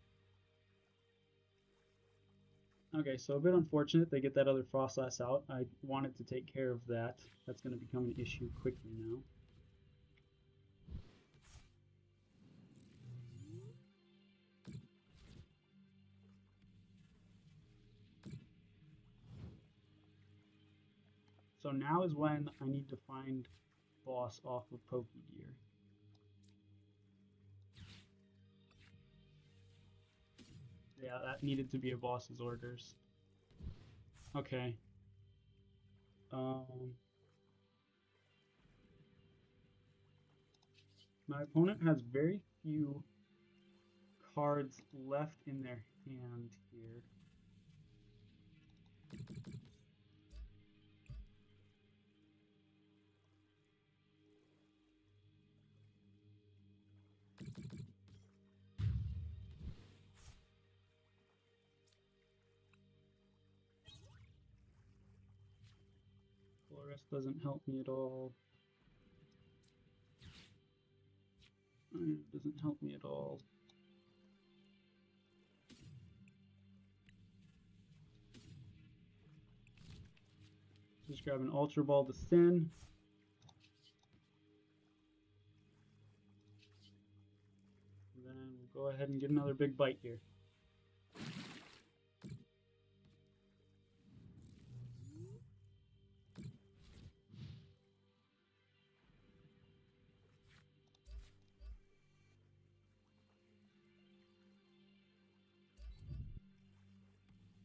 Okay, so a bit unfortunate they get that other Frostlass out. I wanted to take care of that. That's going to become an issue quickly now. So now is when I need to find boss off of Pokegear. Yeah, that needed to be a boss's orders. Okay. My opponent has very few cards left in their hand here. Florist doesn't help me at all. Doesn't help me at all. Just grab an Ultra Ball to thin. And then we'll go ahead and get another big bite here.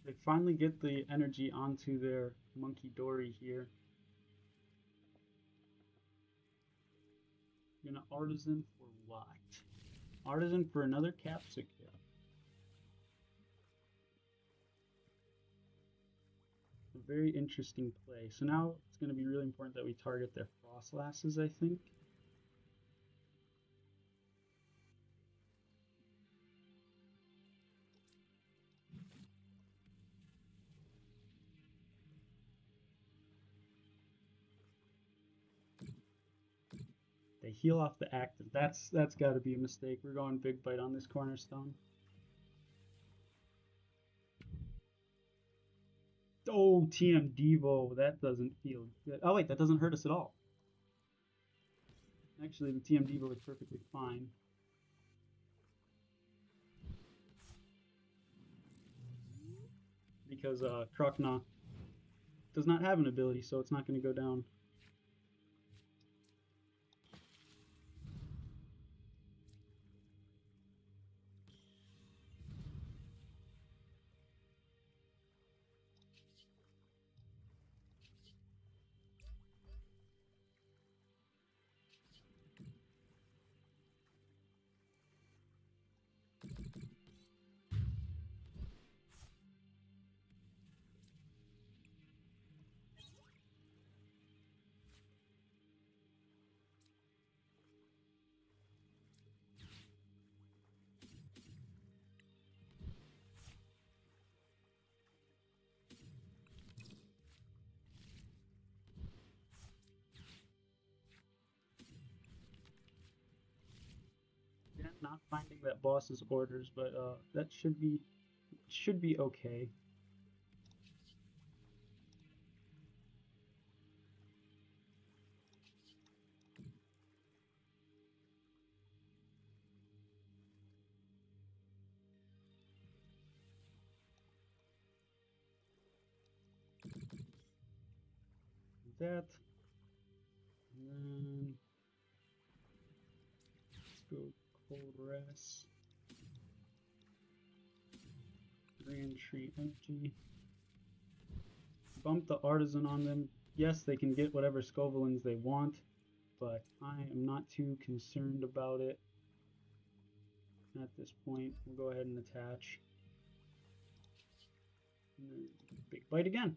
They finally get the energy onto their Monkey Dory here. You're gonna Artisan for what? Artisan for another Capsicum. A very interesting play. So now it's going to be really important that we target their Frostlasses, I think. They heal off the active. That's got to be a mistake. We're going Big Bite on this Cornerstone. Oh, TM Devo. That doesn't feel good. Oh, wait, that doesn't hurt us at all. Actually, the TM Devo is perfectly fine. Because Krokna does not have an ability, so it's not going to go down. Not finding that boss's orders, but that should be okay. That, and then let's go Cold Rest, Grand Tree Energy, bump the Artisan on them. Yes, they can get whatever Scovelins they want, but I am not too concerned about it at this point. We'll go ahead and attach. And then Big Bite again.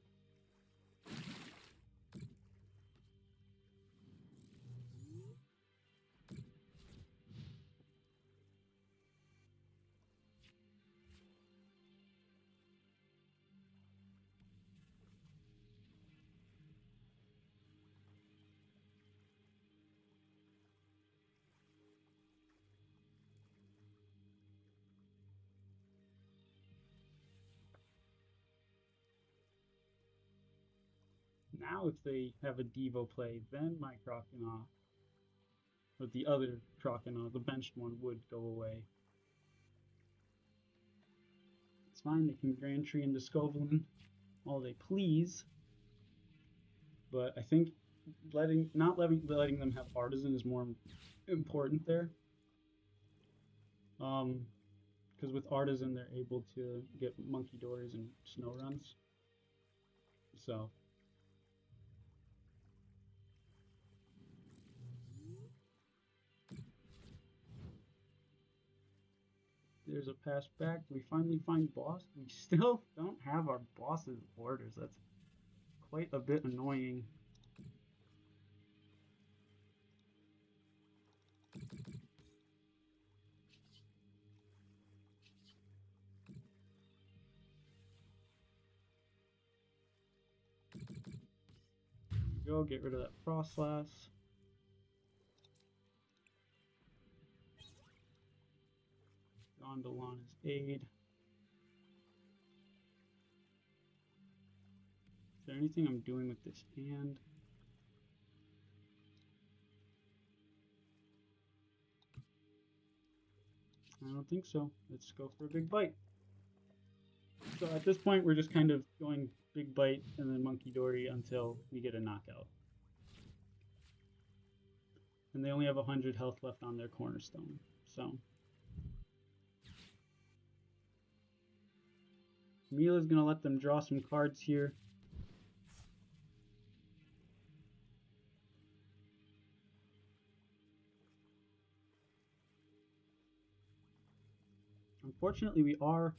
Now if they have a Devo play, then my Croconaw, or the other Croconaw, the benched one, would go away. It's fine, they can Grand Tree into Scovelin all they please. But I think not letting them have artisan is more important there. Because with artisan they're able to get monkey doors and snow runs. So there's a pass back. Do we finally find boss? We still don't have our boss's orders. That's quite a bit annoying. Go get rid of that frost lass. Gondolana's aid. Is there anything I'm doing with this hand? I don't think so. Let's go for a big bite. So at this point, we're just kind of going big bite and then monkey dory until we get a knockout. And they only have 100 health left on their cornerstone. So Mila's going to let them draw some cards here. Unfortunately, we are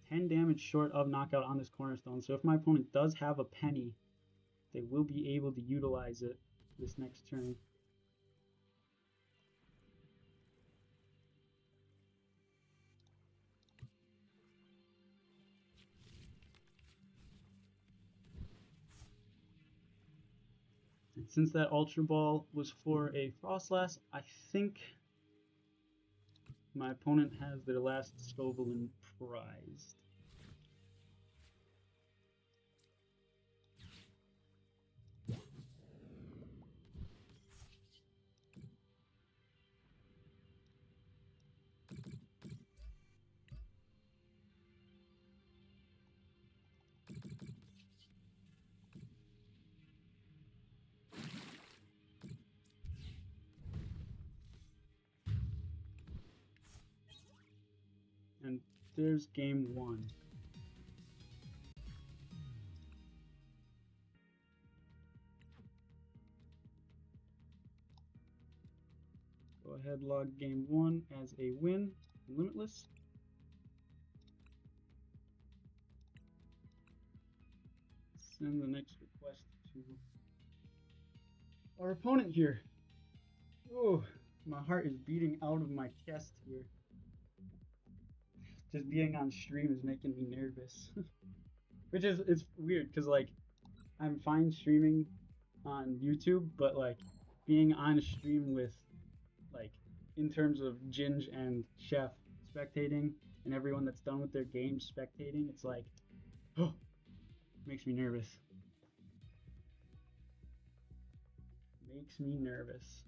10 damage short of knockout on this cornerstone, so if my opponent does have a penny, they will be able to utilize it this next turn. And since that Ultra Ball was for a Frostlass, I think my opponent has their last Scovelin prized. And there's game one. Go ahead, log game one as a win, limitless. Send the next request to our opponent here. Oh, my heart is beating out of my chest here. Just being on stream is making me nervous. Which is, it's weird because like I'm fine streaming on YouTube, but like being on stream with like in terms of Ginge and Chef spectating and everyone that's done with their game spectating, it's like, oh, makes me nervous. Makes me nervous.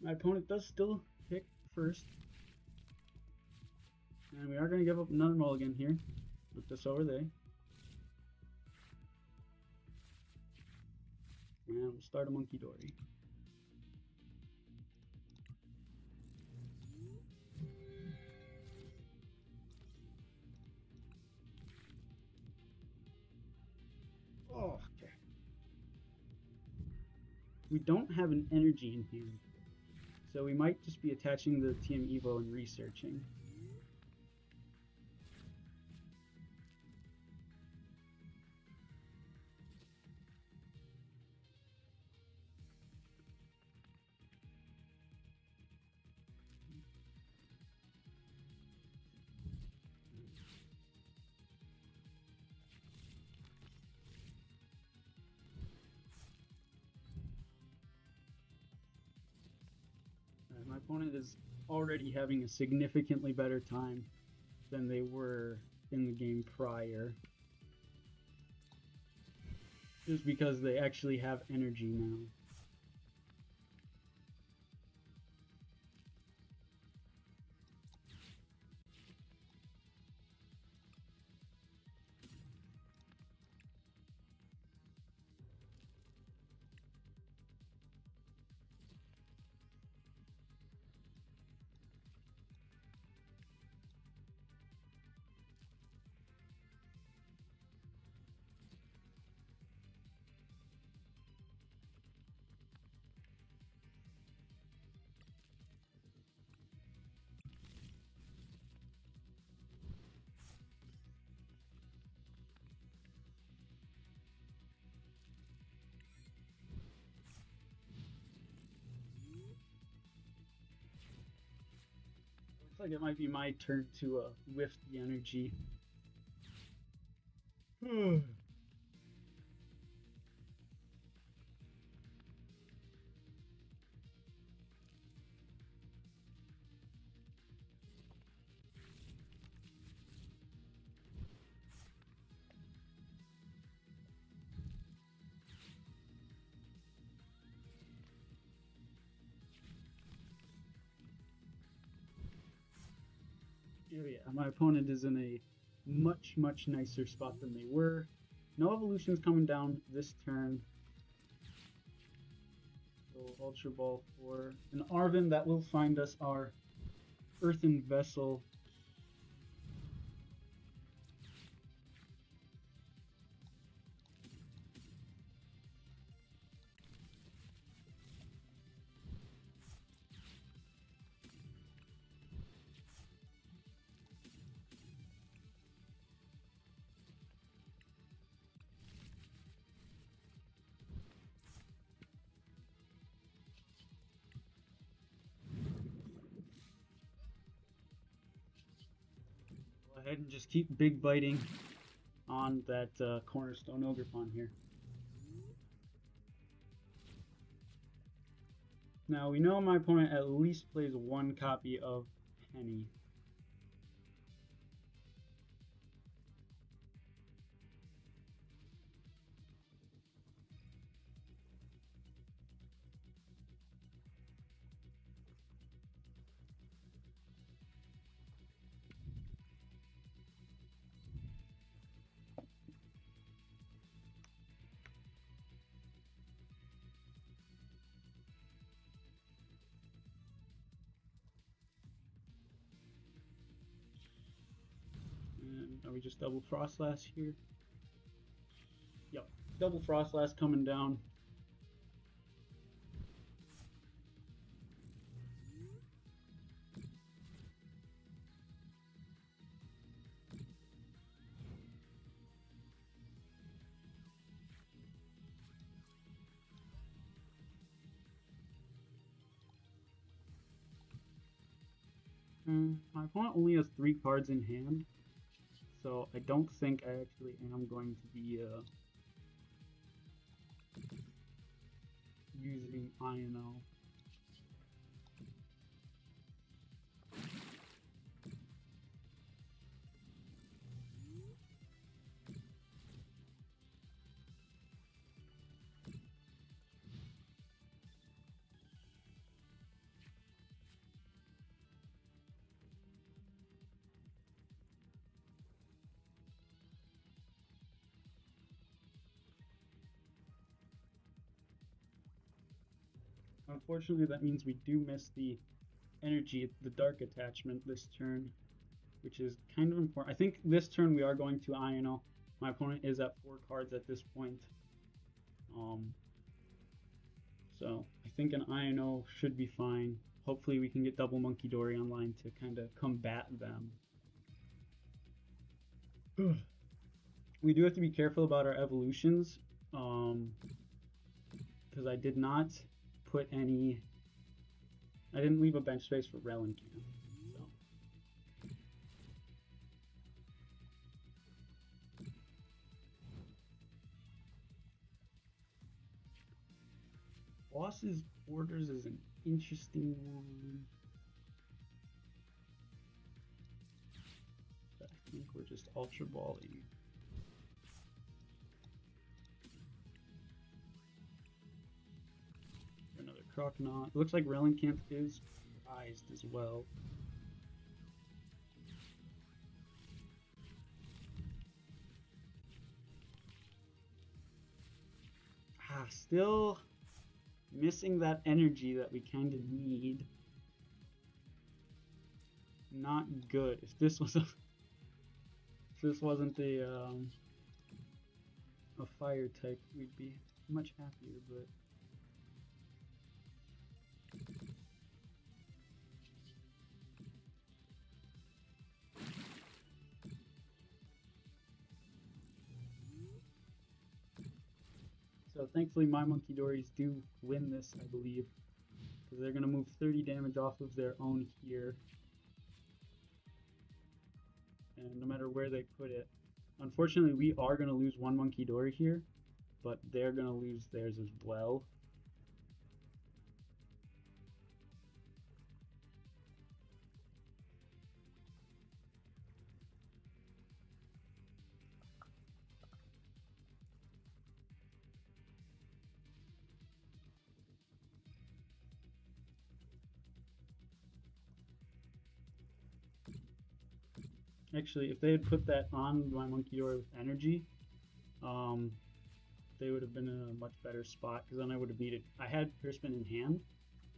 My opponent does still pick first. And we are going to give up another mulligan here with this overlay. And we'll start a monkey dory. Oh, okay. We don't have an energy in hand. So we might just be attaching the TM Evo and researching. My opponent is already having a significantly better time than they were in the game prior. Just because they actually have energy now. Looks like it might be my turn to whiff the energy. Oh yeah, my opponent is in a much, much nicer spot than they were. No evolutions coming down this turn. So Ultra Ball for an Arvin that will find us our earthen vessel. Go ahead and just keep big biting on that Cornerstone Ogre Pawn here. Now we know my opponent at least plays one copy of Penny. And are we just double Frostlass here? Yep, double Frostlass coming down. My opponent only has 3 cards in hand, so I don't think I actually am going to be using INO. Unfortunately, that means we do miss the energy, the dark attachment this turn, which is kind of important. I think this turn we are going to INO. My opponent is at 4 cards at this point. So I think an INO should be fine. Hopefully we can get double Monkey Dory online to kind of combat them. We do have to be careful about our evolutions, because I did not put any. I didn't leave a bench space for Relincamp. So. Boss's Orders is an interesting one. But I think we're just Ultra Balling. Another Croconaut. It looks like Relincamp is prized as well. Still missing that energy that we kind of need. Not good. If this was a, if this wasn't a fire type, we'd be much happier. But so thankfully my Monkey Dories do win this, I believe, because they're going to move 30 damage off of their own here. and no matter where they put it, unfortunately, we are going to lose one Monkey Dory here, but they're going to lose theirs as well. Actually, if they had put that on my Monkey Dory with energy, they would have been in a much better spot, because then I would have needed... I had Pierceman in hand,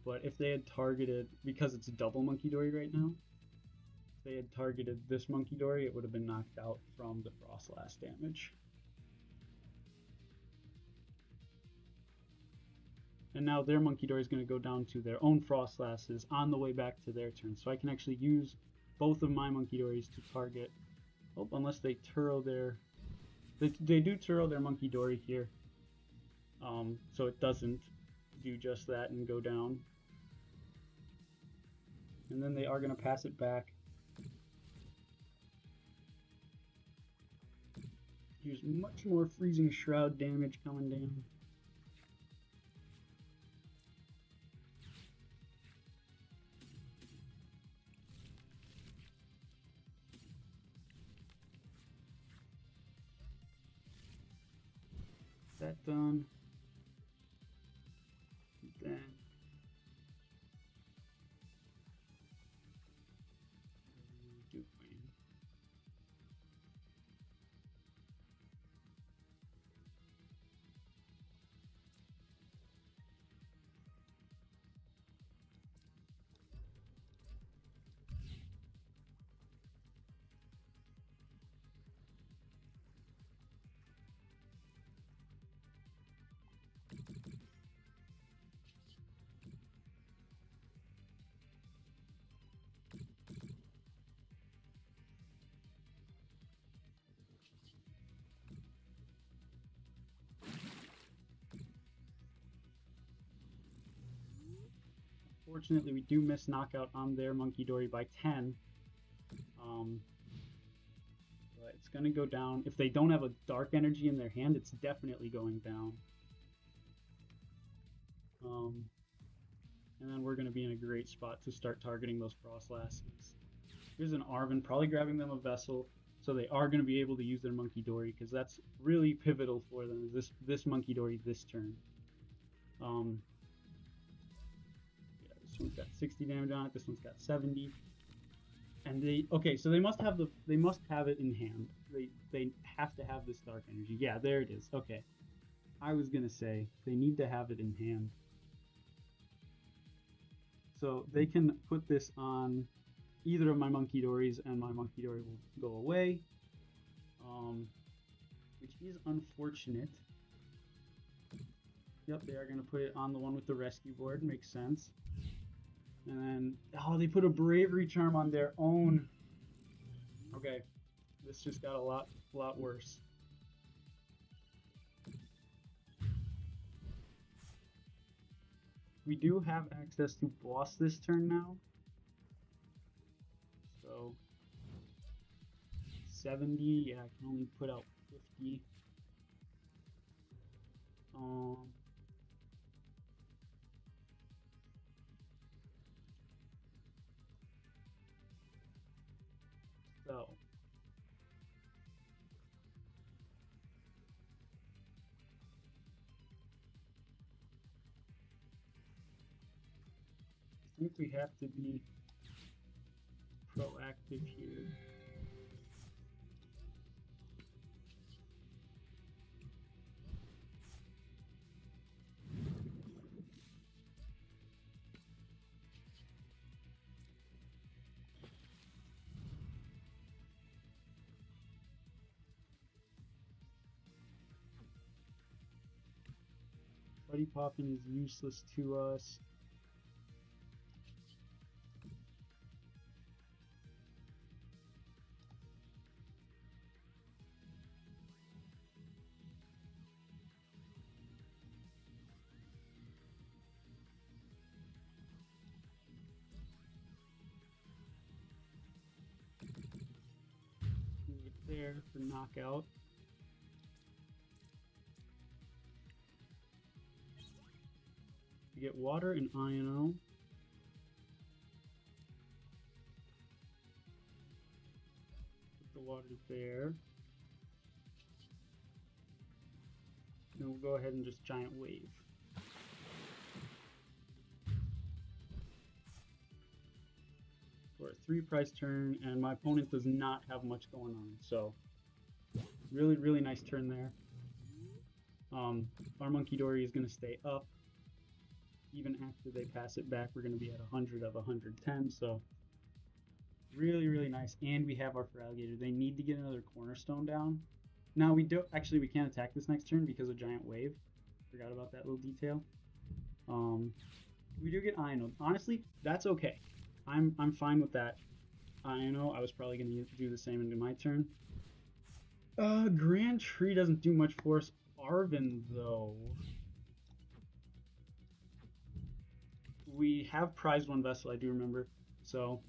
but if they had targeted... Because it's a double Monkey Dory right now, if they had targeted this Monkey Dory, it would have been knocked out from the Frostlass damage. And now their Monkey Dory is going to go down to their own Frostlasses on the way back to their turn. So I can actually use both of my Monkey Dories to target... Oh, unless they Turo their... They do Turo their Monkey Dory here. So it doesn't do just that and go down. And then they are going to pass it back. Use much more Freezing Shroud damage coming down. That done. Then Fortunately, we do miss knockout on their Monkey Dory by 10. But it's going to go down. If they don't have a dark energy in their hand, it's definitely going down. And then we're going to be in a great spot to start targeting those Frostlasses. Here's an Arven, probably grabbing them a Vessel. So they are going to be able to use their Monkey Dory, because that's really pivotal for them, is this Monkey Dory this turn. This one's got 60 damage on it. This one's got 70. And so they must have it in hand. They have to have this dark energy. Yeah, there it is. Okay. I was gonna say they need to have it in hand. So they can put this on either of my Monkey Dories, and my Monkey Dory will go away. Which is unfortunate. Yep, they are gonna put it on the one with the rescue board. Makes sense. And then, oh, they put a Bravery Charm on their own. Okay, this just got a lot worse. We do have access to boss this turn now. So, 70, yeah, I can only put out 50. So, I think we have to be proactive here. Buddy Poppin is useless to us. there for knockout. We get water and Iono. Put the water there. Then we'll go ahead and just giant wave. For a 3-price turn, and my opponent does not have much going on, so really, really nice turn there. Our Monkey Dory is going to stay up. Even after they pass it back, we're going to be at 100 of 110, so really, really nice. And we have our Feraligatr. They need to get another Cornerstone down. Now we do actually we can't attack this next turn because of Giant Wave. Forgot about that little detail. We do get Iono. Honestly, that's okay. I'm fine with that. Iono. I was probably going to do the same into my turn. Grand Tree doesn't do much for us. Arven, though. We have prized one vessel, I do remember. So.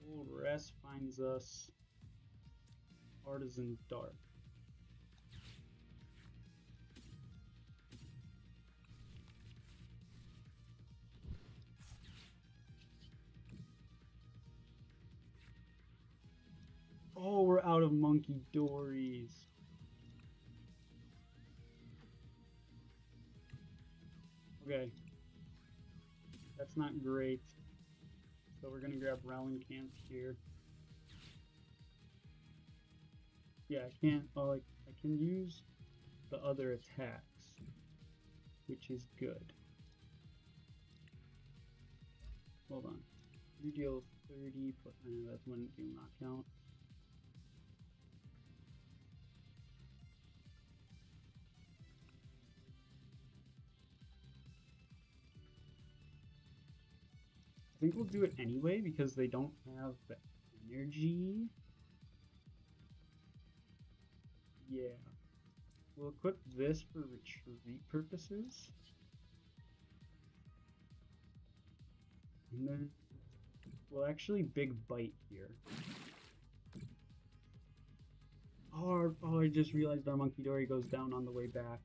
Old Rest finds us Artisan Dark. Oh, we're out of Monkey Dories. Okay. That's not great. So we're gonna grab Rowling Camp here. Yeah, I can't. Oh, I can use the other attacks, which is good. Hold on. You deal 30, but that wouldn't do knockout. I think we'll do it anyway because they don't have the energy. Yeah. We'll equip this for retreat purposes. And then we'll actually big bite here. Oh, I just realized our Monkey Dory goes down on the way back.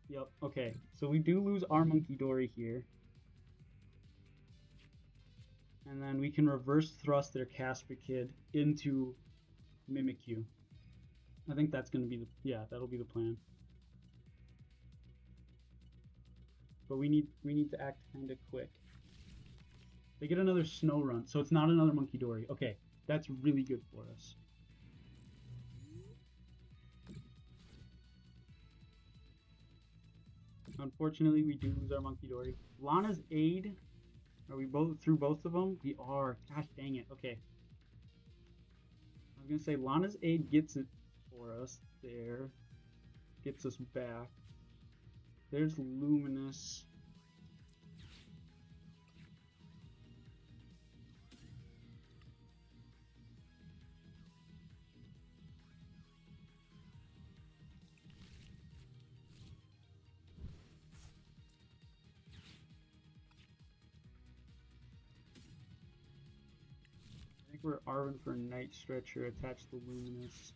Yep, okay. So we do lose our Monkey Dory here. And then we can reverse thrust their Casper Kid into Mimikyu. I think that's going to be the... Yeah, that'll be the plan. But we need to act kind of quick. They get another Snow Run, so it's not another Monkey Dory. Okay, that's really good for us. Unfortunately, we do lose our Monkey Dory. Lana's Aid... Are we both through both of them? We are. Gosh dang it. Okay. I was going to say Lana's Aid gets it for us there. Gets us back. There's Luminous. I think we're Arven for Night Stretcher, attach the Luminous.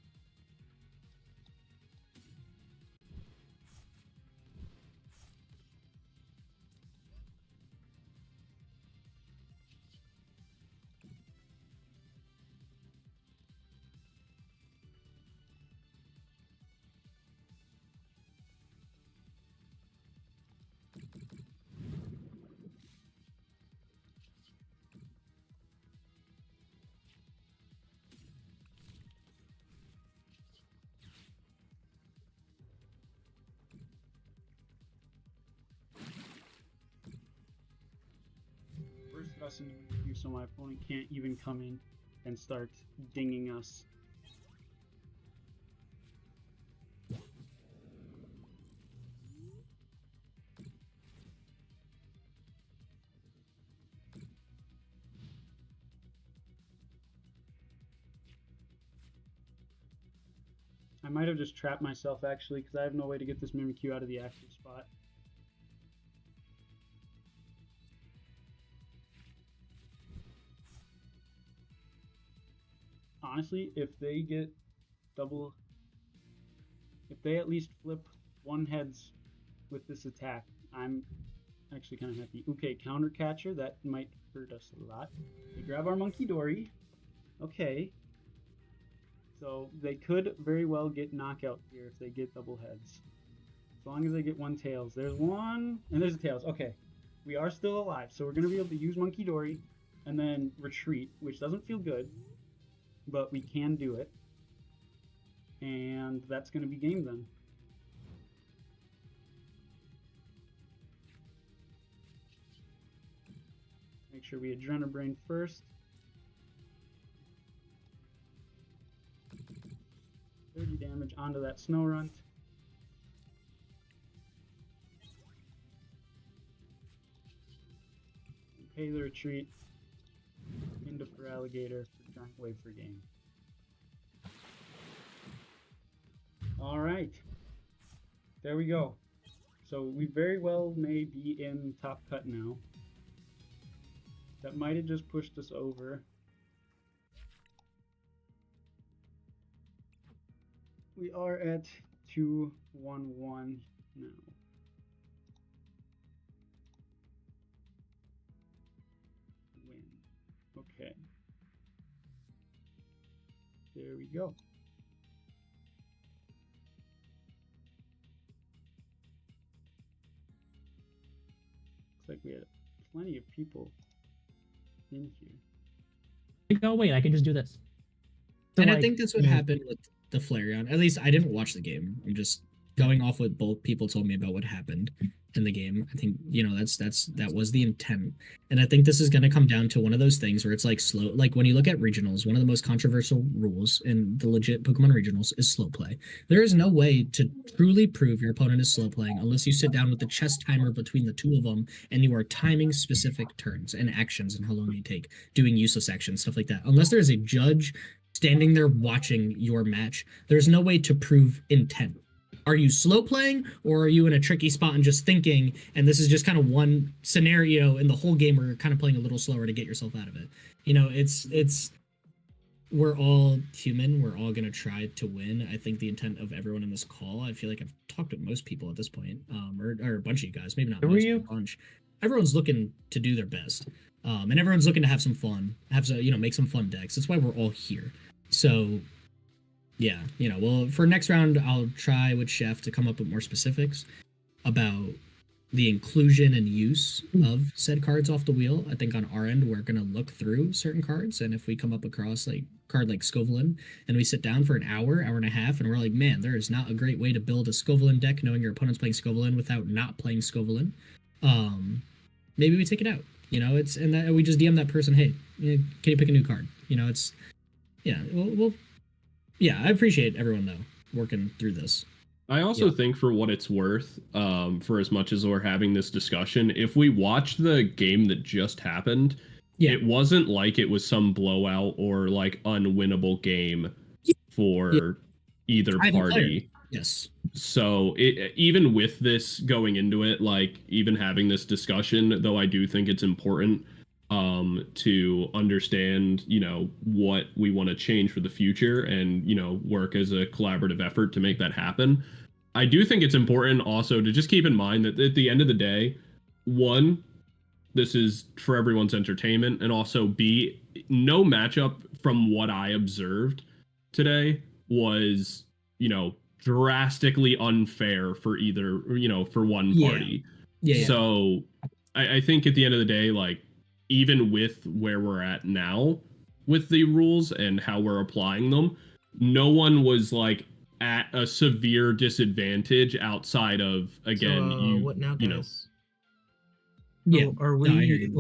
First us into you, so my opponent can't even come in and start dinging us. I might have just trapped myself actually because I have no way to get this Mimikyu out of the active spot. Honestly, if they get if they at least flip one heads with this attack, I'm actually kind of happy. Okay, counter catcher, that might hurt us a lot. We grab our Monkey Dory. Okay. So they could very well get knockout here if they get double heads. As long as they get one tails. There's one, and there's a tails. Okay. We are still alive, so we're going to be able to use Monkey Dory and then retreat, which doesn't feel good, but we can do it. And that's going to be game then. Make sure we Adrenabrain first. 30 damage onto that Snow Runt. Pay the retreat into Feraligatr for Giant Wave for game. Alright. There we go. So we very well may be in top cut now. That might have just pushed us over. We are at 2-1-1 now. Win. Okay. There we go. Looks like we had plenty of people in here. Oh wait, I can just do this. So, And I like, think that's what happened with the Flareon. At least I didn't watch the game. I'm just going off what both people told me about what happened in the game. I think, you know, that was the intent. And I think this is going to come down to one of those things where it's like slow, like when you look at regionals, one of the most controversial rules in the legit Pokemon regionals is slow play. There is no way to truly prove your opponent is slow playing unless you sit down with the chess timer between the two of them and you are timing specific turns and actions and how long you take, doing useless actions, stuff like that. Unless there is a judge standing there watching your match, there's no way to prove intent. Are you slow playing, or are you in a tricky spot and just thinking, and this is just kind of one scenario in the whole game where you're kind of playing a little slower to get yourself out of it? You know, it's we're all human. We're all going to try to win. I think the intent of everyone in this call, I feel like I've talked with most people at this point, or a bunch of you guys, maybe not most, but a bunch. Everyone's looking to do their best. And everyone's looking to have some fun, make some fun decks. That's why we're all here. So, yeah, well, for next round, I'll try with Chef to come up with more specifics about the inclusion and use of said cards off the wheel. I think on our end, we're going to look through certain cards, and if we come up across like card like Scovelin, and we sit down for an hour and a half, and we're like, man, there is not a great way to build a Scovelin deck knowing your opponent's playing Scovelin without not playing Scovelin. Maybe we take it out. And that we just DM that person, hey, can you pick a new card? I appreciate everyone though working through this. I also think, for what it's worth, for as much as we're having this discussion, if we watch the game that just happened, it wasn't like it was some blowout or like unwinnable game for either party. Yes. So even with this going into it, like even having this discussion, though I do think it's important to understand, what we want to change for the future and, work as a collaborative effort to make that happen. I do think it's important also to just keep in mind that at the end of the day, one, this is for everyone's entertainment, and also B, no matchup from what I observed today was, drastically unfair for either, for one party. So I think at the end of the day, like, even with where we're at now with the rules and how we're applying them, no one was like at a severe disadvantage outside of, again, what now, guys? So are we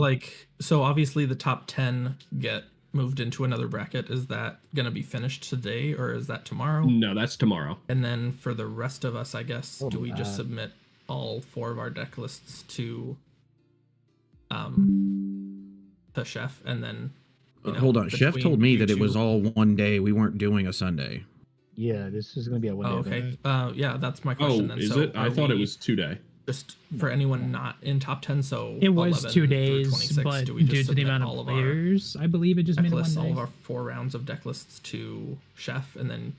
so obviously the top 10 get moved into another bracket. Is that going to be finished today, or is that tomorrow? No, that's tomorrow. And then for the rest of us, I guess, do we just submit all 4 of our deck lists to Chef, and then hold on, Chef told me that it was all one day. We weren't doing a Sunday. Yeah, this is going to be a one day Oh, event. okay. Yeah, that's my question Oh, then. is So it? I are thought it we was 2 day. just for anyone not in top 10. So It was 11 2 through days, 26, but do we just due to the submit amount all of of our players, I believe it just made deck it 1 lists, day. all of our 4 rounds of deck lists to Chef, and then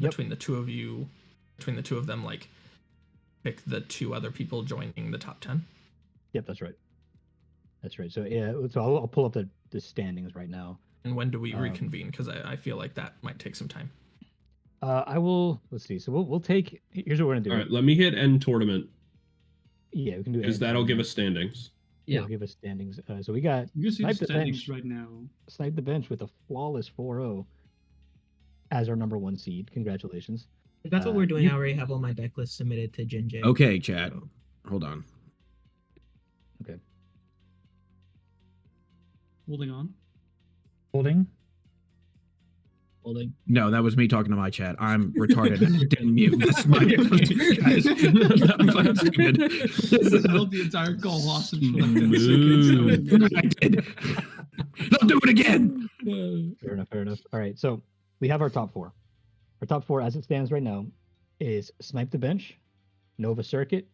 between the two of you, between the two of them, like pick the 2 other people joining the top 10. Yep, that's right. That's right. So yeah, so I'll pull up the standings right now. And when do we reconvene? Because I feel like that might take some time. I will. Let's see. So we'll take. Here's what we're gonna do. All right, let me hit end tournament. Yeah, we can do it. Because that'll give us standings. Yeah, it'll give us standings. So we got You can see the Snipe the standings bench. right now. Snipe the bench with a flawless 4-0 as our number 1 seed. Congratulations. If that's what we're doing, I already have all my deck lists submitted to Jinjay. Okay, chat. Hold on. Okay. Holding on. Holding. No, that was me talking to my chat. I'm retarded. I didn't mute. That's my guys. I'm fucking stupid. This held the entire call hostage for like 10 seconds. I did. Don't do it again. Fair enough. Fair enough. All right. So we have our top 4. Our top 4, as it stands right now, is Snipe the Bench, Nova Circuit,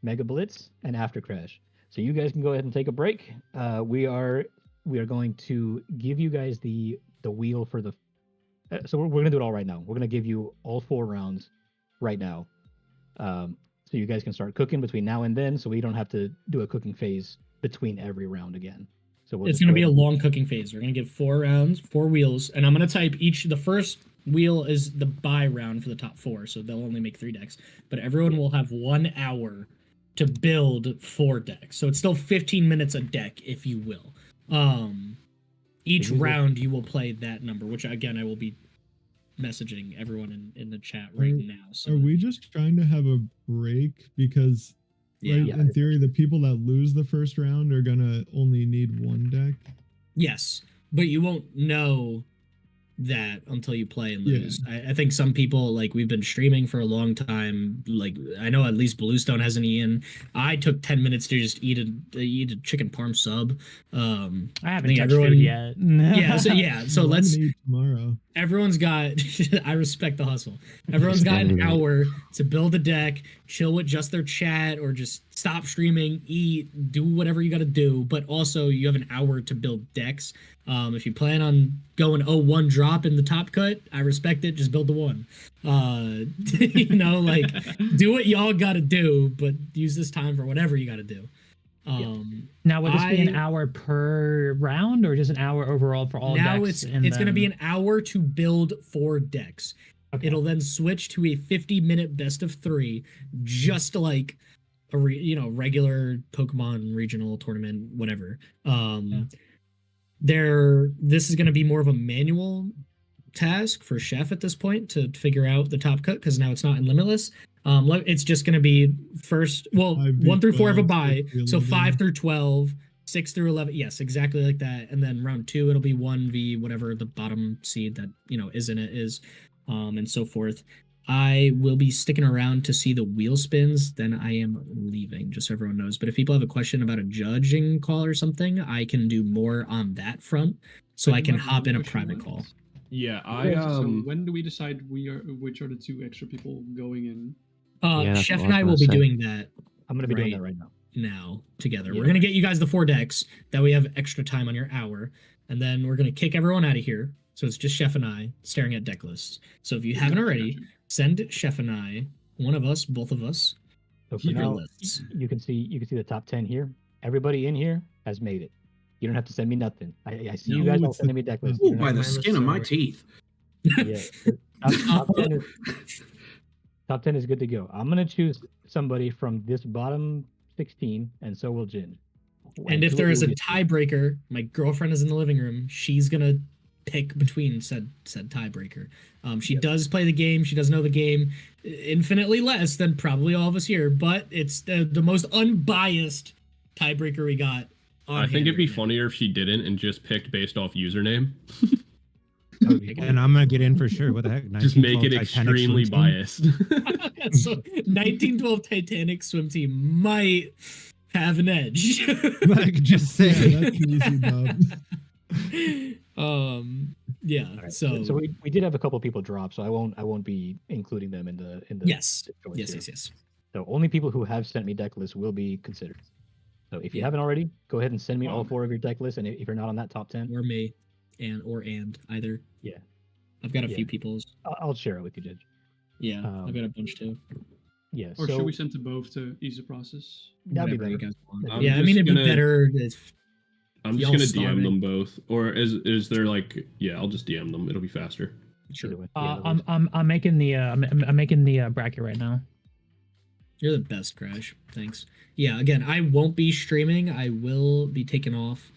Mega Blitz, and After Crash. So you guys can go ahead and take a break. We are going to give you guys the wheel for the. So we're gonna do it all right now. We're gonna give you all 4 rounds right now, so you guys can start cooking between now and then. So we don't have to do a cooking phase between every round again. So It's going to be a long cooking phase. We're going to give 4 rounds, 4 wheels, and I'm going to type each. The first wheel is the buy round for the top 4, so they'll only make 3 decks. But everyone will have 1 hour to build 4 decks. So it's still 15 minutes a deck, if you will. Each round you will play that number, which again I will be messaging everyone in the chat right now. So Are we just trying to have a break? Because in theory, the people that lose the first round are gonna only need 1 deck. yes, but you won't know that until you play and lose. I think some people, like, we've been streaming for a long time. Like, I know at least Bluestone has an Ian. I took 10 minutes to just eat a chicken parm sub. I haven't touched food yet. So let's tomorrow. Everyone's got I respect the hustle. Everyone's got an hour to build a deck, chill with just their chat, or just stop streaming, eat, do whatever you got to do. But also you have an hour to build decks. If you plan on going 0-1 drop in the top cut, I respect it. Just build the 1. Do what y'all got to do, but use this time for whatever you got to do. Now, would this be an hour per round, or just an hour overall for all now decks? Now it's going to be an hour to build 4 decks. Okay. It'll then switch to a 50-minute best of 3, just like a regular Pokemon regional tournament, whatever. This is going to be more of a manual task for Chef at this point to figure out the top cut, because now it's not in Limitless. It's just going to be 1 through 4 have a bye, so 5 through 12, 6 through 11. Yes, exactly like that. And then round 2, it'll be 1v whatever the bottom seed that is in it is, and so forth. I will be sticking around to see the wheel spins, then I am leaving, just so everyone knows. But if people have a question about a judging call or something, I can do more on that front, so I can hop in a private call. Yeah, So when do we decide which are the 2 extra people going in? Chef and I will be doing that. I'm going to be doing that right now. Now together, we're going to get you guys the 4 decks that we have extra time on your hour, and then we're going to kick everyone out of here. So it's just Chef and I staring at deck lists. So if you haven't already, send Chef and I, one of us, both of us, so for now, you can see the top 10 here. Everybody in here has made it. You don't have to send me nothing. I see you guys all sending me deck lists. Ooh, by the skin of my teeth. Yeah, top 10 is good to go. I'm gonna choose somebody from this bottom 16, and so will Jin. And if there is a tiebreaker, my girlfriend is in the living room. She's gonna pick between said tiebreaker. She does play the game. She does know the game infinitely less than probably all of us here, but it's the most unbiased tiebreaker we got. I think it'd be funnier if she didn't and just picked based off username. And I'm gonna get in for sure. What the heck? Just make it extremely biased. So 1912 Titanic swim team might have an edge. Like, just say that's easy, Bob. Yeah. All right. So So we did have a couple people drop, so I won't be including them in the yes. choice Yes, here. yes, yes. So only people who have sent me deck lists will be considered. So if you haven't already, go ahead and send me all 4 of your deck lists, and if you're not on that top 10, Or me, and either. Yeah. I've got a Yeah. few people's. I'll share it with you, Judge. Yeah, I've got a bunch too. Yeah. Or so should we send to both to ease the process? that'd be Whatever you better. guys want. I'm Yeah, I just mean it'd be gonna- better if I'm just y'all gonna starve DM it. them both, or is there like I'll just DM them. It'll be faster. Sure. I'm making the I'm making the bracket right now. You're the best, Crash. Thanks. Yeah, again, I won't be streaming. I will be taken off.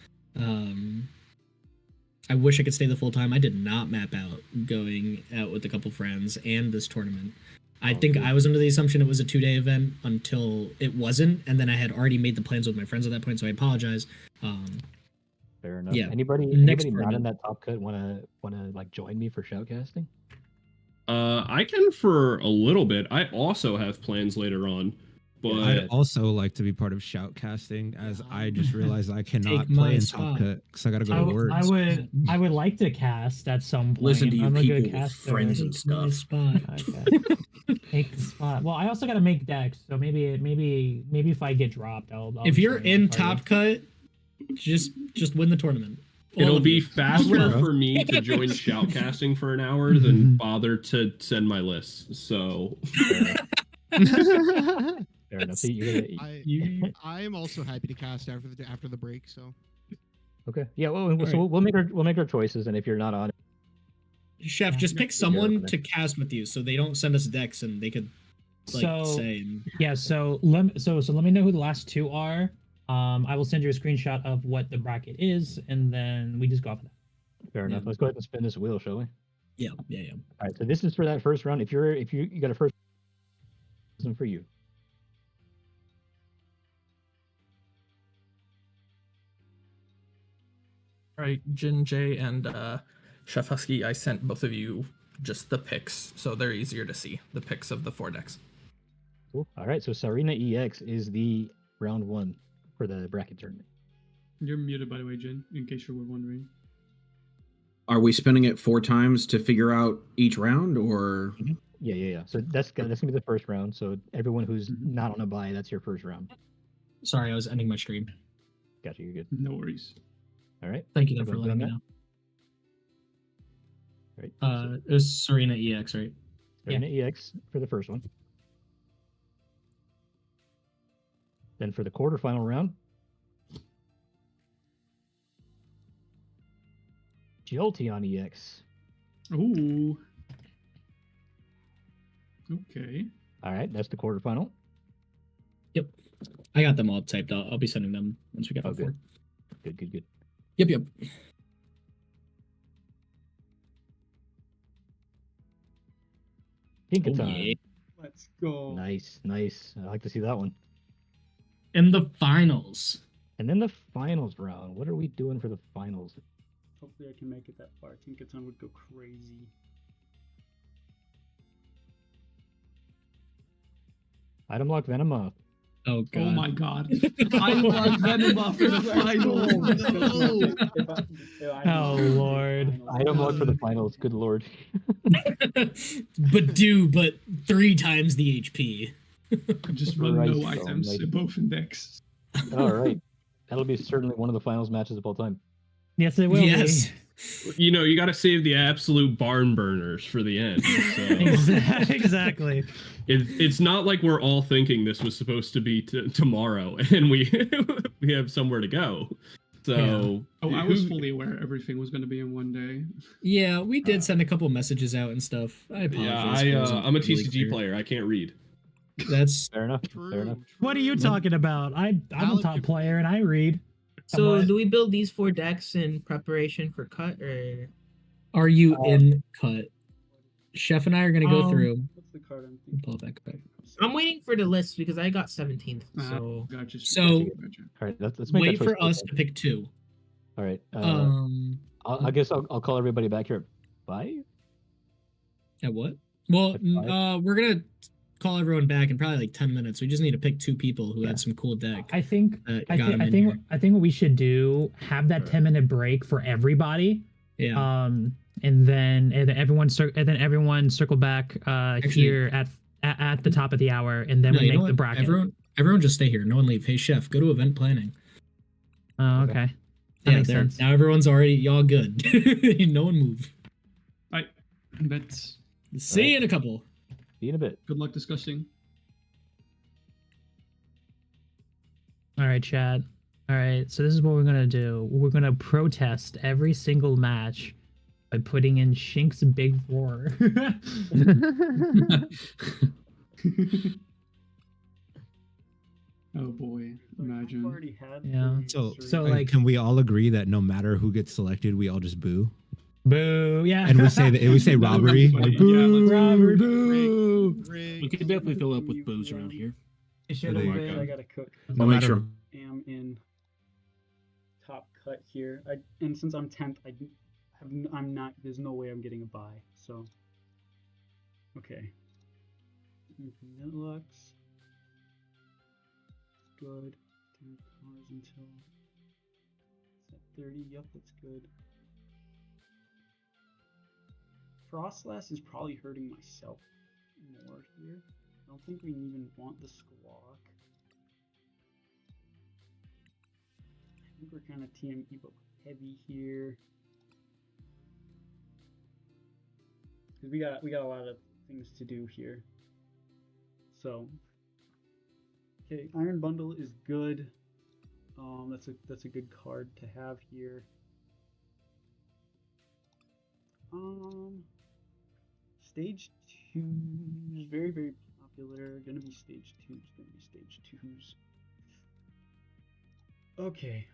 I wish I could stay the full time. I did not map out going out with a couple friends and this tournament. I think I was under the assumption it was a 2-day event until it wasn't, and then I had already made the plans with my friends at that point, so I apologize. Fair enough. Yeah. Anybody Next not in tournament. that top cut wanna like join me for shoutcasting? I can for a little bit. I also have plans later on, but I'd also like to be part of shoutcasting, as I just realized I cannot Take my play in spot. Top Cut because I gotta go to work. I would like to cast at some point. Listen to you I'm a people good with caster. friends and Take my stuff. spot. Okay. Take the spot. Well, I also got to make decks, so maybe if I get dropped, I'll If you're join in the party. top cut, just win the tournament. All it'll of be you. faster for me to join shoutcasting for an hour than bother to send my lists. So Fair enough. So you're gonna, I am also happy to cast after the break. So okay. Yeah. Well, so we'll make our choices, and if you're not on, Chef, just pick someone to cast with you, so they don't send us decks and they could like say. Yeah, so let me know who the last 2 are. I will send you a screenshot of what the bracket is, and then we just go off of that. fair enough. Let's go ahead and spin this wheel, shall we? Yeah. All right. So this is for that first round. If you got a first, this is for you. All right, Jin, Jay, and Chef Husky, I sent both of you just the picks, so they're easier to see. The picks of the 4 decks. Cool. All right. So Sarina EX is the round 1 for the bracket tournament. You're muted, by the way, Jin, in case you were wondering. Are we spinning it 4 times to figure out each round, or? Yeah. So that's gonna be the first round. So everyone who's not on a bye, that's your first round. Sorry, I was ending my stream. Gotcha. You're good. No worries. All right. Thank you though Go for ahead letting me and know. Right. It was Serena EX, right? Sarina EX for the first one. Then for the quarterfinal round, Jolteon EX. Ooh. Okay. All right, that's the quarterfinal. Yep. I got them all typed out. I'll be sending them once we get good. Good. Yep. Pinkaton. Let's go. Nice. I like to see that one. In the finals. And then the finals round. What are we doing for the finals? Hopefully I can make it that far. Tinkaton would go crazy. Item lock Venomoth. Oh god. Oh my god. I love Venomoth for the finals. Oh lord. Item lock for the finals. Good lord. but 3 times the HP. Just run no Christ items almighty. in both index. All right. That'll be certainly one of the finals matches of all time. Yes, it will. Yes. you know, you got to save the absolute barn burners for the end. So. Exactly. It's not like we're all thinking this was supposed to be tomorrow, and we have somewhere to go. So, Oh, I was fully aware everything was going to be in one day. Yeah, we did send a couple messages out and stuff. I apologize. Yeah, if it wasn't I'm a really TCG clear. player. I can't read. That's fair enough. Fair enough. What are you talking about? I'm a top player and I read. So Somewhat. do we build these 4 decks in preparation for cut, or Are you in cut? Chef and I are gonna go through. What's the card I'm Pull it back. I'm waiting for the list because I got 17th. So Gotcha. So All right, let's make wait that for choice us to pick 2. All right. I I guess I'll call everybody back here. Bye. At what? Well, we're gonna call everyone back in probably like 10 minutes. We just need to pick 2 people who had some cool deck. I think what we should do, have that 10-minute break for everybody. Yeah. and then everyone circle back here at the top of the hour, and then No, we you know make the what? bracket. Everyone just stay here. No one leave. Hey, chef, go to event planning. Oh, okay. That makes there. sense. Now everyone's already y'all good. No one move. All right. That's. See you in a couple. See you in a bit. Good luck discussing. All right, Chad. All right, so this is what we're gonna do. We're gonna protest every single match by putting in Shink's big roar. Oh boy, imagine. Already had Yeah. So like, can we all agree that no matter who gets selected, we all just boo? Boo! Yeah. And we say we say robbery. Like, boo, robbery, boo. We could definitely fill up with booze around here. It should have been. I gotta cook. No make matter- sure. Am in top cut here. And since I'm 10th, I'm not. There's no way I'm getting a buy. So. Okay. Lux. Good. 10 hours until. Is that 30? Yep, that's good. Frostlass is probably hurting myself more here. I don't think we even want the squawk. I think we're kind of TM Evo heavy here. Because we got a lot of things to do here. So okay, Iron Bundle is good. That's a good card to have here. Stage 2 is very, very popular. Gonna be stage 2's, gonna be stage 2's. Okay,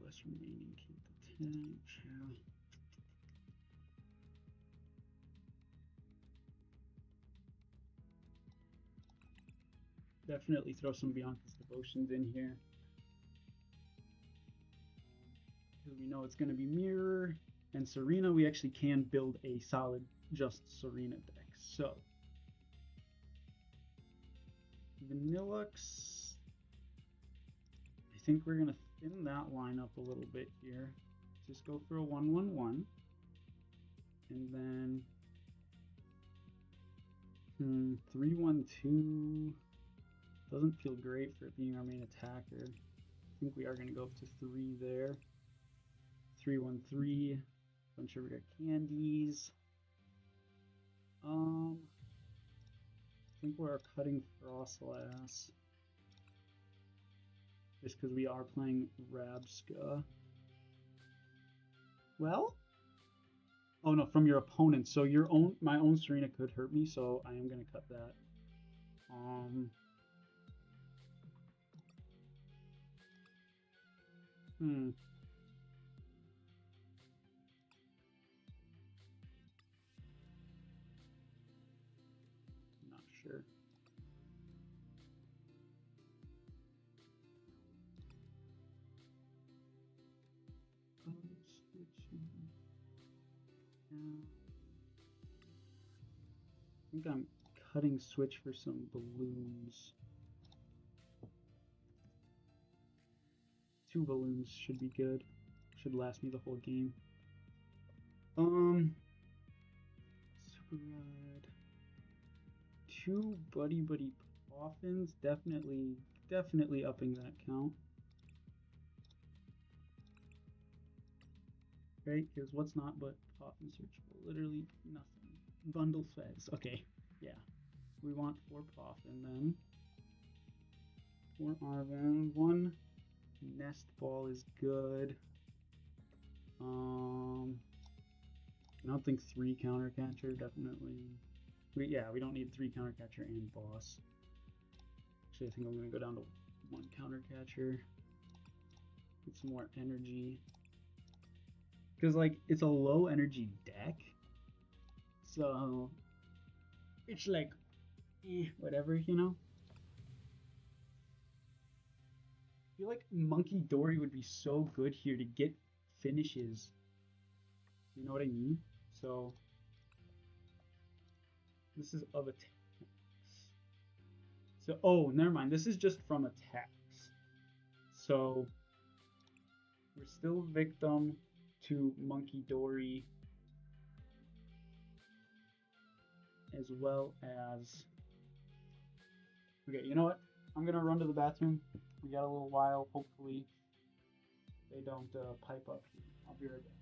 less remaining, keep the 10, yeah. Definitely throw some Bianca's Devotions in here. Because we know it's going to be Mirror and Serena. We actually can build a solid just Serena deck. So, Vanillux. I think we're going to thin that line up a little bit here. Just go for a 1-1-1. And then 3-1-2. Doesn't feel great for it being our main attacker. I think we are going to go up to 3 there. 3-1-3. Bunch of rare candies. I think we're cutting Frostlass. Just because we are playing Rabska. Well? Oh no, from your opponent. So my own Serena could hurt me, so I am going to cut that. Not sure. I think I'm cutting switch for some balloons. 2 balloons should be good. Should last me the whole game. Super rad. 2 buddy Poffins. Definitely upping that count. Right? Because what's not but Poffin searchable? Literally nothing. Bundle feds. Okay. Yeah. We want 4 Poffin then. 4 Arven. 1 Nest Ball is good. I don't think 3 counter catcher, definitely. We don't need 3 counter catcher and boss. Actually, I think I'm gonna go down to 1 counter catcher. Get some more energy. Because like it's a low energy deck. So it's like whatever, you know? I feel like Monkey Dory would be so good here to get finishes. You know what I mean? So this is of attacks. So oh, never mind. This is just from attacks. So We're still victim to Monkey Dory, as well as. Okay, you know what? I'm gonna run to the bathroom. We got a little while. Hopefully, they don't pipe up. I'll be right back.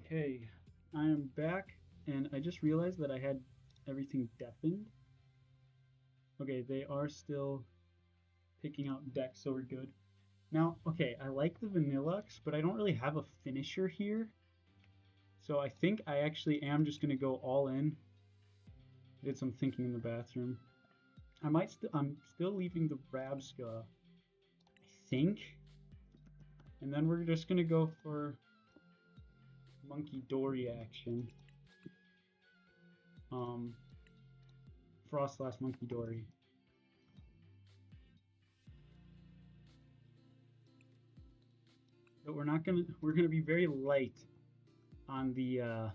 Okay, I am back, and I just realized that I had everything deafened. Okay, they are still picking out decks, so we're good. Now, okay, I like the Vanillux, but I don't really have a finisher here. So I think I actually am just gonna go all in. Did some thinking in the bathroom. I'm still leaving the Rabsca, I think. And then we're just gonna go for Monkey Dory action. Frost Monkey Dory. But we're gonna be very light on the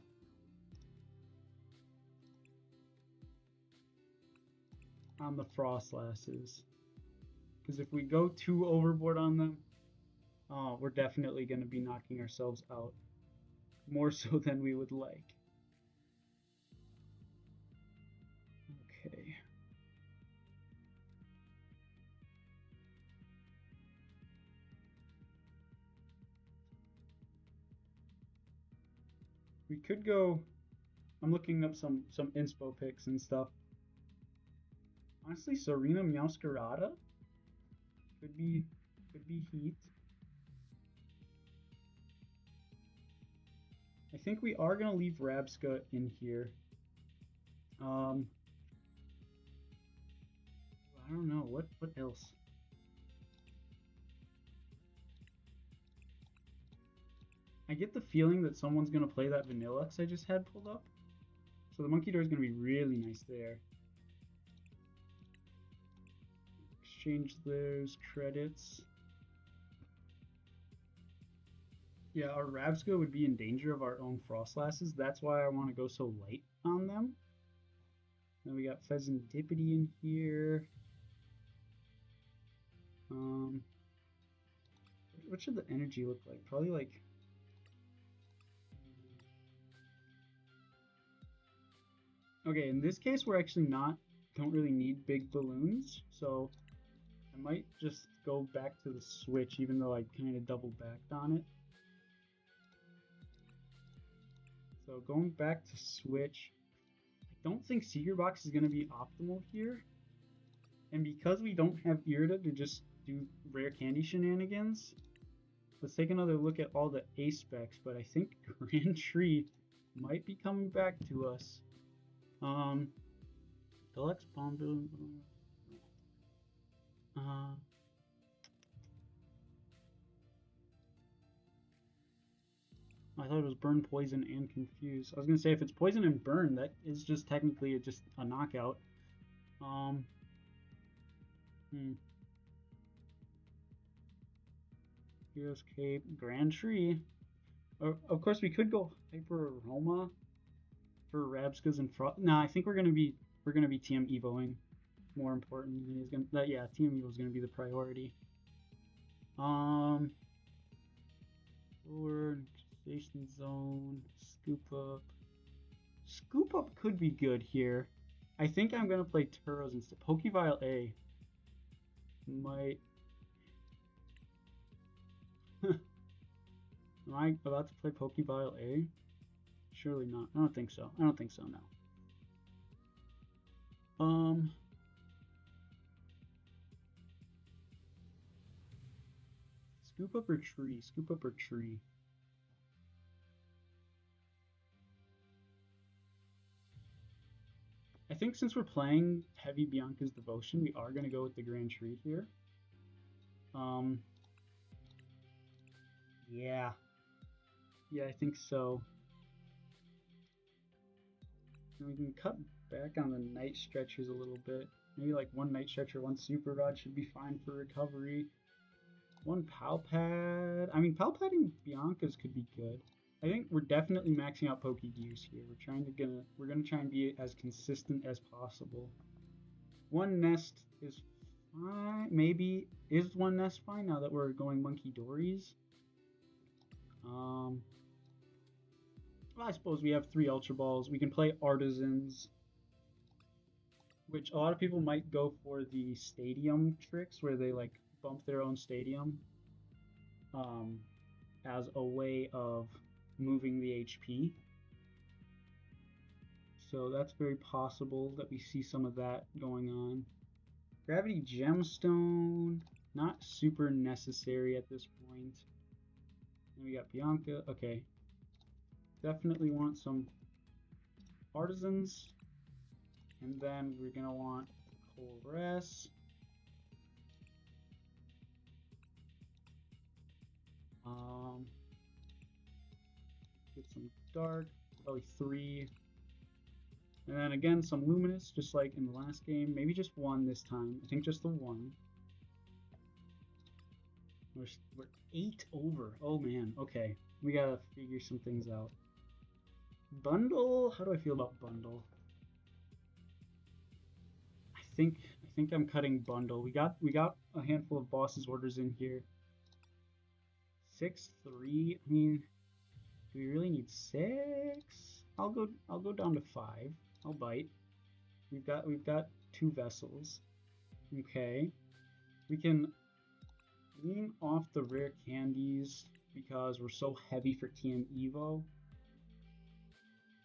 Frostlasses. Because if we go too overboard on them, we're definitely gonna be knocking ourselves out. More so than we would like. Okay. We could go. I'm looking up some inspo pics and stuff. Honestly, Serena Meowscarada could be heat. I think we are gonna leave Rabska in here. I don't know what else. I get the feeling that someone's gonna play that Vanillux I just had pulled up. So the monkey door is gonna be really nice there. Exchange those credits. Yeah, our Rabska would be in danger of our own Frostlasses. That's why I want to go so light on them. Then we got Pheasantipity in here. What should the energy look like? Probably like... Okay, in this case, we're actually don't really need big balloons, so I might just go back to the switch, even though I kind of double backed on it. So going back to switch, I don't think Seeker Box is going to be optimal here. And because we don't have Irida to just do rare candy shenanigans, let's take another look at all the A specs, but I think Grand Tree might be coming back to us. Deluxe Bomb Building. I thought it was Burn, Poison, and Confuse. I was gonna say if it's Poison and Burn, that is just technically just a knockout. Hero's Cape, Grand Tree. Of course, we could go Hyper Aroma for Rabskas and Frost. Nah, I think we're gonna be TM Evoing. More importantly, is gonna TM Evo is gonna be the priority. Forward Station Zone, Scoop Up. Scoop Up could be good here. I think I'm gonna play Turos instead. Pokevile A might. Am I about to play Pokevile A? Surely not. I don't think so. I don't think so, no. Scoop up or tree? Scoop up or tree? I think since we're playing Heavy Bianca's Devotion, we are going to go with the Grand Tree here. Yeah. Yeah, I think so. And we can cut back on the Night Stretchers a little bit. Maybe like one Night Stretcher, one Super Rod should be fine for recovery. One Palpad. I mean, Palpadding Bianca's could be good. I think we're definitely maxing out Pokegears here. We're gonna try and be as consistent as possible. One Nest is fine. Maybe is one Nest fine now that we're going Monkey Dories? Well, I suppose we have 3 Ultra Balls. We can play Artisans, which a lot of people might go for the stadium tricks where they like bump their own stadium as a way of moving the HP. So that's very possible that we see some of that going on. Gravity Gemstone, not super necessary at this point. And we got Bianca. Okay. Definitely want some Artisans. And then we're going to want Colress. Get some Dark. Probably 3. And then again, some Luminous, just like in the last game. Maybe just 1 this time. I think just the 1. We're 8 over. Oh man, okay. We gotta figure some things out. Bundle? How do I feel about Bundle? I think I'm cutting Bundle. We got a handful of bosses orders in here. 6-3. I mean, do we really need 6? I'll go down to 5. I'll bite. We've got 2 vessels. Okay. We can lean off the rare candies because we're so heavy for TM Evo.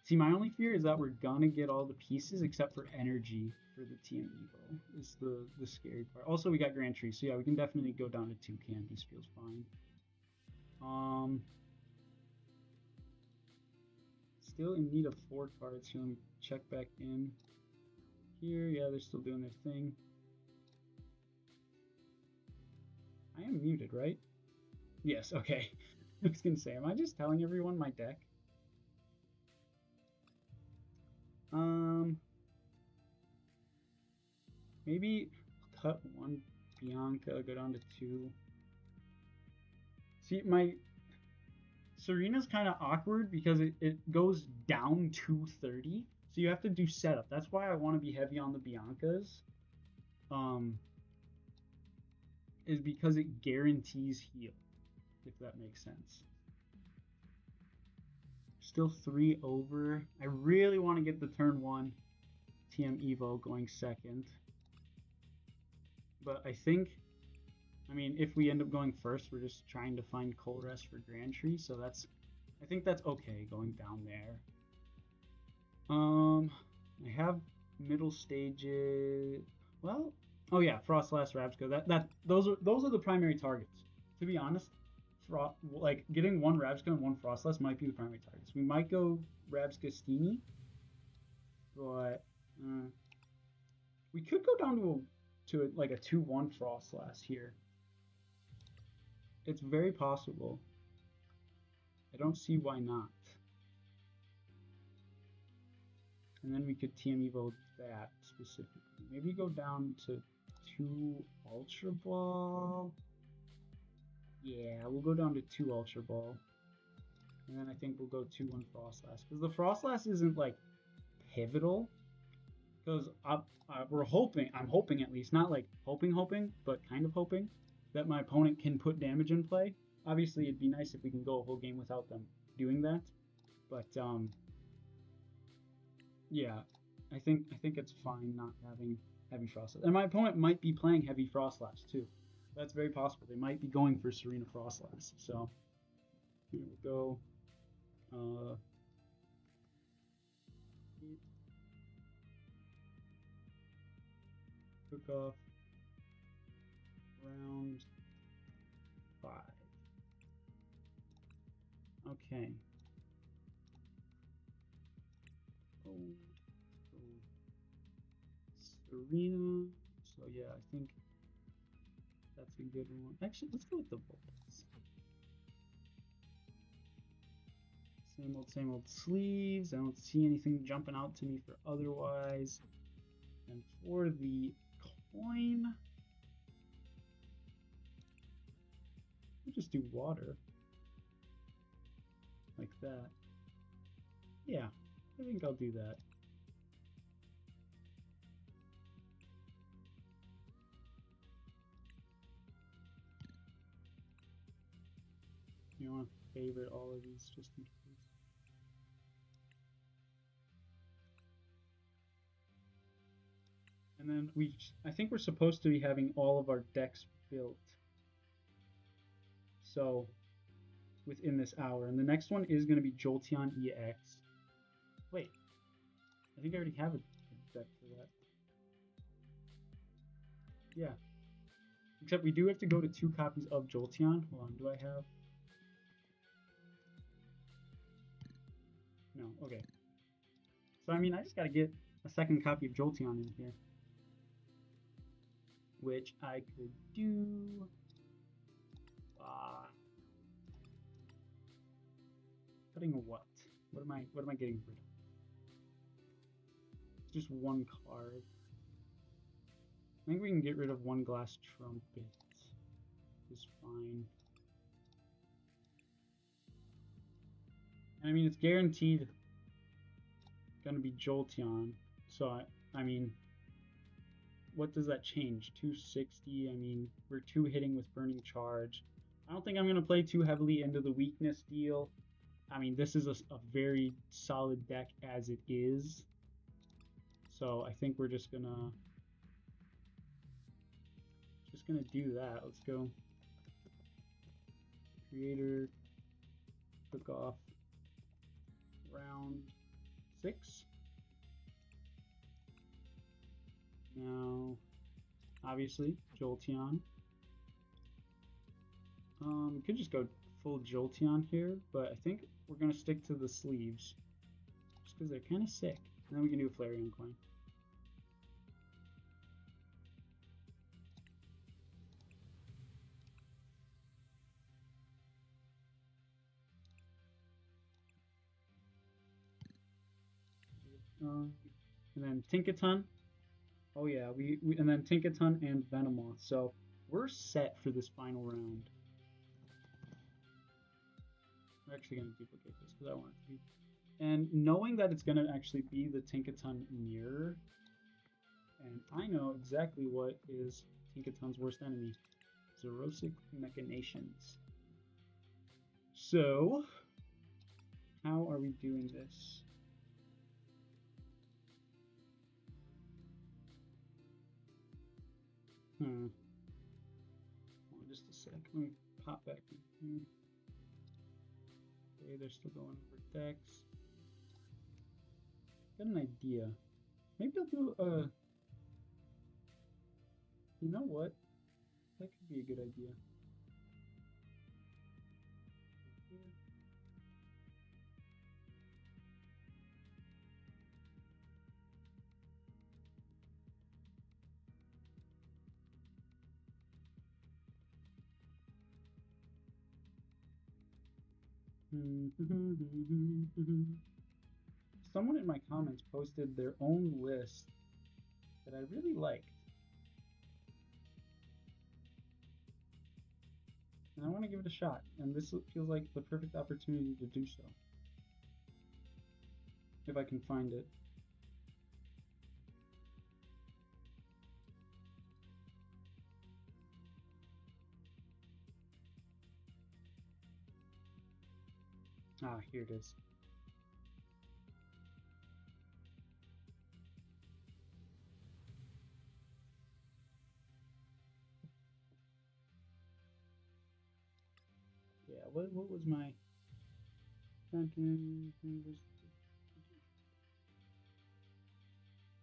See, my only fear is that we're gonna get all the pieces except for energy for the TM Evo is the scary part. Also, we got Grand Tree, so yeah, we can definitely go down to 2 candies. Feels fine. still in need of 4 cards. Here, let me check back in. Here, yeah, they're still doing their thing. I am muted, right? Yes, okay. I was gonna say, am I just telling everyone my deck? Maybe cut 1 Bianca, go down to 2. See, my Serena's kind of awkward because it goes down to 30, so you have to do setup. That's why I want to be heavy on the Biancas. Is because it guarantees heal, if that makes sense. Still 3 over. I really want to get the turn 1 TM Evo going second. But I think, I mean, if we end up going first, we're just trying to find Colress for Grand Tree, so I think that's okay going down there. I have middle stages. Well, oh yeah, Frostlass, Rabsco. Those are the primary targets. To be honest, like getting 1 Rabsco and 1 Frostlass might be the primary targets. We might go Rabscastini, but we could go down to like a 2-1 Frostlass here. It's very possible. I don't see why not. And then we could TM Evo that specifically. Maybe go down to 2 Ultra Ball. Yeah, we'll go down to 2 Ultra Ball. And then I think we'll go 2-1 Frostlass. Because the Frostlass isn't like pivotal. Because I'm hoping at least, not like hoping, but kind of hoping that my opponent can put damage in play. Obviously, it'd be nice if we can go a whole game without them doing that. But yeah, I think it's fine not having heavy Frostlass. And my opponent might be playing heavy Frostlass too. That's very possible. They might be going for Serena Frostlass. So here we go. Cookoff. Round 5. Okay. Oh, Serena. So yeah, I think that's a good one. Actually, let's go with the Volts. Same old sleeves. I don't see anything jumping out to me for otherwise. And for the coin, we'll just do water. Like that. Yeah, I think I'll do that. You want to favorite all of these just in case. And then I think we're supposed to be having all of our decks built. So, within this hour. And the next one is going to be Jolteon EX. Wait, I think I already have a deck for that. Yeah. Except we do have to go to 2 copies of Jolteon. Hold on, do I have? No, okay. So, I mean, I just got to get a second copy of Jolteon in here. Which I could do by putting a what? What am I getting rid of? Just 1 card. I think we can get rid of 1 glass trumpet. Is fine. I mean, it's guaranteed gonna be Jolteon. So I mean, what does that change? 260. I mean, we're 2 hitting with Burning Charge. I don't think I'm gonna play too heavily into the weakness deal. I mean, this is a very solid deck as it is. So I think we're just gonna do that. Let's go. Creator, Cookoff, round 6. Now, obviously, Jolteon. We could just go full Jolteon here, but I think we're gonna stick to the sleeves. just because they're kind of sick. And then we can do a Flareon coin. And then Tinkaton. Oh yeah, we and then Tinkaton and Venomoth. So we're set for this final round. I'm actually gonna duplicate this because I want it to be. And knowing that it's gonna actually be the Tinkaton mirror, and I know exactly what is Tinkaton's worst enemy: Zerosic Machinations. So, how are we doing this? Hold on just a sec. Let me pop back in here. Okay, they're still going over decks. Got an idea. Maybe I'll do a. You know what? That could be a good idea. Someone in my comments posted their own list that I really liked. And I want to give it a shot, and this feels like the perfect opportunity to do so. If I can find it. Ah, here it is. Yeah, what was my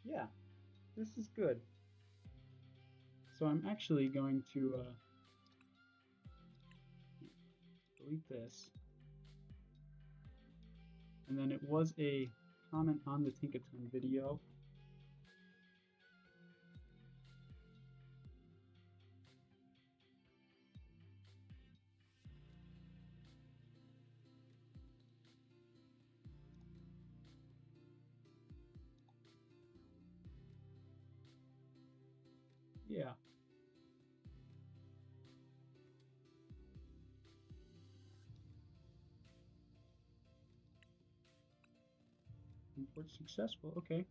yeah, this is good. So I'm actually going to delete this. And then it was a comment on the Tinkaton video. Yeah. Import successful. Okay.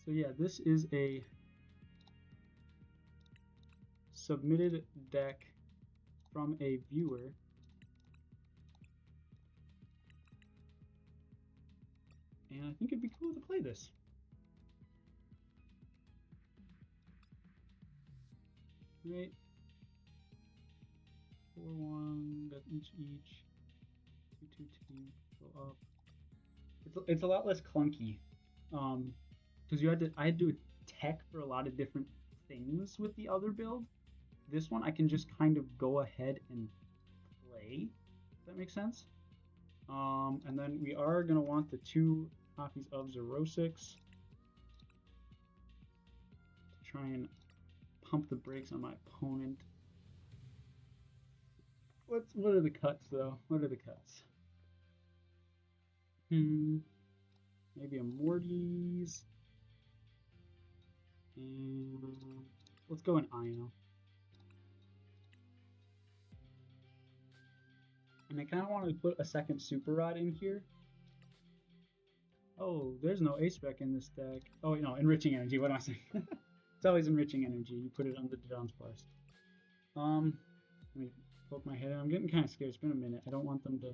So yeah, this is a submitted deck from a viewer. And I think it'd be cool to play this. Right. 4-1, got each. 2-2 team, go up. It's a lot less clunky. Because I had to do a tech for a lot of different things with the other build. This one I can just kind of go ahead and play. Does that make sense? And then we are gonna want the 2 copies of Zerosics to try and pump the brakes on my opponent. What are the cuts though? What are the cuts? Maybe a Morty's. And let's go in Io. And I kind of want to put a second Super Rod in here. Oh, there's no A-Spec in this deck. Oh, no, Enriching Energy. What am I saying? It's always Enriching Energy. You put it on the John's Blast. Let me poke my head. I'm getting kind of scared. It's been a minute. I don't want them to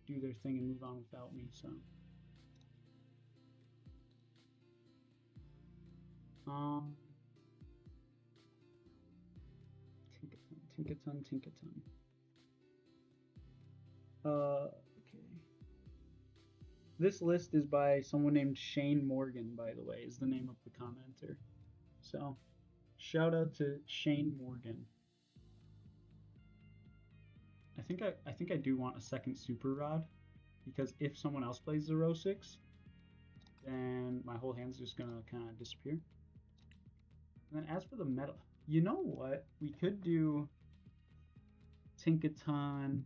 do their thing and move on without me, so. Tinkaton. Okay. This list is by someone named Shane Morgan, by the way, is the name of the commenter. So, shout out to Shane Morgan. I think I do want a second super rod, because if someone else plays the row 6, then my whole hand's just gonna kind of disappear. And then as for the metal, you know what? We could do Tinkaton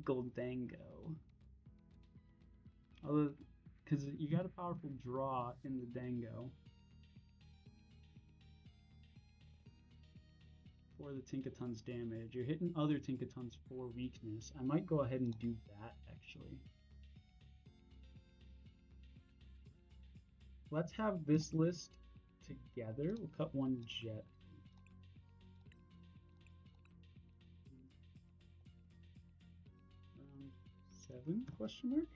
Goldango. Although, because you got a powerful draw in the Dango for the Tinkaton's damage. You're hitting other Tinkatons for weakness. I might go ahead and do that, actually. Let's have this list together. We'll cut one jet. Round 7, question mark?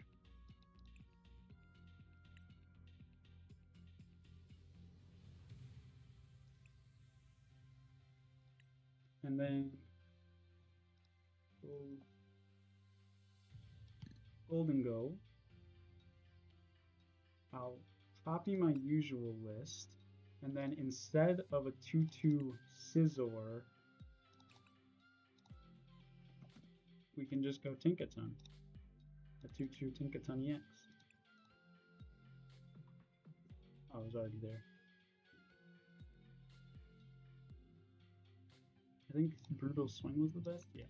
And then Golden Go. I'll copy my usual list, and then instead of a 2-2 Scizor, we can just go Tinkaton. A 2-2 Tinkaton EX. Oh, it was already there. I think Brutal Swing was the best, yeah.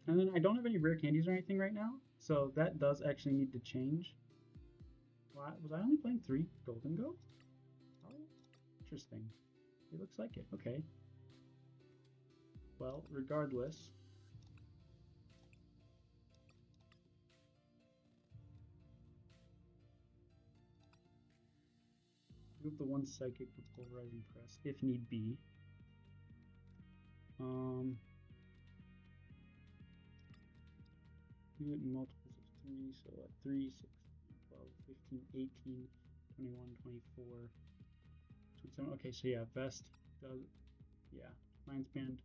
And then I don't have any rare candies or anything right now, so that does actually need to change. Why, was I only playing 3 Golden Go? Oh, interesting. It looks like it, okay. Well, regardless. With the 1 Psychic with Polarizing Press, if need be. Do it in multiples of 3, so like 3, 6, 12, 15, 18, 21, 24, 27. Okay, so yeah, Vest does, yeah, Lion's Band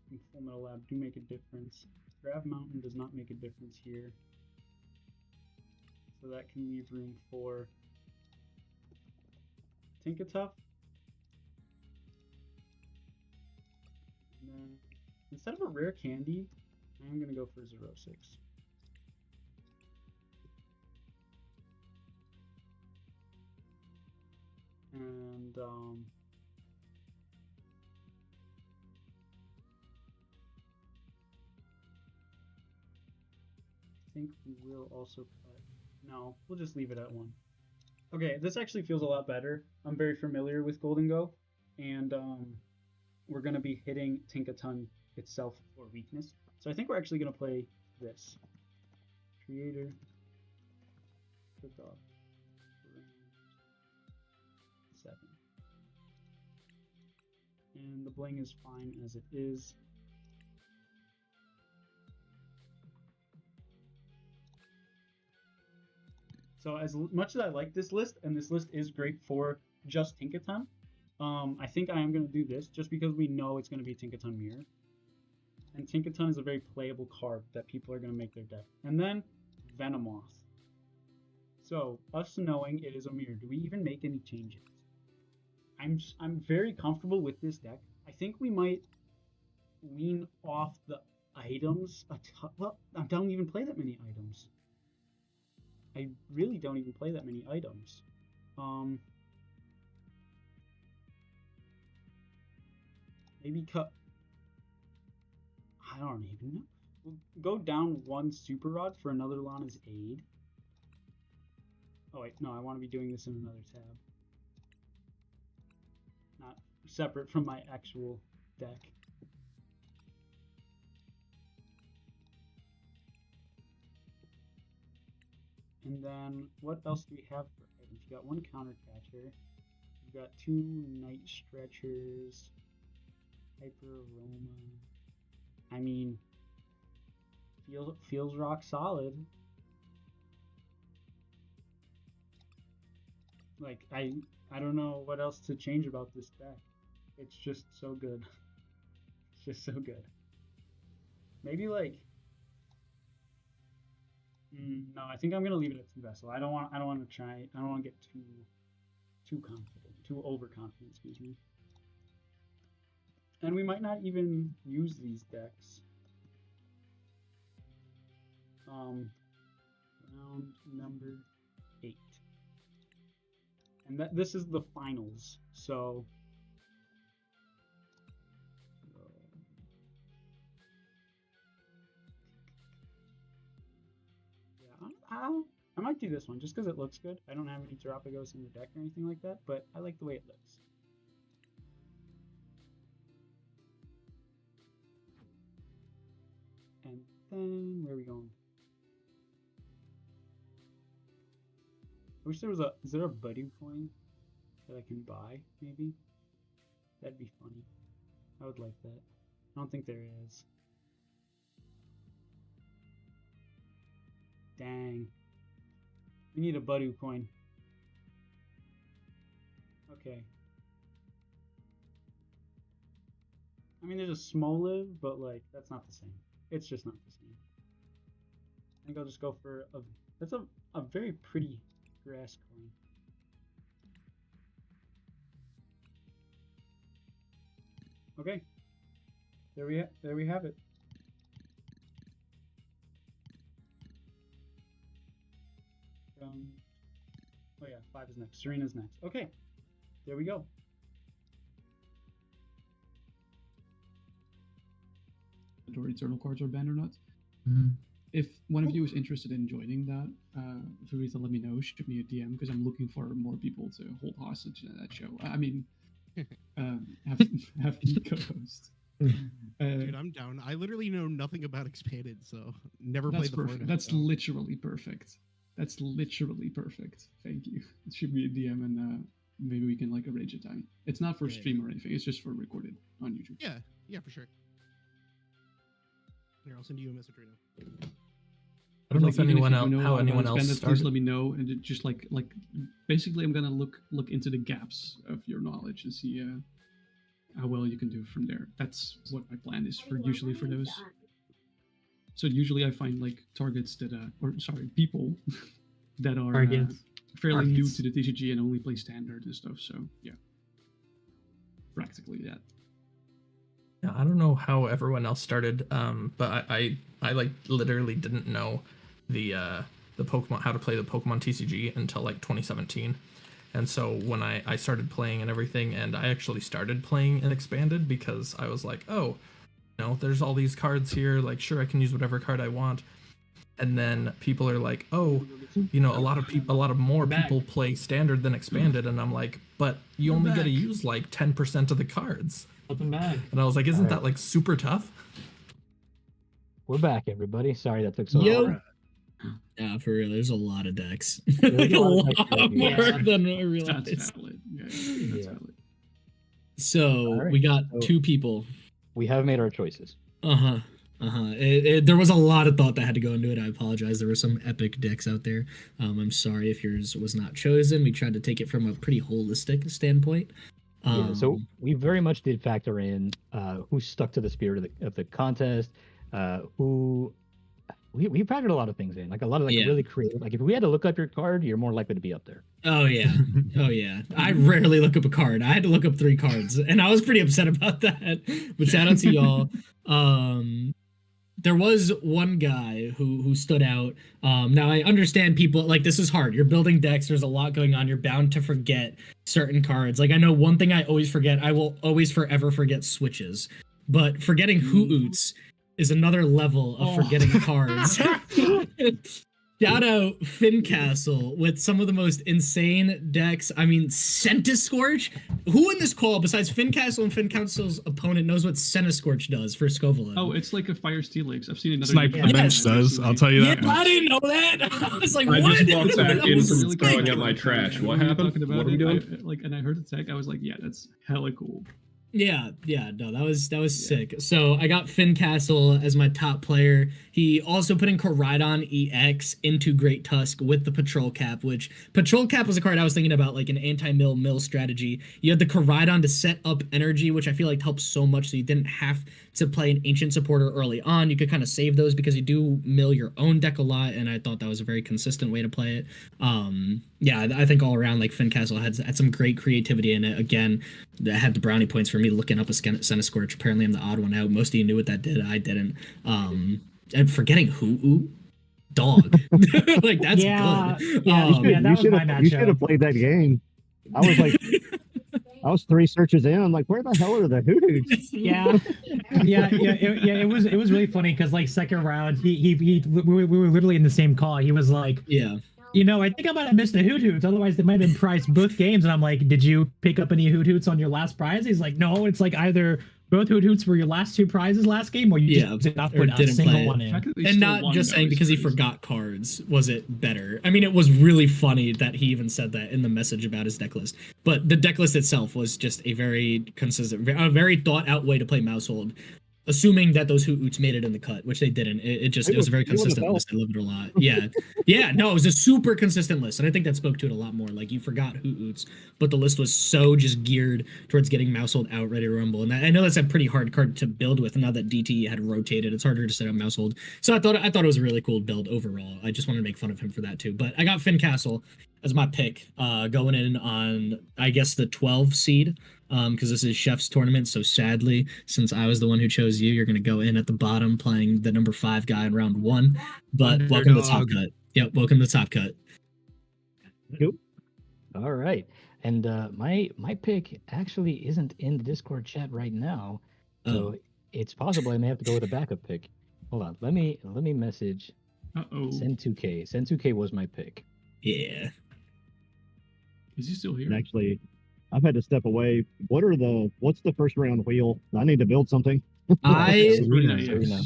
and Full Metal Lab do make a difference. Grav Mountain does not make a difference here. So that can leave room for Tinkatuff. And then instead of a rare candy, I'm gonna go for 0-6. And I think we will also cut. No, we'll just leave it at 1. Okay, this actually feels a lot better. I'm very familiar with Golden Go, and we're going to be hitting Tinkaton itself for weakness. So I think we're actually going to play this. Creator, Cookoff, 7. And the bling is fine as it is. So as much as I like this list, and this list is great for just Tinkaton, I think I am going to do this just because we know it's going to be Tinkaton Mirror. And Tinkaton is a very playable card that people are going to make their deck. And then Venomoth. So us knowing it is a mirror, do we even make any changes? I'm very comfortable with this deck. I think we might lean off the items. Well, I don't even play that many items. I really don't even play that many items. Maybe cut. I don't even know. We'll go down 1 Super Rod for another Lana's Aid. Oh wait, no, I want to be doing this in another tab. Not separate from my actual deck. And then, what else do we have for items? You got 1 Counter Catcher. You've got 2 Night Stretchers. Hyper Aroma. I mean, feels rock solid. Like, I don't know what else to change about this deck. It's just so good. It's just so good. Maybe like, no, I think I'm gonna leave it at 2 Vessel. I don't want to get too confident, too overconfident, excuse me. And we might not even use these decks. Round number 8. And this is the finals. So yeah, I might do this one just because it looks good. I don't have any Terapagos in the deck or anything like that, but I like the way it looks. And then where are we going? I wish there was is there a Buddy coin that I can buy, maybe? That'd be funny. I would like that. I don't think there is. Dang. We need a Buddy coin. Okay. I mean, there's a small live, but like, that's not the same. It's just not the same. I think I'll just go for that's a very pretty grass coin. Okay. There we have it. Oh yeah, 5 is next. Serena's next. Okay. There we go. Eternal cards are banned or not. Mm. If one of you is interested in joining that, feel free to let me know. Shoot me a DM because I'm looking for more people to hold hostage at that show. I mean, have me co-host. Dude, I'm down. I literally know nothing about Expanded, so never played the format. That's literally perfect. That's literally perfect. Thank you. Shoot me a DM and maybe we can like arrange a time. It's not for stream or anything. It's just for recorded on YouTube. Yeah, for sure. Here, I'll send you a message right now. I don't know if anyone else, how anyone else started. started. Please let me know, and just like basically, I'm gonna look into the gaps of your knowledge and see how well you can do from there. That's what my plan is for usually for those. So usually I find like targets that people that are fairly new to the TCG and only play standard and stuff. So yeah, practically that. Yeah, I don't know how everyone else started, but I like literally didn't know the Pokemon, how to play the Pokemon TCG until like 2017. And so when I started playing and everything, and I actually started playing and Expanded because I was like, oh, you know, there's all these cards here, like sure I can use whatever card I want. And then people are like, oh, you know, a lot of more people play Standard than Expanded, and I'm like, but you only get to use like 10% of the cards. Welcome back. And I was like, isn't that like super tough? We're back, everybody. Sorry that took so Yo. long. Yeah, for real. There's a lot of decks. Like a lot more than I realized. That's valid. Yeah, that's valid. So we got 2 people. We have made our choices. There was a lot of thought that had to go into it. I apologize. There were some epic decks out there. I'm sorry if yours was not chosen. We tried to take it from a pretty holistic standpoint. Yeah, so we very much did factor in who stuck to the spirit of the contest, who we factored a lot of things in, like a lot of really creative. Like if we had to look up your card, you're more likely to be up there. Oh yeah. I rarely look up a card. I had to look up 3 cards, and I was pretty upset about that. But shout out to y'all. There was one guy who stood out. Now I understand people like this is hard. You're building decks. There's a lot going on. You're bound to forget certain cards. Like I know one thing I always forget. I will always forever forget switches. But forgetting Hoots is another level of forgetting cards. Shout out Fincastle with some of the most insane decks. I mean, Centiscorch? Who in this call, besides Fincastle and Fincastle's opponent, knows what Centiscorch does for Scovelin? Oh, it's like a Fire Steelix. I've seen another. Sniper the Bench does. I'll tell you that. Yeah, I didn't know that. I was like, I what? just walked back in from really throwing cool. out my trash. What When we were happened? talking about What are we doing? and I heard the tech. I was like, yeah, that's hella cool. Yeah, no, that was sick. So I got Fincastle as my top player. He also put in Koraidon EX into Great Tusk with the Patrol Cap, which Patrol Cap was a card I was thinking about, like an anti-mill strategy. You had the Koraidon to set up energy, which I feel like helps so much, so you didn't have to play an Ancient Supporter early on. You could kind of save those because you do mill your own deck a lot, and I thought that was a very consistent way to play it. Yeah, I think all around, like, Fincastle had some great creativity in it. Again, that had the brownie points for me looking up a Centiscorch. Apparently I'm the odd one out. Most of you knew what that did. I didn't. And forgetting Hoo-Oo. dog. Like that's Yeah, good. that was my matchup. You should have played that game. I was like, I was 3 searches in. I'm like, where the hell are the hoots? Yeah, It was really funny because like second round, we were literally in the same call. He was like, yeah, you know, I think I might have missed the hoot hoots. Otherwise, they might have been priced both games. And I'm like, did you pick up any hoot hoots on your last prize? He's like, no. It's like either both hoot hoots were your last 2 prizes last game, or you just did not put a single one in. And not just saying because he forgot cards was it better. I mean, it was really funny that he even said that in the message about his deck list. But the deck list itself was just a very consistent, a very thought out way to play Mousehold. Assuming that those hoot hoots made it in the cut, which they didn't. It was a very consistent list. I love it a lot. Yeah. No, it was a super consistent list. And I think that spoke to it a lot more. Like you forgot hoot hoots, but the list was so just geared towards getting Mousehold out ready to rumble. And I know that's a pretty hard card to build with. Now that DT had rotated, it's harder to set up Mousehold. So I thought it was a really cool build overall. I just wanted to make fun of him for that too. But I got Finn Castle as my pick, going in on I guess the 12 seed. Because this is Chef's tournament, so sadly, since I was the one who chose you, you're going to go in at the bottom playing the number 5 guy in round 1. But welcome to Top Cut. Yep, welcome to Top Cut. Nope. All right, and my pick actually isn't in the Discord chat right now, so it's possible I may have to go with a backup pick. Hold on, let me message. Send2K. Send2K was my pick. Yeah. Is he still here? And actually, I've had to step away. What's the first round wheel? I need to build something. Serena.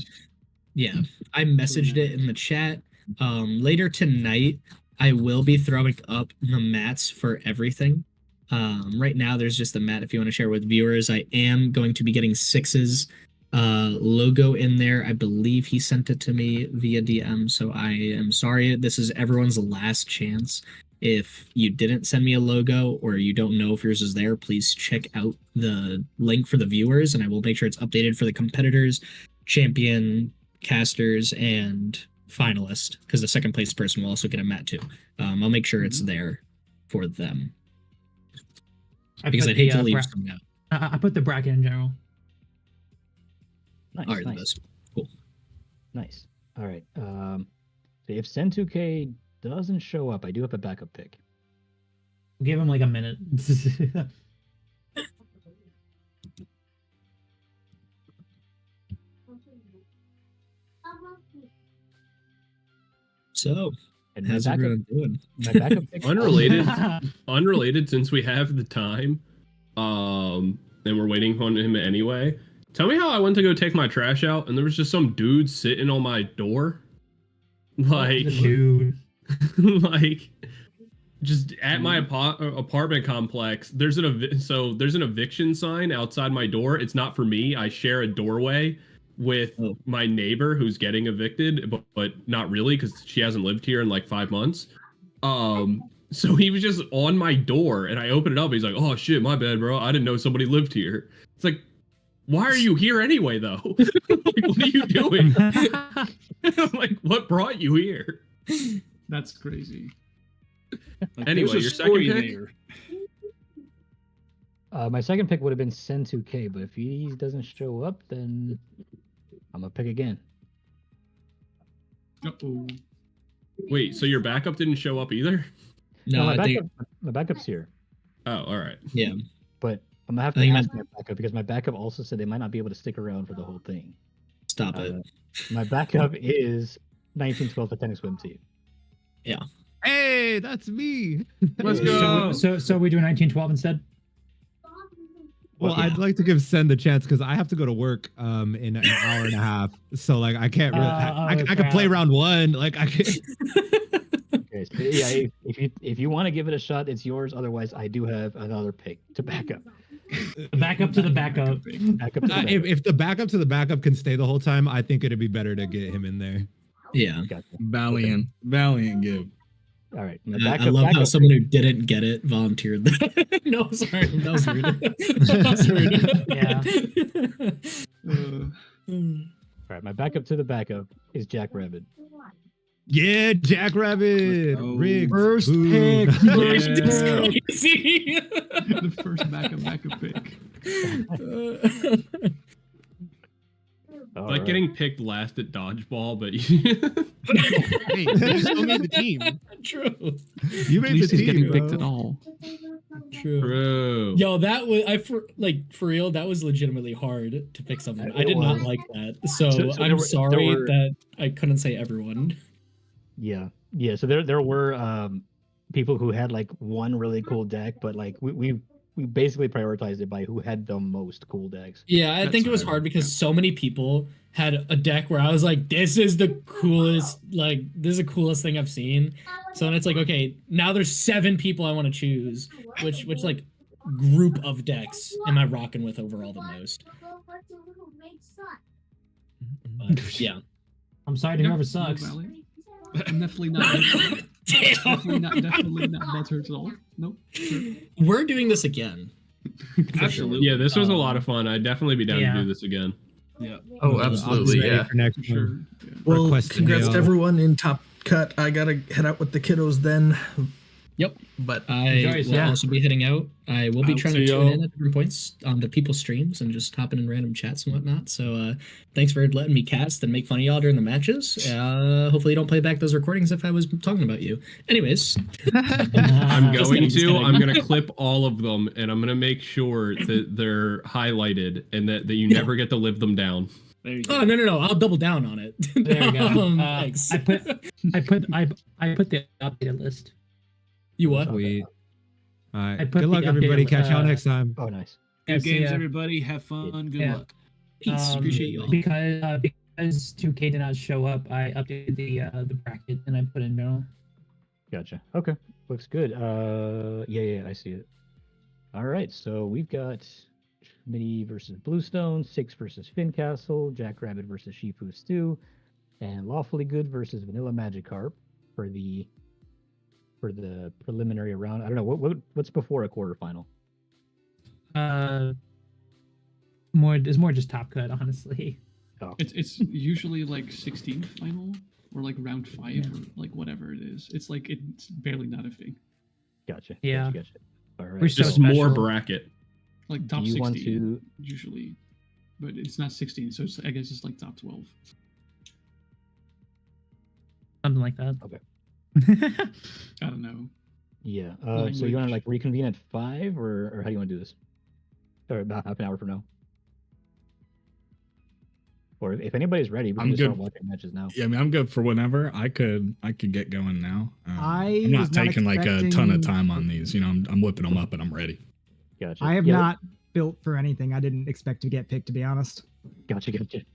Yeah, I messaged it in the chat. Later tonight, I will be throwing up the mats for everything. Right now, there's just the mat if you want to share with viewers. I am going to be getting 6's logo in there. I believe he sent it to me via DM, so I am sorry. This is everyone's last chance. If you didn't send me a logo or you don't know if yours is there, please check out the link for the viewers, and I will make sure it's updated for the competitors, champion, casters, and finalist, because the second place person will also get a mat too. I'll make sure it's there for them. Because I'd hate to leave some out. I put the bracket in general. Nice. All right, nice. Cool. Nice. All right. So if Send2K doesn't show up, I do have a backup pick. Give him like a minute. So, and how's everyone doing? My backup pick Unrelated, since we have the time, and we're waiting on him anyway. Tell me how I went to go take my trash out, and there was just some dude sitting on my door, like dude. like just at my apartment complex. There's an eviction sign outside my door. It's not for me. I share a doorway with my neighbor who's getting evicted, but not really because she hasn't lived here in like 5 months. So he was just on my door, and I opened it up. He's like, "Oh shit, my bad, bro. I didn't know somebody lived here." It's like, why are you here anyway, though? Like, what are you doing? I'm like, what brought you here? That's crazy. Like, Anyway, your second pick? My second pick would have been Send2K, but if he doesn't show up, then I'm gonna pick again. Uh-oh. Wait, so your backup didn't show up either? No, my backup's here. Oh, all right. Yeah. But I'm gonna have to ask my backup because my backup also said they might not be able to stick around for the whole thing. Stop it. My backup is 1912 the tennis swim team. Yeah. Hey, that's me. Let's go. So we do 1912 instead. Well, I'd like to give Sen the chance because I have to go to work in an hour and a half. So like I can't really I can play round 1. Like I can Okay, so yeah, if you want to give it a shot, it's yours. Otherwise, I do have another pick to back up. Backup to the backup. Backup to the backup. If the backup to the backup can stay the whole time, I think it'd be better to get him in there. Yeah. Gotcha. Valiant give. All right. I love how someone who didn't get it volunteered that. No, sorry. That was rude. That was rude. Yeah. All right. My backup to the backup is Jack Rabbit. Yeah, Jack Rabbit. Rigged. First pick. The first backup pick. Like Alright. getting picked last at dodgeball, but Hey, you still made the team. True. You At made least the he's team, getting picked bro. at all. True. Yo, that was for real. That was legitimately hard to pick something. I did not was. like that. So, So there I'm were- sorry there were- that I couldn't say everyone. Yeah, yeah. So there were people who had like one really cool deck, but like we basically prioritized it by who had the most cool decks. Yeah, I think it was hard because so many people had a deck where I was like, this is the coolest, like, this is the coolest thing I've seen. So then it's like, okay, now there's 7 people I want to choose. Which like group of decks am I rocking with overall the most? But, yeah. I'm sorry to whoever sucks. I'm definitely not. definitely not butthurt at all. Nope. Sure. We're doing this again. absolutely. Yeah, this was a lot of fun. I'd definitely be down to do this again. Yeah. Oh, absolutely, yeah. Sure. Well, Requesting congrats the, to everyone in Top Cut. I gotta head out with the kiddos then. Yep. But I will also be heading out. I will be I'll trying see to tune y'all. in at different points to people's streams and just hopping in random chats and whatnot. So thanks for letting me cast and make fun of y'all during the matches. Hopefully you don't play back those recordings if I was talking about you. Anyways. I'm Just going kidding, just to. kidding. I'm going to clip all of them, and I'm going to make sure that they're highlighted and that you never get to live them down. Oh no! I'll double down on it. There you go. Thanks. I put the updated list. You what? Sweet. All right. I put Good luck, the everybody. updated, Catch y'all next time. Oh, nice. Good see games, ya. everybody. Have fun. Good Yeah. luck. Peace. Appreciate you all. Because 2K did not show up, I updated the bracket and I put in general. Gotcha. Okay, looks good. Yeah, I see it. All right, so we've got Schmitty versus Bluestone, Six versus Fincastle, Jackrabbit versus Shifu Stew, and Lawfully Good versus Vanilla Magikarp for the preliminary round. I don't know what's before a quarterfinal. It's more just top cut, honestly. Oh. It's usually like 16th final or like round 5 or like whatever it is. It's like it's barely not a thing. Gotcha. Yeah. Gotcha. All right. We're so Just more special. bracket. Like top Do you 16 want to- usually, but it's not 16, so I guess it's like top 12. Something like that. Okay. I don't know. Yeah. So you want to like reconvene at 5, or how do you want to do this? Or about half an hour from now. Or if anybody's ready, we can I'm just start good. watching matches now. Yeah, I mean, I'm good for whenever. I could get going now. I I'm not was not taking like a ton of expecting- time on these. You know, I'm whipping them up and I'm ready. Gotcha. I have Yeah, not built for anything. I didn't expect to get picked, to be honest. Gotcha.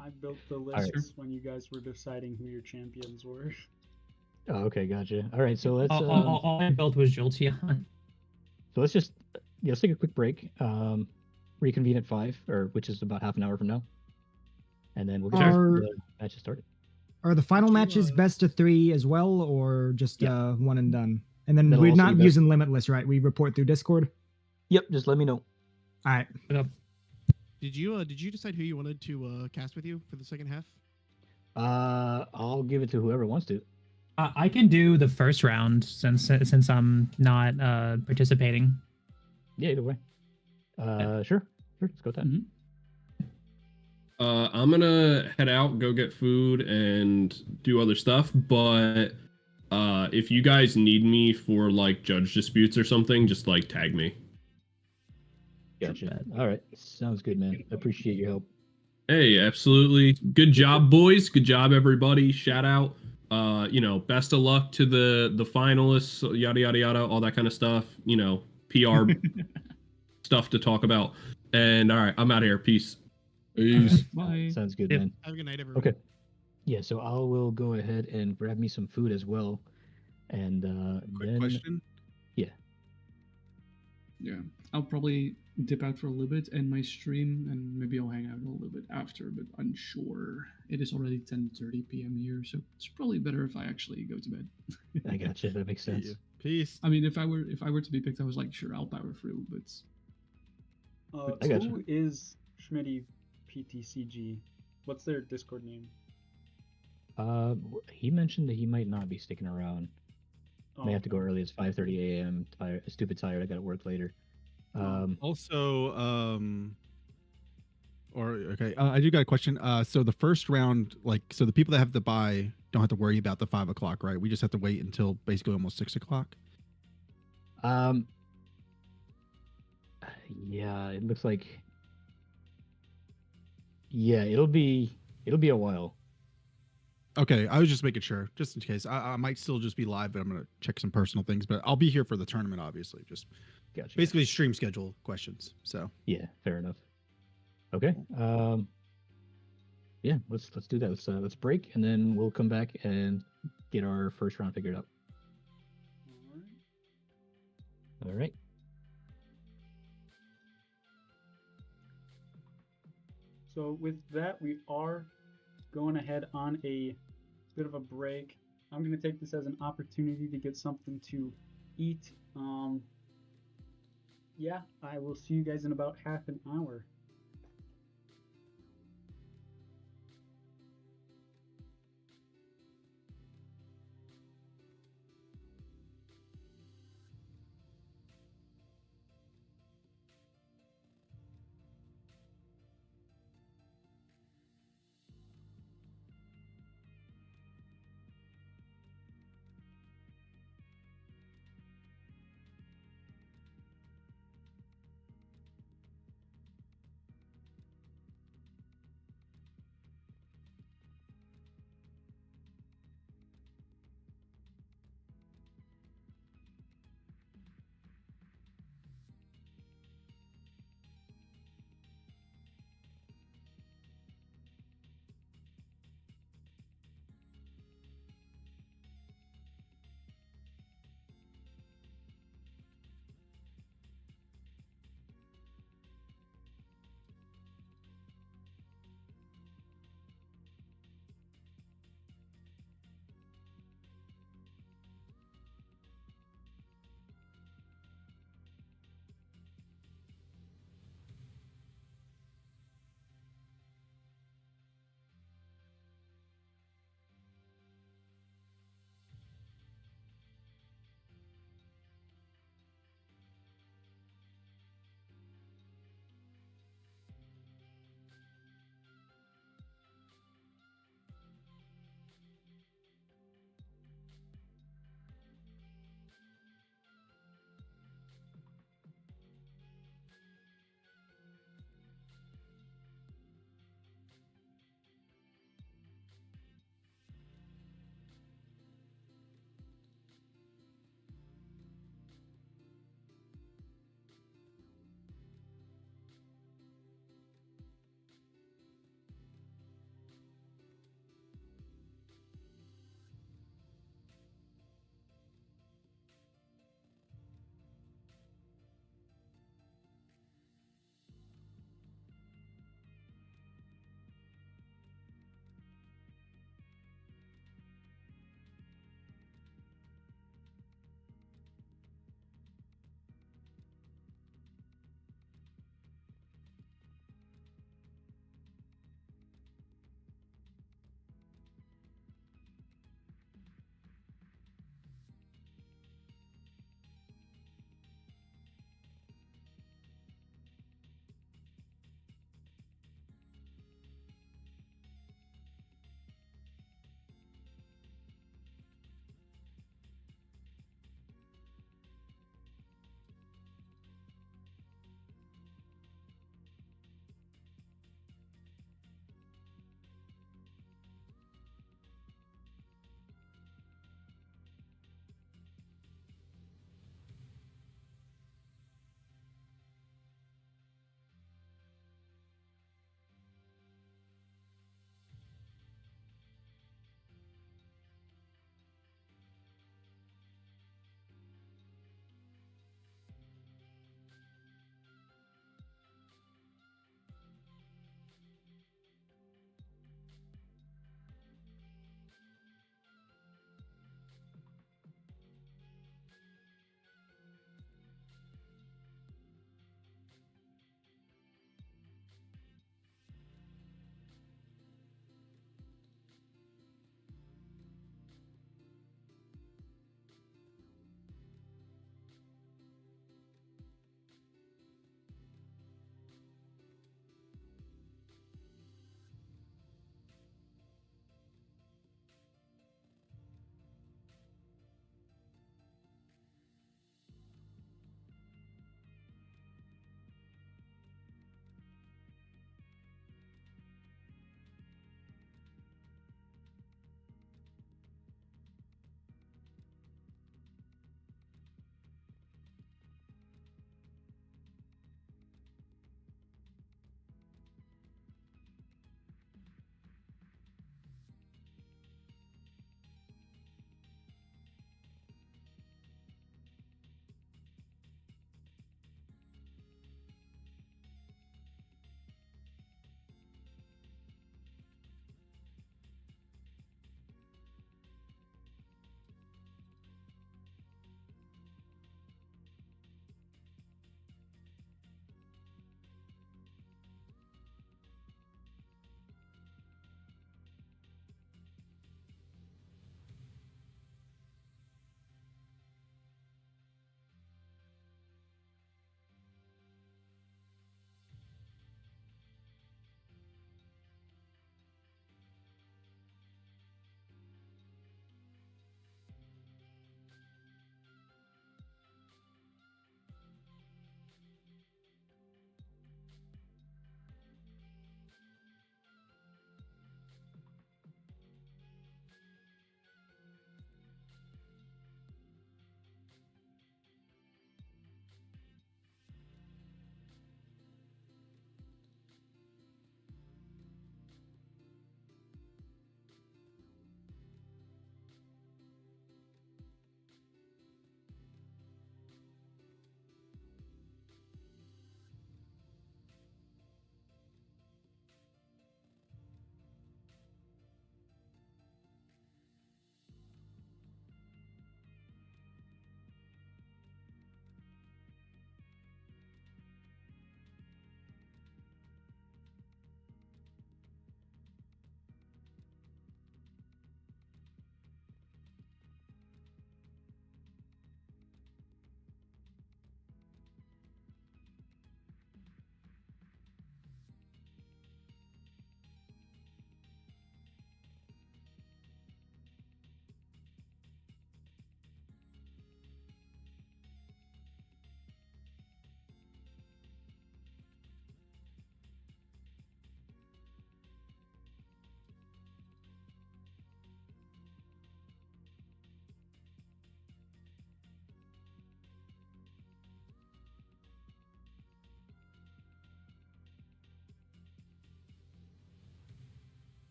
I built the right. list when you guys were deciding who your champions were. Oh, okay, gotcha. All right, so let's All I built was Jolteon. so let's just let's take a quick break. Reconvene at 5, or which is about half an hour from now, and then we'll get Are- the matches started. Are the final matches best of 3 as well, or just one and done? And then That'll we're also not be best- using Limitless, right? We report through Discord. Yep, just let me know. All right. Did you decide who you wanted to cast with you for the second half? I'll give it to whoever wants to. I can do the first round since I'm not participating. Yeah, either way. Sure. Let's go with that. I'm gonna head out, go get food, and do other stuff. But if you guys need me for like judge disputes or something, just like tag me. Gotcha. All right, sounds good, man. Appreciate your help. Hey, absolutely. Good job, boys. Good job, everybody. Shout out. Best of luck to the finalists, yada yada yada, all that kind of stuff. PR stuff to talk about. And all right, I'm out of here. Peace. Peace. Bye. Sounds good, Yeah. man. Have a good night, everyone. Okay. Yeah, so I will go ahead and grab me some food as well, and then Question. Yeah, I'll probably dip out for a little bit, end my stream, and maybe I'll hang out a little bit after, but unsure. It is already 10:30 p.m. here, so it's probably better if I actually go to bed. I gotcha. That makes sense. Peace. I mean, if I were to be picked, I was like, sure, I'll power through, but I gotcha. Who is Schmitty PTCG? What's their Discord name? He mentioned that he might not be sticking around. May have to go early. It's 5:30 a.m. Stupid tired. I got to work later. Also, or okay, I do got a question. So the first round, like, so the people that have to buy don't have to worry about the 5 o'clock, right? We just have to wait until basically almost 6 o'clock. Yeah, it looks like. Yeah, it'll be a while. Okay, I was just making sure, just in case. I might still just be live, but I'm gonna check some personal things. But I'll be here for the tournament, obviously. Just basically stream schedule questions. So Yeah, fair enough. Okay. Yeah, let's do that. Let's break, and then we'll come back and get our first round figured out. All right. So with that, we are going ahead on a bit of a break. I'm going to take this as an opportunity to get something to eat. Yeah, I will see you guys in about half an hour.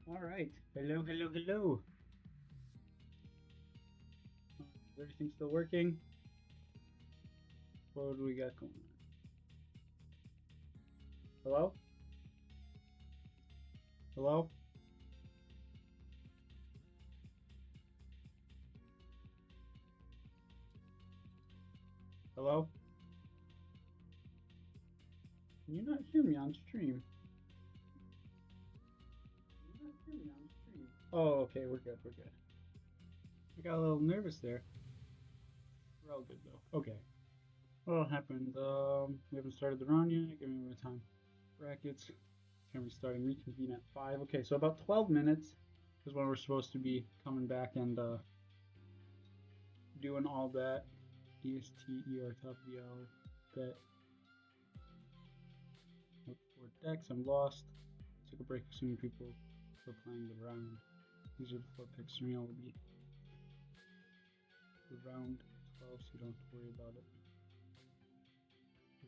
All right. Hello, hello, hello. Is everything still working? What do we got going on? Hello? Hello? Hello? Can you not hear me on stream? Can you not hear me on stream? Oh, okay, we're good, we're good. I got a little nervous there. We're all good though. Okay. What happened? We haven't started the round yet. Give me more time. Brackets. Can we start and reconvene at 5? Okay, so about 12 minutes is when we're supposed to be coming back and doing all that. EST, ER, top of the hour. Bet. Look for decks. I'm lost. Took a break assuming people were playing the round. These are the 4 picks. Serena will be the round 12, so you don't have to worry about it.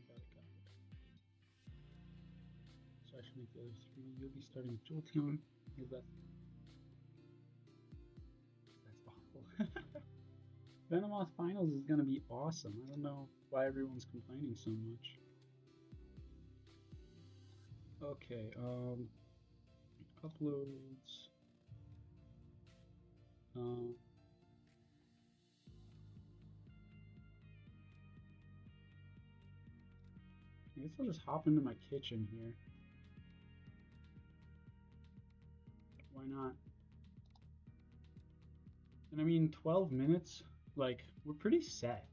Got it. So I should make the other 3. You'll be starting with Jolteon. That's awful. Venomoth Finals is gonna be awesome. I don't know why everyone's complaining so much. Okay, uploads. I guess I'll just hop into my kitchen here. Why not? And I mean, 12 minutes, like, we're pretty set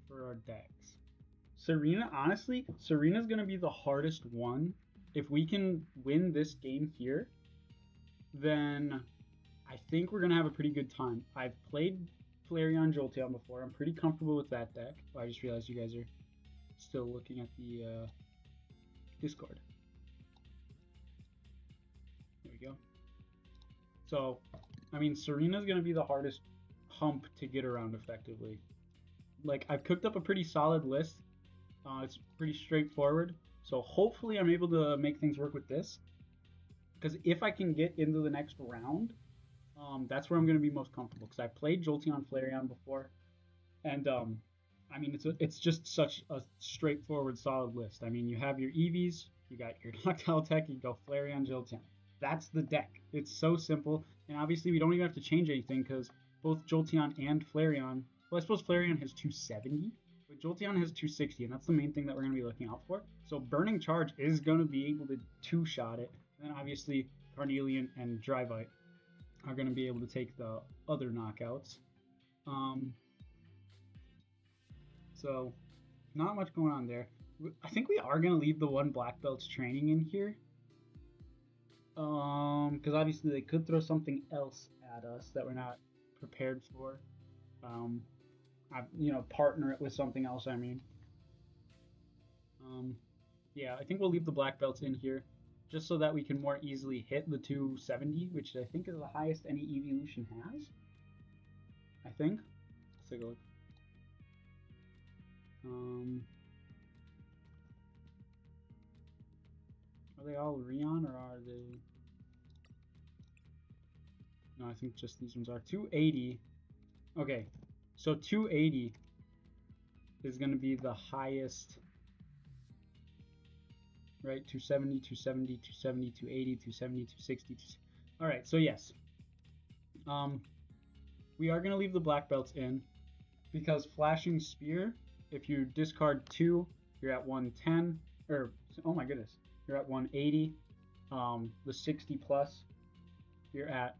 for our decks. Serena, honestly, Serena's going to be the hardest one. If we can win this game here, then I think we're going to have a pretty good time. I've played Flareon Jolteon before. I'm pretty comfortable with that deck. Oh, I just realized you guys are still looking at the Discord. There we go. So, I mean, Serena's going to be the hardest hump to get around effectively. Like, I've cooked up a pretty solid list. It's pretty straightforward. So hopefully I'm able to make things work with this. Because if I can get into the next round, that's where I'm going to be most comfortable. Because I played Jolteon Flareon before. And, I mean, it's just such a straightforward, solid list. I mean, you have your EVs, you got your Noctowl Tech, you go Flareon, Jolteon. That's the deck. It's so simple. And obviously, we don't even have to change anything because both Jolteon and Flareon, well, I suppose Flareon has 270, but Jolteon has 260, and that's the main thing that we're going to be looking out for. So Burning Charge is going to be able to two-shot it. And then obviously, Carnelian and Drivite are going to be able to take the other knockouts. So, not much going on there. I think we are going to leave the one Black Belt's training in here. Because obviously they could throw something else at us that we're not prepared for. Partner it with something else, I mean. Yeah, I think we'll leave the Black Belts in here. Just so that we can more easily hit the 270, which I think is the highest any evolution has. I think. Let's take a look. Are they all Rion or are they? No, I think just these ones are 280. Okay, so 280 is going to be the highest, right? 270, 270, 270, 280, 270, 260. All right, so yes. We are going to leave the Black Belts in because Flashing Spear, if you discard 2, you're at 110, or, oh my goodness, you're at 180. The 60 plus, you're at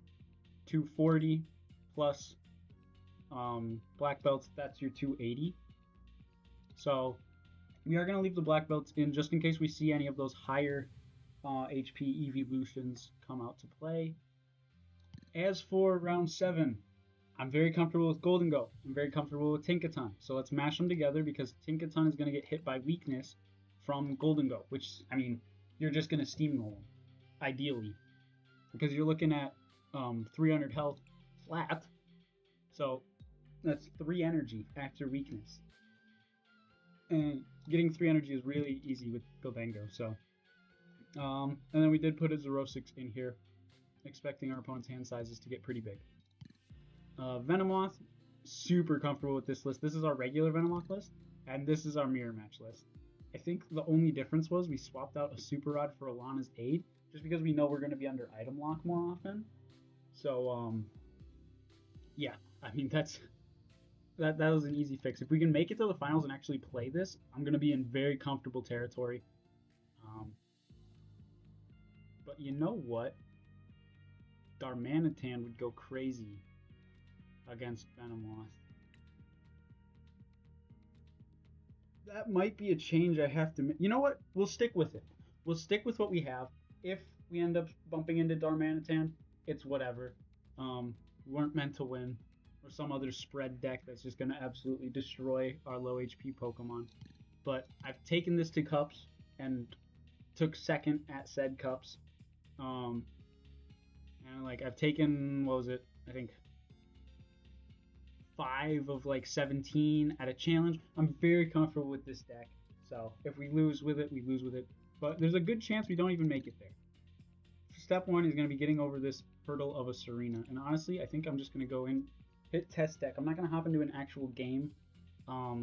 240 plus Black Belts, that's your 280. So we are going to leave the Black Belts in just in case we see any of those higher HP evolutions come out to play. As for round 7, I'm very comfortable with Golden Go. I'm very comfortable with Tinkaton. So let's mash them together because Tinkaton is going to get hit by weakness from Golden Go, which, I mean, you're just going to steamroll them, ideally. Because you're looking at 300 health flat. So that's 3 energy after weakness. And getting 3 energy is really easy with Goldengo. So, and then we did put a Zerosix in here. expecting our opponent's hand sizes to get pretty big. Venomoth, super comfortable with this list. This is our regular Venomoth list, and this is our mirror match list. I think the only difference was we swapped out a Super Rod for Alana's Aid, just because we know we're going to be under item lock more often. So, yeah, I mean, that was an easy fix. If we can make it to the finals and actually play this, I'm going to be in very comfortable territory. But you know what? Darmanitan would go crazy against Venomoth. That might be a change I have to make. You know what? We'll stick with it. We'll stick with what we have. If we end up bumping into Darmanitan, it's whatever. We weren't meant to win. Or some other spread deck that's just going to absolutely destroy our low HP Pokemon. But I've taken this to Cups and took second at said Cups. And like I've taken, what was it? I think 5 of like 17 at a challenge. I'm very comfortable with this deck. So if we lose with it, we lose with it. But there's a good chance we don't even make it there. Step 1 is going to be getting over this hurdle of a Serena. And honestly, I think I'm just going to go in, hit test deck. I'm not going to hop into an actual game. I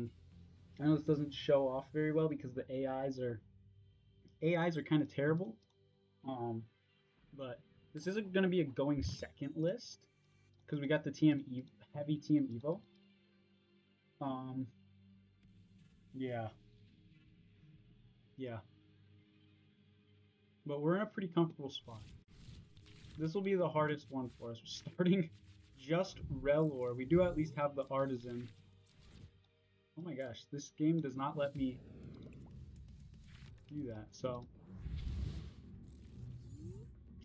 know this doesn't show off very well because the AIs are kind of terrible. But this isn't going to be a going second list because we got the heavy TM Evo. Yeah. But we're in a pretty comfortable spot. This will be the hardest one for us. We're starting just Relor. We do at least have the Artisan. Oh my gosh, this game does not let me do that. So,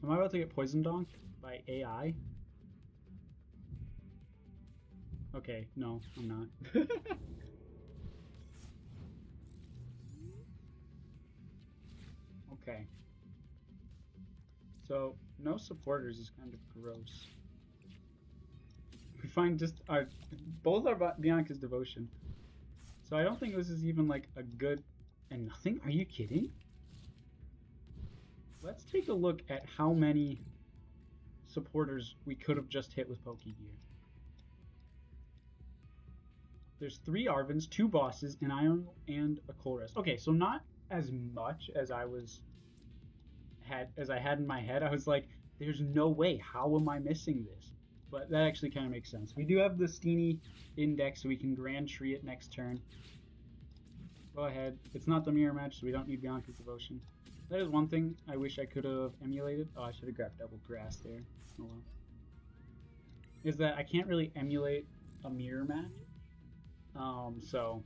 am I about to get Poison Donked by AI? Okay, no, I'm not. Okay. So, no supporters is kind of gross. We find just both are Bianca's Devotion. So I don't think this is even like a good and nothing. Are you kidding? Let's take a look at how many supporters we could have just hit with Pokegear. There's 3 Arvins, 2 bosses, an Ion, and a Colress. Okay, so not as much as I had in my head. I was like, there's no way. How am I missing this? But that actually kind of makes sense. We do have the Steenie Index, so we can Grand Tree it next turn. Go ahead. It's not the mirror match, so we don't need Bianca's Devotion. That is one thing I wish I could have emulated. Oh, I should have grabbed Double Grass there. Oh well. Is that I can't really emulate a mirror match. So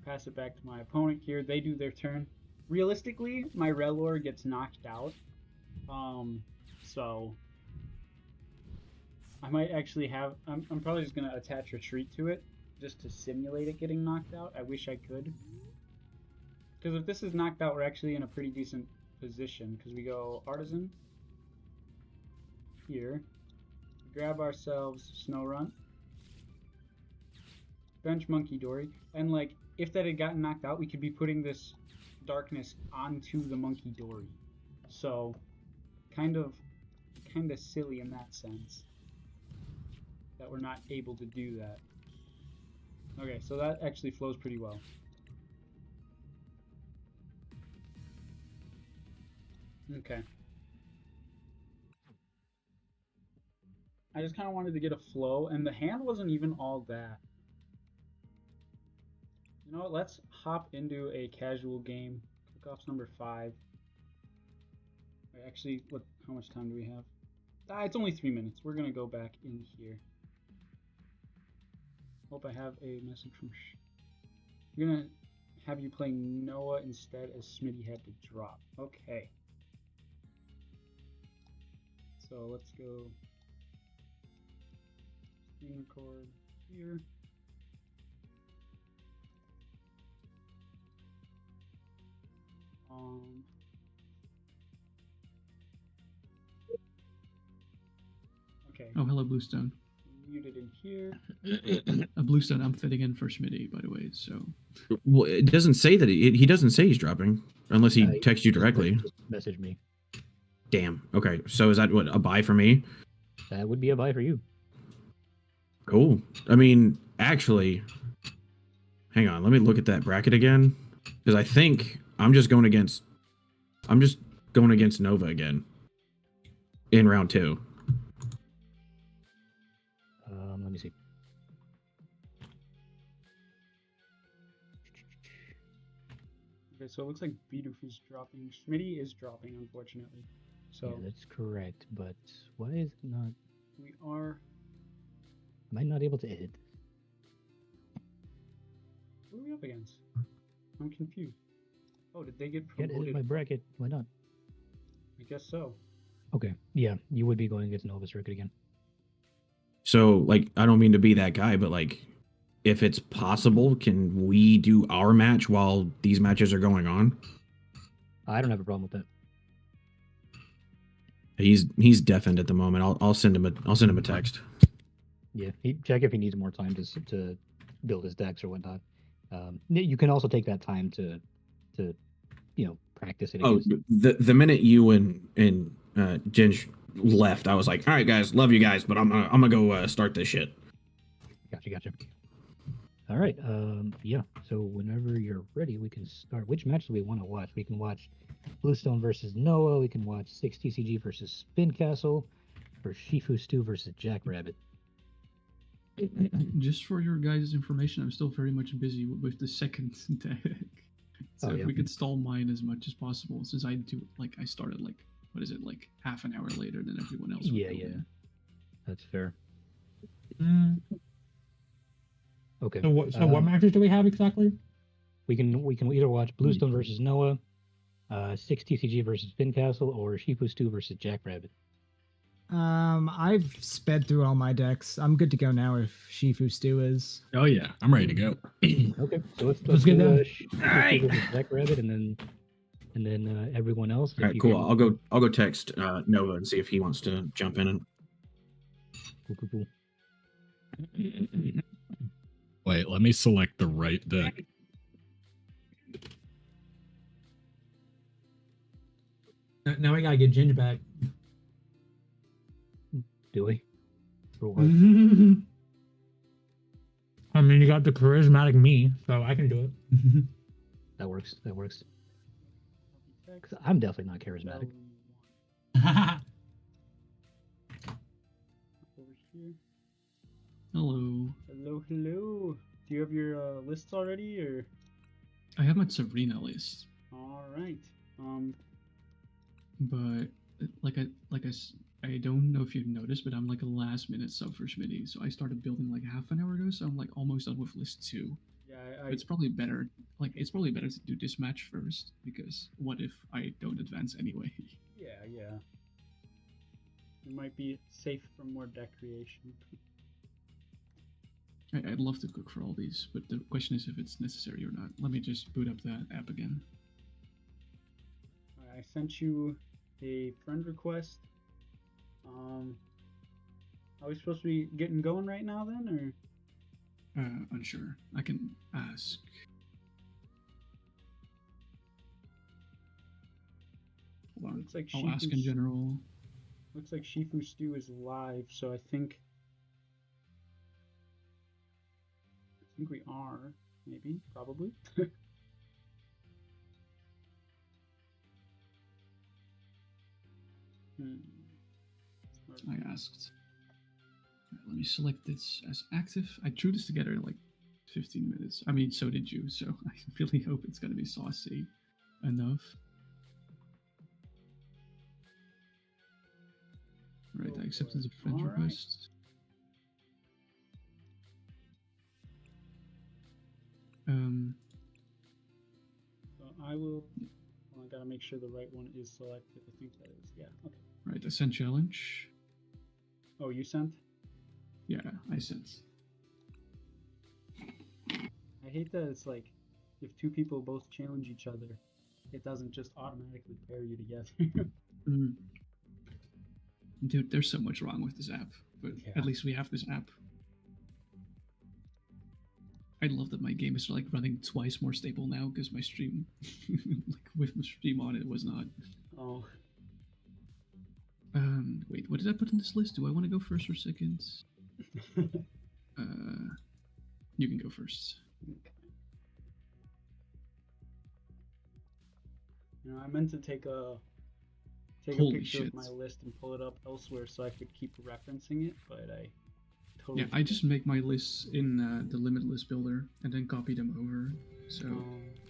pass it back to my opponent here. They do their turn. Realistically, my Relor gets knocked out. So I might actually have, I'm probably just going to attach Retreat to it just to simulate it getting knocked out. I wish I could. Because if this is knocked out, we're actually in a pretty decent position because we go Artisan here, grab ourselves Snorunt, bench Monkey Dory, and like if that had gotten knocked out, we could be putting this Darkness onto the Monkey Dory. So kind of silly in that sense that we're not able to do that. Okay, so that actually flows pretty well. Okay. I just kind of wanted to get a flow, and the hand wasn't even all that. You know what, let's hop into a casual game. Cookoff's number 5. Wait, actually, how much time do we have? It's only 3 minutes. We're gonna go back in here. Hope I have a message from I'm gonna have you play Noah instead as Smitty had to drop. Okay. So let's go screen record here. Okay. Oh, hello, Bluestone. Muted in here. A Bluestone, I'm fitting in for Schmitty, by the way. So. Well, it doesn't say that he doesn't say he's dropping unless he texts you directly. Message me. Damn. Okay. So is that what, a buy for me? That would be a buy for you. Cool. I mean, actually, hang on. Let me look at that bracket again, because I think I'm just going against Nova again in round 2. Let me see. Okay, so it looks like Bidoof is dropping. Schmitty is dropping, unfortunately. So Yeah, that's correct. But why is it not? we are. Am I not able to edit? Who are we up against? I'm confused. Oh, did they get Can't promoted? edit my bracket. Why not? I guess so. Okay. Yeah, you would be going against Nova Circuit again. So, like, I don't mean to be that guy, but like, if it's possible, can we do our match while these matches are going on? I don't have a problem with that. He's deafened at the moment. I'll send him a text. Yeah, check if he needs more time to build his decks or whatnot. You can also take that time to practice it. Oh, the minute you and Ginge left, I was like, all right, guys, love you guys, but I'm gonna go start this shit. Gotcha. All right. Yeah. So whenever you're ready, we can start. Which match do we want to watch? We can watch Bluestone versus Noah. We can watch 6 TCG versus Spin Castle, or Shifu Stew versus Jackrabbit. Just for your guys' information, I'm still very much busy with the second deck. So if we could stall mine as much as possible, since I started half an hour later than everyone else. Yeah, that's fair. Okay. So what matches do we have exactly? We can either watch Bluestone versus Noah, 6 TCG versus Spin Castle, or Shifu Stew versus Jackrabbit. I've sped through all my decks. I'm good to go now if Shifu Stew is. Oh yeah, I'm ready to go. Okay, so let's get do that. Shifu versus Jackrabbit, and then everyone else. All right, cool. I'll go text Nova and see if he wants to jump in. And Cool. Wait, let me select the right deck. Now we gotta get Ginge back. Do we? For what? I mean, you got the charismatic me, so I can do it. That works. 'Cause I'm definitely not charismatic. Over here. Hello. Hello. Do you have your lists already, or? I have my Sabrina list. All right. But I don't know if you've noticed, but I'm like a last minute sub for Schmitty. So I started building like half an hour ago, so I'm like almost done with list 2. Yeah, But it's probably better. It's probably better to do this match first, because what if I don't advance anyway? Yeah. It might be safe for more deck creation. I'd love to cook for all these, but the question is if it's necessary or not. Let me just boot up that app again. I sent you a friend request. Are we supposed to be getting going right now then, or? Unsure. I can ask. Hold on. Looks like I'll ask in general. Looks like Shifu Stew is live, so I think we are, maybe, probably. I asked. Right, let me select this as active. I threw this together in like 15 minutes. I mean, so did you, so I really hope it's going to be saucy enough. Right, I accepted the friend request. So I will. Well, I gotta make sure the right one is selected. I think that is. Yeah. Okay. Right, I sent challenge. Oh, you sent? Yeah, I sent. I hate that it's like if two people both challenge each other, it doesn't just automatically pair you together. Dude, there's so much wrong with this app, but at least we have this app. I love that my game is like running twice more stable now because my stream, like with my stream on it, was not. Oh. Wait, what did I put in this list? Do I want to go first or second? You can go first. You know, I meant to take a Holy picture shit. of my list and pull it up elsewhere so I could keep referencing it, but I totally. Yeah, I just make my lists in the Limitless Builder and then copy them over. So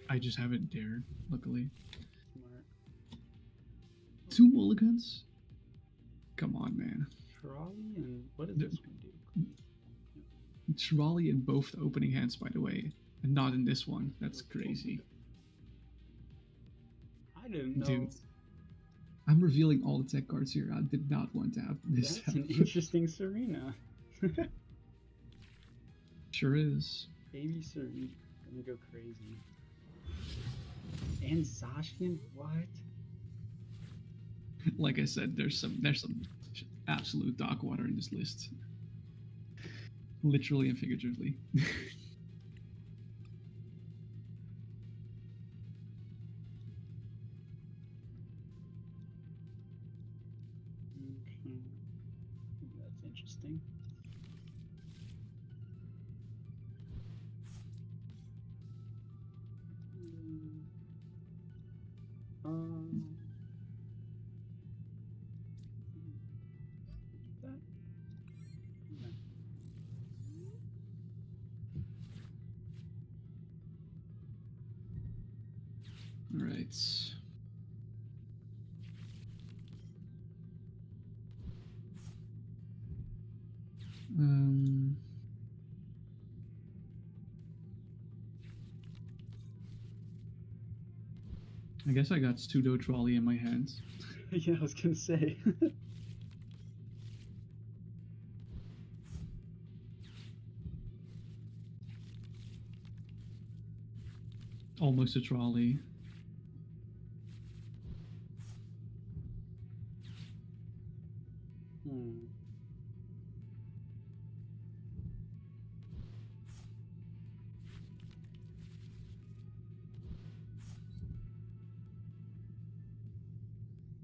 I just have it there, luckily. Smart. 2 mulligans? Come on, man. Trolley and what does this one do? Trolley in both the opening hands, by the way, and not in this one. That's crazy. I didn't know. Dude, I'm revealing all the tech cards here. I did not want to have this. That's an interesting Serena. Sure is. Baby Serena, gonna go crazy. And Zacian, what? Like I said, there's some absolute dark water in this list. Literally and figuratively. That's interesting. All right. I guess I got pseudo trolley in my hands. Yeah, I was gonna say. Almost a trolley.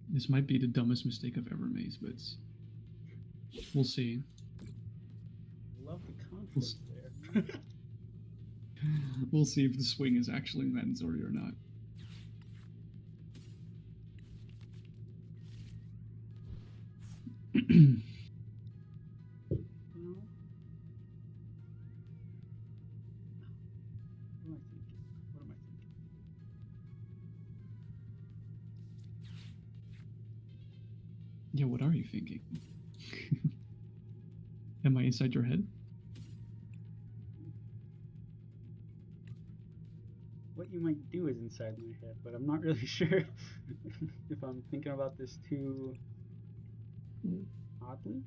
This might be the dumbest mistake I've ever made, but we'll see. Love the conflict there. We'll see if the swing is actually mandatory or not. Yeah, what are you thinking? Am I inside your head? What you might do is inside my head, but I'm not really sure if I'm thinking about this too oddly.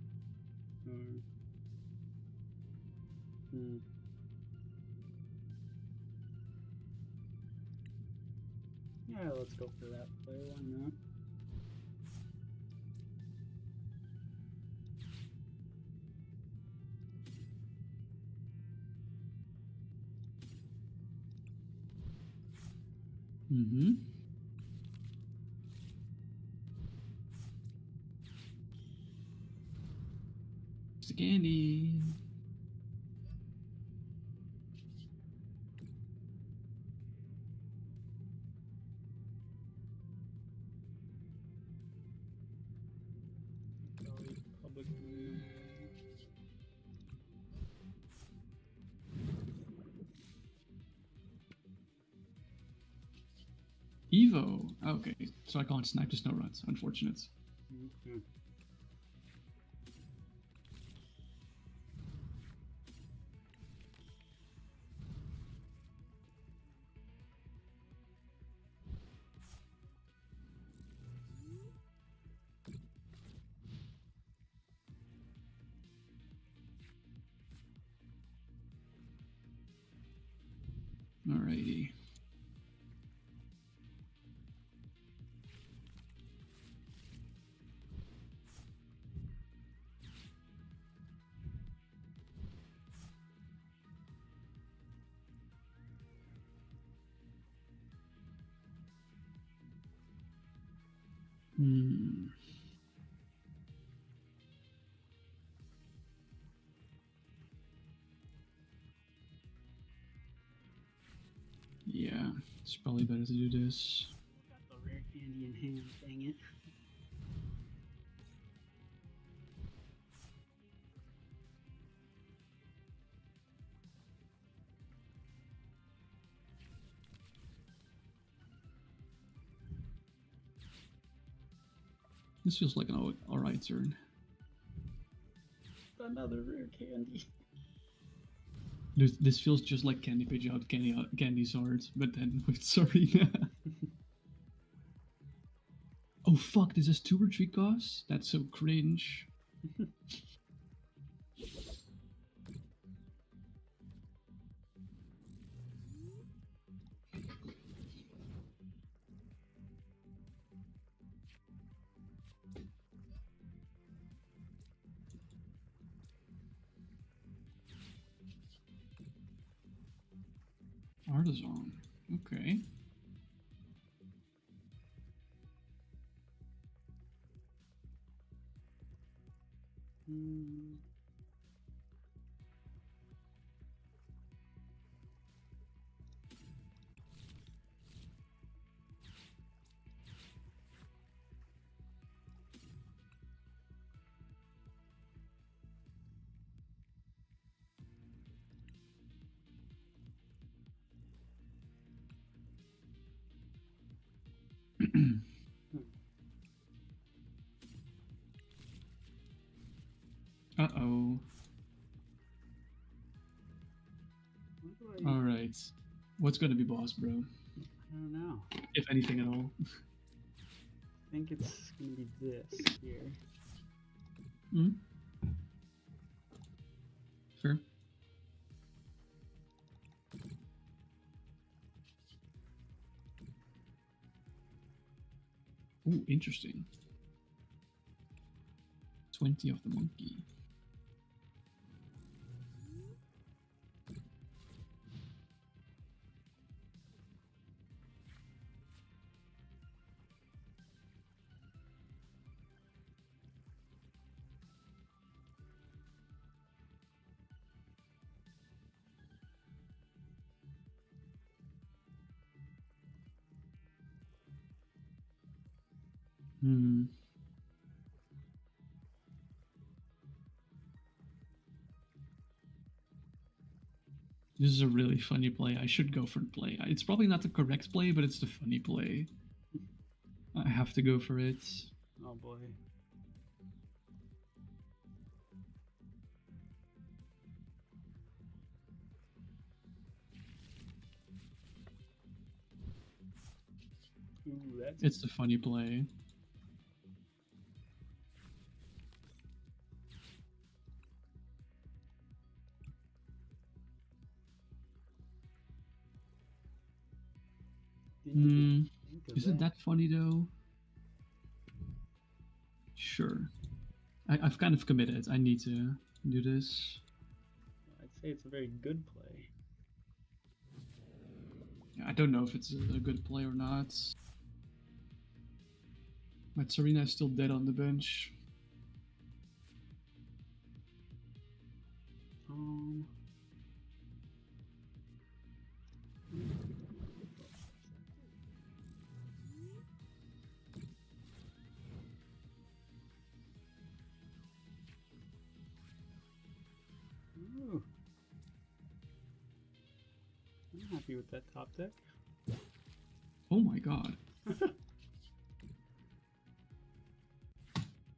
Yeah, let's go for that play. Why not? Mm-hmm. Mr. Candy. Public. Evo. Okay, so I can't snipe the snow runs. Unfortunate. Alrighty. It's probably better to do this. Got the rare candy in hand, dang it. This feels like an alright turn. Another rare candy. This feels just like Candy Page out, Candy Sword, but then with Serena. Oh fuck, this is 2 or 3 costs? That's so cringe. Artisan. Okay. Uh-oh. Alright. What's gonna be boss, bro? I don't know. If anything at all. I think it's gonna be this here. Hmm? Sure. Ooh, interesting. 20 of the monkey. Hmm. This is a really funny play. I should go for the play. It's probably not the correct play, but it's the funny play. I have to go for it. Oh boy. Ooh, that's It's the funny play. Hmm. Is it that funny though? Sure. I've kind of committed. I need to do this. I'd say it's a very good play. Yeah, I don't know if it's a good play or not. But Serena is still dead on the bench. Ooh. I'm happy with that top deck. Oh my god.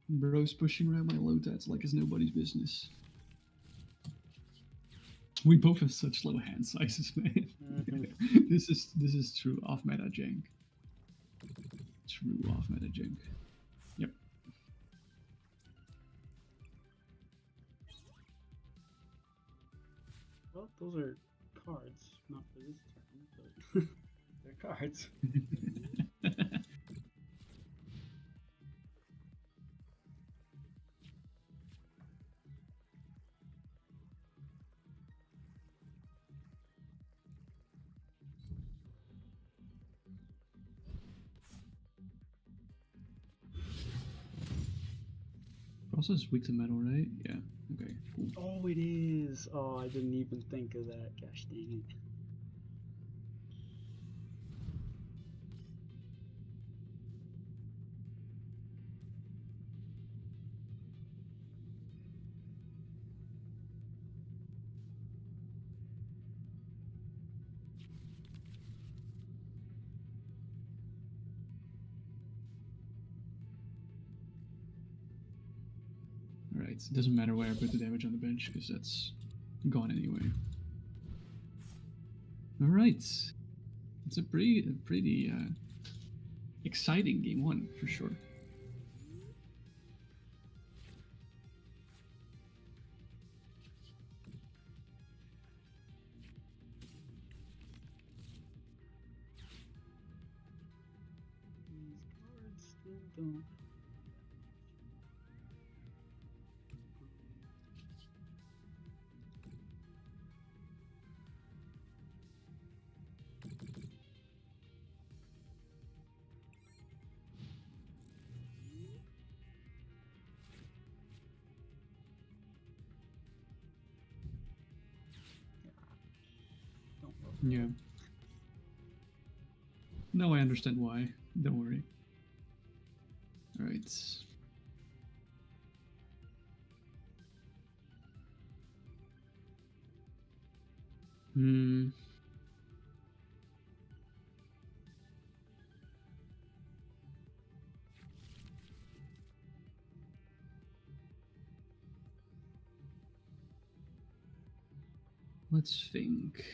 Bro's pushing around my low tats like it's nobody's business. We both have such low hand sizes, man. This is true off meta jank. True off meta jank. Yep. Well, those are cards, not for this turn, but they're cards. Also, is weak to metal, right? Yeah. Okay. Cool. Oh, it is. Oh, I didn't even think of that. Gosh dang it. Right, it doesn't matter where I put the damage on the bench because that's gone anyway. All right, it's a pretty exciting game one for sure. These cards still don't. Yeah. No, I understand why. Don't worry. All right. Hmm. Let's think.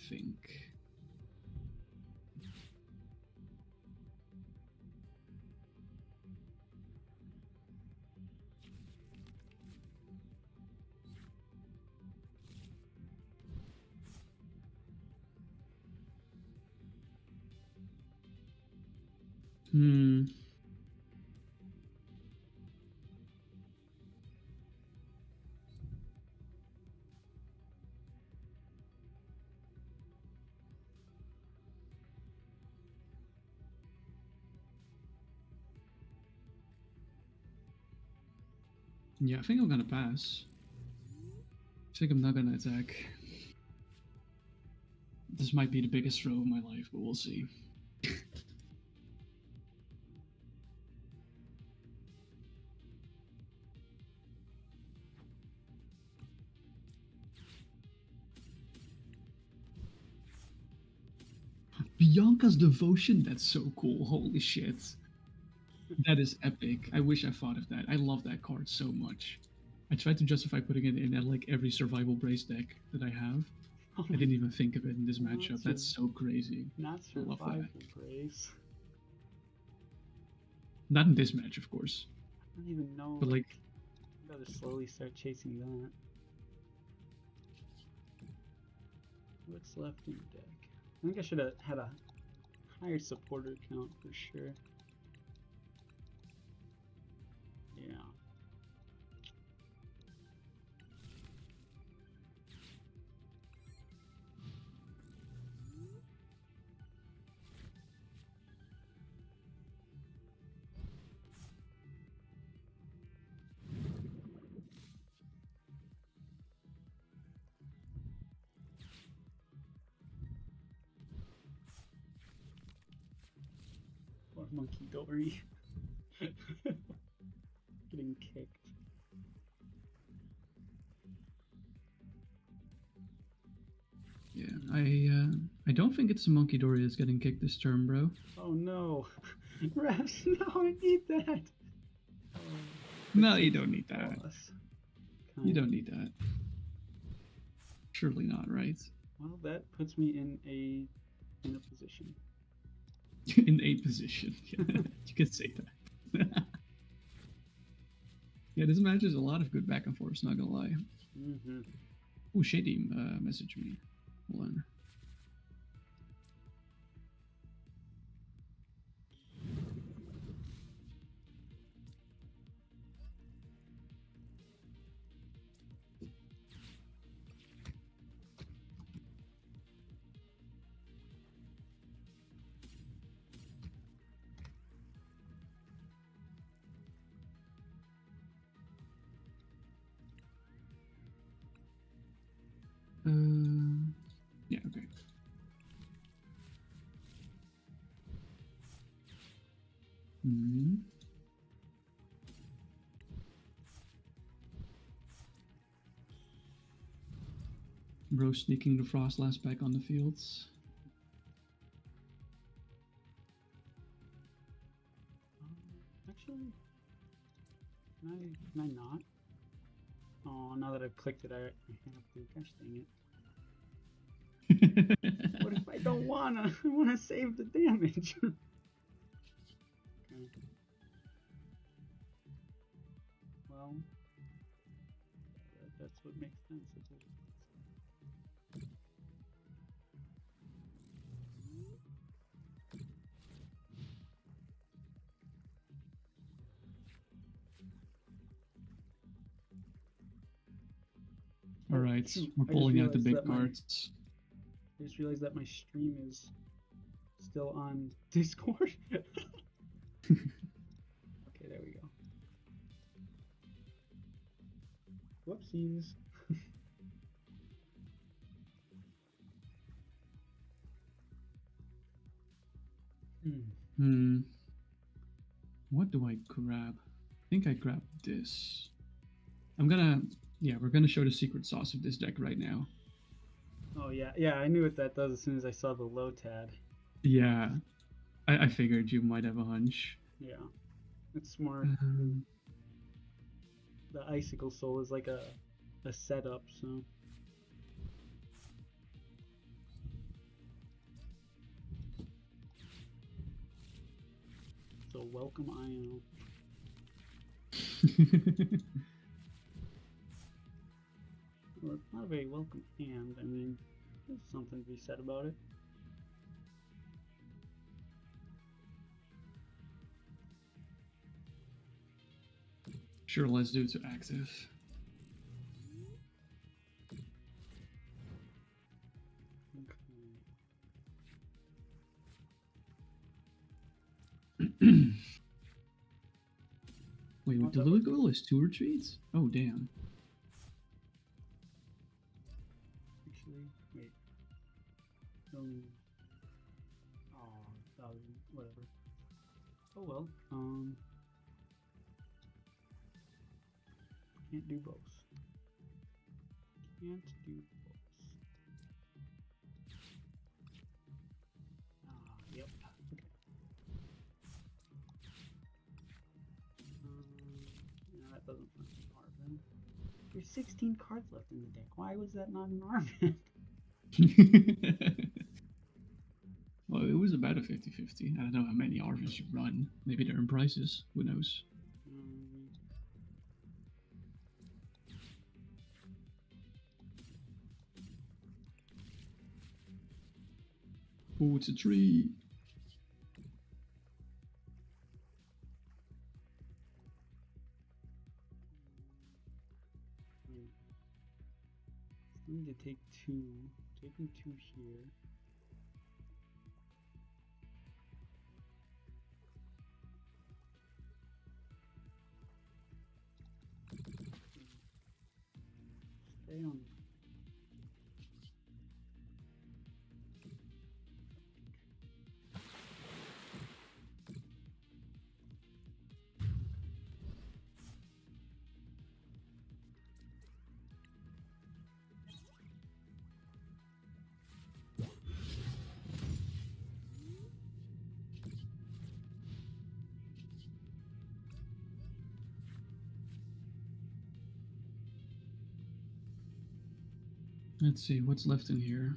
Think. Hmm. Yeah, I think I'm gonna pass. I think I'm not gonna attack. This might be the biggest throw of my life, but we'll see. Bianca's devotion? That's so cool. Holy shit. That is epic. I wish I thought of that. I love that card so much. I tried to justify putting it in like every survival brace deck that I have. I didn't even think of it in this matchup. That's so crazy. Not I love survival that. brace. Not in this match, of course. I don't even know. But like, I gotta slowly start chasing that. What's left in the deck? I think I should have had a higher supporter count for sure. Yeah. Poor monkey Dory. Getting kicked. yeah, I don't think it's a Monkey Dory that's getting kicked this turn, bro. Oh no. Refs, no, I need that. No, you don't need that. You don't need that. Surely not, right? Well, that puts me in a position. In a position. You could say that. Yeah, this match is a lot of good back and forth, not gonna lie. Mm-hmm. Oh, Shady messaged me. Hold on. Yeah, okay. Hmm. Bro sneaking the Frost Last back on the fields. actually? Can I not? Oh, now that I've clicked it, I have to. Gosh dang it. What if I don't wanna? I wanna save the damage. Okay. Well, that's what makes sense. All right, we're pulling out the big cards. I just realized that my stream is still on Discord. Okay, there we go. Whoopsies. What do I grab? I think I grabbed this. We're gonna show the secret sauce of this deck right now. Oh yeah, I knew what that does as soon as I saw the low tad. Yeah, I figured you might have a hunch. Yeah, it's smart. The Icicle Soul is like a setup, so. So welcome, IO. Well, it's not a very welcome hand. I mean, there's something to be said about it. Sure, let's do it to active. Wait, with the Lily goal is 2 retreats? Oh, damn. Actually, wait. Whatever. Oh well. Can't do both. Can't do both. Yep. Okay. No, that doesn't sound Arvin. There's 16 cards left in the deck. Why was that not an Arvin? Well, it was about a 50-50. I don't know how many Arvins you run. Maybe they're in prices. Who knows? Oh, it's a tree. I need to take 2. Taking 2 here. Stay on. Let's see what's left in here.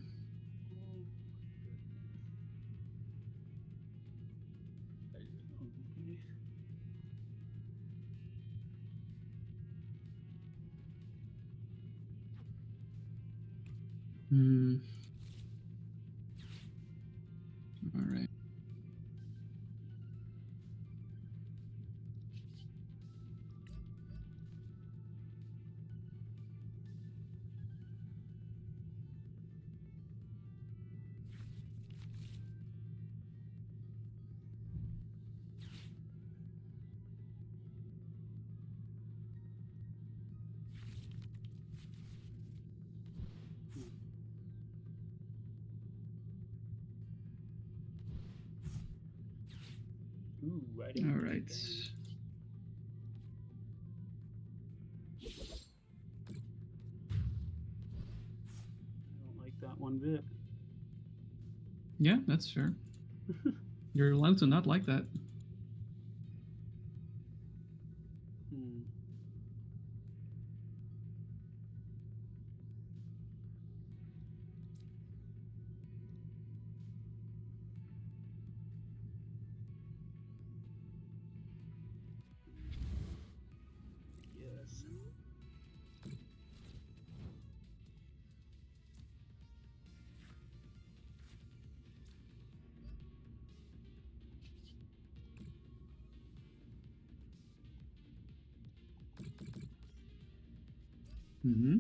All right. Ooh, I didn't. All right. I don't like that one bit. Yeah, that's fair. You're allowed to not like that. Mm-hmm.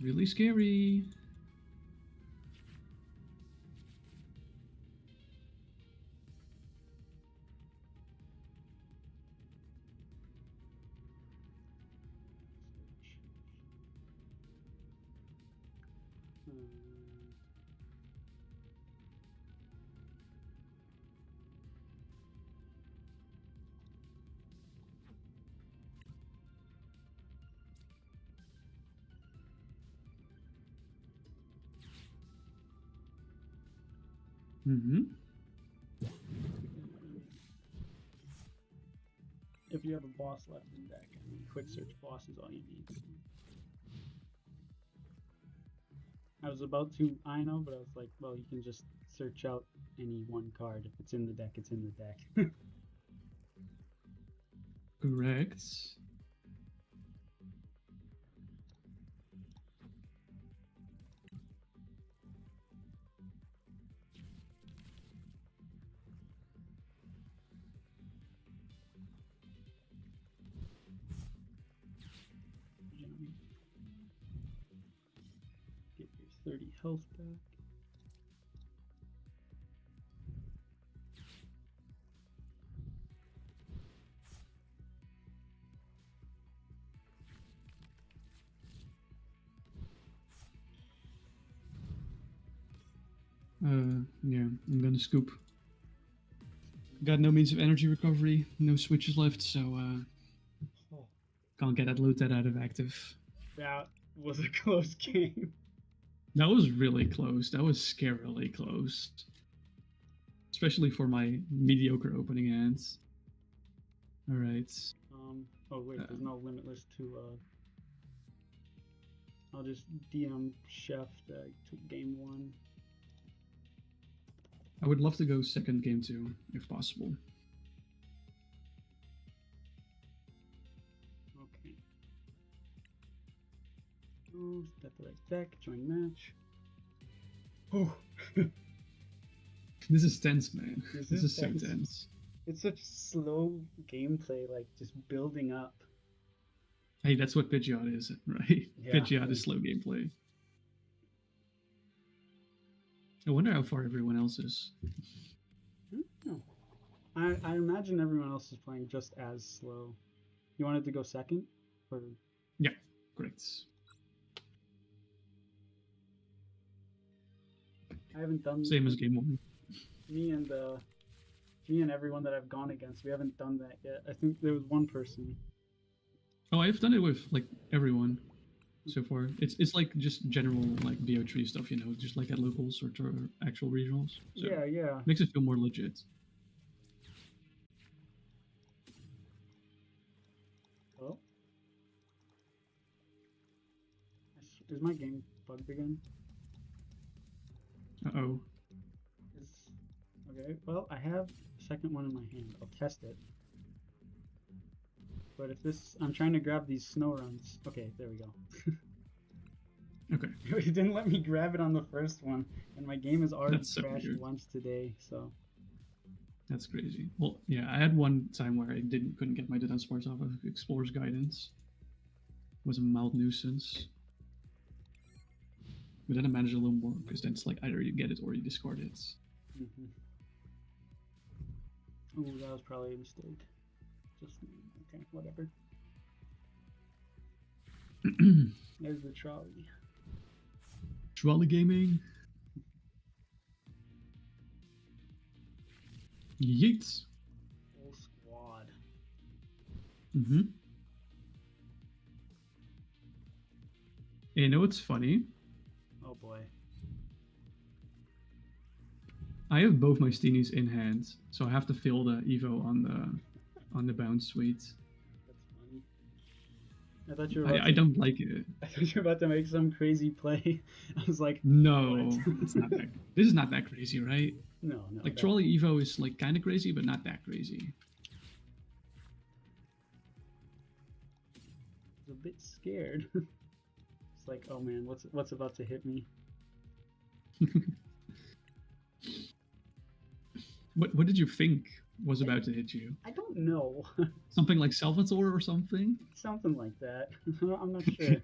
Really scary. Mm-hmm. If you have a boss left in deck, I mean, quick search boss is all you need. I was about to, I know, but I was like, well, you can just search out any one card. If it's in the deck, it's in the deck. Correct. Get your 30 health back. Yeah, I'm gonna scoop. Got no means of energy recovery, no switches left, so can't get that looted out of active. That was a close game. That was really close. That was scarily close. Especially for my mediocre opening hands. Alright. Oh wait, there's no limitless to, I'll just DM Chef to game 1. I would love to go second game 2, if possible. Okay. Oh, step the right deck, join match. Oh. This is tense, man. This is so tense. It's such slow gameplay, like just building up. Hey, that's what Pidgeot is, right? Yeah. Pidgeot is slow gameplay. I wonder how far everyone else is. I imagine everyone else is playing just as slow. You wanted to go second? Or... Yeah, correct. I haven't done same as game 1. Me and everyone that I've gone against, we haven't done that yet. I think there was one person. Oh, I've done it with like everyone so far. It's like just general like BO3 stuff, you know, just like at locals or actual regionals. So Yeah. Makes it feel more legit. Oh. Is my game bugged again? Uh-oh. Okay, well, I have the second one in my hand. I'll test it. But if this... I'm trying to grab these snow runs. Okay, there we go. Okay. It didn't let me grab it on the first one, and my game has already That's so crashed weird. once today, so... That's crazy. Well, yeah, I had one time where I couldn't get my defense parts off of Explorer's Guidance. It was a mild nuisance. But then I managed a little more, because then it's like either you get it or you discard it. Mm-hmm. Ooh, that was probably a mistake. Just... okay, whatever. There's the trolley. Trolley gaming. Yeet. Full squad. Mm-hmm. You know what's funny? Oh boy. I have both my Steenies in hand, so I have to fill the Evo on the bounce suite. That's funny. I thought you were I don't like it. I thought you were about to make some crazy play. I was like, No, what? it's not that. This is not that crazy, right? No. Like Trolley Evo is like kind of crazy, but not that crazy. I was a bit scared. It's like, oh man, what's about to hit me? What did you think was about to hit you? I don't know. Something like Salvatore or something? Something like that. I'm not sure.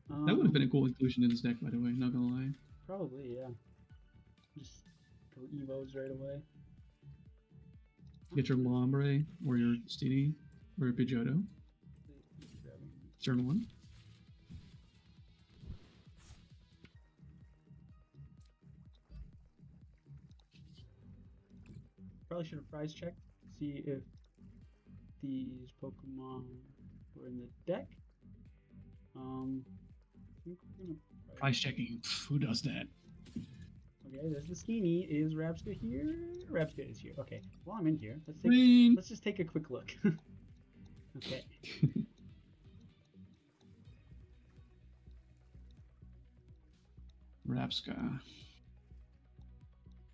That would have been a cool inclusion in this deck, by the way, not gonna lie. Probably, yeah. Just go Evos right away. Get your Lombre or your Stini or your Pidgeotto. Turn 1. Probably should have prize checked, see if these Pokemon were in the deck. I think we're gonna Price checking. Who does that? Okay, there's the Steenie. Is Rabska here? Rabska is here. Okay, while I'm in here, let's just take a quick look. Okay. Rapska.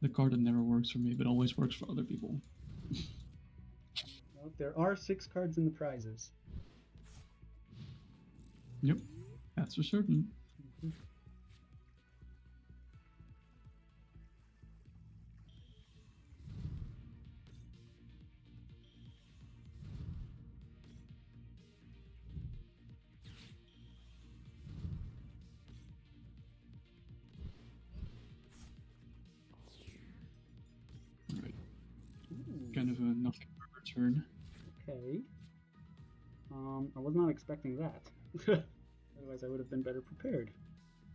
The card that never works for me, but always works for other people. Well, there are 6 cards in the prizes. Yep, that's for certain. Alright. Kind of a nothing burger turn. Okay. I was not expecting that. Otherwise, I would have been better prepared.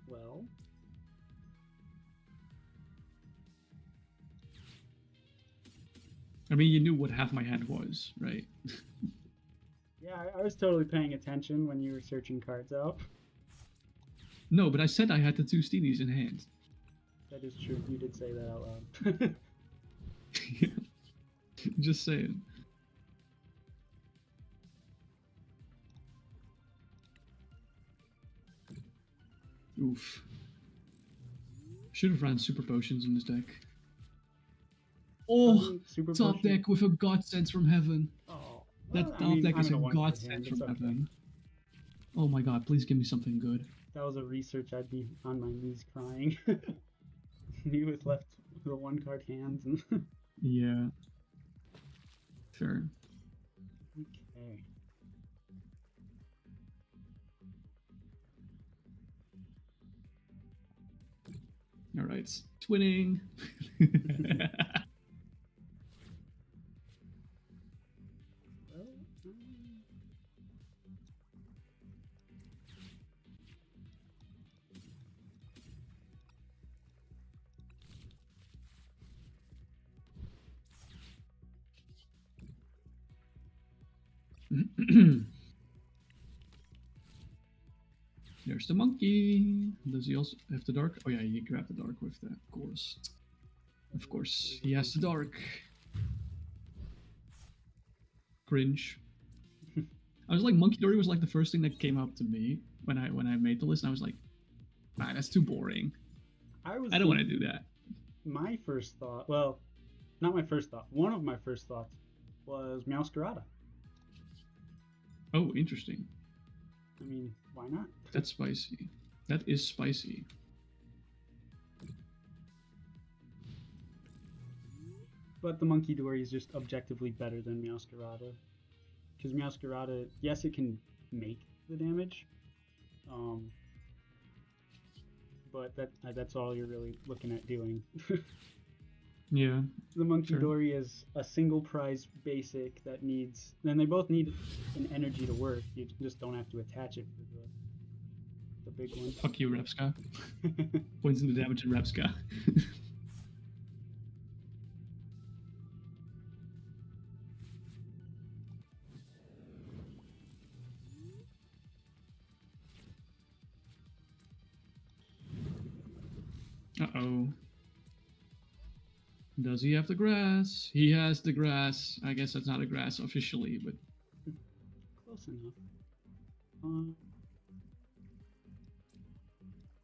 Well. I mean, you knew what half my hand was, right? Yeah, I was totally paying attention when you were searching cards out. No, but I said I had the 2 Steenies in hand. That is true. You did say that out loud. Just saying. Oof. Should have ran super potions in this deck. Oh, super top potion? deck with a god sense from heaven. Oh, that well, top deck I'm is a in a god one-card sense hand, from it's okay. heaven. Oh my god, please give me something good. If that was a research, I'd be on my knees crying. Me with left the 1-card hands and. Yeah. Sure. Okay. Alright, twinning. There's the monkey. Does he also have the dark? Oh yeah, he grabbed the dark with that, of course. Of course, he has the dark. Cringe. I was like, Monkey Dory was like the first thing that came up to me when I made the list. And I was like, ah, that's too boring. I don't want to do that. My first thought, well, not my first thought. One of my first thoughts was Meowscarada. Oh, interesting. I mean, why not? That's spicy. That is spicy. But the Monkey Dory is just objectively better than Meowscarada. Because Meowscarada, yes, it can make the damage. But that's all you're really looking at doing. Yeah. The Monkey sure. Dory is a single prize basic that needs... Then they both need an energy to work. You just don't have to attach it for the big one. Fuck you, Repska. Points into damage in Repska. Uh-oh. Does he have the grass? He has the grass. I guess that's not a grass officially, but... Close enough.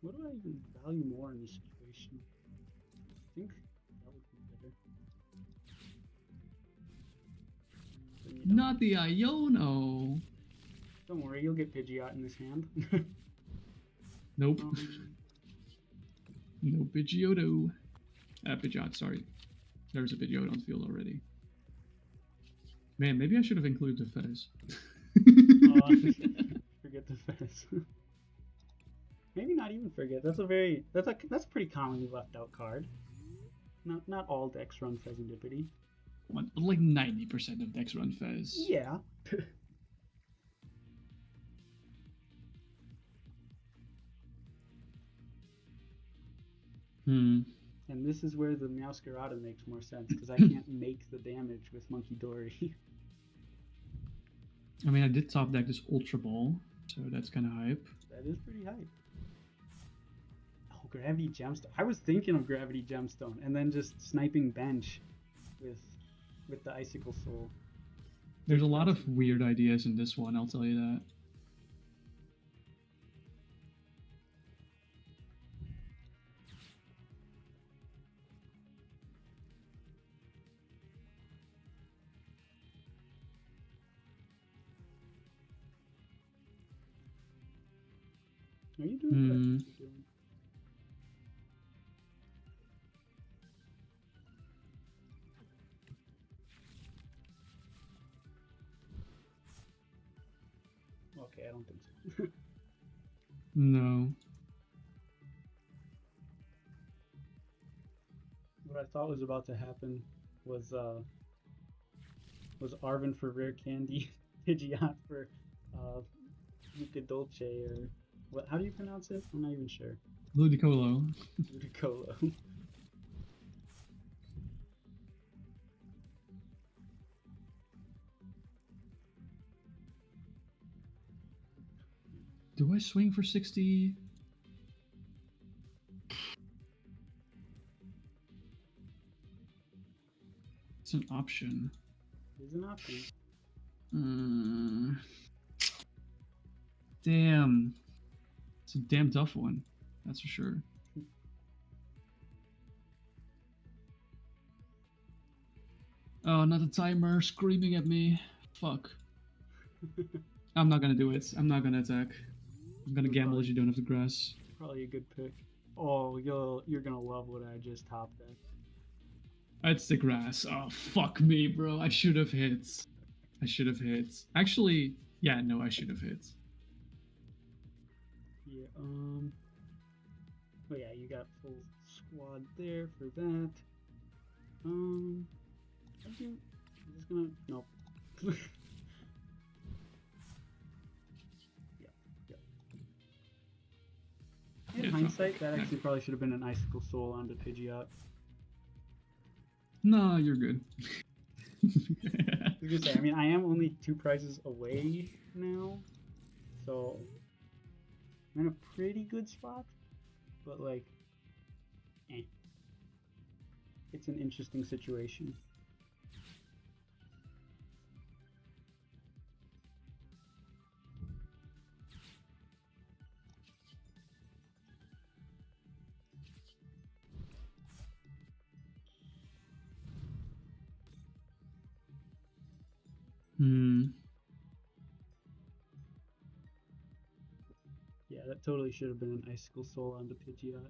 What do I even value more in this situation? I think that would be better. Not the Iono. Don't worry, you'll get Pidgeot in this hand. Nope. No Pidgeotto. Pidgeot, sorry. There's a video on field already. Man, maybe I should have included the Fez. Forget the Fez. Maybe not even forget. That's a pretty commonly left out card. Not all decks run Fezandipity. Like 90% of decks run Fez. Yeah. And this is where the Meowscarada makes more sense, because I can't make the damage with Monkey Dory. I mean, I did top deck this Ultra Ball, so that's kind of hype. That is pretty hype. Oh, Gravity Gemstone. I was thinking of Gravity Gemstone, and then just sniping bench with the Icicle Soul. There's a lot of weird ideas in this one, I'll tell you that. Are you doing what you're doing? Okay, I don't think so. No. What I thought was about to happen was Arvin for Rare Candy, Pidgeot for Luca Dolce, or what? How do you pronounce it? I'm not even sure. Ludicolo. Ludicolo. Do I swing for 60? It's an option. It's an option. Damn. It's a damn tough one. That's for sure. Oh, not the timer screaming at me. Fuck. I'm not gonna do it. I'm not gonna attack. I'm gonna gamble as you don't have the grass. Probably a good pick. Oh, you're gonna love what I just top deck. That's the grass. Oh, fuck me, bro. I should have hit. I should have hit. Actually, yeah, no, I should have hit. Yeah, oh yeah, you got full squad there for that. I'm just gonna, nope. In hindsight, that actually probably should have been an Icicle Soul onto Pidgeot. No, you're good. I was gonna say, I mean, I am only 2 prizes away now, so I'm in a pretty good spot, but like, it's an interesting situation. Yeah, that totally should have been an Icicle Soul onto Pidgeot.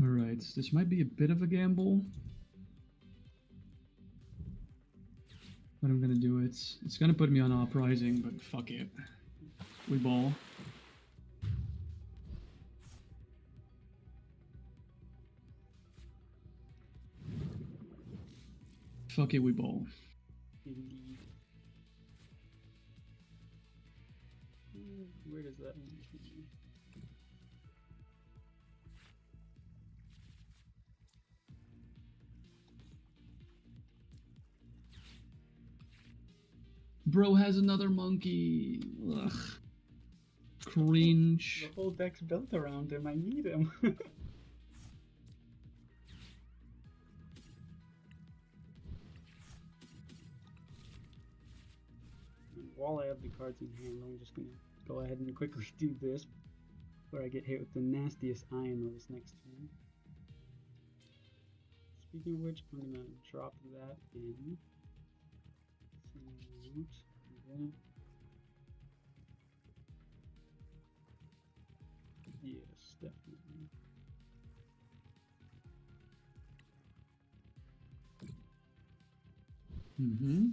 Alright, this might be a bit of a gamble. But I'm gonna do it. It's gonna put me on uprising, but fuck it. We ball. Fuck it, we ball. Indeed. Where does that leave me? Bro has another monkey. Ugh. Cringe. The whole deck's built around him. I need him. While I have the cards in hand, I'm just gonna go ahead and quickly do this before I get hit with the nastiest Iron Notice next turn. Speaking of which, I'm gonna drop that in. Yes, definitely. Mm-hmm.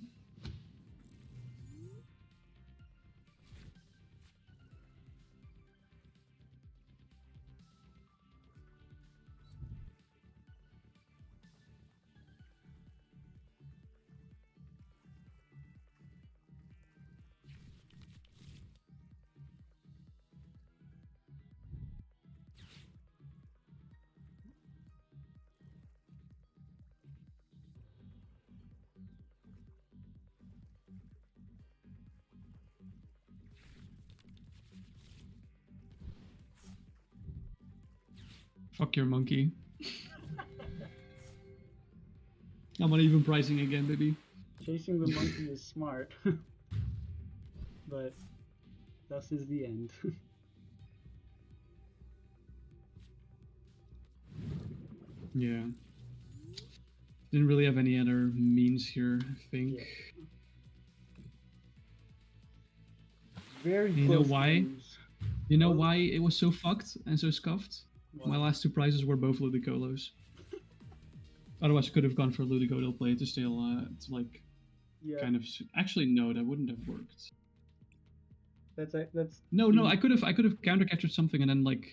Fuck your monkey. I'm not even pricing again, baby. Chasing the monkey is smart, but thus is the end. Yeah. Didn't really have any other means here, I think. Yeah. Very You know close why? moves. You know why it was so fucked and so scuffed? Why? My last two prizes were both Ludicolos. Otherwise, I could have gone for Ludico play to still, to like, Yeah. kind of. Actually, no, that wouldn't have worked. That's. No, I could have counter captured something and then like,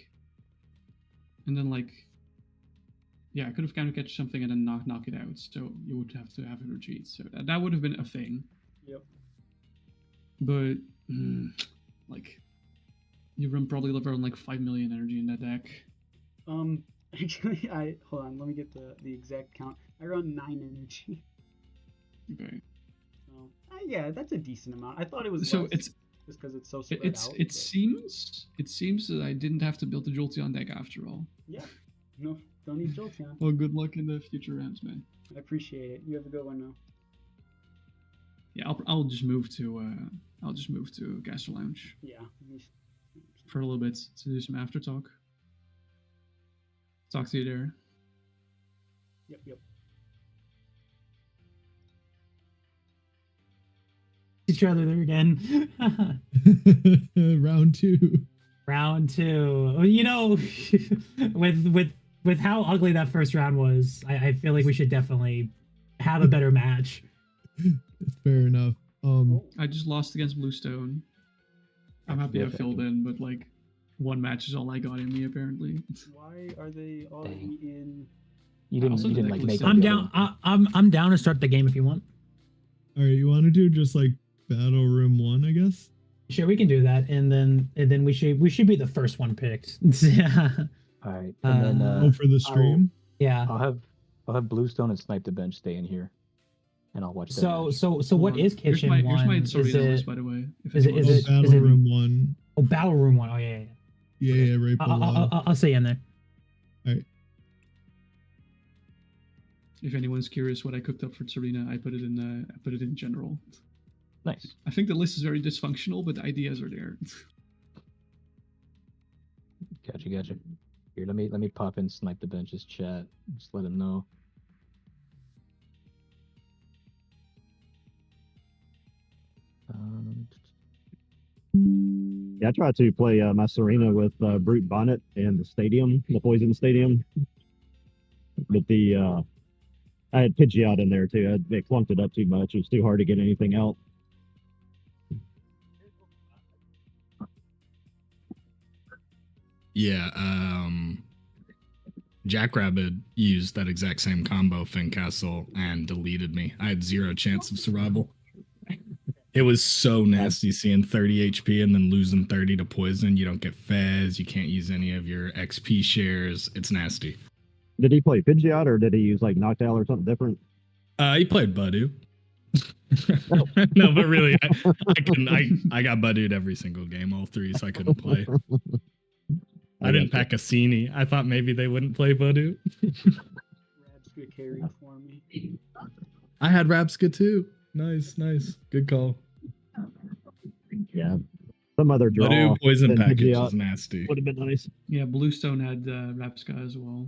yeah, I could have counter captured something and then knock it out. So you would have to have a retreat. So that would have been a thing. Yep. But like, you run probably around like 5 million energy in that deck. Actually, hold on. Let me get the exact count. I run 9 energy. Okay. So yeah, that's a decent amount. I thought it was So less, it's just because it's so spread out. It seems that I didn't have to build the Jolteon deck after all. Yeah. No, don't need Jolteon. Well, good luck in the future rounds, man. I appreciate it. You have a good one now. Yeah, I'll just move to Gaster Lounge Yeah. for a little bit to do some after talk. Talk to you there. Yep. Each other there again. Round 2. Round 2. Well, you know, with how ugly that first round was, I feel like we should definitely have a better match. It's fair enough. I just lost against Bluestone. I'm happy I filled in, but like, one match is all I got in me apparently. Why are they already in? You didn't like make. I'm down. I'm down to start the game if you want. All right, you want to do just like Battle Room 1, I guess? Sure, we can do that, and then we should be the first one picked. Yeah. All right, and then for the stream. Yeah. I'll have Bluestone and Snipe the Bench stay in here, and I'll watch. So what is Kitchen Here's 1? my Is list, by the way. Is it Battle Room 1? Oh, Battle Room 1. Oh yeah. Yeah, right below. I'll stay in there. All right. If anyone's curious what I cooked up for Serena, I put it in general. Nice. I think the list is very dysfunctional, but the ideas are there. Gotcha. Here, let me pop in Snipe the Bench's chat. Just let him know. Yeah, I tried to play my Serena with Brute Bonnet in the Poison Stadium. But I had Pidgeot in there too. They clunked it up too much. It was too hard to get anything out. Yeah, Jackrabbit used that exact same combo Fincastle and deleted me. I had 0 chance of survival. It was so nasty seeing 30 HP and then losing 30 to poison. You don't get Fez. You can't use any of your XP shares. It's nasty. Did he play Pidgeot or did he use like Noctowl or something different? He played Budu. No, but really, I got Budu'd every single game, all 3, so I couldn't play. I didn't pack a Cassini. I thought maybe they wouldn't play Budu. Rabska carried for me. I had Rabska too. Nice. Good call. Yeah. Some other draw. Budu poison than package Pidgeot is nasty. would have been nice. Yeah, Bluestone had Rapska as well.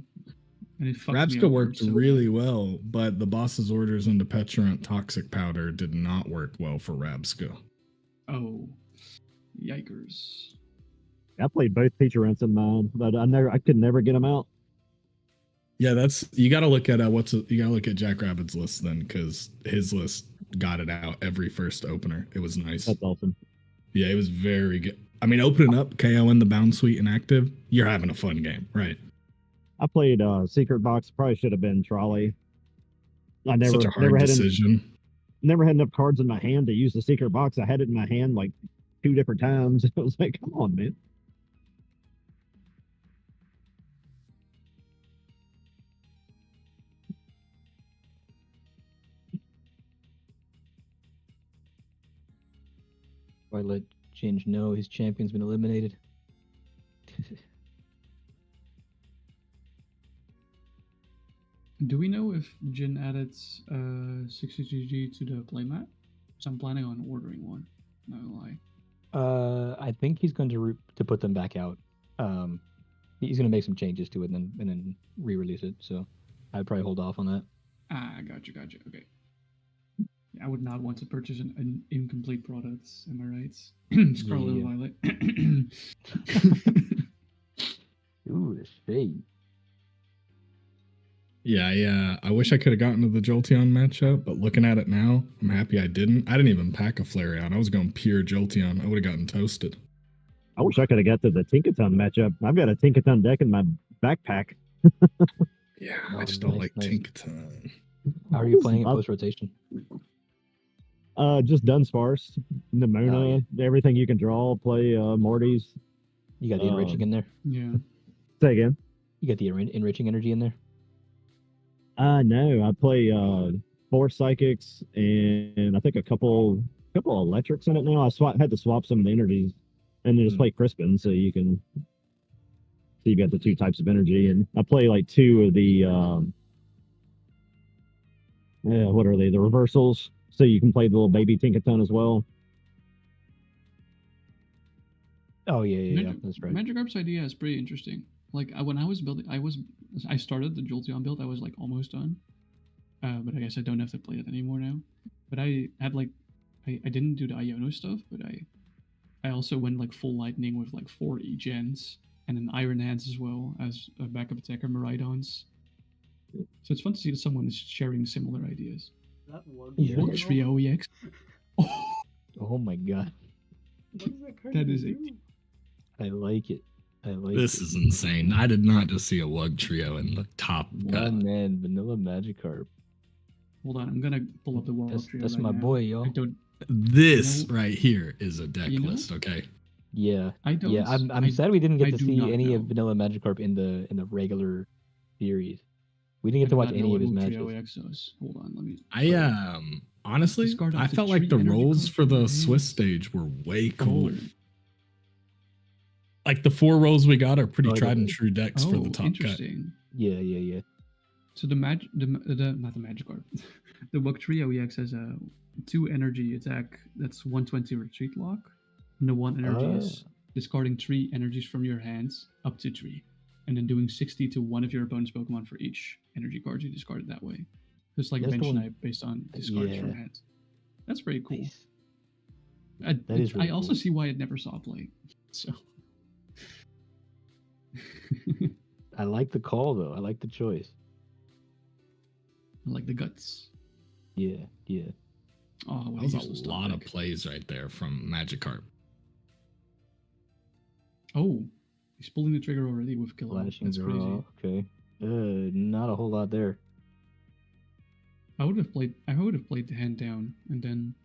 And it fucked me Rabska over worked so really well, but the boss's orders into Petrant toxic powder did not work well for Rabska. Oh, yikers! I played both feature rents in mine, but I could never get them out. Yeah, that's you got to look at you got to look at Jackrabbit's list then, because his list got it out every first opener. It was nice. That's awesome. Yeah, it was very good. I mean, opening up KO in the bound suite and active, you're having a fun game, right? I played Secret Box. Probably should have been Trolley. I Such a hard decision. Never had enough cards in my hand to use the Secret Box. I had it in my hand like 2 different times. It was like, come on, man. Let Ginge know his champion's been eliminated. Do we know if Jin added 60GG to the playmat? So I'm planning on ordering one. Not gonna lie. I think he's going to put them back out. He's going to make some changes to it and then re-release it. So I'd probably hold off on that. Ah, gotcha. Okay. Yeah, I would not want to purchase an incomplete product. Am I right? Scarlet and Violet. Ooh, the shade. Yeah. I wish I could have gotten to the Jolteon matchup, but looking at it now, I'm happy I didn't. I didn't even pack a Flareon. I was going pure Jolteon. I would have gotten toasted. I wish I could have got to the Tinkaton matchup. I've got a Tinkaton deck in my backpack. Yeah, I just don't like Tinkaton. How are you playing in post rotation? Just Dunsparce, Nimona, everything you can draw. Play Morty's. You got the enriching in there. Yeah. Say again. You got the enriching energy in there. No, I play 4 psychics and I think a couple electrics in it now. I had to swap some of the energies and then just play Crispin so you can see you got the 2 types of energy. And I play like 2 of the what are they? The reversals. So you can play the little baby Tinkaton as well. Oh yeah, that's right. Magikarp's idea is pretty interesting. Like when I was building, I started the Jolteon build. I was like almost done, but I guess I don't have to play it anymore now. But I had like, I didn't do the Iono stuff, but I also went like full lightning with like 4 E-gens and an Iron Hands as well as a backup attacker, Miraidons. So it's fun to see that someone is sharing similar ideas. That Wug Trio EX. Oh my god. What is that card? That is do? I like it. This is insane. I did not just see a Wug Trio in the top cut. Man, Vanilla Magikarp. Hold on, I'm gonna pull up the Wug Trio. That's right my now. boy, yo. This right here is a deck list, okay? Yeah. I don't. Yeah, I'm sad we didn't get to do see not any know. of Vanilla Magikarp in the regular series. We didn't get to watch any of his matches. Hold on, let me. I honestly, Discard I off the felt like tree the energy rolls card for from the your Swiss hands. stage were way cooler. Like the 4 rolls we got are pretty tried and true decks for the top cut. Interesting. Yeah. So the not the Magikarp, the Wug Trio EX has a 2 energy attack. That's 120 retreat lock. And the 1 energy is discarding 3 energies from your hands up to 3, and then doing 60 to one of your opponent's Pokemon for each energy card you discarded that way. So it's like That's bench the one- snipe based on discards from hands. That's pretty cool. Nice. I is really also cool. see why it never saw play. So I like the call though. I like the choice. I like the guts. Yeah. Oh, what That was useless a lot topic. of plays right there from Magikarp. Oh, he's pulling the trigger already with Kilo. Flashing That's crazy. draw. Okay. Not a whole lot there. I would have played the hand down and then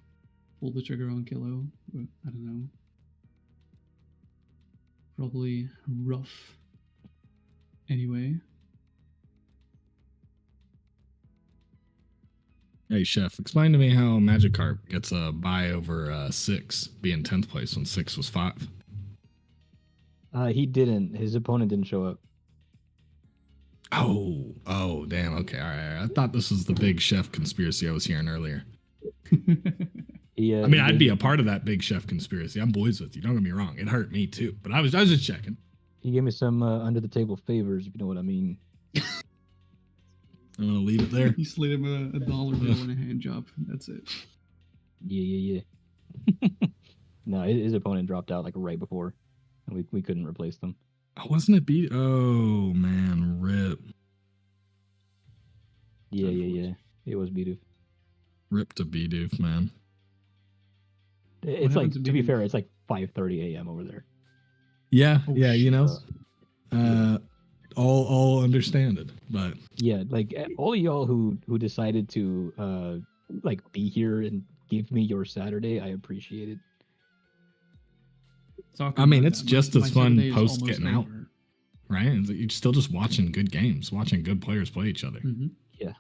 pull the trigger on Kilo, but I don't know. Probably rough. Anyway. Hey, Chef, explain to me how Magikarp gets a bye over 6, being 10th place when 6 was 5. He didn't. His opponent didn't show up. Oh, damn. Okay, all right. I thought this was the big Chef conspiracy I was hearing earlier. Yeah. I mean, I'd be a part of that big Chef conspiracy. I'm boys with you. Don't get me wrong. It hurt me too, but I was just checking. He gave me some under the table favors, if you know what I mean. I'm gonna leave it there. He slid him a dollar bill and a hand job. That's it. Yeah. No, his opponent dropped out like right before, and we couldn't replace them. Wasn't it beat? Oh man, rip. Yeah. It was Bidoof. Rip to Bidoof, man. It's like, to be fair, it's like 5:30 a.m. over there. Yeah, you know, all understand it, but yeah, like all of y'all who decided to like be here and give me your Saturday, I appreciate it. I mean, it's just as fun post getting out, right? You're still just watching good games, watching good players play each other. Mm-hmm. Yeah.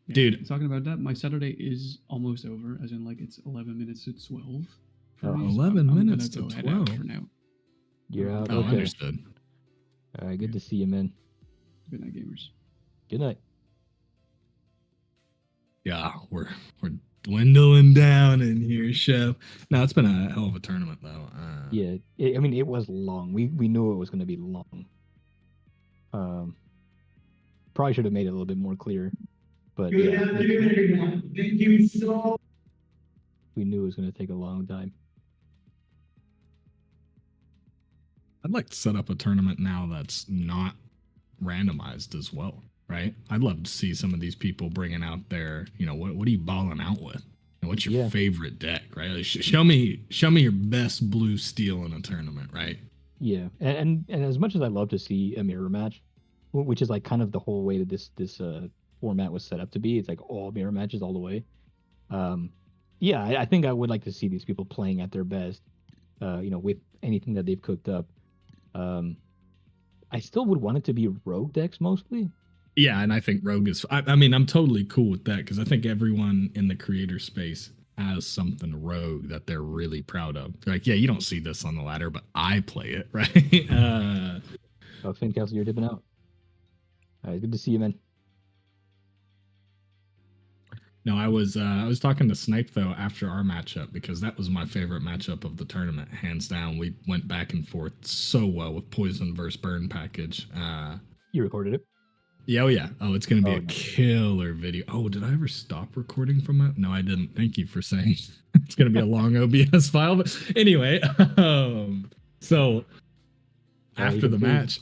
Dude, talking about that, my Saturday is almost over, as in like it's 11 minutes to 12. For me, 11 minutes to to 12 12 for now. You're out. Oh, Okay. understood. All right, good to see you, man. Good night, gamers. Good night. Yeah, we're dwindling down in here, Chef. No, it's been a hell of a tournament though. Yeah, I mean, it was long. We knew it was going to be long. Probably should have made it a little bit more clear, but yeah, Thank you so. we knew it was going to take a long time. I'd like to set up a tournament now that's not randomized as well, right? I'd love to see some of these people bringing out their, you know, what are you balling out with? And what's your favorite deck, right? Like, show me your best blue steel in a tournament, right? Yeah, and as much as I love to see a mirror match, which is like kind of the whole way that this format was set up to be, it's like all mirror matches all the way. Yeah, I think I would like to see these people playing at their best, you know, with anything that they've cooked up. I still would want it to be rogue decks mostly. Yeah, and I think rogue is. I mean, I'm totally cool with that because I think everyone in the creator space has something rogue that they're really proud of. They're like, yeah, you don't see this on the ladder, but I play it, right? Oh, Finn Castle, you're dipping out. All right, good to see you, man. No, I was talking to Snipe though after our matchup because that was my favorite matchup of the tournament, hands down. We went back and forth so well with Poison versus Burn package. You recorded it? Yeah, it's gonna be a killer video. Oh, did I ever stop recording from that? No, I didn't. Thank you for saying. It's gonna be a long OBS file, but anyway. So after the match,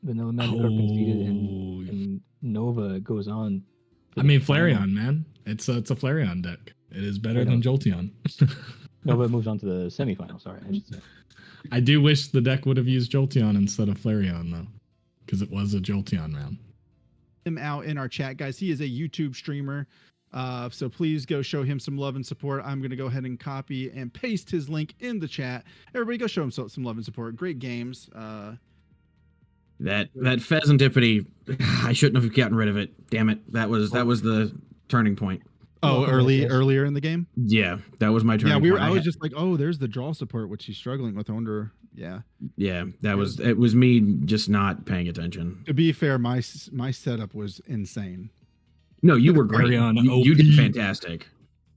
Vanilla Magic are conceded, and Nova goes on. I mean, Flareon, man. It's a Flareon deck. It is better than Jolteon. Nova moves on to the semifinal. Sorry, I should say. I do wish the deck would have used Jolteon instead of Flareon, though, because it was a Jolteon round. Him out in our chat, guys. He is a YouTube streamer. So please go show him some love and support. I'm going to go ahead and copy and paste his link in the chat. Everybody go show him some love and support. Great games. That Pheasantipity, I shouldn't have gotten rid of it. Damn it. That was the turning point. Oh, earlier in the game? Yeah, that was my turning point. I was just like, oh, there's the draw support, which he's struggling with. I wonder, yeah. Yeah, it was me just not paying attention. To be fair, my setup was insane. No, you were great. You did fantastic.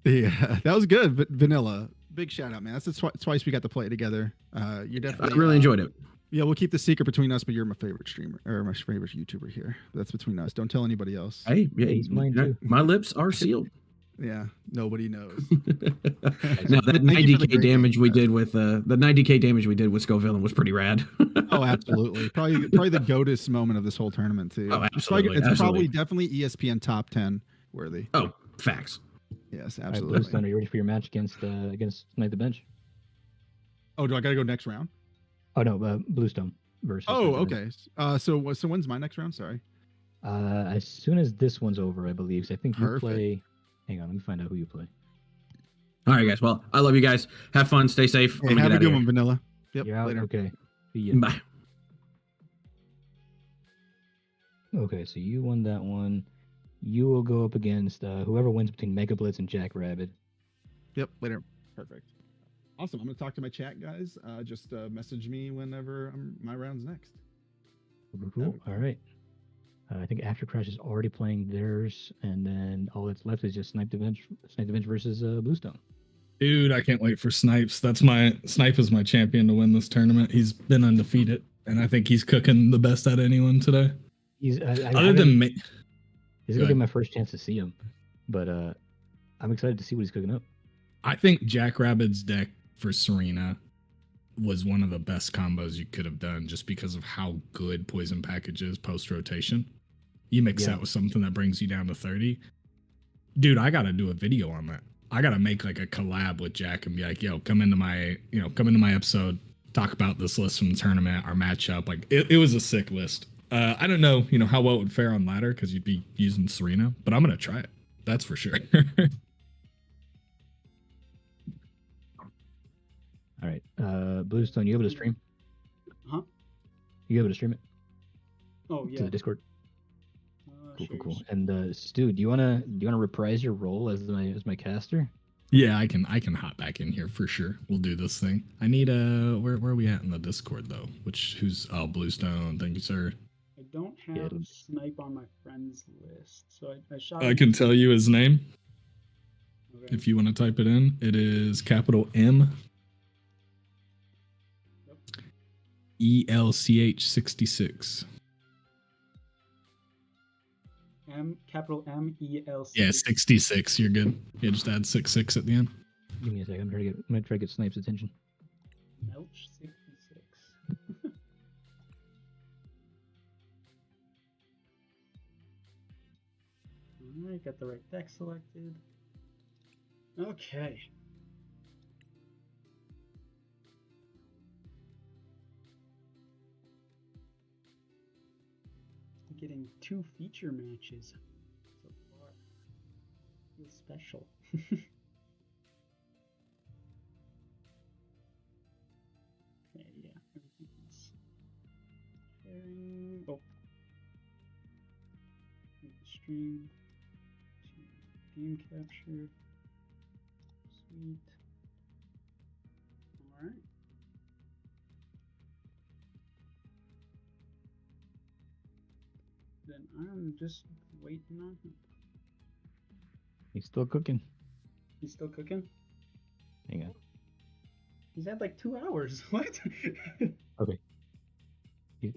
Yeah, that was good. Vanilla, big shout out, man. That's twice we got to play together. You definitely. I really enjoyed it. Yeah, we'll keep the secret between us, but you're my favorite streamer or my favorite YouTuber here. That's between us. Don't tell anybody else. Hey, my lips are sealed. Yeah, nobody knows. Now that 90k damage we did with Scoville was pretty rad. Oh, absolutely. Probably the GOATest moment of this whole tournament too. Oh, absolutely. It's probably definitely ESPN top 10 worthy. Oh, facts. Yes, All absolutely. right, Bluestone, are you ready for your match against Snipe the Bench? Oh, do I gotta go next round? Oh no, Bluestone versus. Oh, okay. So when's my next round? Sorry. As soon as this one's over, I believe. So I think you Perfect. play. Hang on, let me find out who you play. All right, guys. Well, I love you guys. Have fun. Stay safe. Hey, have a good one, Vanilla. Yep. You're out. Later. Okay. See ya. Bye. Okay, so you won that one. You will go up against whoever wins between Mega Blitz and Jackrabbit. Yep. Later. Perfect. Awesome. I'm gonna talk to my chat, guys. Just message me whenever my round's next. Cool. All right. I think After Crash is already playing theirs, and then all that's left is just Snipe the Bench versus Bluestone. Dude, I can't wait for Snipes. Snipe is my champion to win this tournament. He's been undefeated, and I think he's cooking the best out of anyone today. He's other than This is gonna be my first chance to see him, but I'm excited to see what he's cooking up. I think Jackrabbit's deck for Serena was one of the best combos you could have done, just because of how good Poison Package is post rotation. You mix that with something that brings you down to 30. Dude, I gotta do a video on that. I gotta make like a collab with Jack and be like, yo, come into my episode, talk about this list from the tournament, our matchup. Like it was a sick list. I don't know, how well it would fare on ladder because you'd be using Serena, but I'm gonna try it. That's for sure. All right, Bluestone, you able to stream? Huh? You able to stream it? Oh yeah. To the Discord. Cool. And Stu, do you wanna reprise your role as my caster? Yeah, I can hop back in here for sure. We'll do this thing. I need where are we at in the Discord though? Bluestone, thank you, sir. I don't have Snipe on my friends list, so I shot. I can tell you his name. Okay. If you want to type it in, it is capital M ELCH66. Capital MELC. Yeah, 66. You're good. Yeah, just add 66 at the end. Give me a second. I'm gonna try to get Snipe's attention. Melch 66. Alright, got the right deck selected. Okay. Getting 2 feature matches so far. Feels special. Okay, yeah, everything's sharing. Oh, the stream to game capture. Sweet. All right. Then I'm just waiting on him. He's still cooking. He's still cooking? Hang on. He's had like 2 hours. What? Okay. He's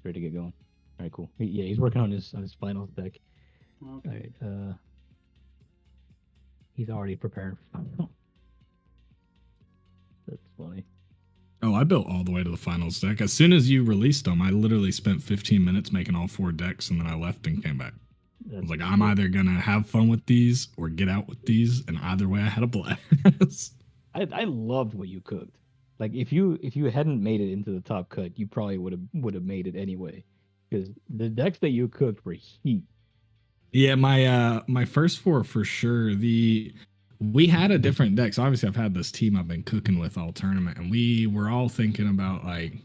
ready to get going. All right, cool. He's working on his finals deck. Okay. All right. He's already preparing for finals. That's funny. Oh, I built all the way to the finals deck. As soon as you released them, I literally spent 15 minutes making all 4 decks, and then I left and came back. I was like, I'm either gonna have fun with these or get out with these, and either way, I had a blast. I loved what you cooked. Like if you hadn't made it into the top cut, you probably would have made it anyway, because the decks that you cooked were heat. Yeah, my first 4 for sure. We had a different deck. So obviously I've had this team I've been cooking with all tournament, and we were all thinking about like,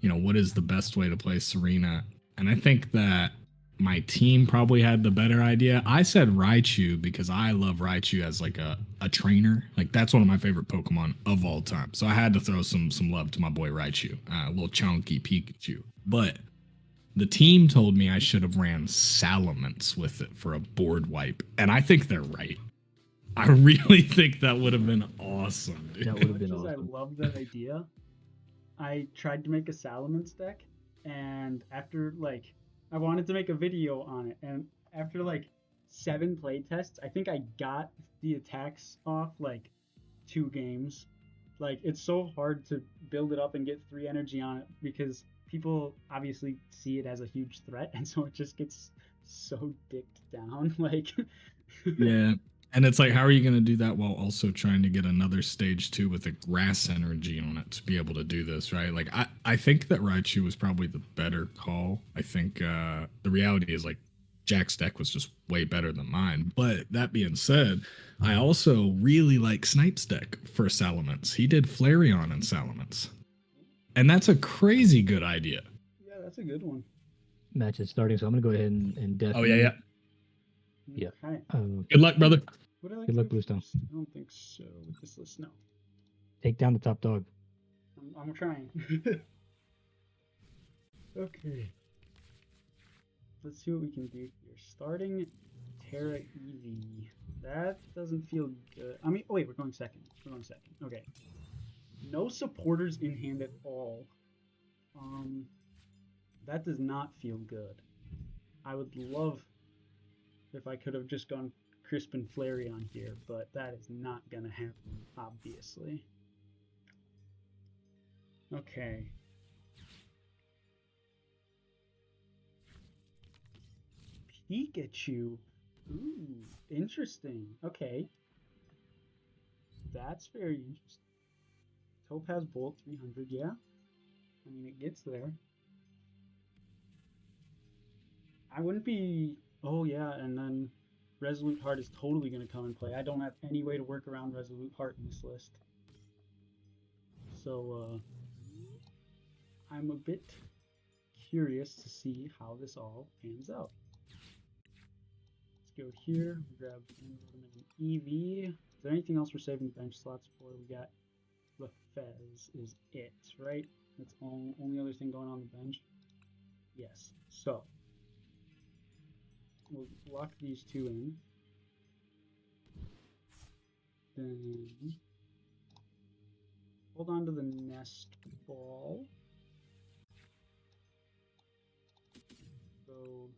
what is the best way to play Serena? And I think that my team probably had the better idea. I said Raichu because I love Raichu as like a trainer. Like that's one of my favorite Pokemon of all time. So I had to throw some love to my boy Raichu, a little chunky Pikachu. But the team told me I should have ran Salamence with it for a board wipe. And I think they're right. I really think that would have been awesome, dude. That would have been awesome. I love that idea. I tried to make a Salamence deck, and after I wanted to make a video on it, and after 7 play tests, I think I got the attacks off 2 games. It's so hard to build it up and get 3 energy on it because people obviously see it as a huge threat, and so it just gets so dicked down. Yeah. And it's like, how are you going to do that while also trying to get another stage 2 with a grass energy on it to be able to do this, right? Like, I think that Raichu was probably the better call. I think the reality is Jack's deck was just way better than mine. But that being said, I also really like Snipe's deck for Salamence. He did Flareon and Salamence. And that's a crazy good idea. Yeah, that's a good one. Match is starting, so I'm going to go ahead and definitely... Oh, yeah. Yeah. Okay. Good luck, brother. Good luck, Bluestone. I don't think so with this list. No. Take down the top dog. I'm trying. Okay. Let's see what we can do here. Starting Terra Eevee. That doesn't feel good. I mean, oh wait, we're going second. Okay. No supporters in hand at all. That does not feel good. I would love if I could have just gone Crisp and Flareon here, but that is not gonna happen, obviously. Okay. Pikachu. Ooh, interesting. Okay. That's very interesting. Topaz Bolt 300, yeah. I mean, it gets there. I wouldn't be... Oh, yeah, and then Resolute Heart is totally going to come and play. I don't have any way to work around Resolute Heart in this list. So, I'm a bit curious to see how this all pans out. Let's go here, grab an EV. Is there anything else we're saving bench slots for? We got the Fez is it, right? That's the only other thing going on the bench. Yes. So we'll lock these two in. Then hold on to the nest ball. So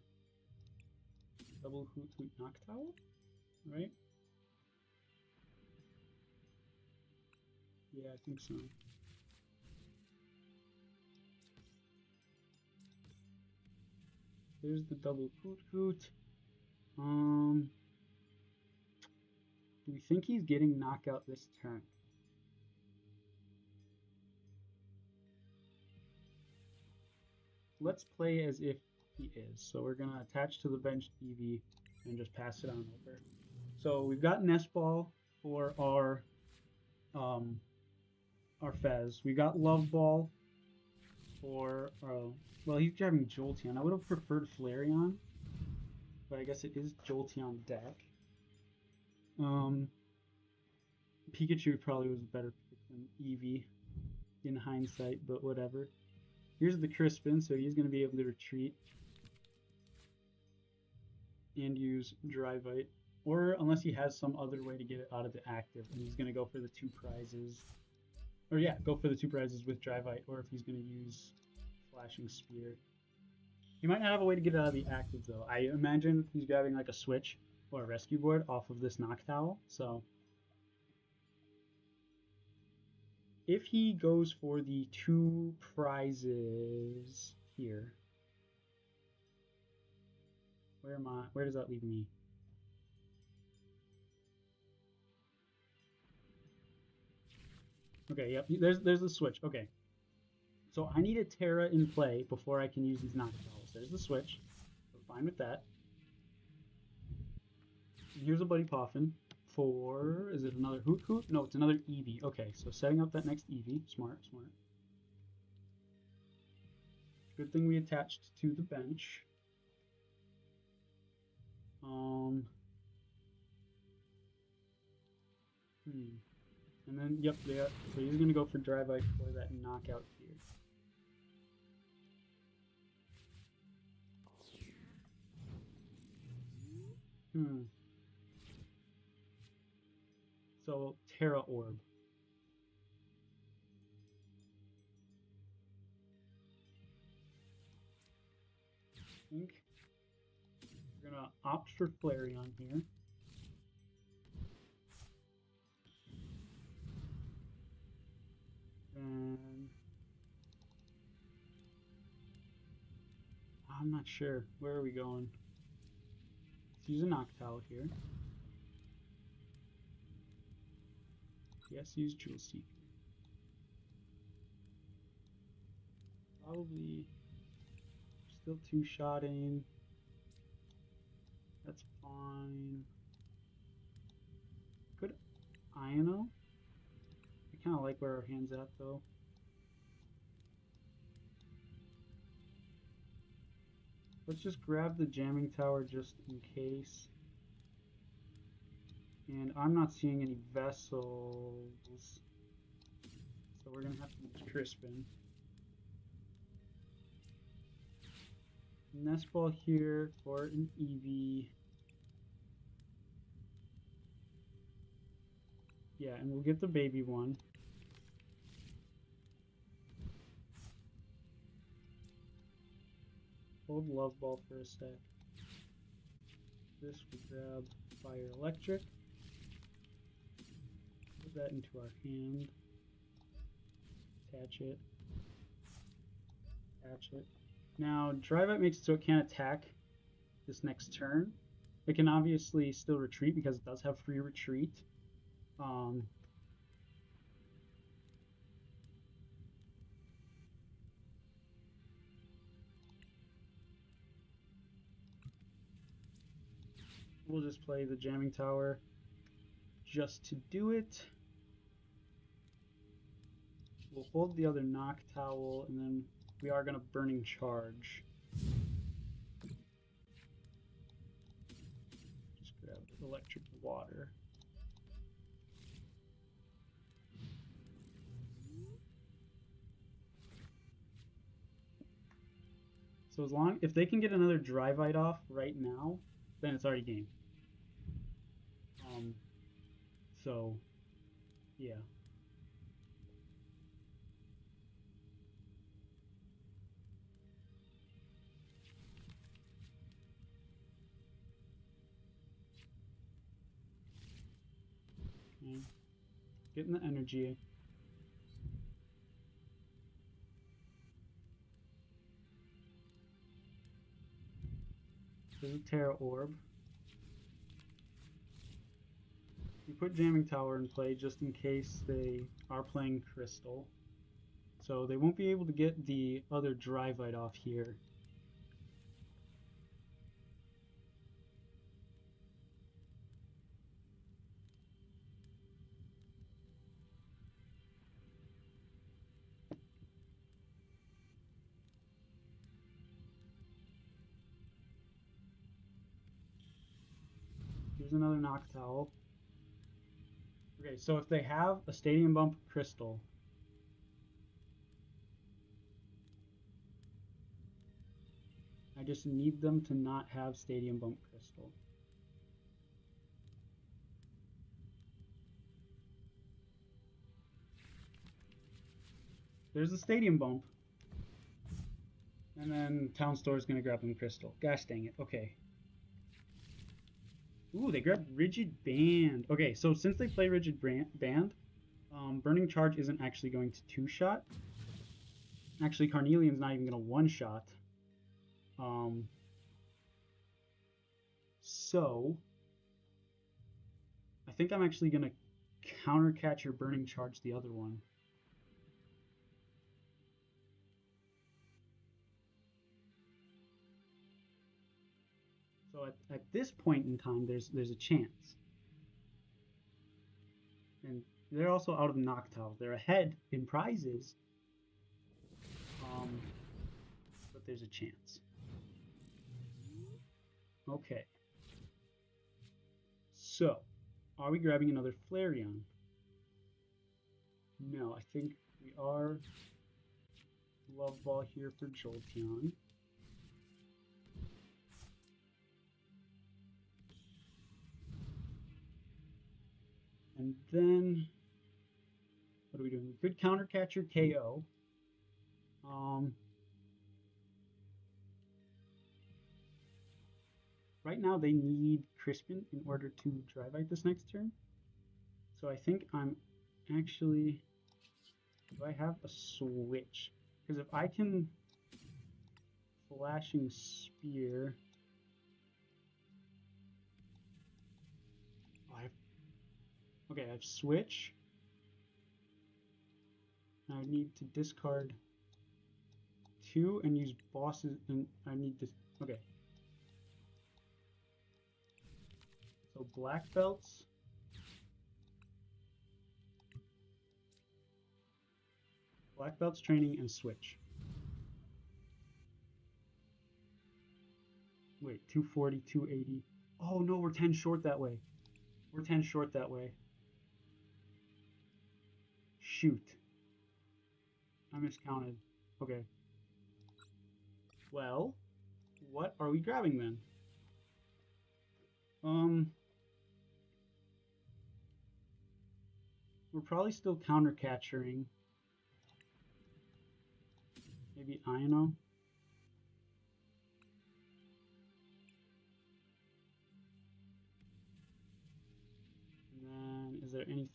double Hoot Hoot Noctowl, right? Yeah, I think so. There's the double Hoot Hoot. Do we think he's getting knockout this turn? Let's play as if he is. So we're gonna attach to the bench EV and just pass it on over. So we've got Nest Ball for our Fez. We got Love Ball for well, he's driving Jolteon. I would have preferred Flareon, but I guess it is Jolteon deck. Pikachu probably was a better pick than Eevee in hindsight, but whatever. Here's the Crispin, so he's going to be able to retreat and use Drivite, or unless he has some other way to get it out of the active, and he's going to go for the 2 prizes. Or yeah, go for the 2 prizes with Drivite, or if he's going to use Flashing Spear. He might not have a way to get it out of the active, though. I imagine he's grabbing like a Switch or a Rescue Board off of this Noctowl, so... If he goes for the 2 prizes here, where am I? Where does that leave me? Okay, yep, there's the switch. Okay. So I need a Terra in play before I can use these Noctowls. There's the switch. We're fine with that. Here's a Buddy Poffin. For, is it another Hoot Hoot? No, it's another Eevee. Okay, so setting up that next Eevee. Smart, smart. Good thing we attached to the bench. And then, yep, yeah. So he's gonna go for Drivite for that knockout here. So, Terra Orb. I think we're gonna opt for Flareon here. And I'm not sure. Where are we going? Let's use a Noctowl here. Yes, use Jewel Seeker. Probably still 2-shotting. That's fine. Good Iono. I kind of like where our hand's at though. Let's just grab the Jamming Tower just in case. And I'm not seeing any vessels, so we're gonna have to use Crispin. Nest Ball here for an Eevee. Yeah, and we'll get the baby one. Hold Love Ball for a sec. this, we grab fire electric. Put that into our hand. Attach it. Attach it. Now, Drive-Out makes it so it can't attack this next turn. It can obviously still retreat because it does have free retreat. We'll just play the Jamming Tower just to do it. We'll hold the other Knock Towel, and then we are going to Burning Charge. Just grab Electric Water. So if they can get another Drive-Ite off right now, then it's already game. So, yeah. Okay. Getting the energy. There's a Terra Orb. We put Jamming Tower in play just in case they are playing Crystal. So they won't be able to get the other Drive-Ite off here. Here's another Knock Towel. Okay, so if they have a Stadium Bump Crystal, I just need them to not have Stadium Bump Crystal. There's the Stadium Bump. And then Town Store is going to grab them Crystal. Gosh dang it. Okay. Ooh, they grabbed Rigid Band. Okay, so since they play Rigid Band, Burning Charge isn't actually going to two-shot. Actually, Carnelian's not even going to one-shot. So, I think I'm actually going to counter-catch your Burning Charge the other one. So at this point in time, there's a chance. And they're also out of Knock Towel. They're ahead in prizes. But there's a chance. Okay. So, are we grabbing another Flareon? No, I think we are. Love Ball here for Jolteon. And then, what are we doing? We could counter catcher KO. Right now they need Crispin in order to Drive-Ite this next turn. So I think I'm actually, do I have a switch? Because if I can Flashing Spear, okay, I have Switch. I need to discard 2 and use bosses, and I need this. Okay. So Black Belts. Black Belts training and Switch. Wait, 240, 280. Oh no, we're 10 short that way. We're 10 short that way. Shoot. I miscounted. Okay. Well, what are we grabbing then? We're probably still counter-catchering. Maybe Ino.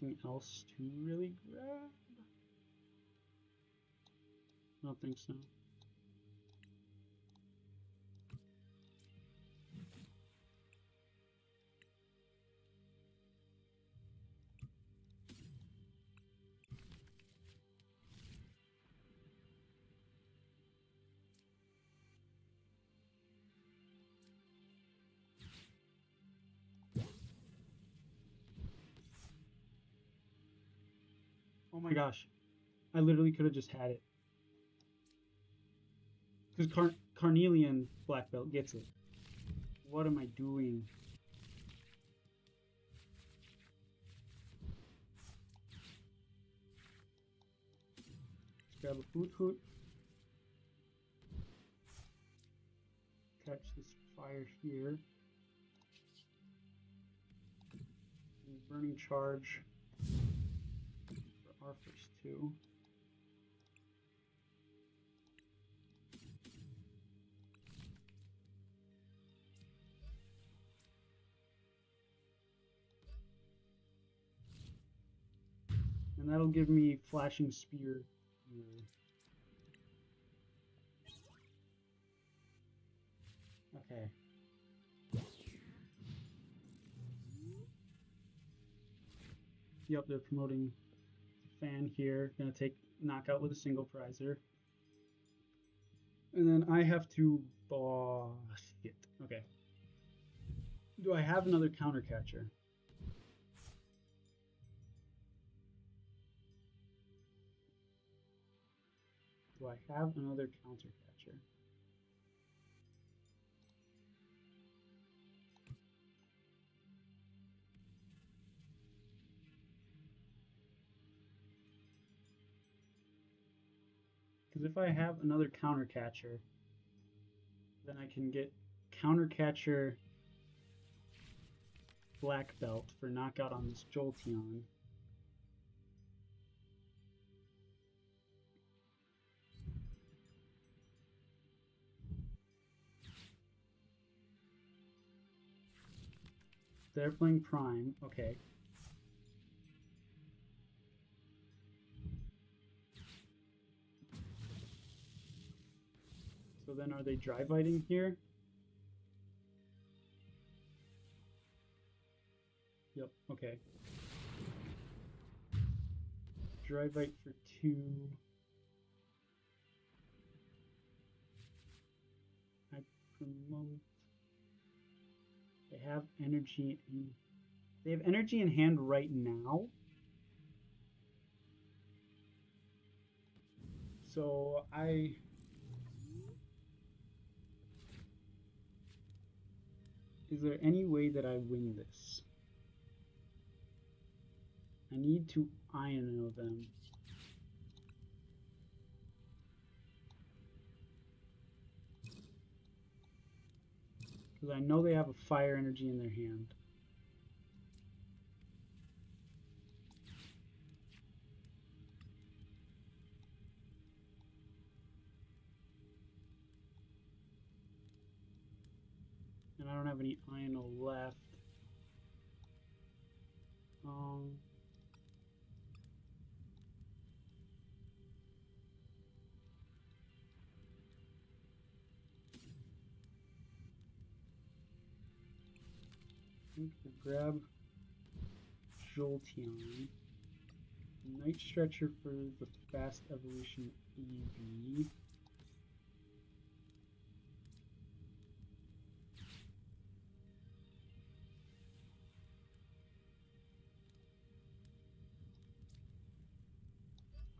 anything else to really grab? I don't think so. Oh my gosh. I literally could have just had it. Because Carnelian black belt gets it. What am I doing? Let's grab a food hoot. Catch this fire here. And burning charge for our first two. And that'll give me flashing spear here. Okay. Yep, they're promoting fan here. Gonna take knockout with a single prizer. And then I have to shit. Okay. Do I have another counter catcher? Do I have another counter catcher? Because if I have another counter catcher, then I can get counter catcher black belt for knockout on this Jolteon. They're playing Prime, okay. So then are they dry biting here? Yep, okay. Dry bite for 2. I promote. They have energy in hand right now. So is there any way that I win this? I need to Iono them. Because I know they have a fire energy in their hand. And I don't have any Iono left. I think we'll grab Jolteon. Night Stretcher for the fast evolution EV.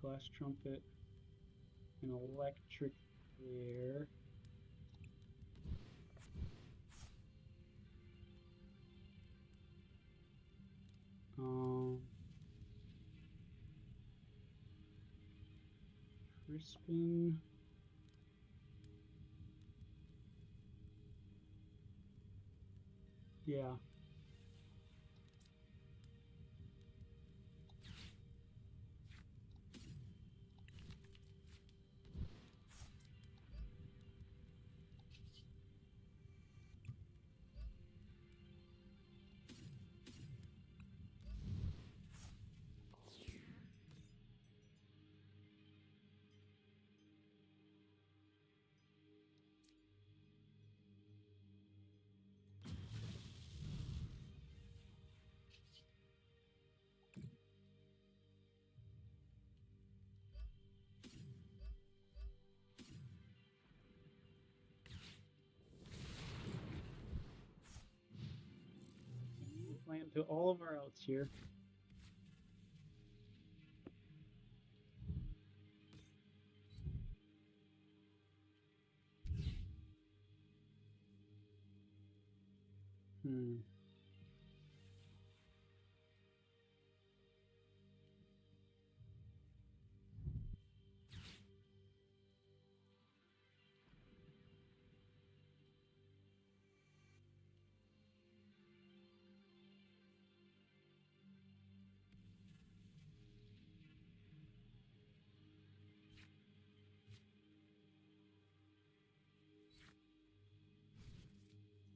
Glass Trumpet, an electric there. Crispin. Yeah. to all of our outs here. Hmm.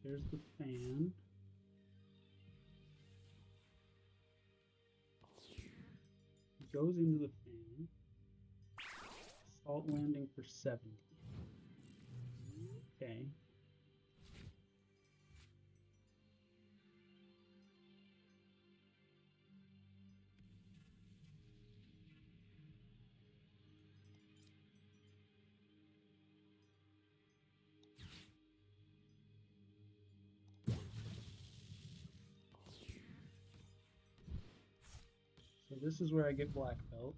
There's the fan. Goes into the fan. Salt landing for 70. Okay. So this is where I get black belt.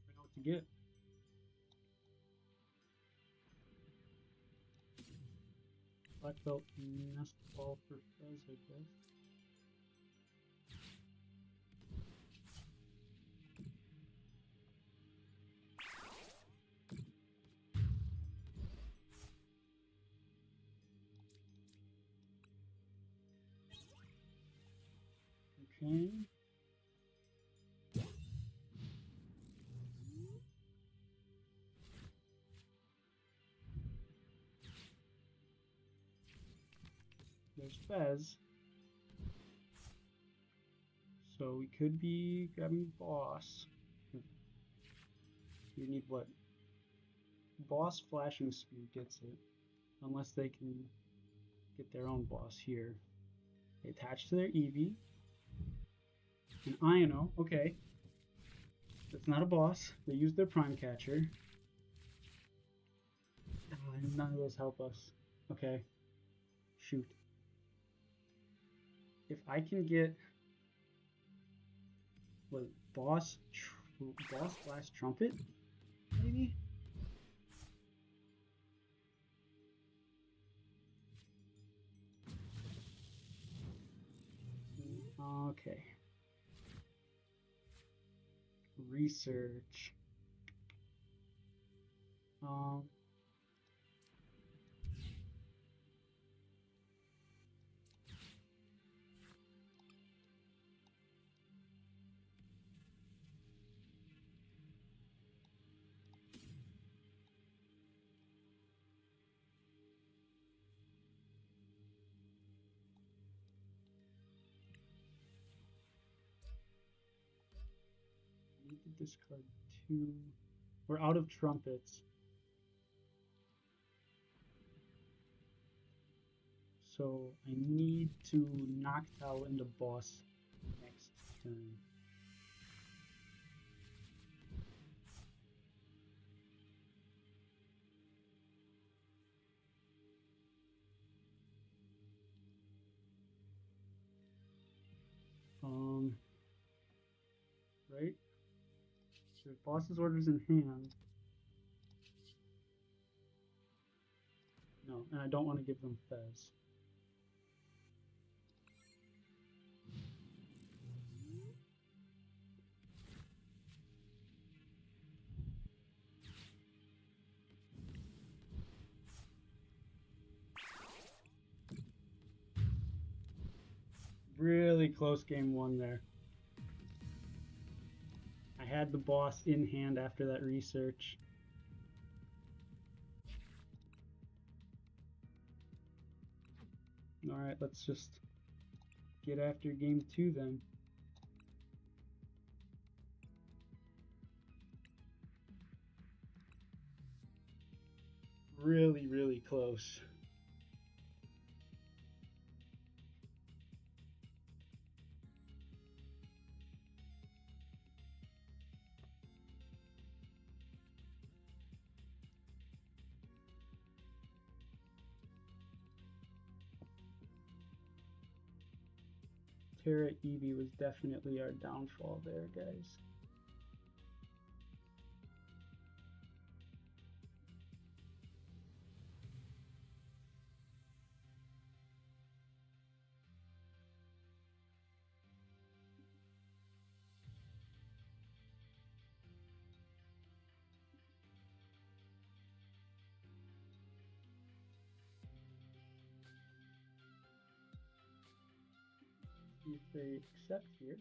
I know what to get. Black belt nest ball for Fez, I guess. Okay. There's Fez. So we could be grabbing boss. We need what? Boss flashing speed gets it. Unless they can get their own boss here. They attach to their Eevee. An Iono, okay. That's not a boss. They use their Prime Catcher. Oh, none of those help us. Okay. Shoot. If I can get what, boss blast trumpet, maybe. Okay. Research. I need to discard 2. We're out of trumpets. So I need to Noctowl into boss next turn. Right? There's boss's orders in hand. No, and I don't want to give them Fez. Really close game 1 there. I had the boss in hand after that research. Alright, let's just get after game 2 then. Really, really close. Terra Eevee was definitely our downfall there, guys. See if they accept here.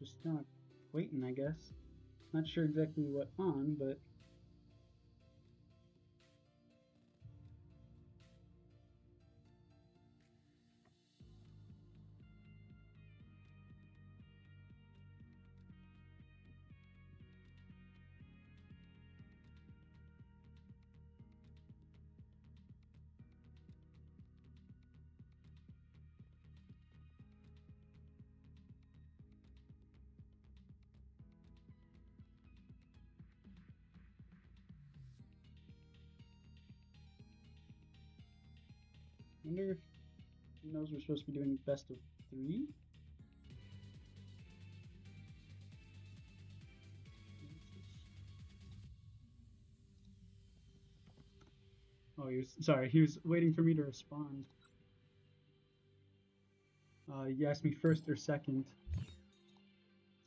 Just kind of waiting, I guess. Not sure exactly what on, but I wonder if he knows we're supposed to be doing best of 3. Oh, he was waiting for me to respond. You asked me first or second.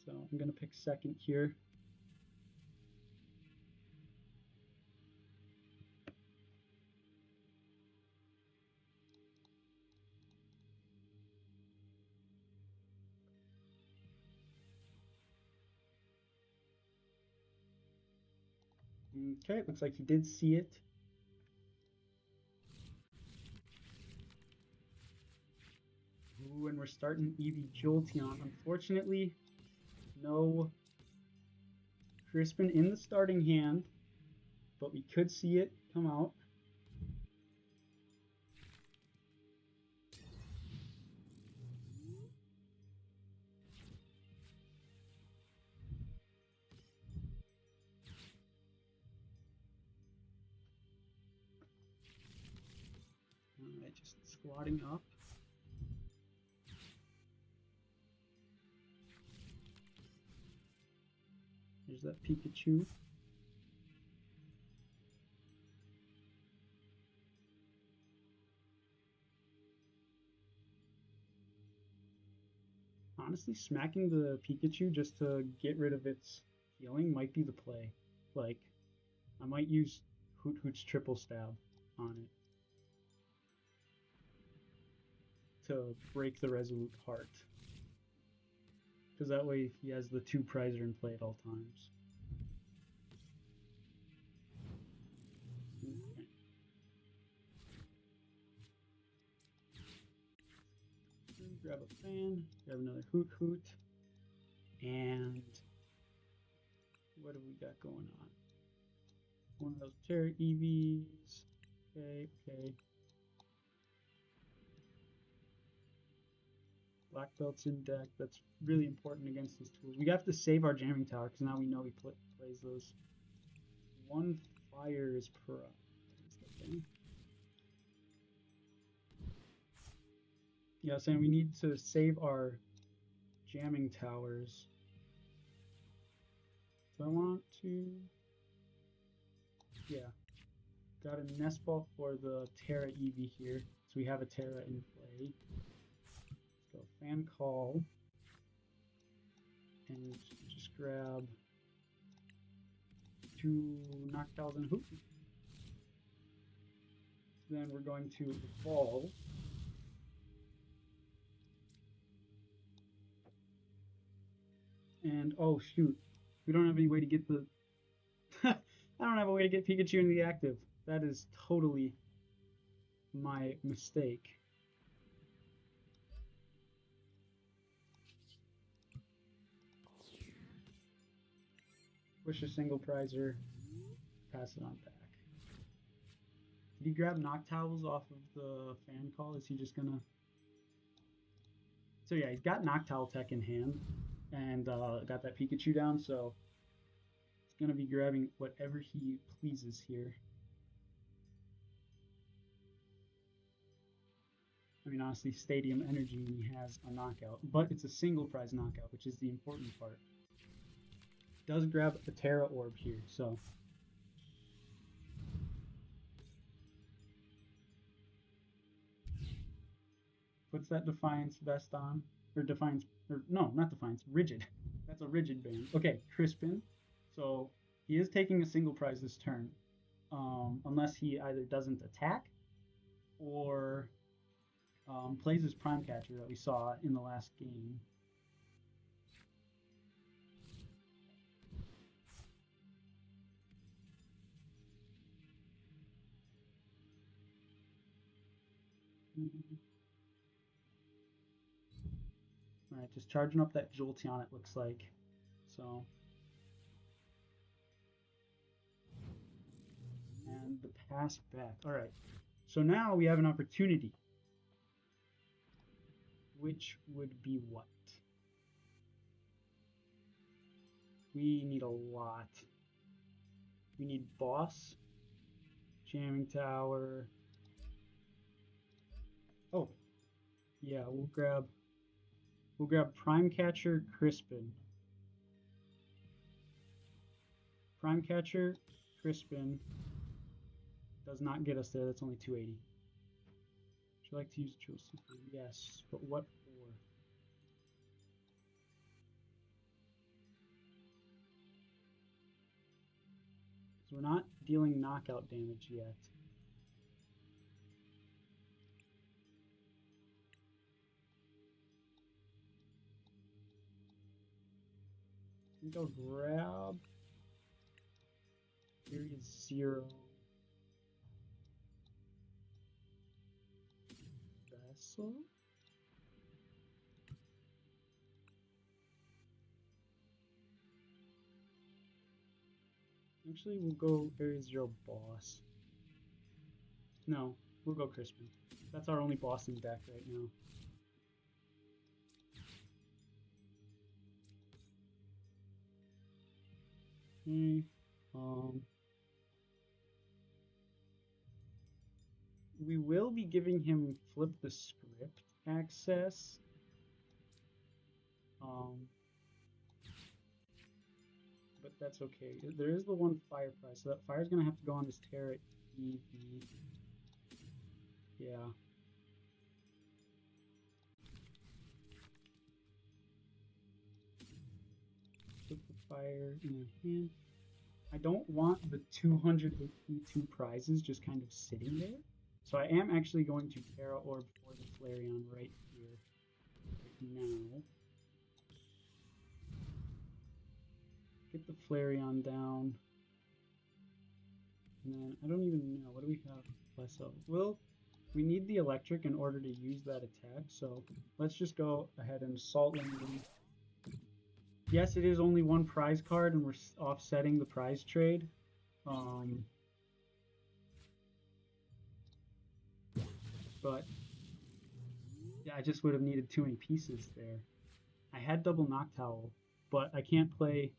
So I'm gonna pick second here. Okay, looks like he did see it. Ooh, and we're starting Eevee Jolteon. Unfortunately, no Crispin in the starting hand, but we could see it come out. Alright, just squatting up. There's that Pikachu. Honestly, smacking the Pikachu just to get rid of its healing might be the play. Like, I might use Hoot Hoot's triple stab on it to break the Resolute Heart. Because that way he has the 2 Prizer in play at all times. Okay. Grab a fan, grab another Hoot Hoot, and what do we got going on? One of those Terra EVs. Okay. Black belt's in deck. That's really important against his tools. We have to save our jamming tower because now we know he plays those. 1 fire is per. Yeah, saying we need to save our jamming towers. So I want to. Yeah. Got a nest ball for the Terra Eevee here. So we have a Terra in play. Fan call and just grab 2 Noctowls and a Hoop. Then we're going to evolve. And oh shoot, we don't have any way to get the. I don't have a way to get Pikachu in the active. That is totally my mistake. Push a single prizer, pass it on back. Did he grab Noctowls off of the fan call? Is he just gonna... So yeah, he's got Noctowl Tech in hand, and got that Pikachu down, so he's gonna be grabbing whatever he pleases here. I mean, honestly, Stadium Energy has a knockout, but it's a single prize knockout, which is the important part. Does grab a Terra Orb here, so... Puts that Defiance vest on, or Defiance, or no, not Defiance, Rigid. That's a Rigid band. Okay, Crispin. So he is taking a single prize this turn, unless he either doesn't attack or plays his Prime Catcher that we saw in the last game. Alright, just charging up that Jolteon, it looks like. So. And the pass back. Alright. So now we have an opportunity. Which would be what? We need a lot. We need Boss, Jamming Tower. Oh. Yeah, we'll grab Prime Catcher, Crispin. Prime Catcher, Crispin does not get us there. That's only 280. Would you like to use Drill Super? Yes, but what for? So we're not dealing knockout damage yet. I think I'll grab. Here is 0. Vessel. Actually, we'll go Area 0 Boss. No, we'll go Crispin. That's our only boss in deck right now. Okay. We will be giving him Flip the Script access. But that's okay. There is the one fire prize, so that fire's gonna have to go on his Terra EV. Yeah. Put the fire in your hand. I don't want the 282 prizes just kind of sitting there. So I am actually going to Terra Orb for the Flareon right here. Right now. Get the Flareon down. And then, I don't even know, what do we have less of? Well, we need the electric in order to use that attack, so let's just go ahead and Assault Landing. Yes, it is only one prize card, and we're offsetting the prize trade. But yeah, I just would have needed too many pieces there. I had double Noctowl, but I can't play.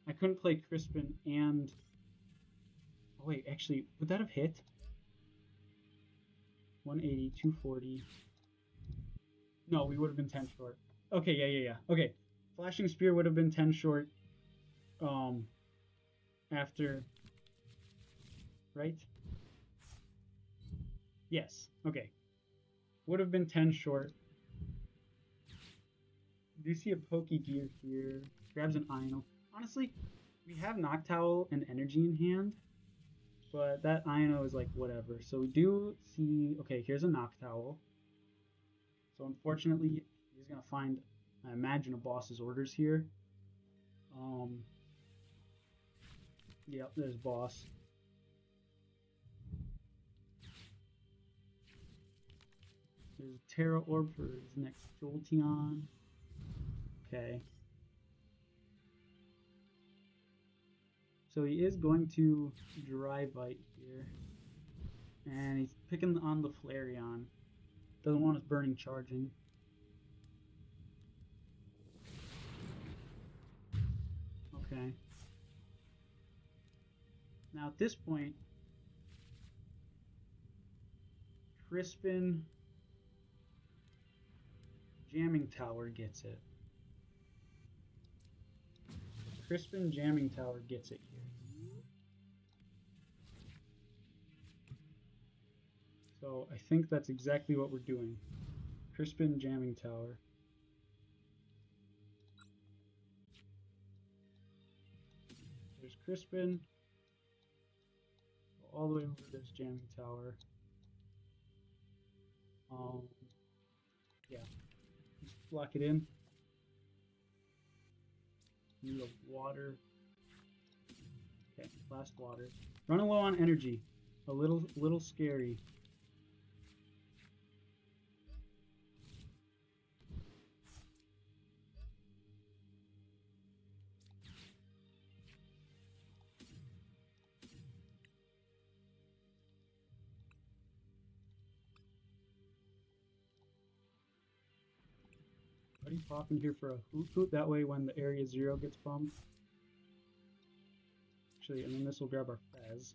I couldn't play Crispin and. Oh wait, actually, would that have hit? 180, 240. No, we would have been 10 short. Okay, yeah. Okay, Flashing Spear would have been 10 short. After. Right? Yes. Okay. Would have been 10 short. do see a Pokey Gear here. Grabs an Ino. Honestly, we have Noctowl and Energy in hand, but that Ino is like whatever. So we do see. Okay, here's a Noctowl. So unfortunately, he's gonna find, I imagine, a boss's orders here. Yep, there's boss. There's a Terra Orb for his next Jolteon. Okay. So he is going to Dry Bite here. And he's picking on the Flareon. Doesn't want his Burning charging. Okay. Now at this point, Crispin Jamming Tower gets it. Crispin Jamming Tower gets it here. So I think that's exactly what we're doing. Crispin Jamming Tower. There's Crispin. Go all the way over to this Jamming Tower. Yeah. Just lock it in. Need a water. Okay, last water. Running low on energy. A little scary. Buddy, pop in here for a hoot hoot. That way when the area 0 gets bumped. Actually, and then this will grab our Fez.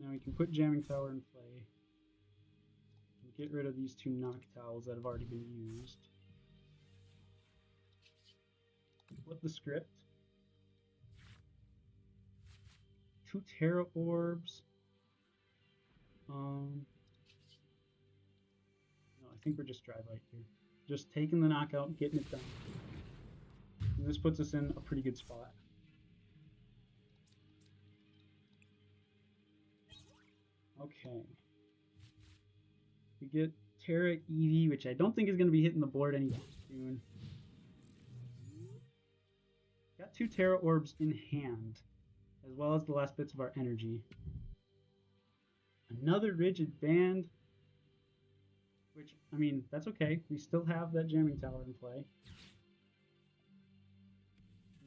Now we can put Jamming Tower in play. And get rid of these 2 Noctowls that have already been used. Flip the script. 2 Terra Orbs. No, I think we're just Dry Bite here. Just taking the knockout, getting it done. And this puts us in a pretty good spot. Okay. We get Terra Eevee, which I don't think is going to be hitting the board anytime soon. Got 2 Terra Orbs in hand, as well as the last bits of our energy. Another Rigid Band, which, I mean, that's okay. We still have that Jamming Tower in play.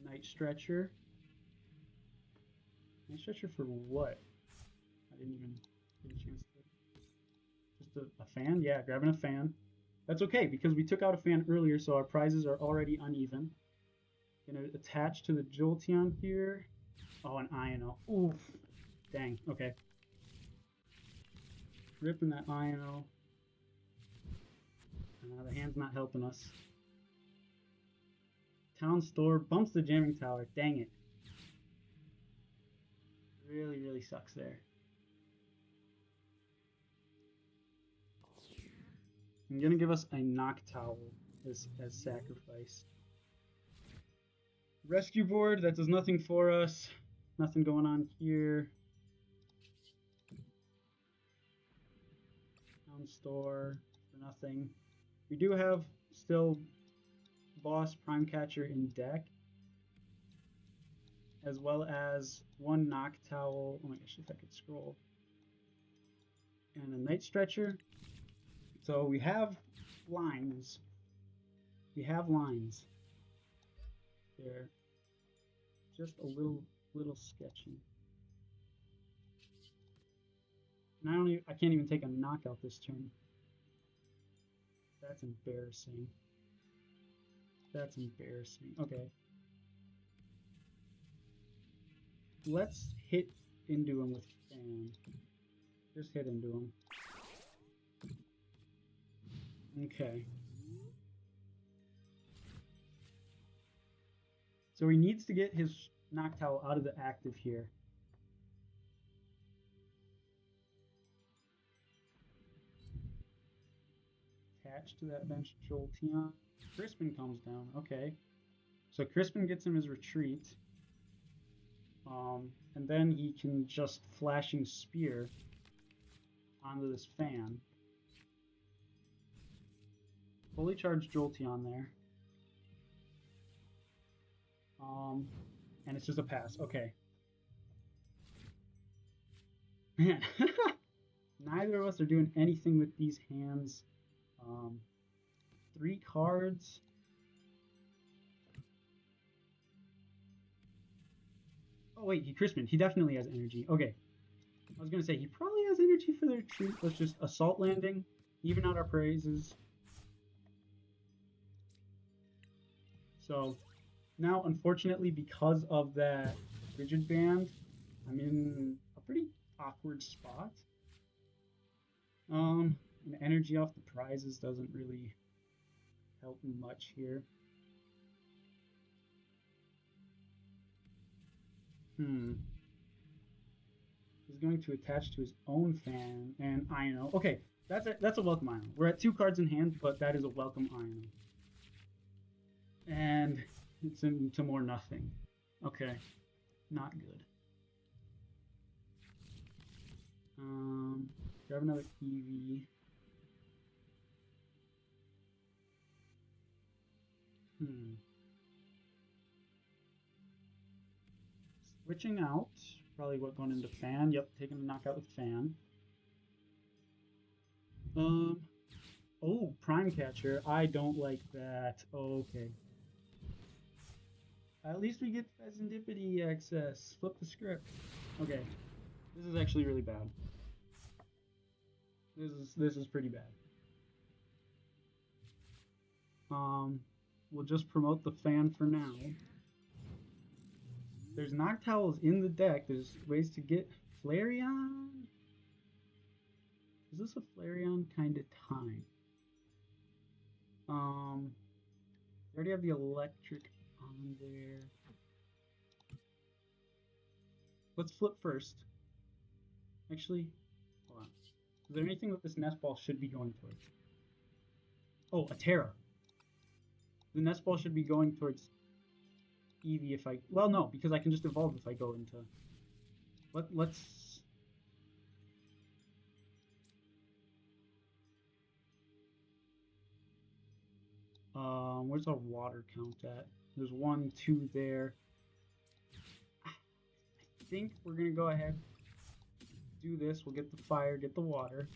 Night Stretcher. Night Stretcher for what? I didn't even get a chance to... Just a fan? Yeah, grabbing a fan. That's okay, because we took out a fan earlier, so our prizes are already uneven. Gonna attach to the Jolteon here. Oh, an Ino. Oof. Dang, okay. Ripping that Ino. The hand's not helping us. Town Store bumps the Jamming Tower. Dang it. Really, really sucks there. I'm gonna give us a Noctowl as sacrifice. Rescue board, that does nothing for us. Nothing going on here. Town Store for nothing. We do have still Boss Prime Catcher in deck, as well as 1 Noctowl. Oh my gosh, if I could scroll. And a Night Stretcher. So we have lines. We have lines. They're just a little sketchy. And I can't even take a knockout this turn. That's embarrassing. That's embarrassing. Okay. Let's hit into him with Fan. Just hit into him. Okay. So he needs to get his Noctowl out of the active here. attached to that bench Jolteon. Crispin comes down. Okay. So Crispin gets him his retreat. And then he can just flashing spear onto this fan. Fully charged Jolteon there. And it's just a pass. Okay. Man, neither of us are doing anything with these hands. 3 cards. Oh wait, Crispin. He definitely has energy. Okay. I was gonna say he probably has energy for the retreat. Let's just assault landing, even out our praises. So now, unfortunately, because of that rigid band, I'm in a pretty awkward spot. And energy off the prizes doesn't really help much here. He's going to attach to his own fan and Ino. Okay, that's a welcome Ino. We're at 2 cards in hand, but that is a welcome Ino. And it's into more nothing. Okay, not good. Grab another Eevee. Switching out. Probably what going into fan. Yep, taking a knockout with fan. Oh, Prime Catcher. I don't like that. Okay. At least we get Pheasantipity access. Flip the script. Okay. This is actually really bad. This is pretty bad. We'll just promote the fan for now. There's Noctowls in the deck. There's ways to get Flareon. Is this a Flareon kind of time? We already have the electric on there. Let's flip first. Actually, hold on. Is there anything that this nest ball should be going towards? Oh, a Terra. The nest ball should be going towards Eevee if I... Well, no, because I can just evolve if I go into... Let's... Where's our water count at? There's 1, 2 there. I think we're going to go ahead, do this. We'll get the fire, get the water.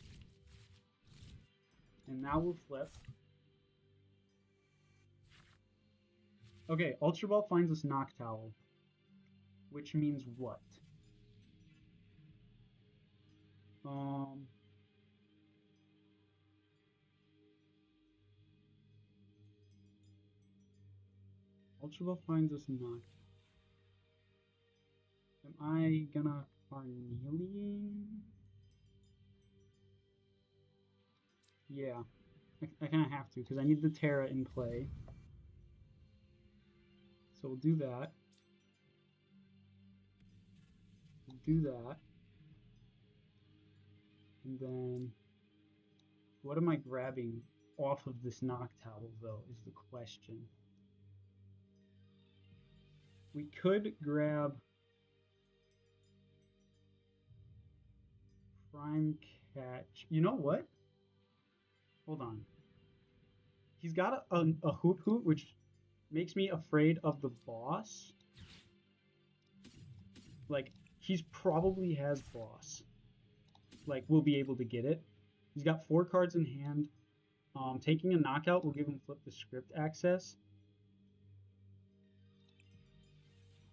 And now we'll flip. Okay, Ultra Ball finds us Noctowl. Which means what? Ultra Ball finds us Noctowl. Am I gonna Carnelian? Yeah, I kind of have to because I need the Terra in play. So we'll do that. We'll do that. And then, what am I grabbing off of this Noctowl, though, is the question. We could grab Prime Catch. You know what? Hold on. He's got a Hoot Hoot, which makes me afraid of the boss. Like, he's probably has boss. Like, we'll be able to get it. He's got 4 cards in hand. Taking a knockout will give him flip the script access.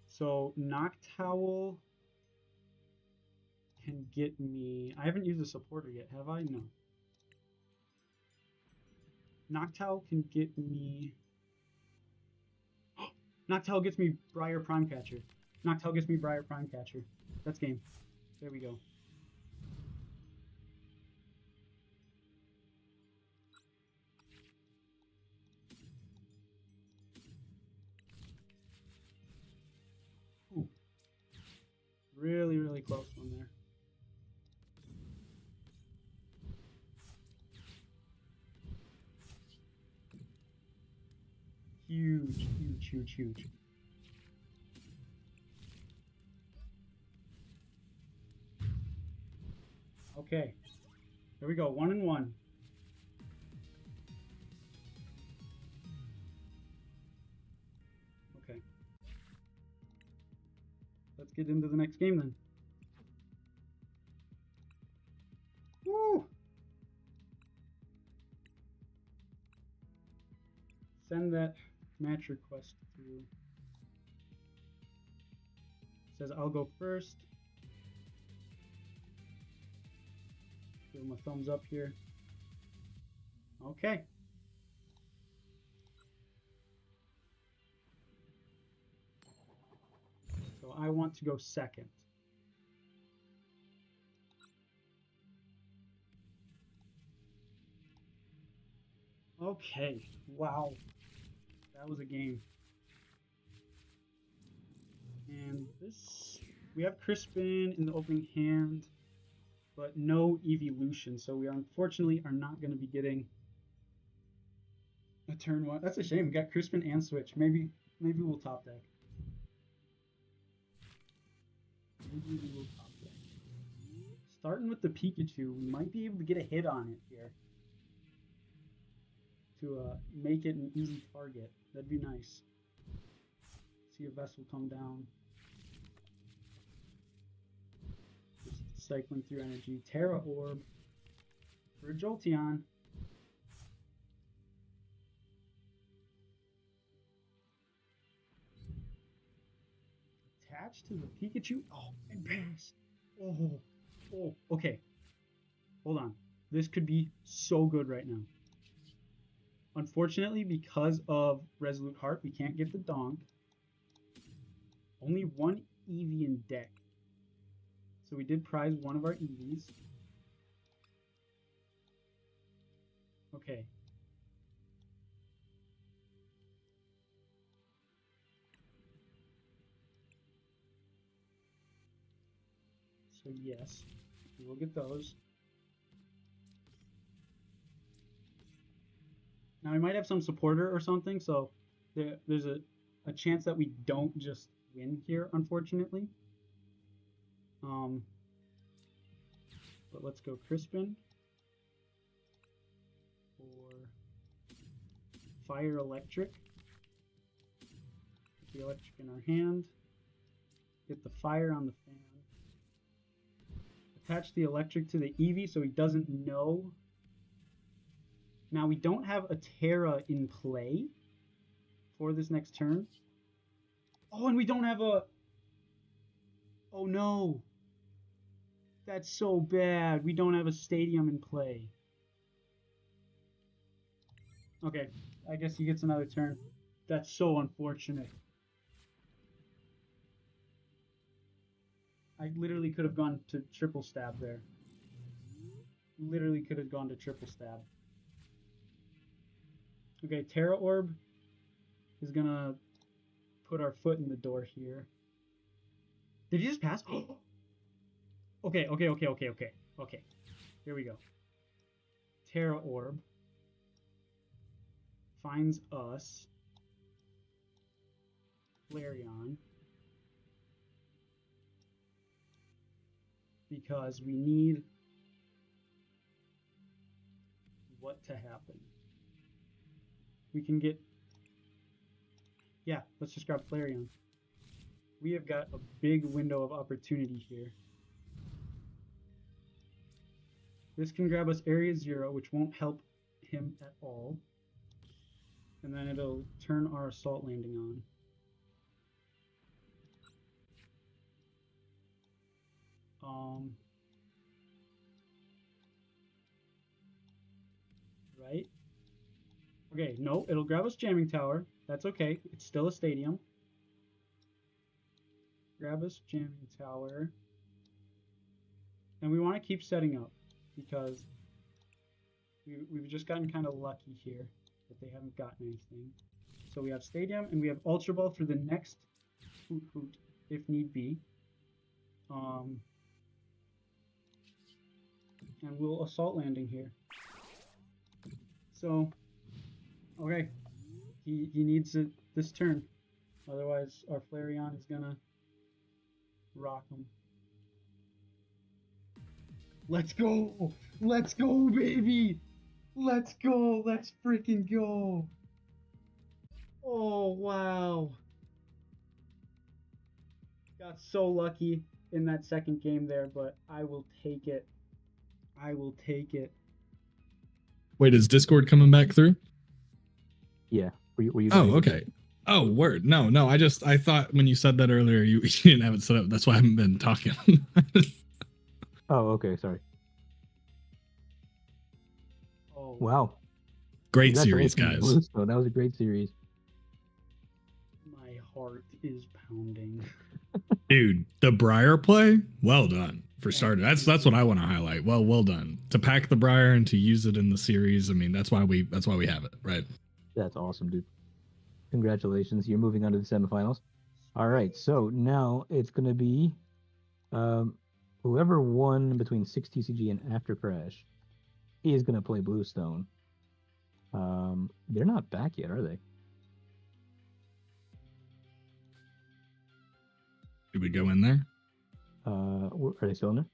So, Noctowl can get me... I haven't used a supporter yet, have I? No. Noctowl can get me... Noctowl gets me Briar Prime Catcher. Noctowl gets me Briar Prime Catcher. That's game. There we go. Ooh. Really, really close one there. huge, huge, huge. Okay, here we go. 1 and 1. Okay. Let's get into the next game then. Woo! Send that match request through. It says I'll go first. Give him a thumbs up here. Okay. So I want to go second. Okay. Wow. That was a game. And this, we have Crispin in the opening hand, but no evolution. So we are unfortunately are not going to be getting a turn one. That's a shame. We got Crispin and Switch. Maybe we'll top deck. Maybe we will top deck. Starting with the Pikachu, we might be able to get a hit on it here to make it an easy target. That'd be nice. See a Vessel come down. Just cycling through energy. Terra Orb for a Jolteon. Attached to the Pikachu. Oh, and pass. Oh, okay. Hold on. This could be so good right now. Unfortunately, because of Resolute Heart, we can't get the Donk. Only one Eevee in deck. So we did prize one of our Eevees. Okay. So yes, we will get those. Now we might have some supporter or something, so there's a chance that we don't just win here, unfortunately. But let's go Crispin for Fire Electric. Get the electric in our hand. Get the fire on the fan. Attach the electric to the Eevee so he doesn't know. Now we don't have a Terra in play for this next turn. Oh, and we don't have a... Oh no. That's so bad. We don't have a stadium in play. Okay, I guess he gets another turn. That's so unfortunate. I literally could have gone to triple stab there. Literally could have gone to triple stab. Okay, Terra Orb is gonna put our foot in the door here. Did he just pass? Okay. Here we go. Terra Orb finds us Flareon because we need what to happen. We can get... Yeah, let's just grab Flareon. We have got a big window of opportunity here. This can grab us Area 0, which won't help him at all. And then it'll turn our Assault Landing on. Right? Okay, no, it'll grab us Jamming Tower. That's okay. It's still a stadium. Grab us Jamming Tower. And we want to keep setting up because we've just gotten kind of lucky here that they haven't gotten anything. So we have Stadium and we have Ultra Ball for the next Hoot Hoot if need be. And we'll Assault Landing here. So, okay, he needs it this turn. Otherwise, our Flareon is gonna rock him. Let's go! Let's go, baby! Let's go! Let's freaking go! Oh, wow. Got so lucky in that second game there, but I will take it. I will take it. Wait, is Discord coming back through? Yeah. Were you Oh, okay. Oh, word. No. I thought when you said that earlier, you didn't have it set up. That's why I haven't been talking. Oh, okay. Sorry. Oh. Wow. Great series, Congratulations, guys. Bluestone. That was a great series. My heart is pounding. Dude, the Briar play, well done for starter. That's what I want to highlight. Well done to pack the Briar and to use it in the series. I mean, that's why we have it, right? That's awesome, dude. Congratulations. You're moving on to the semifinals. All right. So now it's going to be whoever won between 6TCG and After Crash is going to play Bluestone. They're not back yet, are they? Did we go in there? Are they still in there?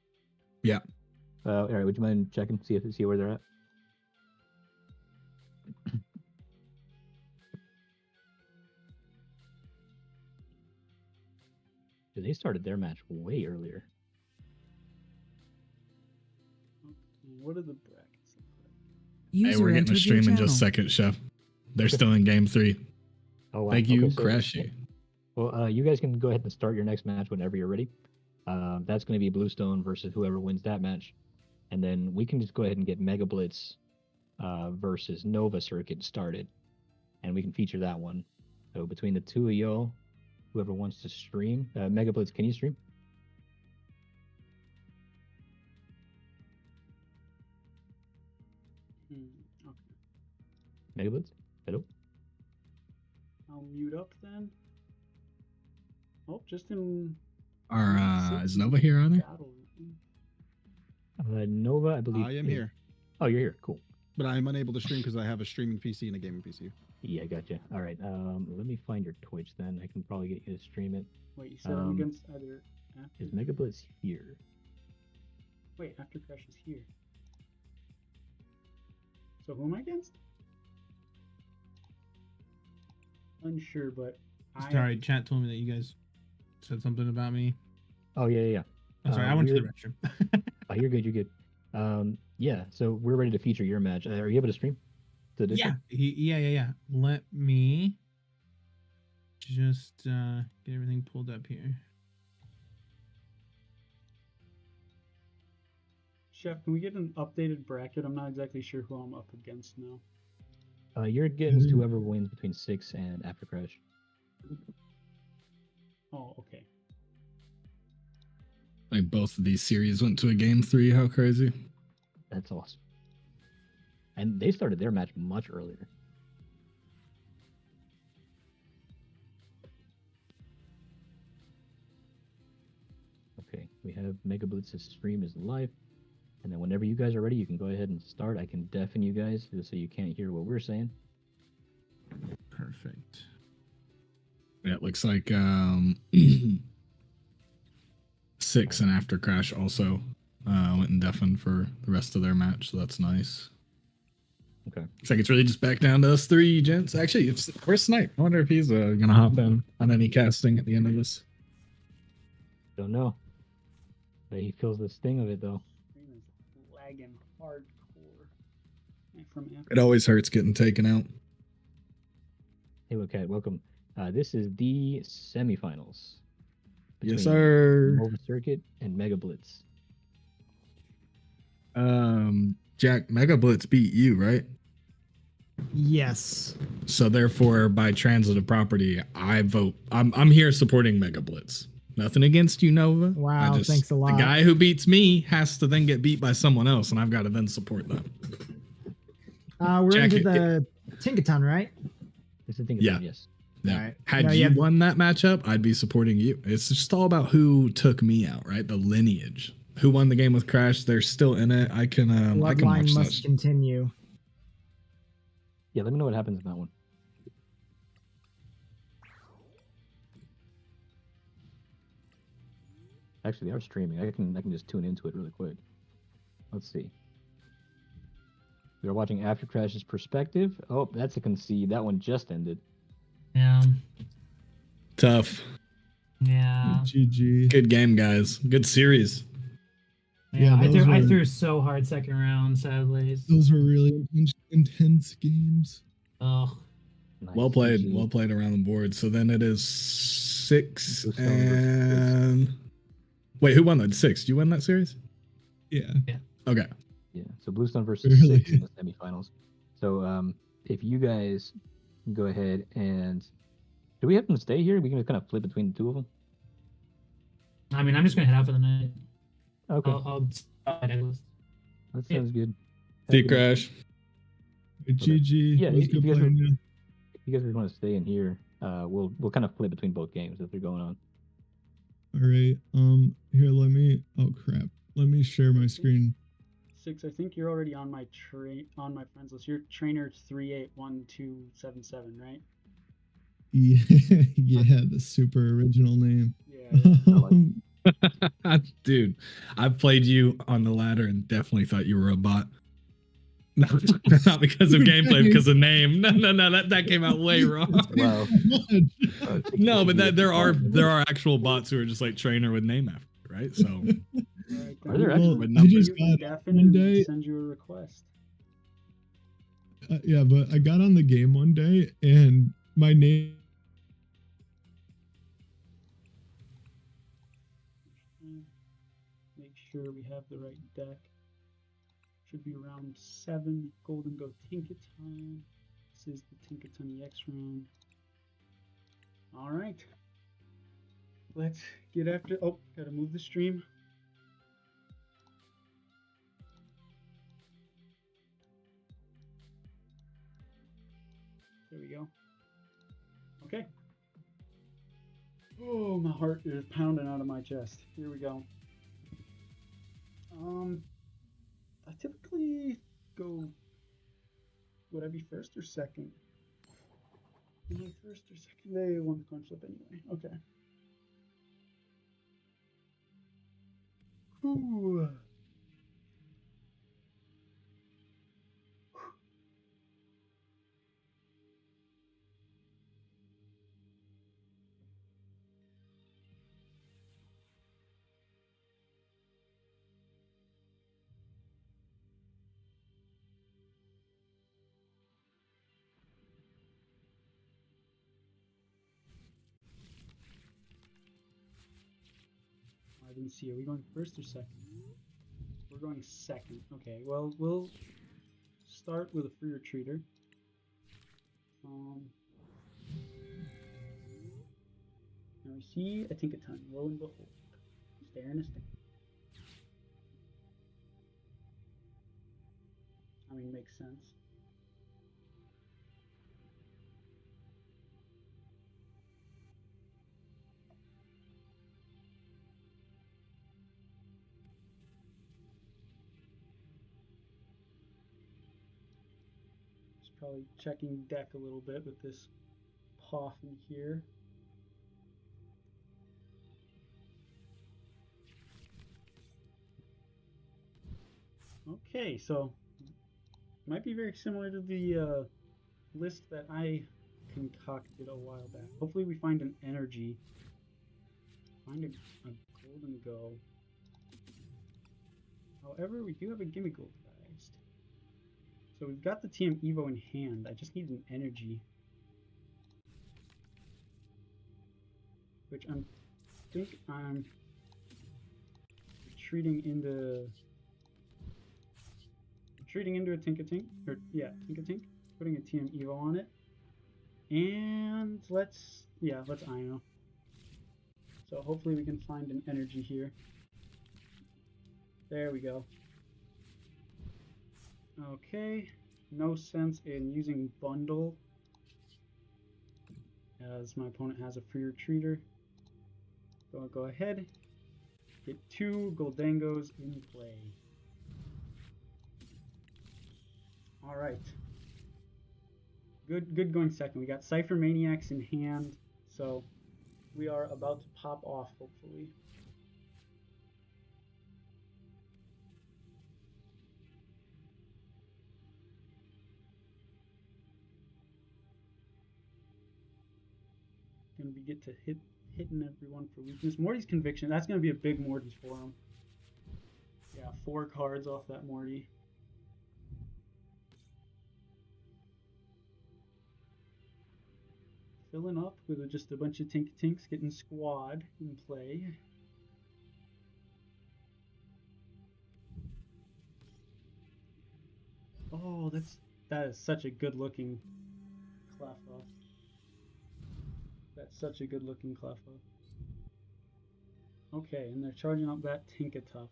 Yeah. All right. Would you mind checking, see where they're at? They started their match way earlier. What are the brackets? Hey, we're getting a stream in just a second, Chef. They're still in game 3. Oh, wow. Thank you, Okay, so- Crashy. Well, you guys can go ahead and start your next match whenever you're ready. That's going to be Bluestone versus whoever wins that match. And then we can just go ahead and get Mega Blitz versus Nova Circuit started. And we can feature that one. So between the two of y'all, whoever wants to stream. Mega Blitz, can you stream? Okay. Mega Blitz? Hello? I'll mute up then. Oh, just in. Is Nova here either? Nova, I believe. I am here. Oh, you're here. Cool. But I'm unable to stream because I have a streaming PC and a gaming PC. Yeah, gotcha. All right. Let me find your Twitch then. I can probably get you to stream it. Wait, you said I'm against either. Is Mega Blitz here? Wait, After Crash is here. So who am I against? Unsure, but Sorry, chat told me that you guys said something about me. Oh yeah. I'm sorry, I went to the restroom. Oh, you're good. You're good. Yeah. So we're ready to feature your match. Are you able to stream? To Discord? Yeah. Let me just get everything pulled up here. Chef, can we get an updated bracket? I'm not exactly sure who I'm up against now. You're against whoever wins between 6 and After Crash. Oh, okay. Like both of these series went to a game 3. How crazy! That's awesome. And they started their match much earlier. Okay, we have Mega Blitz's stream is live. And then whenever you guys are ready, you can go ahead and start. I can deafen you guys just so you can't hear what we're saying. Perfect. Yeah, it looks like 6 and After Crash also went and deafened for the rest of their match, so that's nice. Okay. Looks like it's really just back down to us 3, gents. Actually, where's Snipe? I wonder if he's gonna hop in on any casting at the end of this. Don't know. But he feels the sting of it though. Stream is lagging hardcore. From It always hurts getting taken out. Hey, okay, welcome. This is the semifinals. Yes, between sir. Nova Circuit and Mega Blitz. Jack, Mega Blitz beat you, right? Yes. So therefore, by transitive property, I vote. I'm here supporting Mega Blitz. Nothing against you, Nova. Wow, thanks a lot. The guy who beats me has to then get beat by someone else, and I've got to then support them. We're Jack, into the Tinkaton, right? It's a Tinkaton, Yeah. yes. Yeah. All right. Had No, you yeah. won that matchup, I'd be supporting you. It's just all about who took me out, right? The lineage. Who won the game with Crash? They're still in it. I can watch Bloodline must this. continue. Yeah, let me know what happens in that one. Actually, they are streaming. I can just tune into it really quick. Let's see. They're watching After Crash's perspective. Oh, that's a concede. That one just ended. Yeah. Tough. Yeah. GG. Good game, guys. Good series. Yeah, I those were- threw so hard second round, sadly. Those were really intense games. Oh. Well played. Well played around the board. So then it is 6 and wait, who won that? 6? Did you win that series? Yeah. Okay. Yeah. So Bluestone versus Really? 6 in the semifinals. So if you guys go ahead and do we have them stay here? We can kind of flip between the two of them. I mean, I'm just gonna head out for the night. Okay. I'll That sounds good. See you, Crash. GG. Yeah, It was if good you guys playing you. if you guys want to stay in here, we'll kind of flip between both games if they're going on. All right. Here, let me. Oh crap. Let me share my screen. 6, I think you're already on my on my friends list. You're trainer 381277, right? Yeah, yeah, the super original name. Dude, I played you on the ladder and definitely thought you were a bot. Not because of gameplay, because of name. No, that came out way wrong. Wow. No, but there are actual bots who are just like trainer with name after, right? So Are there actually with I numbers? just got Gaffin one day. send you a request. Yeah, but I got on the game one day and my name. Make sure we have the right deck. Should be round 7. Golden Go Tinkaton. This is the Tinkaton EX round. Alright. Let's get after. Oh, gotta move the stream. There we go. Okay. Oh, my heart is pounding out of my chest. Here we go. I typically go. Would I be first or second? Am I first or second? They won the coin flip anyway. Okay. Ooh. I didn't see. Are we going first or second? We're going second. Okay, well, we'll start with a free retreater. Now we see a Tinkaton. Lo and behold. Stare and a stare. I mean, makes sense. Probably checking deck a little bit with this Poff in here. Okay, so might be very similar to the list that I concocted a while back. Hopefully we find an energy. Find a golden go. However, we do have a gimme gold prized. So we've got the TM Evo in hand. I just need an energy. Which I think I'm retreating into a Tinkatink. Or yeah, Tinkatink. Putting a TM Evo on it. And let's Ino. So hopefully we can find an energy here. There we go. Okay, no sense in using bundle as my opponent has a free retreater. So I'll go ahead, get 2 Goldangos in play. Alright. Good going second. We got Cypher Maniacs in hand, so we are about to pop off, hopefully. gonna be get to hitting everyone for weakness. Morty's Conviction. That's gonna be a big Morty for him. Yeah, 4 cards off that Morty. Filling up with just a bunch of Tinks getting squad in play. Oh, that is such a good looking Cleffa. That's such a good looking Cleffa. Okay, and they're charging up that Tinkatuff.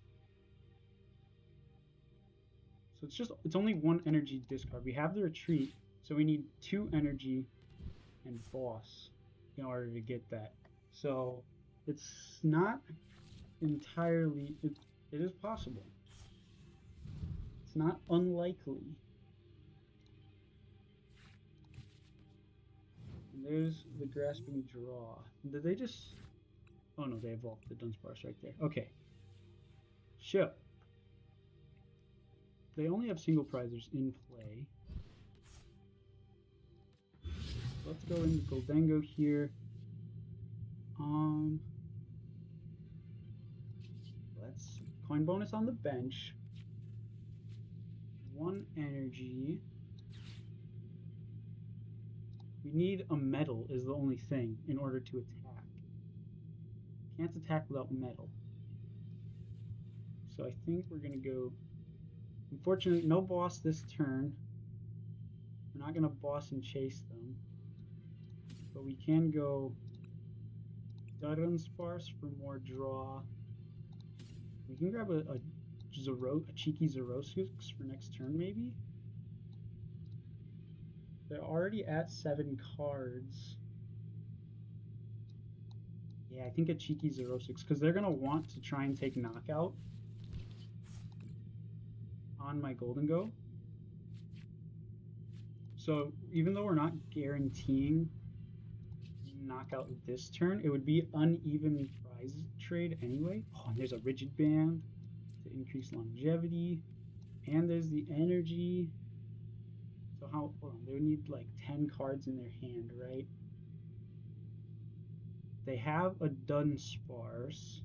So it's only 1 energy discard. We have the retreat, so we need 2 energy and boss in order to get that. So it's not entirely it is possible. It's not unlikely. And there's the Grasping Draw. Did they just... Oh no, they evolved the Dunsparce right there. Okay. Sure. They only have single prizers in play. Let's go into Goldengo here. Let's coin bonus on the bench. 1 energy. We need a metal is the only thing in order to attack. Can't attack without metal. So I think we're gonna go. Unfortunately, no boss this turn. We're not gonna boss and chase them. But we can go Dunsparce for more draw. We can grab a cheeky Zerosix for next turn, maybe? They're already at 7 cards. Yeah, I think a cheeky Zerosix, because they're going to want to try and take Knockout on my Goldengo. So even though we're not guaranteeing Knockout this turn, it would be uneven prize trade anyway. Oh, and there's a Rigid Band to increase longevity, and there's the energy. So hold on, they would need like 10 cards in their hand, right? They have a Dunsparce.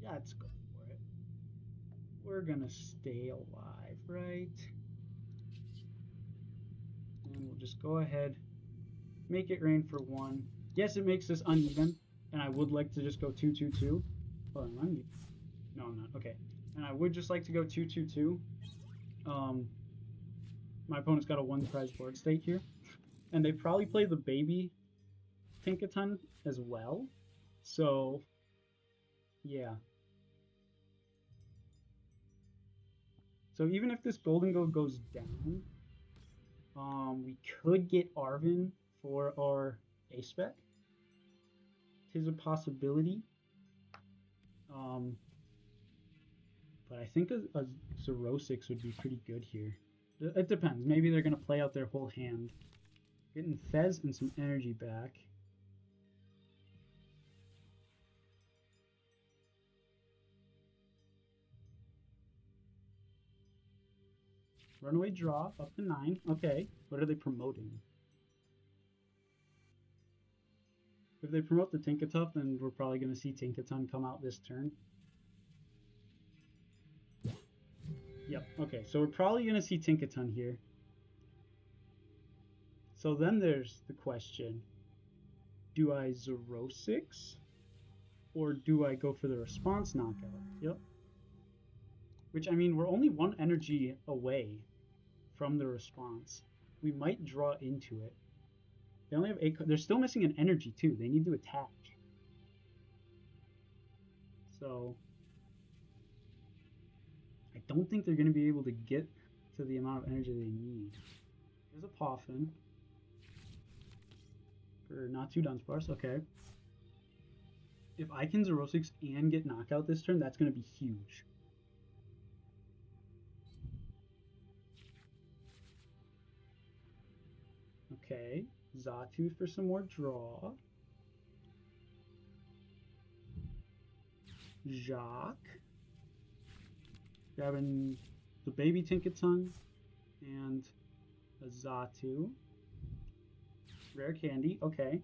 Yeah, let's go for it. We're gonna stay alive, right? And we'll just go ahead, make it rain for 1. Yes, it makes this uneven, and I would like to just go 2-2-2. Hold on, I'm... No, I'm not. Okay. And I would just like to go 2-2-2. My opponent's got a 1 prize board state here. And they probably play the baby Tinkaton as well. So, yeah. So even if this Goldengo goes down, we could get Arven for our A-Spec. Tis a possibility. But I think a Zerosix would be pretty good here. It depends. Maybe they're going to play out their whole hand. Getting Fez and some energy back. Runaway draw up to 9. Okay. What are they promoting? If they promote the Tinkatuff, then we're probably going to see Tinkaton come out this turn. Yep, okay, so we're probably going to see Tinkaton here. So then there's the question, do I Zerosix? Or do I go for the response knockout? Yep. Which, I mean, we're only 1 energy away from the response. We might draw into it. They only have 8 cards. They're still missing an energy, too. They need to attack. So... I don't think they're going to be able to get to the amount of energy they need. There's a Poffin. For not 2 Dunsparce, okay. If I can Zerosix and get Knockout this turn, that's going to be huge. Okay, Xatu for some more draw. Jacques. Grabbing the baby Tinkaton and A Zatu. Rare candy. Okay.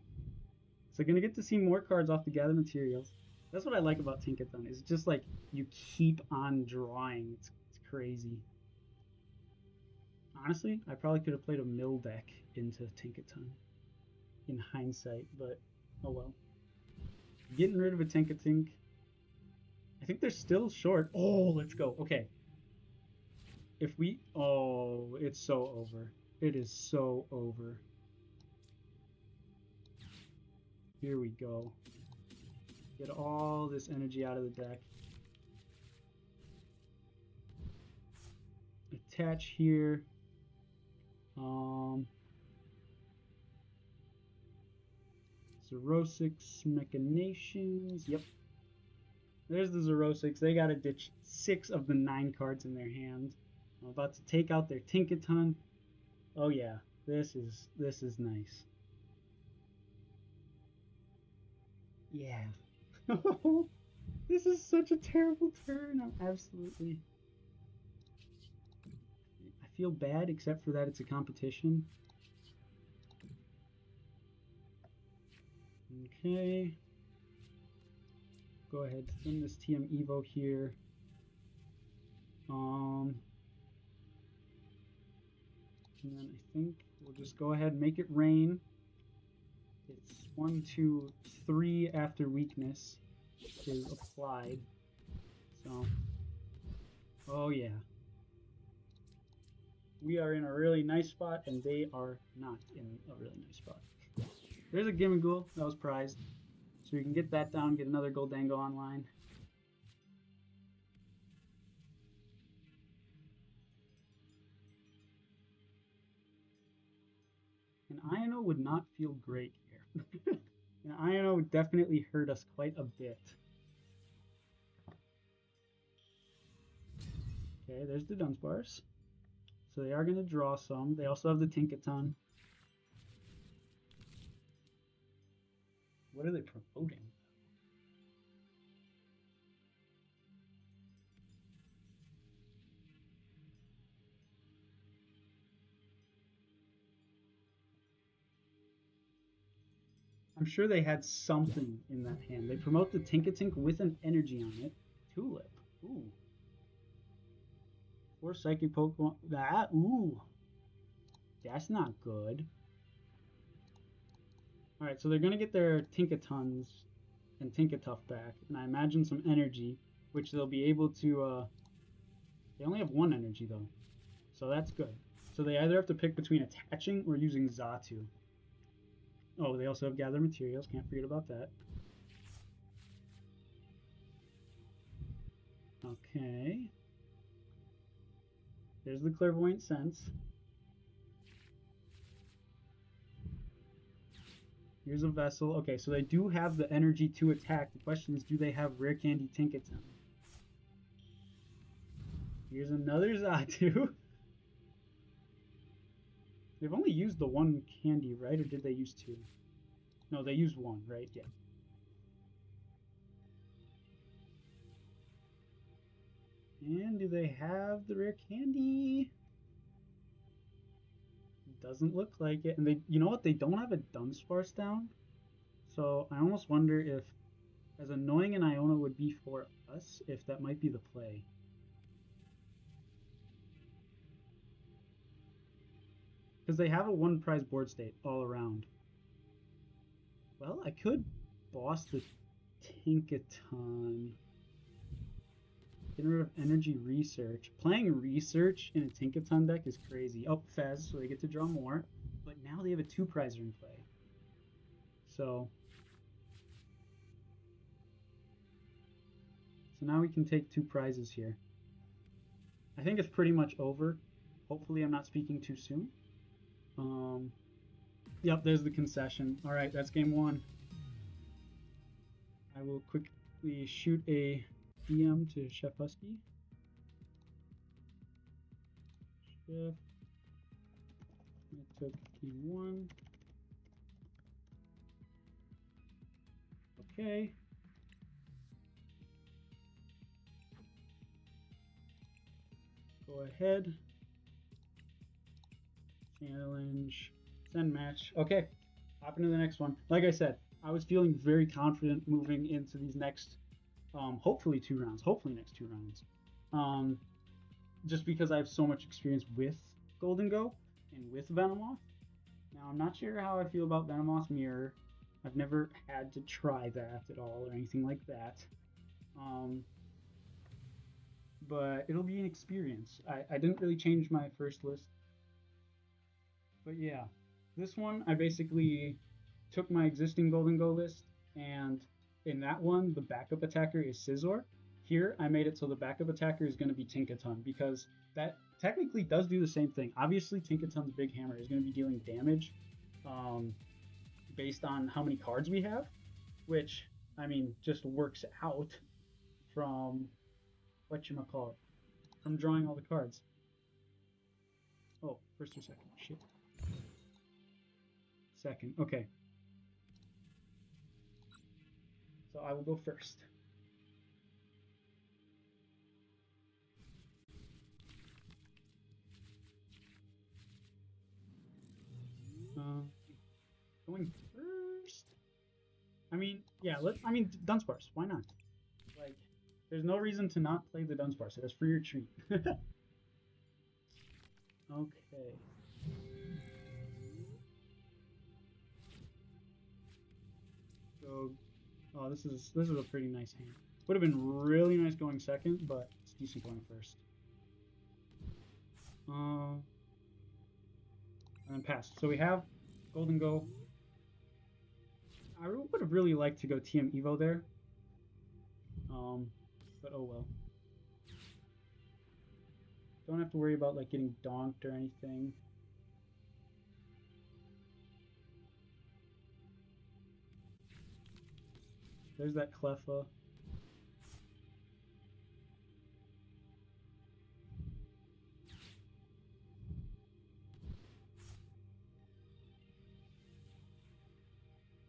So gonna get to see more cards off the gather materials. That's what I like about Tinkathon. It's just like you keep on drawing. It's crazy. Honestly, I probably could have played a mill deck into Tinkathon in hindsight, but oh well. Getting rid of a Tinkatink. I think they're still short. Oh, let's go. Okay. If we... Oh, it's so over. It is so over. Here we go. Get all this energy out of the deck. Attach here. Zerosix Machinations. Yep. There's the Zerosix. They gotta ditch 6 of the 9 cards in their hand. I'm about to take out their Tinkaton. Oh yeah, this is nice. Yeah. This is such a terrible turn. I'm absolutely... I feel bad, except for that it's a competition. Okay. Go ahead, send this TM Evo here. And then I think we'll just go ahead and make it rain. It's 1, 2, 3 after weakness is applied. So, oh yeah. We are in a really nice spot, and they are not in a really nice spot. There's a Gimmighoul that was prized. So you can get that down, get another Goldango online. An Iono would not feel great here. An Iono would definitely hurt us quite a bit. Okay, there's the Dunsparce. So they are going to draw some. They also have the Tinkaton. What are they promoting? I'm sure they had something in that hand. They promote the Tinkatink with an energy on it. Tulip. Ooh. 4 Psychic Pokemon. That. Ooh. That's not good. Alright, so they're going to get their Tinkatons and Tinkatuff back. And I imagine some energy, which they'll be able to... They only have 1 energy, though. So that's good. So they either have to pick between attaching or using Zatu. Oh, they also have Gather Materials. Can't forget about that. Okay. There's the Clairvoyant Sense. Here's a Vessel. Okay, so they do have the energy to attack. The question is, do they have Rare Candy Tinkaton? Here's another Zatu. They've only used the 1 candy, right? Or did they use 2? No, they used 1, right? Yeah. And do they have the rare candy? Doesn't look like it. And they, you know what? They don't have a Dunsparce down. So I almost wonder if, as annoying an Iona would be for us, if that might be the play. Because they have a 1 prize board state all around. Well, I could boss the Tinkaton. Getting rid of energy research. Playing research in a Tinkaton deck is crazy. Oh, Fez, so they get to draw more. But now they have a 2 prizer in play. So now we can take 2 prizes here. I think it's pretty much over. Hopefully I'm not speaking too soon. Yep, there's the concession. Alright, that's game 1. I will quickly shoot a DM to Chef Husky. Chef. I took game 1. Okay. Go ahead. Challenge. Send match. Okay. Hop into the next one. Like I said, I was feeling very confident moving into these next, hopefully 2 rounds. Hopefully next 2 rounds. Just because I have so much experience with Golden Go and with Venomoth. Now, I'm not sure how I feel about Venomoth Mirror. I've never had to try that at all or anything like that. But it'll be an experience. I didn't really change my first list. But yeah, this one, I basically took my existing Golden Go list, and in that one, the backup attacker is Scizor. Here, I made it so the backup attacker is going to be Tinkaton, because that technically does do the same thing. Obviously, Tinkaton's big hammer is going to be dealing damage based on how many cards we have, which, I mean, just works out from, whatchamacallit, from drawing all the cards. Oh, first or second, shit. Second, okay. So I will go first. Going first. I mean, yeah. Dunsparce. Why not? Like, there's no reason to not play the Dunsparce. It's for your treat. Okay. So, oh, this is a pretty nice hand. Would have been really nice going second, but it's decent going first. And then pass. So we have Golden Go. I would have really liked to go TM Evo there. But oh well. Don't have to worry about like getting donked or anything. There's that Cleffa.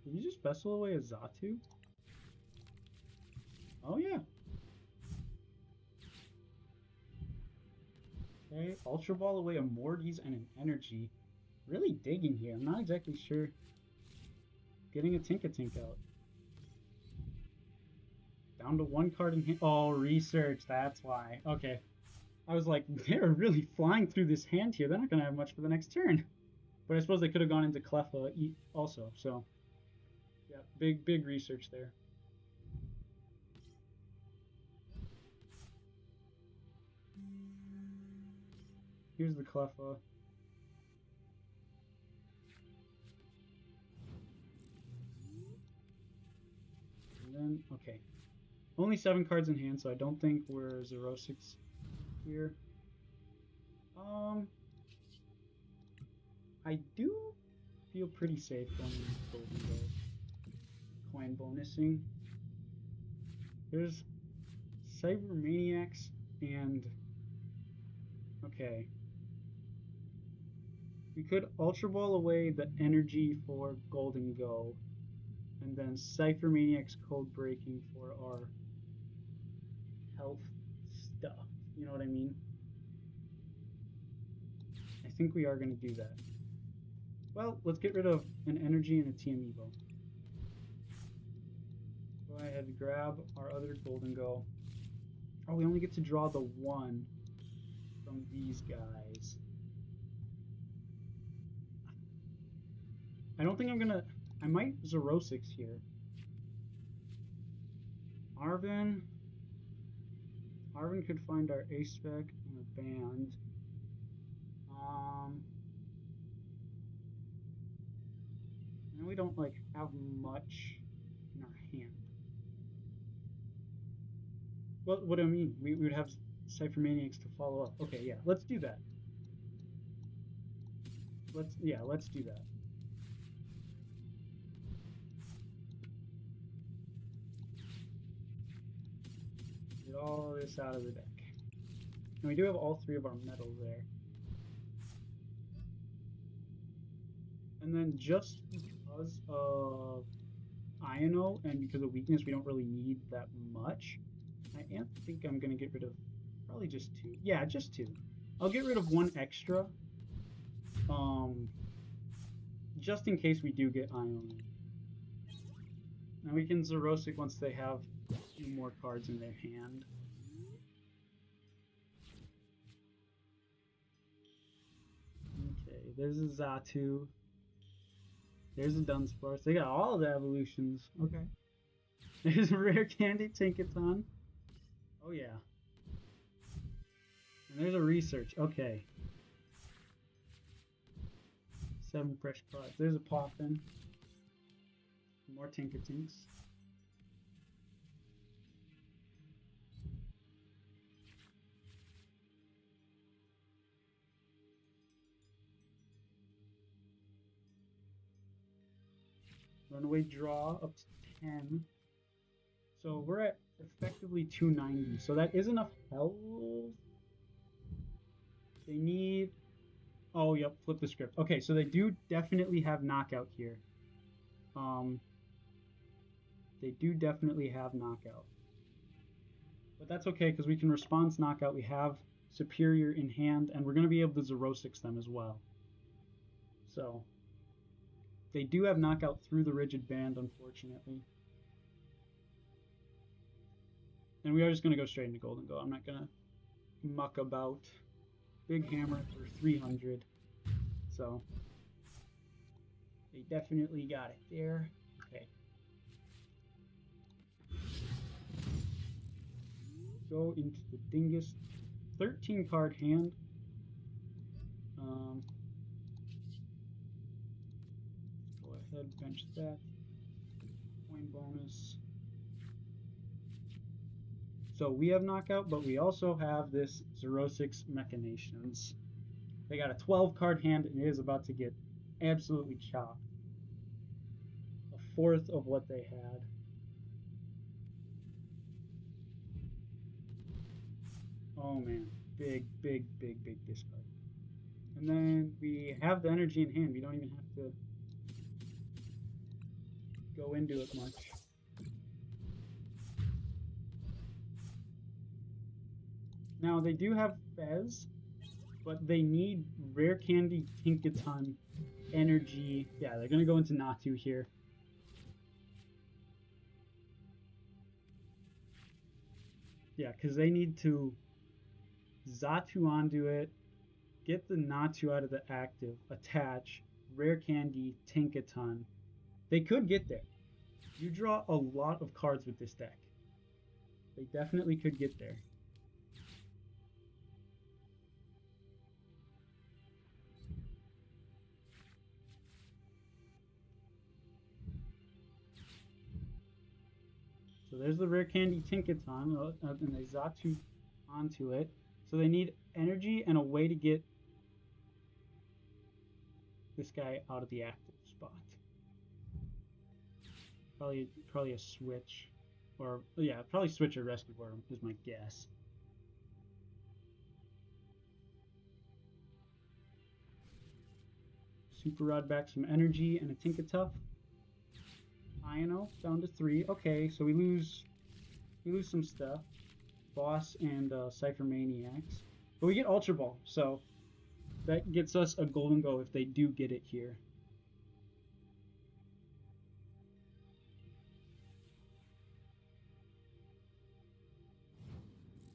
Did you just vessel away a Xatu? Oh yeah. Okay, Ultra Ball away a Morty's and an Energy. Really digging here. I'm not exactly sure. Getting a Tinkatink out. Down to 1 card in hand. Oh, research. That's why. Okay. I was like, they're really flying through this hand here. They're not going to have much for the next turn. But I suppose they could have gone into Cleffa also. So, yeah, big research there. Here's the Cleffa. And then, okay. Only 7 cards in hand, so I don't think we're 0-6 here. I do feel pretty safe going Golden Go. Coin bonusing. There's Cybermaniacs and... Okay. We could Ultra Ball away the energy for Golden Go, and then Cypher Maniac's Code Breaking for our health stuff. You know what I mean? I think we are going to do that. Well, let's get rid of an energy and a TM Evo. Go ahead and grab our other Golden Go. Oh, we only get to draw the 1 from these guys. I don't think I'm gonna... I might 0-6 here. Arvin could find our A-Spec in a band. And we don't, like, have much in our hand. Well, what do I mean? We would have Cypher Maniacs to follow up. Okay, yeah, let's do that. Let's do that. Get all this out of the deck. And we do have all 3 of our metals there. And then just because of Iono and because of weakness, we don't really need that much. I think I'm going to get rid of probably just 2. Yeah, just 2. I'll get rid of 1 extra Just in case we do get Ion. And we can Zerosic once they have a few more cards in their hand. Okay, there's a Xatu. There's a Dunsparce. They got all the evolutions. Okay. There's a rare candy Tinkaton. Oh yeah. And there's a research. Okay. 7 fresh cards. There's a Poffin. More Tinkatinks. Runaway draw up to 10. So we're at effectively 290. So that is enough health. They need... Oh, yep, flip the script. Okay, so they do definitely have knockout here. They do definitely have knockout. But that's okay, because we can response knockout. We have superior in hand, and we're going to be able to Zerosix them as well. So... They do have knockout through the rigid band, unfortunately. And we are just going to go straight into Golden Go. I'm not going to muck about. Big hammer for 300. So, they definitely got it there. Okay. Go into the Dingus. 13 card hand. Go ahead, bench that. Coin bonus. So we have knockout, but we also have this Zerosix Machinations. They got a 12 card hand and it is about to get absolutely chopped. A fourth of what they had. Oh man, big discard. And then we have the energy in hand. We don't even have to go into it much. Now they do have Fez, but they need Rare Candy, Tinkaton, Energy. Yeah, they're gonna go into Natu here. Yeah, because they need to Xatu onto it, get the Natu out of the active, attach, Rare Candy, Tinkaton. They could get there. You draw a lot of cards with this deck. They definitely could get there. So there's the Rare Candy Tinkaton, and they Xatu onto it. So they need energy and a way to get this guy out of the active spot. Probably a switch, or yeah, probably switch or rescue worm is my guess. Super Rod back some energy and a Tinkatuff. Iono down to 3. Okay, so we lose some stuff. Boss and Cypher Maniacs, but we get Ultra Ball, so that gets us a Golden Go if they do get it here.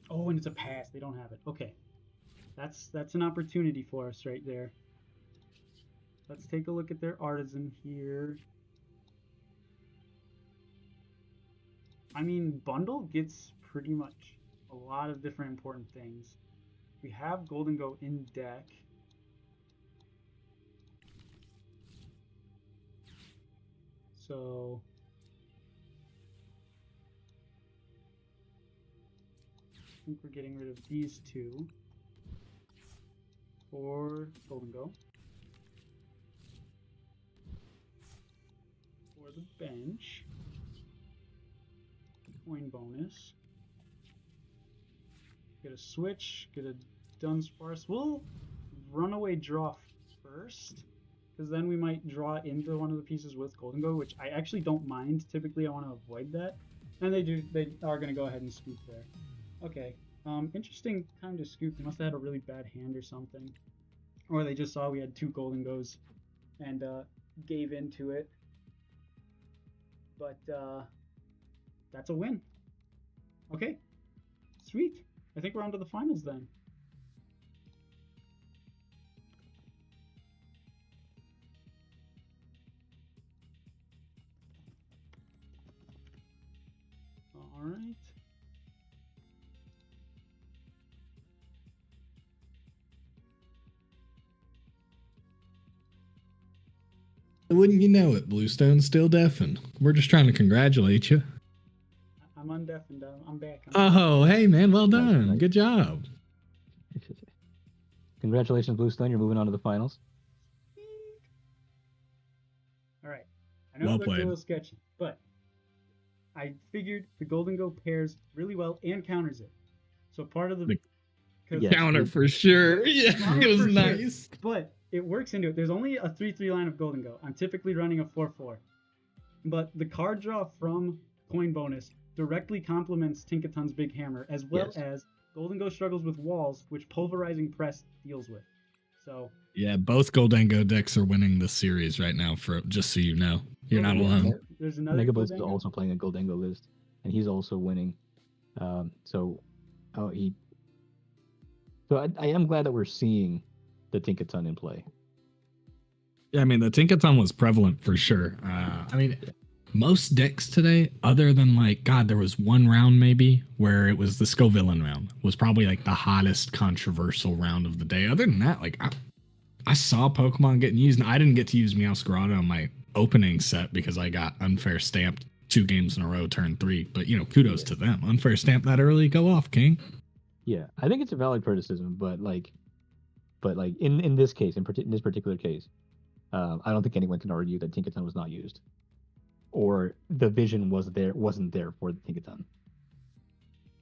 Oh, and it's a pass. They don't have it. Okay. That's an opportunity for us right there. Let's take a look at their Artisan here. I mean, Bundle gets pretty much a lot of different important things. We have Golden Go in deck. So... I think we're getting rid of these two for Golden Go. For the bench. Coin bonus. Get a switch, get a Dunsparce. We'll Runaway draw first, because then we might draw into one of the pieces with Golden Go, which I actually don't mind. Typically I want to avoid that. And they are going to go ahead and scoop there. Okay, interesting time to scoop. They must have had a really bad hand or something. or they just saw we had 2 Golden Goes and gave into it. But that's a win. Okay, sweet. I think we're on to the finals then. All right. Wouldn't you know it, Bluestone's still deafened. We're just trying to congratulate you. I'm undeafened. I'm back. Oh, hey man, well done. Good job. Congratulations, Bluestone. You're moving on to the finals. All right. I know Well it looked played. a little sketchy, but I figured the Golden Go pairs really well and counters it. So part of the Counter for sure. Yeah, Counter it was for sure, nice. but it works into it. There's only a 3-3 line of Golden Go. I'm typically running a 4-4. But the card draw from coin bonus directly complements Tinkaton's Big Hammer, as well as Golden Go struggles with walls, which Pulverizing Press deals with. So Yeah, both Goldango decks are winning this series right now, for just so you know. You're not alone. there's another Mega Blitz is Goldango? also playing a Goldango list, and he's also winning. So I am glad that we're seeing the Tinkaton in play. Yeah, I mean, the Tinkaton was prevalent for sure. I mean, most decks today, other than there was one round maybe where it was the Scovillain round, was probably like the hottest controversial round of the day. Other than that, I saw Pokemon getting used, and I didn't get to use Meowscarada on my opening set because I got unfair stamped 2 games in a row, turn 3. But, kudos to them. Unfair stamp that early, go off, King. Yeah, I think it's a valid criticism, but in this case, in this particular case, I don't think anyone can argue that Tinkaton was not used, or the vision wasn't there for the Tinkaton.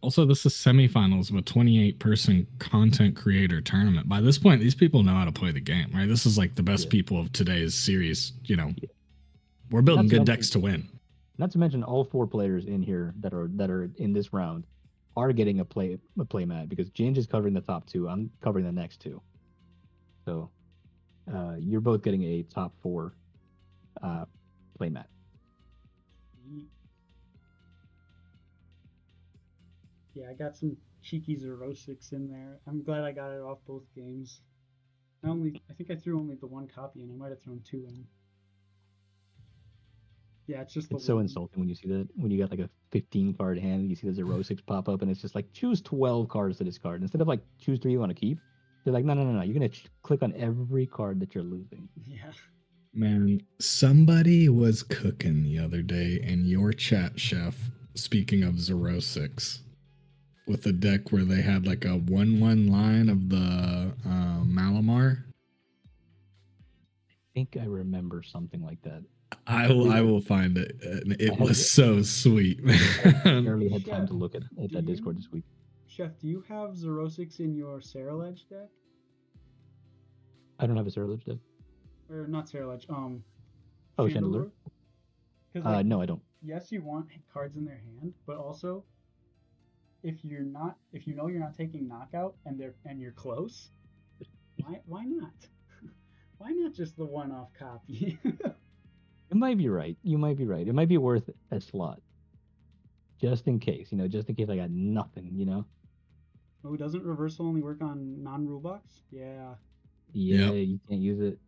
Also, this is semifinals of a 28-person content creator tournament. By this point, these people know how to play the game, right? This is like the best people of today's series. We're building good decks to win. Not to mention all 4 players in here that are in this round are getting a playmat, because Ginge is covering the top 2. I'm covering the next 2. So you're both getting a top 4 playmat. Yeah, I got some cheeky Zerosix in there. I'm glad I got it off both games. I think I threw only the 1 copy in. I might have thrown 2 in. Yeah, it's just It's so insulting when you see that, when you got like a 15 card hand, you see the Zerosix pop up, and it's just like, choose 12 cards to discard. Instead of choose 3 you want to keep, they're like, no. You're going to click on every card that you're losing. Yeah. Man, somebody was cooking the other day in your chat, Chef, speaking of Zerosix, with a deck where they had like a 1/1 line of the Malamar. I think I remember something like that. I will find it. It was so sweet, man. I barely had time to look at that Discord this week. Chef, do you have Zerosix in your Ceruledge deck? I don't have a Ceruledge deck. Or not Ceruledge, Chandelure? No, I don't. Yes, you want cards in their hand, but also if you know you're not taking knockout and you're close, why not? Why not just the one-off copy? You might be right. It might be worth a slot. Just in case, just in case I got nothing, Oh, doesn't reversal only work on non-rule box? Yeah. Yeah, you can't use it.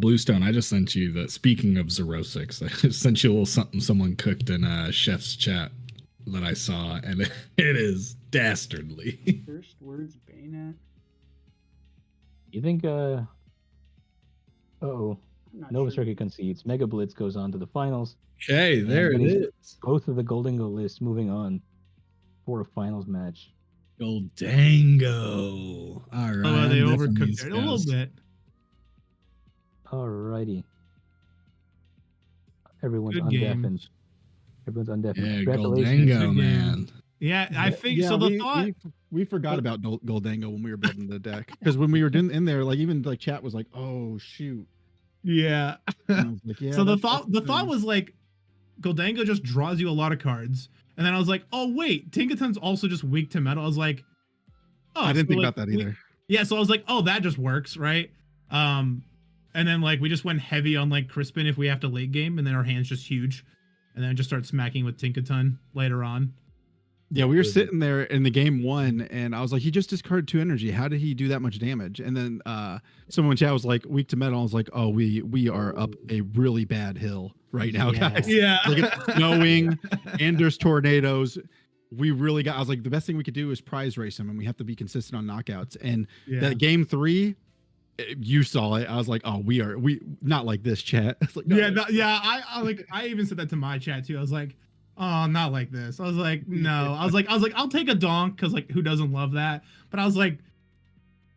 Bluestone, I just sent you the, speaking of Zerosix, I just sent you a little something someone cooked in Chef's chat that I saw, and it is dastardly. First words, Bayonet. You think, Nova Circuit concedes. Mega Blitz goes on to the finals. Okay, there it is. Both of the Goldango lists moving on for a finals match. Goldango. All right. Oh, they overcooked it a little bit. Alrighty. Everyone's Good undeafened. games. Everyone's undeafened. Yeah, Congratulations. Goldango, man. Yeah, I think so. The thought we forgot about Goldango when we were building the deck, because when we were in there, even chat was like, "Oh shoot." Yeah. Like, yeah, so the thought was like, Goldango just draws you a lot of cards, and then I was like, oh wait, Tinkaton's also just weak to metal. I was like, oh, I didn't think about that either. Yeah, so I was like, oh, that just works, right? And then like we just went heavy on like Crispin if we have to late game, and then our hand's just huge, and then just start smacking with Tinkaton later on. Yeah, we were sitting there in the game 1, and I was like, he just discarded 2 energy. How did he do that much damage? And then someone in chat was like, weak to metal. I was like, oh, we are up a really bad hill right now, guys. Yeah. Like it's snowing and there's tornadoes. We really got. I was like, the best thing we could do is prize race him, and we have to be consistent on knockouts. And that game 3, you saw it. I was like, oh, we not like this, chat. I was like, I even said that to my chat too. I was like, oh, not like this. I was like, no. I was like, I'll take a donk because like who doesn't love that? But I was like,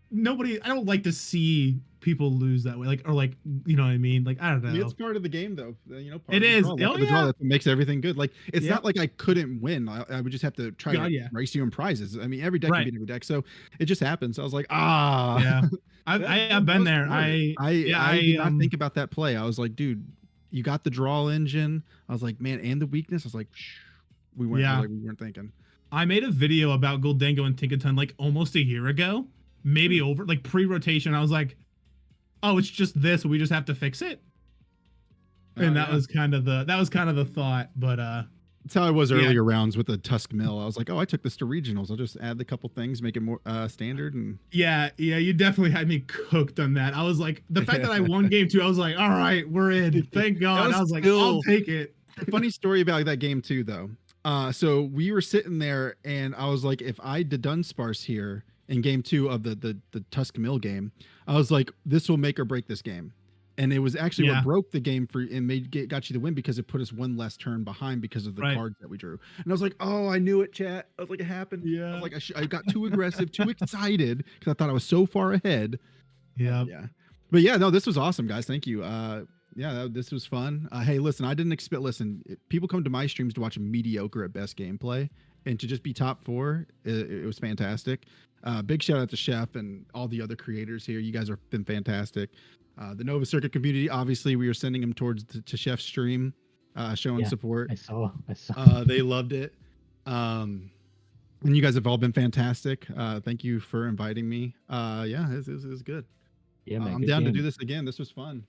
nobody. I don't like to see people lose that way. Like or like you know what I mean? Like I don't know. I mean, it's part of the game though. You know, part it of is. The draw. Oh, The draw yeah. that makes everything good. Like it's not like I couldn't win. I would just have to try to race you in prizes. I mean, every deck can beat every deck, so it just happens. I was like, Yeah. I've been there. I did not think about that play. I was like, dude, you got the draw engine. I was like, man, and the weakness. I was like, shh, we weren't thinking. I made a video about Goldango and Tinkaton like almost a year ago, maybe over like pre-rotation. I was like, oh, it's just this. We just have to fix it. And that was kind of the thought. But that's how I was earlier rounds with the Tusk Mill. I was like, oh, I took this to regionals. I'll just add the couple things, make it more standard. And yeah, you definitely had me cooked on that. I was like, the fact that I won game 2, I was like, all right, we're in. Thank God. I was like, I'll take it. Funny story about that game too, though. So we were sitting there, and I was like, if I did Dunsparce here in game 2 of the Tusk Mill game, I was like, this will make or break this game. And it was actually what broke the game for and got you the win because it put us one less turn behind because of the cards that we drew. And I was like, oh, I knew it, chat. I was like, it happened. Yeah. I was like, I got too aggressive, too excited because I thought I was so far ahead. Yeah. But yeah, no, this was awesome, guys. Thank you. This was fun. Hey, listen, I didn't expect. Listen, people come to my streams to watch a mediocre at best gameplay, and to just be top 4, it was fantastic. Big shout out to Chef and all the other creators here. You guys have been fantastic. The Nova Circuit community, obviously, we were sending them towards to Chef's stream, showing support. I saw. They loved it. And you guys have all been fantastic. Thank you for inviting me. It was good. Yeah, man, I'm good down to game. do this again. This was fun.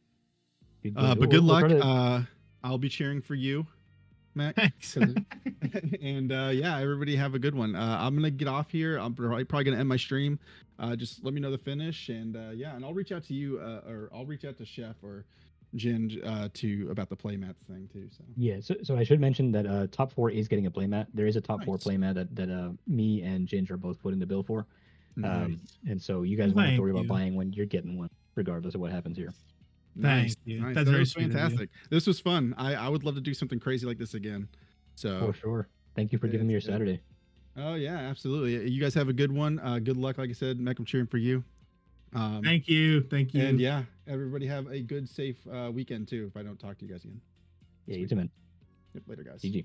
Good But good luck. I'll be cheering for you, Mac. And everybody have a good one. I'm gonna get off here. I'm probably gonna end my stream. Just let me know the finish, and and I'll reach out to you, or I'll reach out to Chef or Jin about the playmats thing too. So yeah, so I should mention that top 4 is getting a playmat. There is a top 4 playmat that me and Ginger are both putting the bill for. And so you guys won't have to worry about buying one. You're getting one, regardless of what happens here. Thank you. Nice. That's That very was sweet of you. fantastic. This was fun. I would love to do something crazy like this again. So For sure. Thank you for giving me your Saturday. Oh yeah, absolutely. You guys have a good one. Good luck. Like I said, Mac, I'm cheering for you. Thank you. And yeah, everybody have a good, safe weekend too. If I don't talk to you guys again. Yeah, you too, man. Yep, later, guys. GG.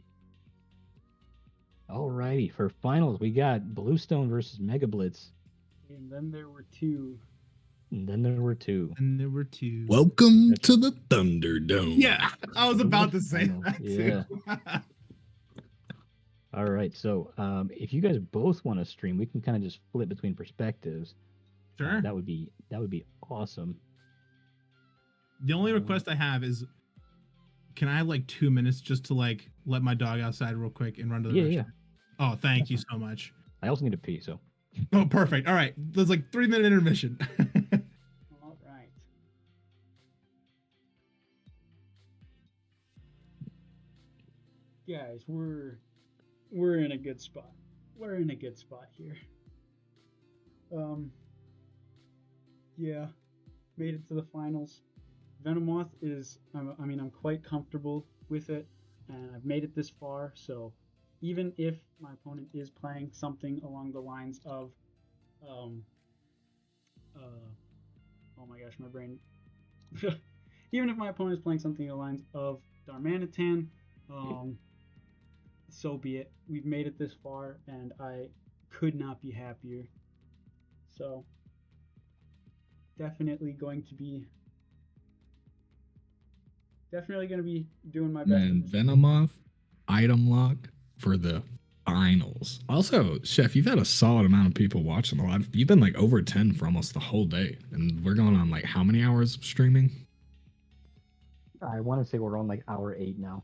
Alrighty, for finals, we got Bluestone versus Mega Blitz. And then there were 2. Welcome to the Thunderdome. Yeah, I was about to say that too. All right, so if you guys both want to stream, we can kind of just flip between perspectives. Sure. That would be awesome. The only request I have is, can I have like 2 minutes just to like let my dog outside real quick and run to the restroom? Yeah. Oh, thank you so much. I also need to pee, so. Oh, perfect. All right, there's like 3-minute intermission. All right. Guys, we're in a good spot. We're in a good spot here. Yeah, made it to the finals. Venomoth is, I'm quite comfortable with it, and I've made it this far, so even if my opponent is playing something along the lines of, oh my gosh, my brain. Even if my opponent is playing something along the lines of Darmanitan, so be it. We've made it this far, and I could not be happier. So, definitely going to be doing my best. And Venomoth, item lock for the Finals. Also, Chef, you've had a solid amount of people watching a lot. You've been like over 10 for almost the whole day. And we're going on like how many hours of streaming? I want to say we're on like hour 8 now.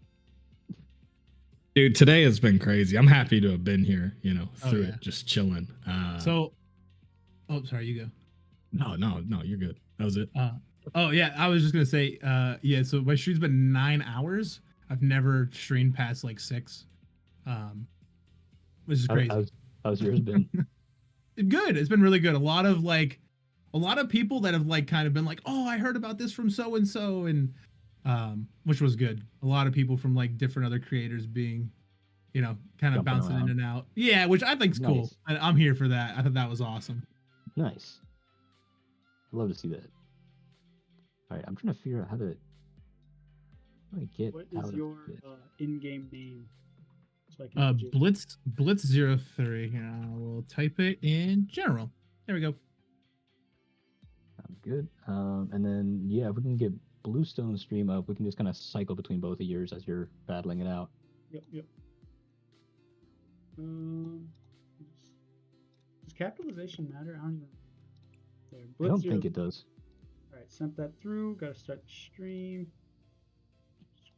Dude, today has been crazy. I'm happy to have been here, Oh, through yeah. it, just chilling. So, oh, sorry, you go. No, you're good. That was it. Oh yeah, I was just gonna say, yeah. So my stream's been 9 hours. I've never streamed past like 6, which is crazy. How's yours been? Good. It's been really good. A lot of people that have like kind of been like, oh, I heard about this from so and so, and which was good. A lot of people from like different other creators being, kind of Jumping bouncing around. in and out. Yeah, which I think's cool. Nice. And I'm here for that. I thought that was awesome. Nice. I'd love to see that. All right, I'm trying to figure out how to get What out is of your this. in-game name? So I can do it. Blitz03. Here, I will type it in general. There we go. Sounds good. And then yeah, if we can get Bluestone stream up, we can just kind of cycle between both of yours as you're battling it out. Yep. Does capitalization matter? I don't even. There, I don't Blitz think 0. it does. All right, sent that through. Got to start the stream.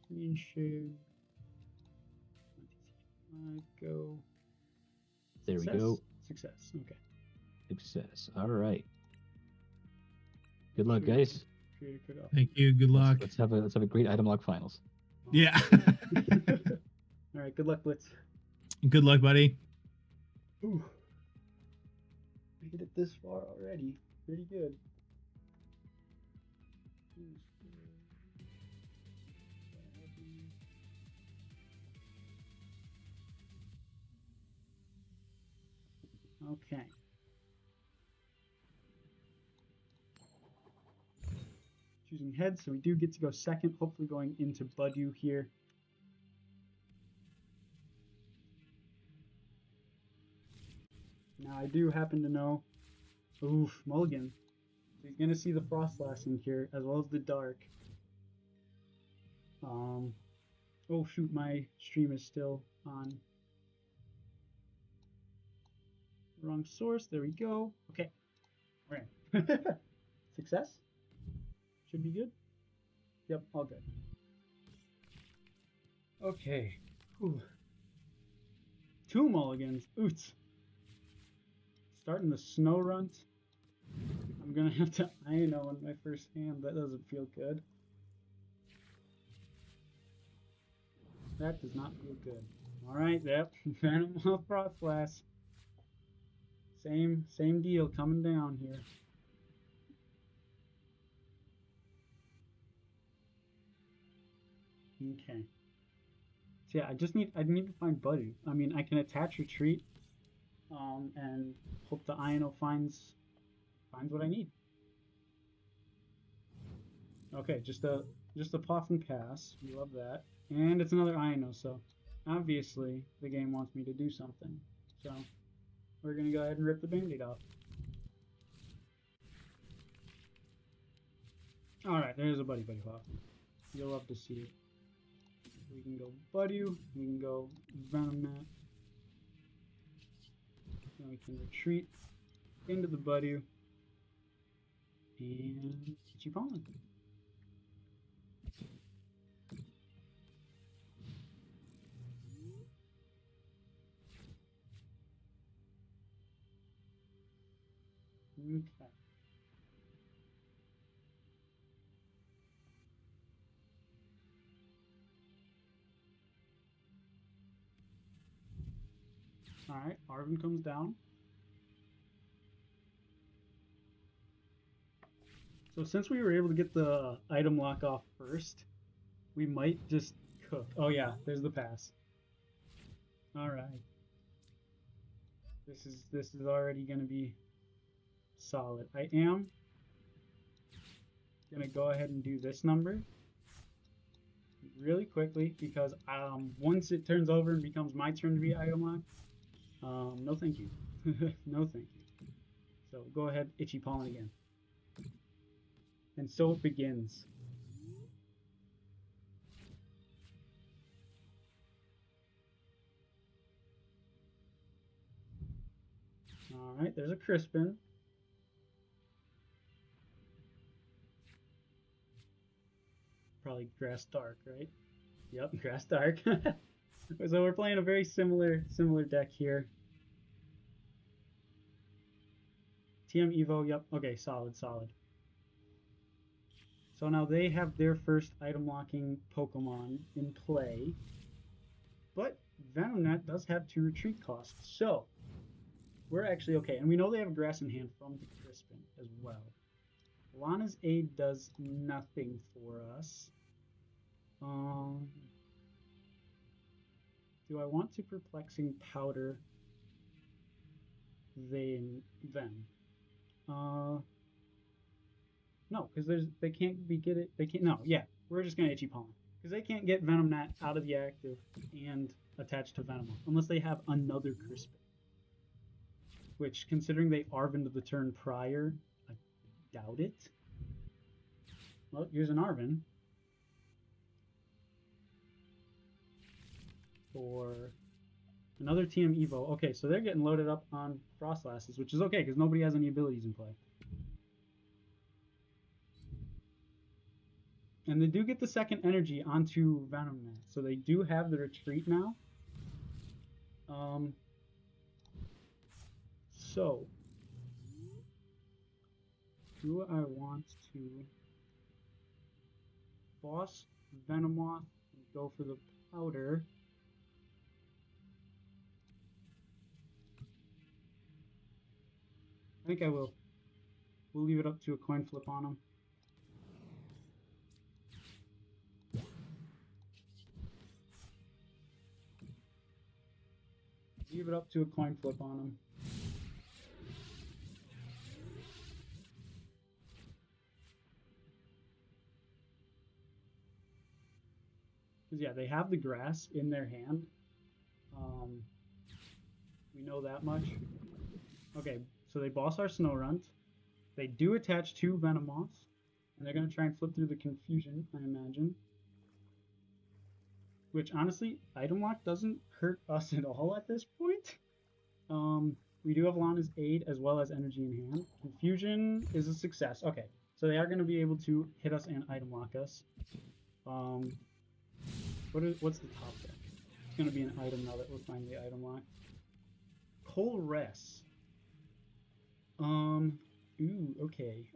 Screen share. Go. There we Success? go. Success. Okay. Success. All right. Good luck, guys. Creator Cookoff. Thank you. Good luck. Let's have a great item lock finals. Yeah. All right. Good luck, Blitz. Good luck, buddy. Ooh. Made it this far already. Pretty good. Okay. Choosing head, so we do get to go second, hopefully going into Budu here. Now I do happen to know, oof, Mulligan. So he's gonna see the Frost Lass in here, as well as the Dark. Oh shoot, my stream is still on. Wrong source, there we go. Okay, alright. Success? Should be good? Yep, all good. Okay. Whew. 2 mulligans. Oots. Starting the snow runt. I'm gonna have to Ino on my first hand. That doesn't feel good. That does not feel good. Alright, yep. Phantom Frost Lass. Same deal coming down here. Okay. So yeah, I need to find Buddy. I mean, I can attach retreat, and hope the Ino finds what I need. Okay, just a puff and pass. We love that, and it's another Ino. So obviously the game wants me to do something. So we're gonna go ahead and rip the Band-Aid off. All right, there's a Buddy Pop. You'll love to see it. We can go Budu, we can go Venomat, then we can retreat into the Budu, and keep on. Okay. Alright, Arvin comes down. So since we were able to get the item lock off first, we might just cook. Oh yeah, there's the pass. Alright. This is already gonna be solid. I am gonna go ahead and do this number really quickly because once it turns over and becomes my turn to be item locked, no thank you. No thank you. So go ahead, Itchy Pollen again. And so it begins. All right, there's a Crispin. Probably Grass Dark, right? Yep, Grass Dark. So we're playing a very similar deck here. TM Evo, yep. Okay, solid. So now they have their first item locking Pokemon in play. But Venomoth does have 2 retreat costs. So we're actually okay. And we know they have Grass in hand from the Crispin as well. Lana's Aid does nothing for us. Do I want to Perplexing Powder them? No, because they can't get it. They can't. No, yeah, we're just gonna Itchy Pollen because they can't get Venomoth out of the active and attached to Venomoth unless they have another Crispin. Which, considering they Arvened the turn prior, I doubt it. Well, here's an Arven. For another TM Evo. Okay, so they're getting loaded up on Frostlasses, which is okay because nobody has any abilities in play. And they do get the second energy onto Venomoth, so they do have the retreat now. So do I want to boss Venomoth and go for the powder? I think I will. We'll leave it up to a coin flip on him. Leave it up to a coin flip on him. Because, yeah, they have the grass in their hand. We know that much. Okay, so they boss our Snorunt. They do attach 2 Venomoths. And they're going to try and flip through the Confusion, I imagine. Which, honestly, Item Lock doesn't hurt us at all at this point. We do have Lana's Aid as well as Energy in hand. Confusion is a success. Okay, so they are going to be able to hit us and Item Lock us. What's the top deck? It's going to be an item now that we're finally Item Locked. Colress. Ooh, okay.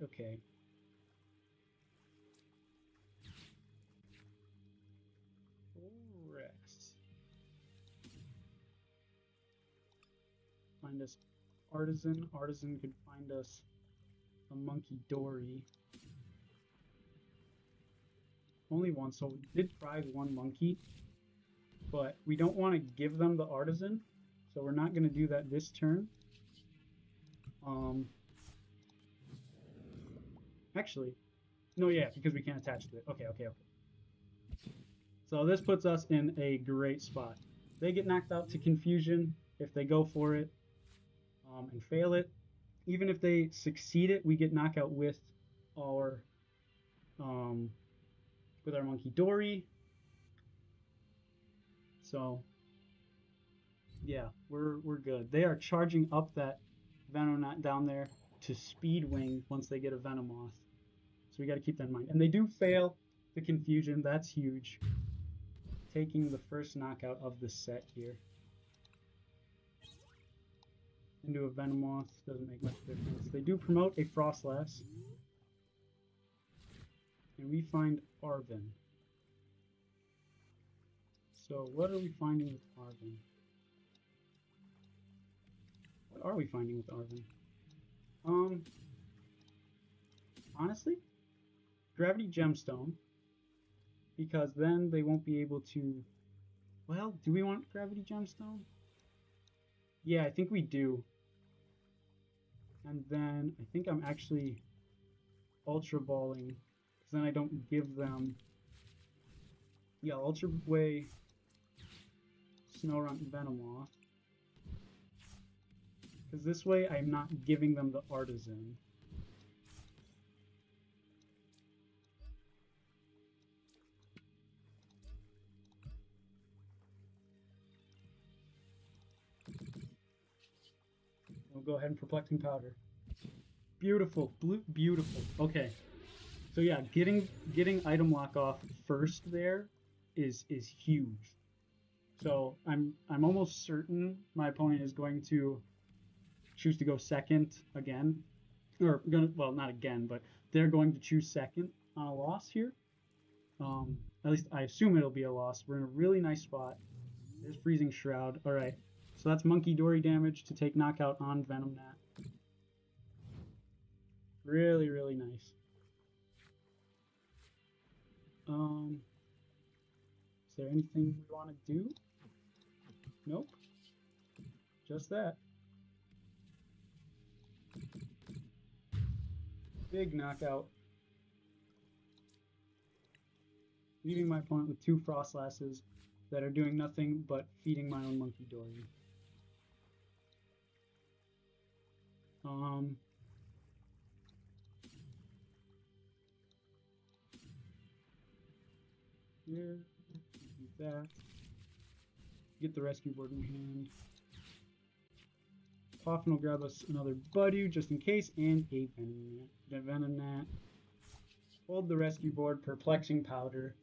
Colress. Find us Artisan. Artisan could find us a Monkey Dory. Only one, so we did prize 1 monkey, but we don't want to give them the Artisan, so we're not going to do that this turn. Actually, no, yeah, because we can't attach to it. Okay. So this puts us in a great spot. They get knocked out to Confusion if they go for it and fail it. Even if they succeed it, we get knockout with our Monkey Dory. So yeah, we're good. They are charging up that Venomoth down there to Speedwing once they get a Venomoth. So we got to keep that in mind. And they do fail the Confusion. That's huge. Taking the first knockout of the set here. Into a Venomoth doesn't make much difference. They do promote a Frostlass. And we find Arven. So what are we finding with Arven? What are we finding with Arven? Honestly, Gravity Gemstone, because then they won't be able to. Well, do we want Gravity Gemstone? Yeah, I think we do. And then I think I'm actually Ultra Balling, because then I don't give them. Yeah, Ultra Way, Snorunt, and Venomoth. Because this way I'm not giving them the Artisan. go ahead and Perplexing Powder. Beautiful, blue, beautiful. Okay, so yeah, getting item lock off first there is huge. So I'm almost certain my opponent is going to choose to go second again, or well, not again, but they're going to choose second on a loss here. At least I assume it'll be a loss. We're in a really nice spot. There's Freezing Shroud. All right, so that's Monkey Dory damage to take knockout on Venom Gnat. Really, really nice. Is there anything we want to do? Nope. Just that. Big knockout. Leaving my opponent with 2 Frost Lasses that are doing nothing but feeding my own Monkey Dory. Here, do that. Get the rescue board in hand. Coffin will grab us another Budew just in case, and a Venom Gnat. Hold the rescue board, Perplexing Powder.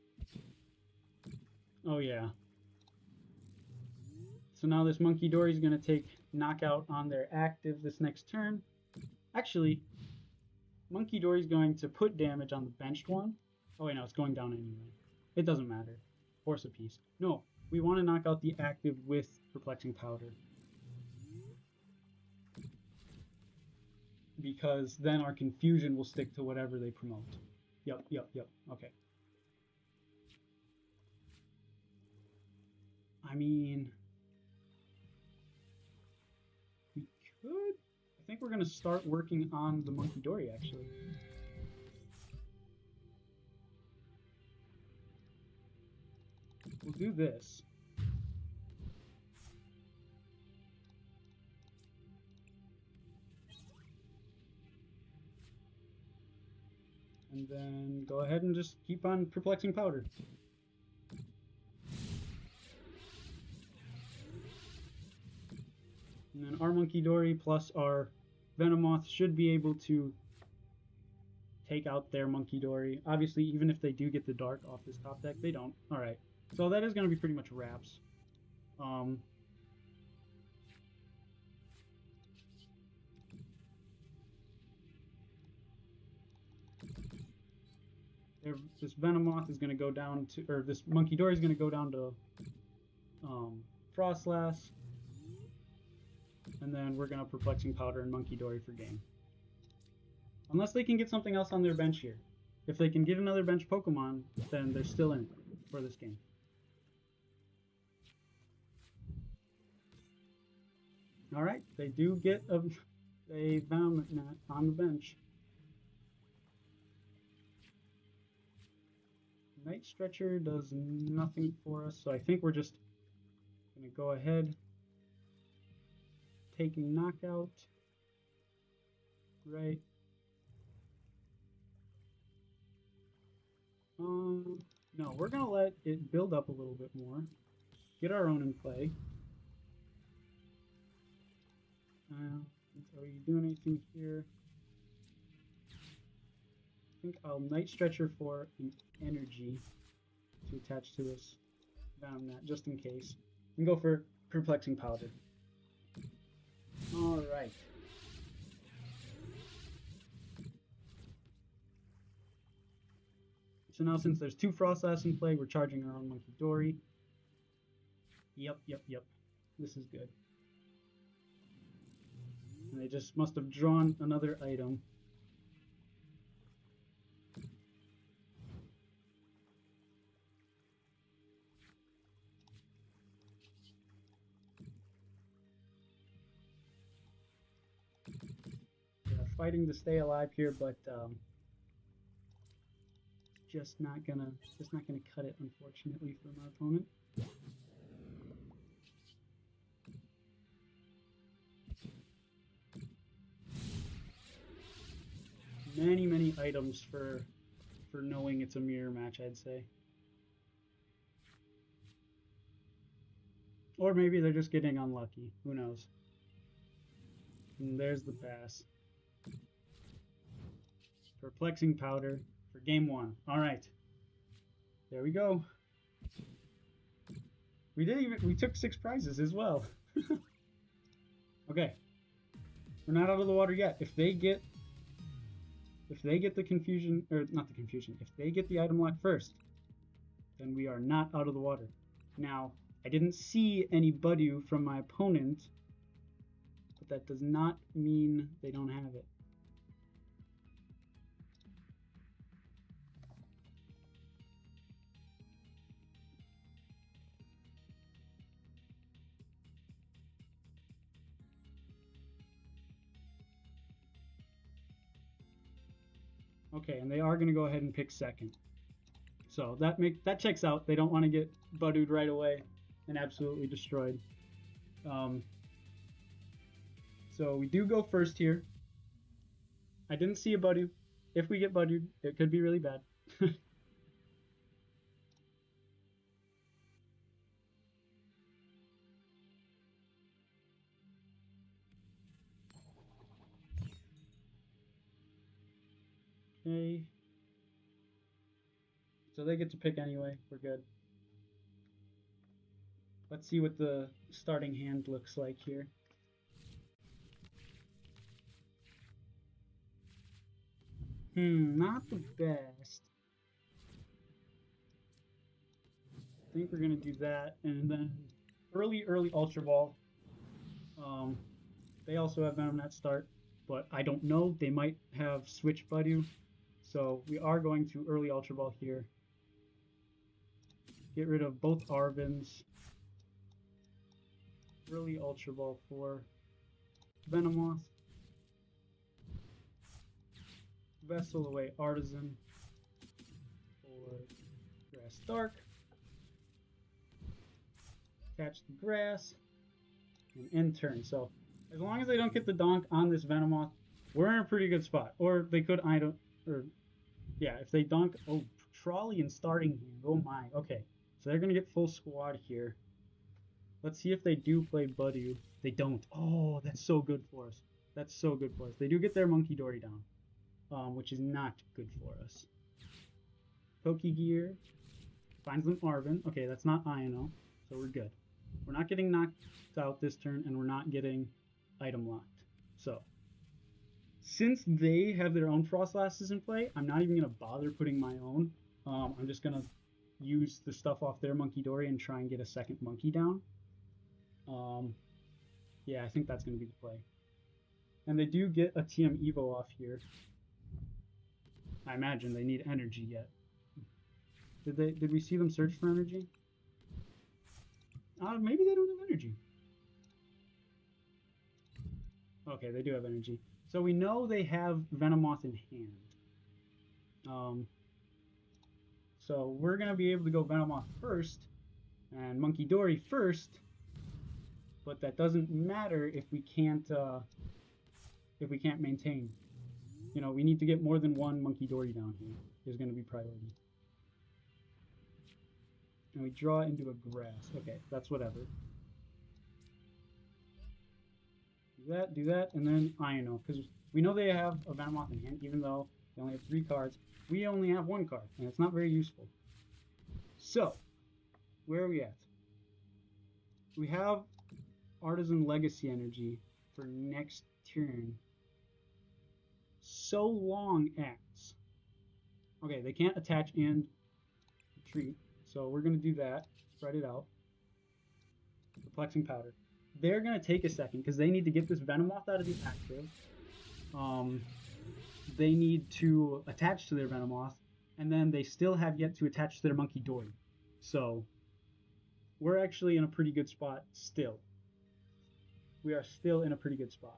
Oh yeah. So now this Monkey Dory is going to take knockout on their active this next turn. Actually, Monkey Dory is going to put damage on the benched one. Oh wait, no, it's going down anyway. It doesn't matter. Horse apiece. No, we want to knock out the active with Perplexing Powder. Because then our confusion will stick to whatever they promote. Yep. Okay. I mean, we could. I think we're going to start working on the Monkey Dory, actually. We'll do this. And then go ahead and just keep on Perplexing Powder. And then our Monkey Dory plus our Venomoth should be able to take out their Monkey Dory. Obviously, even if they do get the Dark off this top deck, they don't. Alright, so that is going to be pretty much wraps. This Venomoth is going to go down to, or this Monkey Dory is going to go down to Frostlass. And then we're going to Perplexing Powder and Monkey Dory for game. Unless they can get something else on their bench here. If they can get another bench Pokemon, then they're still in it for this game. Alright, they do get a Venom Gnat on the bench. Night Stretcher does nothing for us, so I think we're just going to go ahead. Taking knockout. Right. No, we're going to let it build up a little bit more. Get our own in play. Are you doing anything here? I think I'll Night Stretcher for an energy to attach to this Venom Gnat, just in case. And go for Perplexing Powder. Alright. So now since there's 2 Frostlass in play, we're charging our own Monkey Dory. Yep. This is good. And they just must have drawn another item. Fighting to stay alive here, but just not gonna cut it, unfortunately, for my opponent. Many items for knowing it's a mirror match, I'd say. Or maybe they're just getting unlucky. Who knows? And there's the pass. Perplexing powder for game 1. All right. There we go. We took 6 prizes as well. Okay. We're not out of the water yet. If they get the confusion, or not the confusion, if they get the item lock first, then we are not out of the water. Now, I didn't see any Budu from my opponent, but that does not mean they don't have it. Okay, and they are going to go ahead and pick second. So that checks out. They don't want to get Budu'd right away and absolutely destroyed. So we do go first here. I didn't see a Budu. If we get Budu'd, it could be really bad. Okay. So they get to pick anyway. We're good. Let's see what the starting hand looks like here. Not the best. I think we're gonna do that, and then early Ultra Ball. They also have Venom at start, but I don't know. They might have Switch Budu, so we are going to early Ultra Ball here. Get rid of both Arvins. Early Ultra Ball for Venomoth. Vessel away Artisan for Grass Dark. Catch the grass and end turn. So as long as they don't get the donk on this Venomoth, we're in a pretty good spot. Or they could yeah, if they donk, oh, trolley and starting hand. Oh my. Okay, so they're gonna get full squad here. Let's see if they do play Budu. They don't. Oh, that's so good for us. That's so good for us. They do get their Monkey Dory down, which is not good for us. Pokegear finds them Arvin. Okay, that's not Iono, so we're good. We're not getting knocked out this turn, and we're not getting item locked. So, since they have their own Frostlasses in play, I'm not even going to bother putting my own. I'm just going to use the stuff off their Monkey Dory and try and get a second monkey down. Yeah, I think that's going to be the play. And they do get a TM Evo off here. I imagine they need energy yet. Did we see them search for energy? Maybe they don't have energy. Okay, they do have energy. So we know they have Venomoth in hand. So we're going to be able to go Venomoth first and Monkey Dory first, but that doesn't matter if we can't maintain. You know, we need to get more than one Monkey Dory down here is going to be priority. And we draw into a grass. Okay, that's whatever. Do that, and then Iono, because we know they have a Venomoth in hand, even though they only have 3 cards. We only have 1 card, and it's not very useful. So, where are we at? We have Artisan Legacy Energy for next turn. So long as... Okay, they can't attach and retreat, so we're going to do that. Spread it out. Perplexing Powder. They're going to take a second because they need to get this Venomoth out of the active. They need to attach to their Venomoth, and then they still have yet to attach to their Monkey Dory. So, we're actually in a pretty good spot still. We are still in a pretty good spot.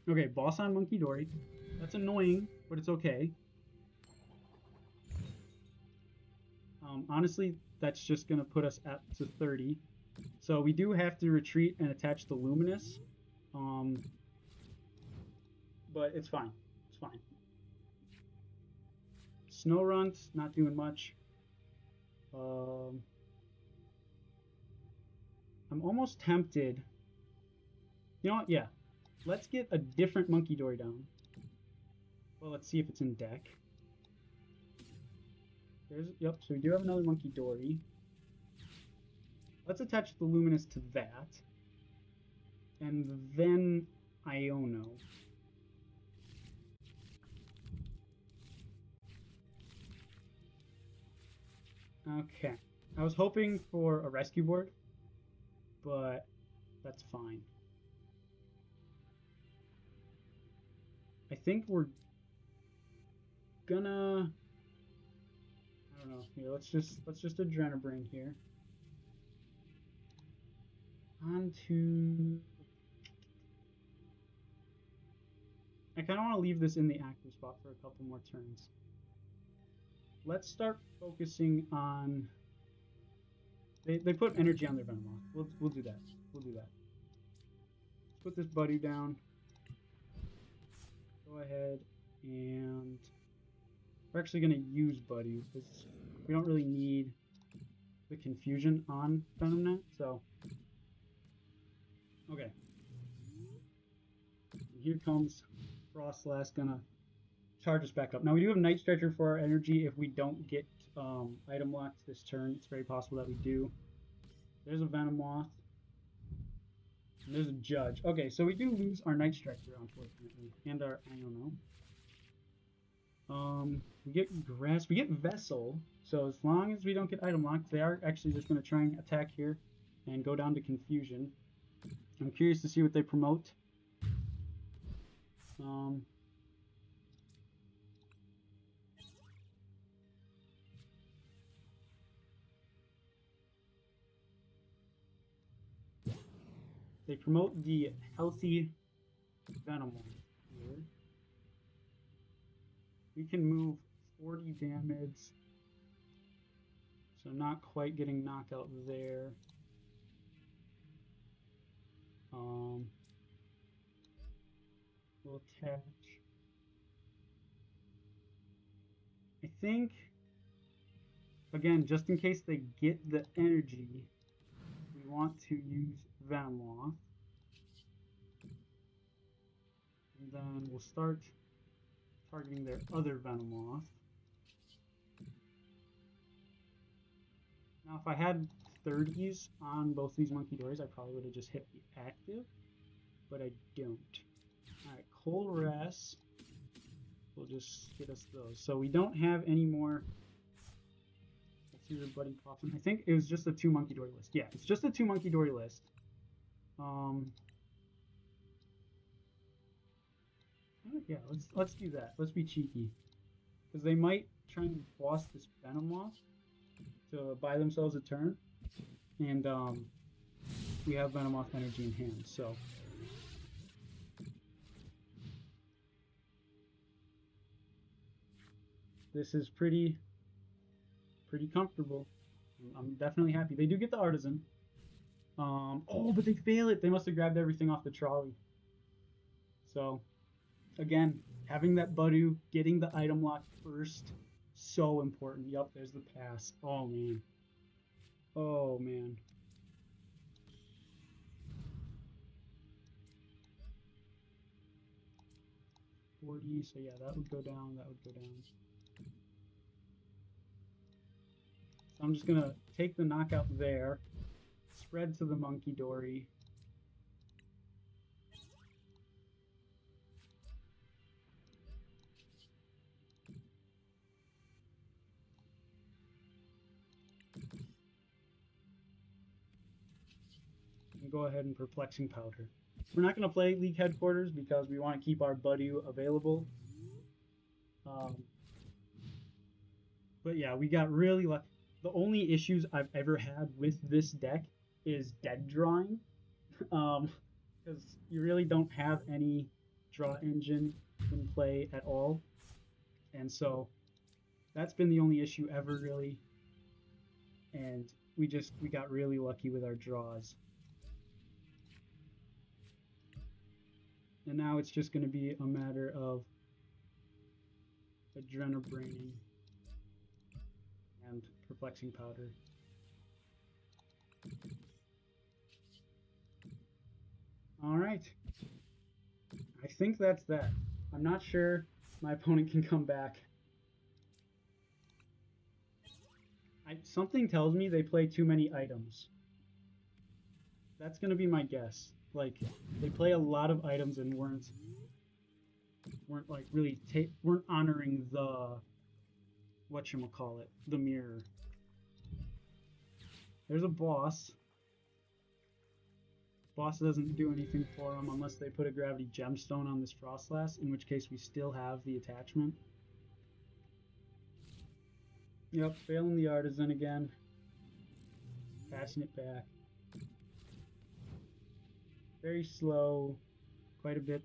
Okay, boss on Monkey Dory. That's annoying, but it's okay. Honestly, that's just going to put us up to 30. So we do have to retreat and attach the Luminous. But it's fine. It's fine. Snow Runt, not doing much. I'm almost tempted. You know what? Yeah. Let's get a different Monkey Dory down. Well, let's see if it's in deck. Yep, so we do have another Monkey Dory. Let's attach the Luminous to that. And then Iono. Okay. I was hoping for a rescue board, but that's fine. I think we're gonna, I don't know. Here, let's just Adrenabrain here. On to, I kind of want to leave this in the active spot for a couple more turns. Let's start focusing on. They put energy on their Venomoth. We'll do that. We'll do that. Let's put this Buddy down. Go ahead and we're actually going to use Buddy because we don't really need the confusion on VenomNet. So okay. And here comes Frostlass, gonna charge us back up. Now we do have Night Stretcher for our energy if we don't get item locked this turn. It's very possible that we do. There's a Venomoth. And there's a Judge. Okay, so we do lose our Night Stretcher, unfortunately, and our Iono. We get Grass. We get Vessel. So as long as we don't get item locked, they are actually just going to try and attack here and go down to Confusion. I'm curious to see what they promote. They promote the healthy Venomoth here. We can move 40 damage. So not quite getting knockout there. We'll attach. I think, again, just in case they get the energy, we want to use Venomoth. And then we'll start targeting their other Venomoth. Now, if I had 30s on both these Monkey Dories, I probably would have just hit the active, but I don't. Alright, Colress will just get us those. So we don't have any more. Let's see your Buddy Coffin. I think it was just a 2 Monkey Dory list. Yeah, it's just a 2 Monkey Dory list. Yeah, let's do that. Let's be cheeky. Because they might try and boss this Venomoth to buy themselves a turn. And we have Venomoth energy in hand, so. This is pretty comfortable. I'm definitely happy. They do get the Artisan. Oh, but they fail it. They must have grabbed everything off the trolley. So, again, having that Budu, getting the item lock first, so important. Yup, there's the pass. Oh, man. Oh, man. So yeah, that would go down, that would go down. So I'm just gonna take the knockout there, spread to the Monkey Dory. And go ahead and Perplexing Powder. We're not going to play League Headquarters because we want to keep our Budu available. But yeah, we got really lucky. The only issues I've ever had with this deck is dead drawing. Because you really don't have any draw engine in play at all. And so that's been the only issue ever, really. And we got really lucky with our draws. And now it's just going to be a matter of Adrenabraining. and perplexing powder. All right. I think that's that. I'm not sure my opponent can come back. Something tells me they play too many items. That's gonna be my guess. Like, they play a lot of items and weren't like really weren't honoring the whatchamacallit, the mirror. There's a boss. Boss doesn't do anything for them unless they put a gravity gemstone on this Frostlass, in which case we still have the attachment. Yep, failing the artisan again. Passing it back. Very slow, quite a bit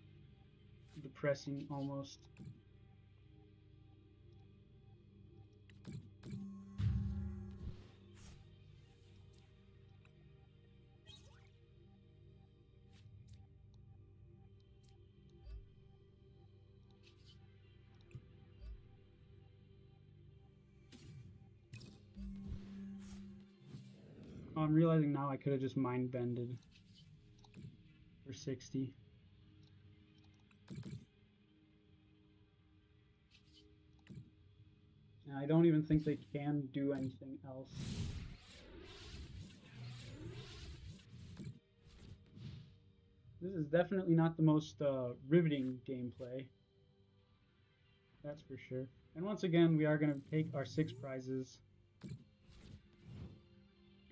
depressing almost. Oh, I'm realizing now I could have just mind bended for 60. And I don't even think they can do anything else. This is definitely not the most riveting gameplay. That's for sure. And once again, we are going to take our 6 prizes,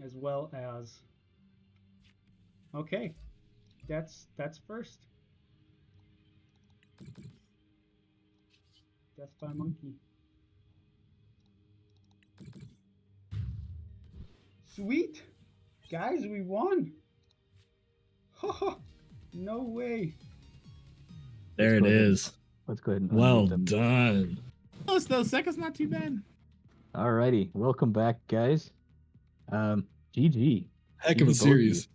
as well as... Okay, that's first. Death by Monkey. Sweet! Guys, we won! No way. There it is. Let's go ahead and well unmute them. done. Oh, still second's not too bad. Alrighty, welcome back, guys. GG. Heck of a series.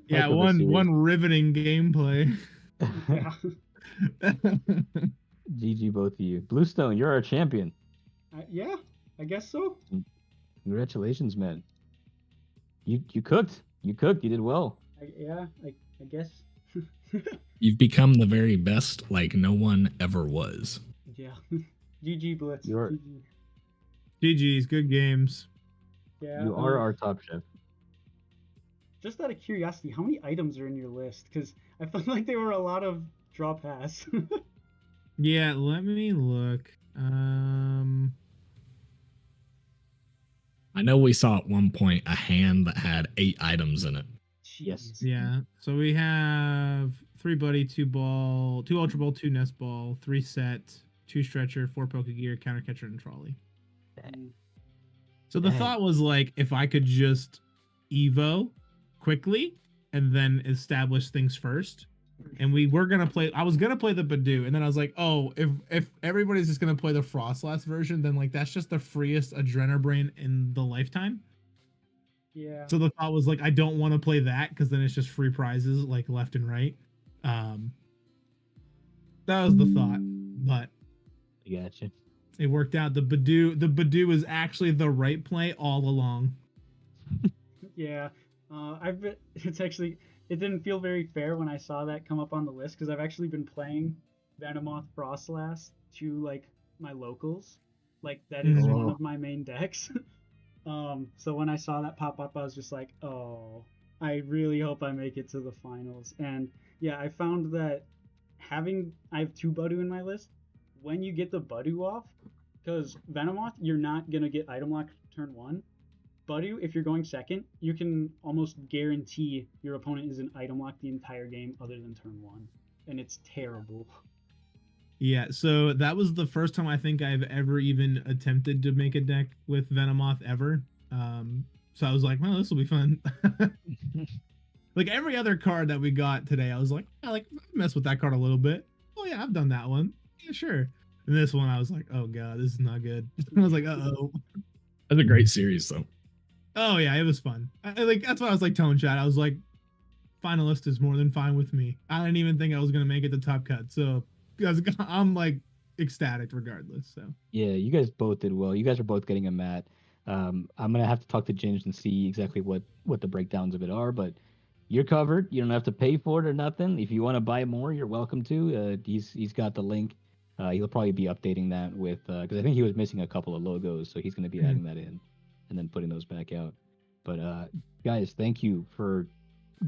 Yeah, Heck of a one series. riveting gameplay. GG, both of you. Bluestone, you're our champion. Yeah, I guess so. Congratulations, man. You cooked. You cooked. You did well. I guess. You've become the very best like no one ever was. Yeah. GG, Blitz. You're- GG. GG's, good games. Yeah. You are our top chef. Just out of curiosity, how many items are in your list? Because I felt like there were a lot of draw pass. Yeah, let me look. I know we saw at one point a hand that had 8 items in it. Yes. Yeah. So we have 3 buddy, 2 ball, 2 ultra ball, 2 nest ball, 3 set, 2 stretcher, 4 poke gear, counter catcher, and trolley. So the thought was like, if I could just evo quickly and then establish things first. And we were gonna play. I was gonna play the Badoo, and then I was like, oh, if everybody's just gonna play the Frostlass version, then like that's just the freest Adrenabrain in the lifetime. Yeah. So the thought was like, I don't want to play that because then it's just free prizes like left and right. That was the thought, but Gotcha. it worked out. The Badoo is actually the right play all along. Yeah. It's actually, it didn't feel very fair when I saw that come up on the list because I've actually been playing Venomoth Frostlass to like my locals. Like that is one of my main decks. So when I saw that pop up, I was just like, oh, I really hope I make it to the finals. And yeah, I found that I have 2 Badoo in my list. When you get the Badoo off, because Venomoth, you're not going to get item lock turn 1. Badoo, if you're going second, you can almost guarantee your opponent is an item lock the entire game other than turn 1. And it's terrible. Yeah, so that was the first time I think I've ever even attempted to make a deck with Venomoth ever. So I was like, well, this will be fun. Like every other card that we got today, I was like, mess with that card a little bit. Oh yeah, I've done that one. Yeah, sure. And this one, I was like, oh god, this is not good. I was like, uh-oh. That's a great series, though. Oh yeah, it was fun. That's why I was like telling chat. I was like, finalist is more than fine with me. I didn't even think I was gonna make it to top cut. So I'm like ecstatic regardless. So Yeah, you guys both did well. You guys are both getting a mat. I'm gonna have to talk to Ginge and see exactly what the breakdowns of it are, but you're covered. You don't have to pay for it or nothing. If you want to buy more, you're welcome to. He's got the link. He'll probably be updating that with because I think he was missing a couple of logos, so he's gonna be adding that in and then putting those back out. But guys, thank you for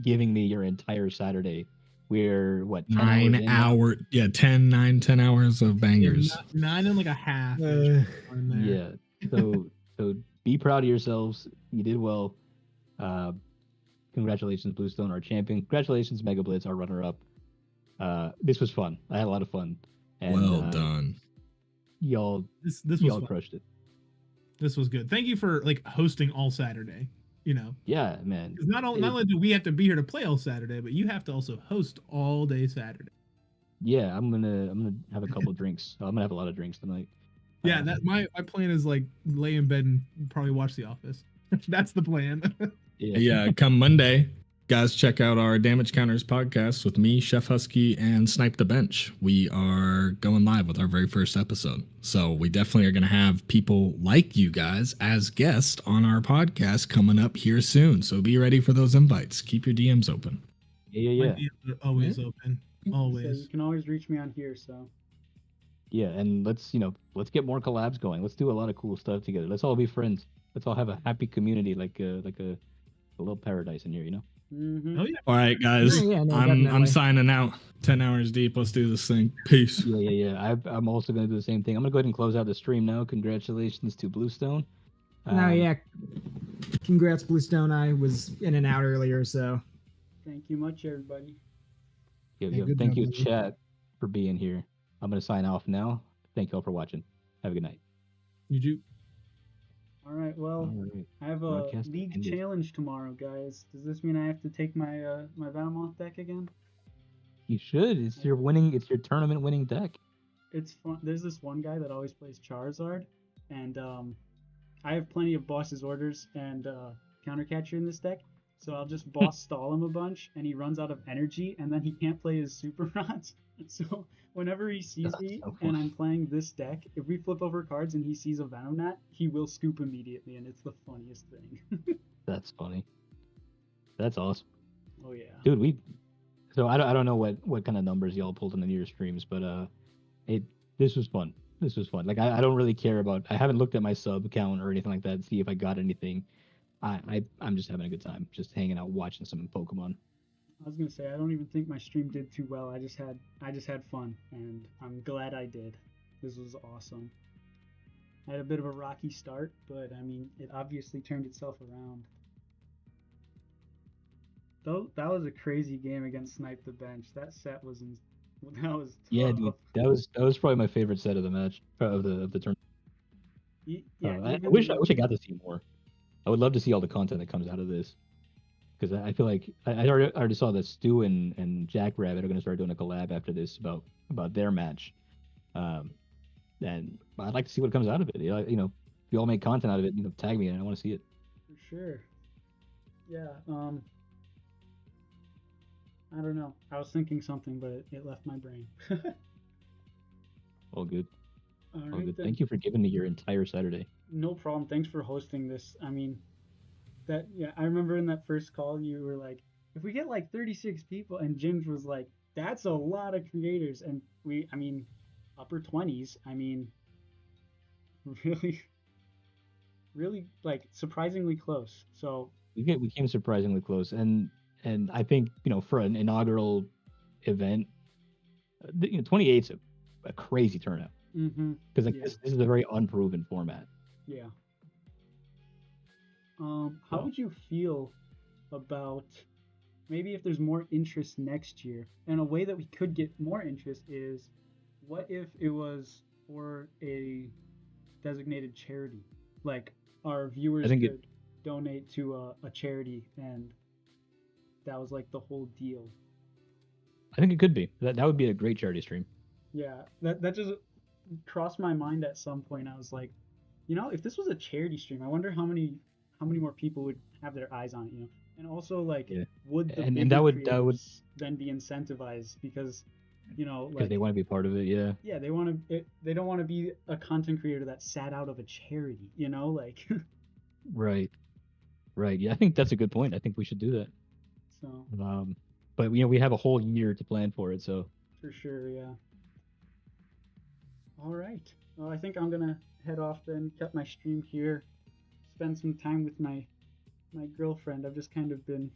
giving me your entire Saturday. We're what 10 hours in now? 10 hours of bangers. 9 and like a half. Yeah. So be proud of yourselves. You did well. Congratulations, Bluestone, our champion. Congratulations, Mega Blitz, our runner-up. This was fun. I had a lot of fun. And, well done. Y'all, this was y'all fun. crushed it. This was good. Thank you for like hosting all Saturday. You know. Yeah, man. Because not only do we have to be here to play all Saturday, but you have to also host all day Saturday. Yeah, I'm gonna have a couple drinks. I'm gonna have a lot of drinks tonight. Yeah, that my plan is like lay in bed and probably watch The Office. That's the plan. Yeah, come Monday, guys, check out our Damage Counters podcast with me, Chef Husky, and Snipe the Bench. We are going live with our very first episode. So we definitely are going to have people like you guys as guests on our podcast coming up here soon. So be ready for those invites. Keep your DMs open. Yeah. My DMs are always open. Always. So you can always reach me on here. So. Yeah, and let's get more collabs going. Let's do a lot of cool stuff together. Let's all be friends. Let's all have a happy community, like a little paradise in here, you know. Mm-hmm. Oh yeah. All right, guys. Yeah, no, I'm definitely. signing out. 10 hours deep. Let's do this thing. Peace. Yeah. I'm also gonna do the same thing. I'm gonna go ahead and close out the stream now. Congratulations to Bluestone. No, yeah. Congrats, Bluestone. I was in and out earlier, so. Thank you much, everybody. Thank you, chat, for being here. I'm gonna sign off now. Thank you all for watching. Have a good night. You do. All right. Well, I have a Broadcast league ended. challenge tomorrow, guys. Does this mean I have to take my my Venomoth deck again? You should. It's your winning. It's your tournament winning deck. It's fun. There's this one guy that always plays Charizard, and I have plenty of boss's orders and countercatcher in this deck. So I'll just boss stall him a bunch, and he runs out of energy, and then he can't play his super rods. So whenever he sees me and I'm playing this deck, if we flip over cards and he sees a Venomnat, he will scoop immediately, and it's the funniest thing. That's funny. That's awesome. Oh yeah. Dude, so I don't know what kind of numbers y'all pulled in the near streams, but this was fun. This was fun. Like I don't really care about. I haven't looked at my sub count or anything like that to see if I got anything. I'm just having a good time, just hanging out, watching some Pokemon. I was gonna say I don't even think my stream did too well. I just had fun, and I'm glad I did. This was awesome. I had a bit of a rocky start, but I mean, it obviously turned itself around. Though that was a crazy game against Snipe the Bench. That set was tough. Yeah, dude, that was probably my favorite set of the match of the tournament. Yeah, I wish I got to see more. I would love to see all the content that comes out of this, because I feel like I already saw that Stu and Jackrabbit are going to start doing a collab after this about their match, and I'd like to see what comes out of it. If you all make content out of it, tag me and I want to see it. For sure. Yeah. I don't know. I was thinking something, but it left my brain. All good. All All right, good. then. Thank you for giving me your entire Saturday. No problem. Thanks for hosting this. I mean, I remember in that first call you were like, if we get like 36 people, and Ginge was like, that's a lot of creators, and upper 20s. I mean, really like surprisingly close. So We came surprisingly close, and I think for an inaugural event, 28's a crazy turnout. Because this is a very unproven format. Yeah. How would you feel about maybe if there's more interest next year? And a way that we could get more interest is, what if it was for a designated charity? Like our viewers could donate to a charity, and that was like the whole deal. I think it could be. That would be a great charity stream. Yeah, that just crossed my mind at some point. I was like, if this was a charity stream, I wonder how many more people would have their eyes on it, And also, like, would the and that would then be incentivized because, because they want to be part of it. Yeah. Yeah, they don't want to be a content creator that sat out of a charity, like. Right. Right. Yeah, I think that's a good point. I think we should do that. So But we have a whole year to plan for it, so. for sure, yeah. All right. Well, I think I'm gonna head off then, cut my stream here, spend some time with my girlfriend. I've just kind of been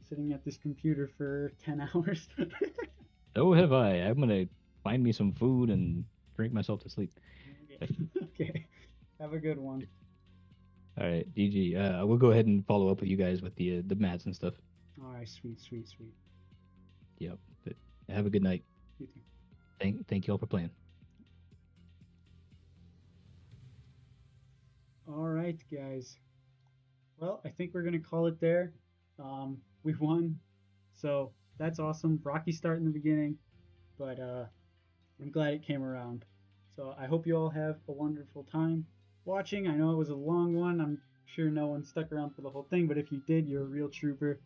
sitting at this computer for 10 hours. So have I. I'm gonna find me some food and drink myself to sleep. Okay. Have a good one. All right, GG. We'll go ahead and follow up with you guys with the mats and stuff. All right, sweet. Yep. But have a good night. You too. Thank you all for playing. All right, guys. Well, I think we're gonna call it there. We won, so that's awesome. Rocky start in the beginning, but I'm glad it came around. So I hope you all have a wonderful time watching. I know it was a long one. I'm sure no one stuck around for the whole thing, but if you did, you're a real trooper.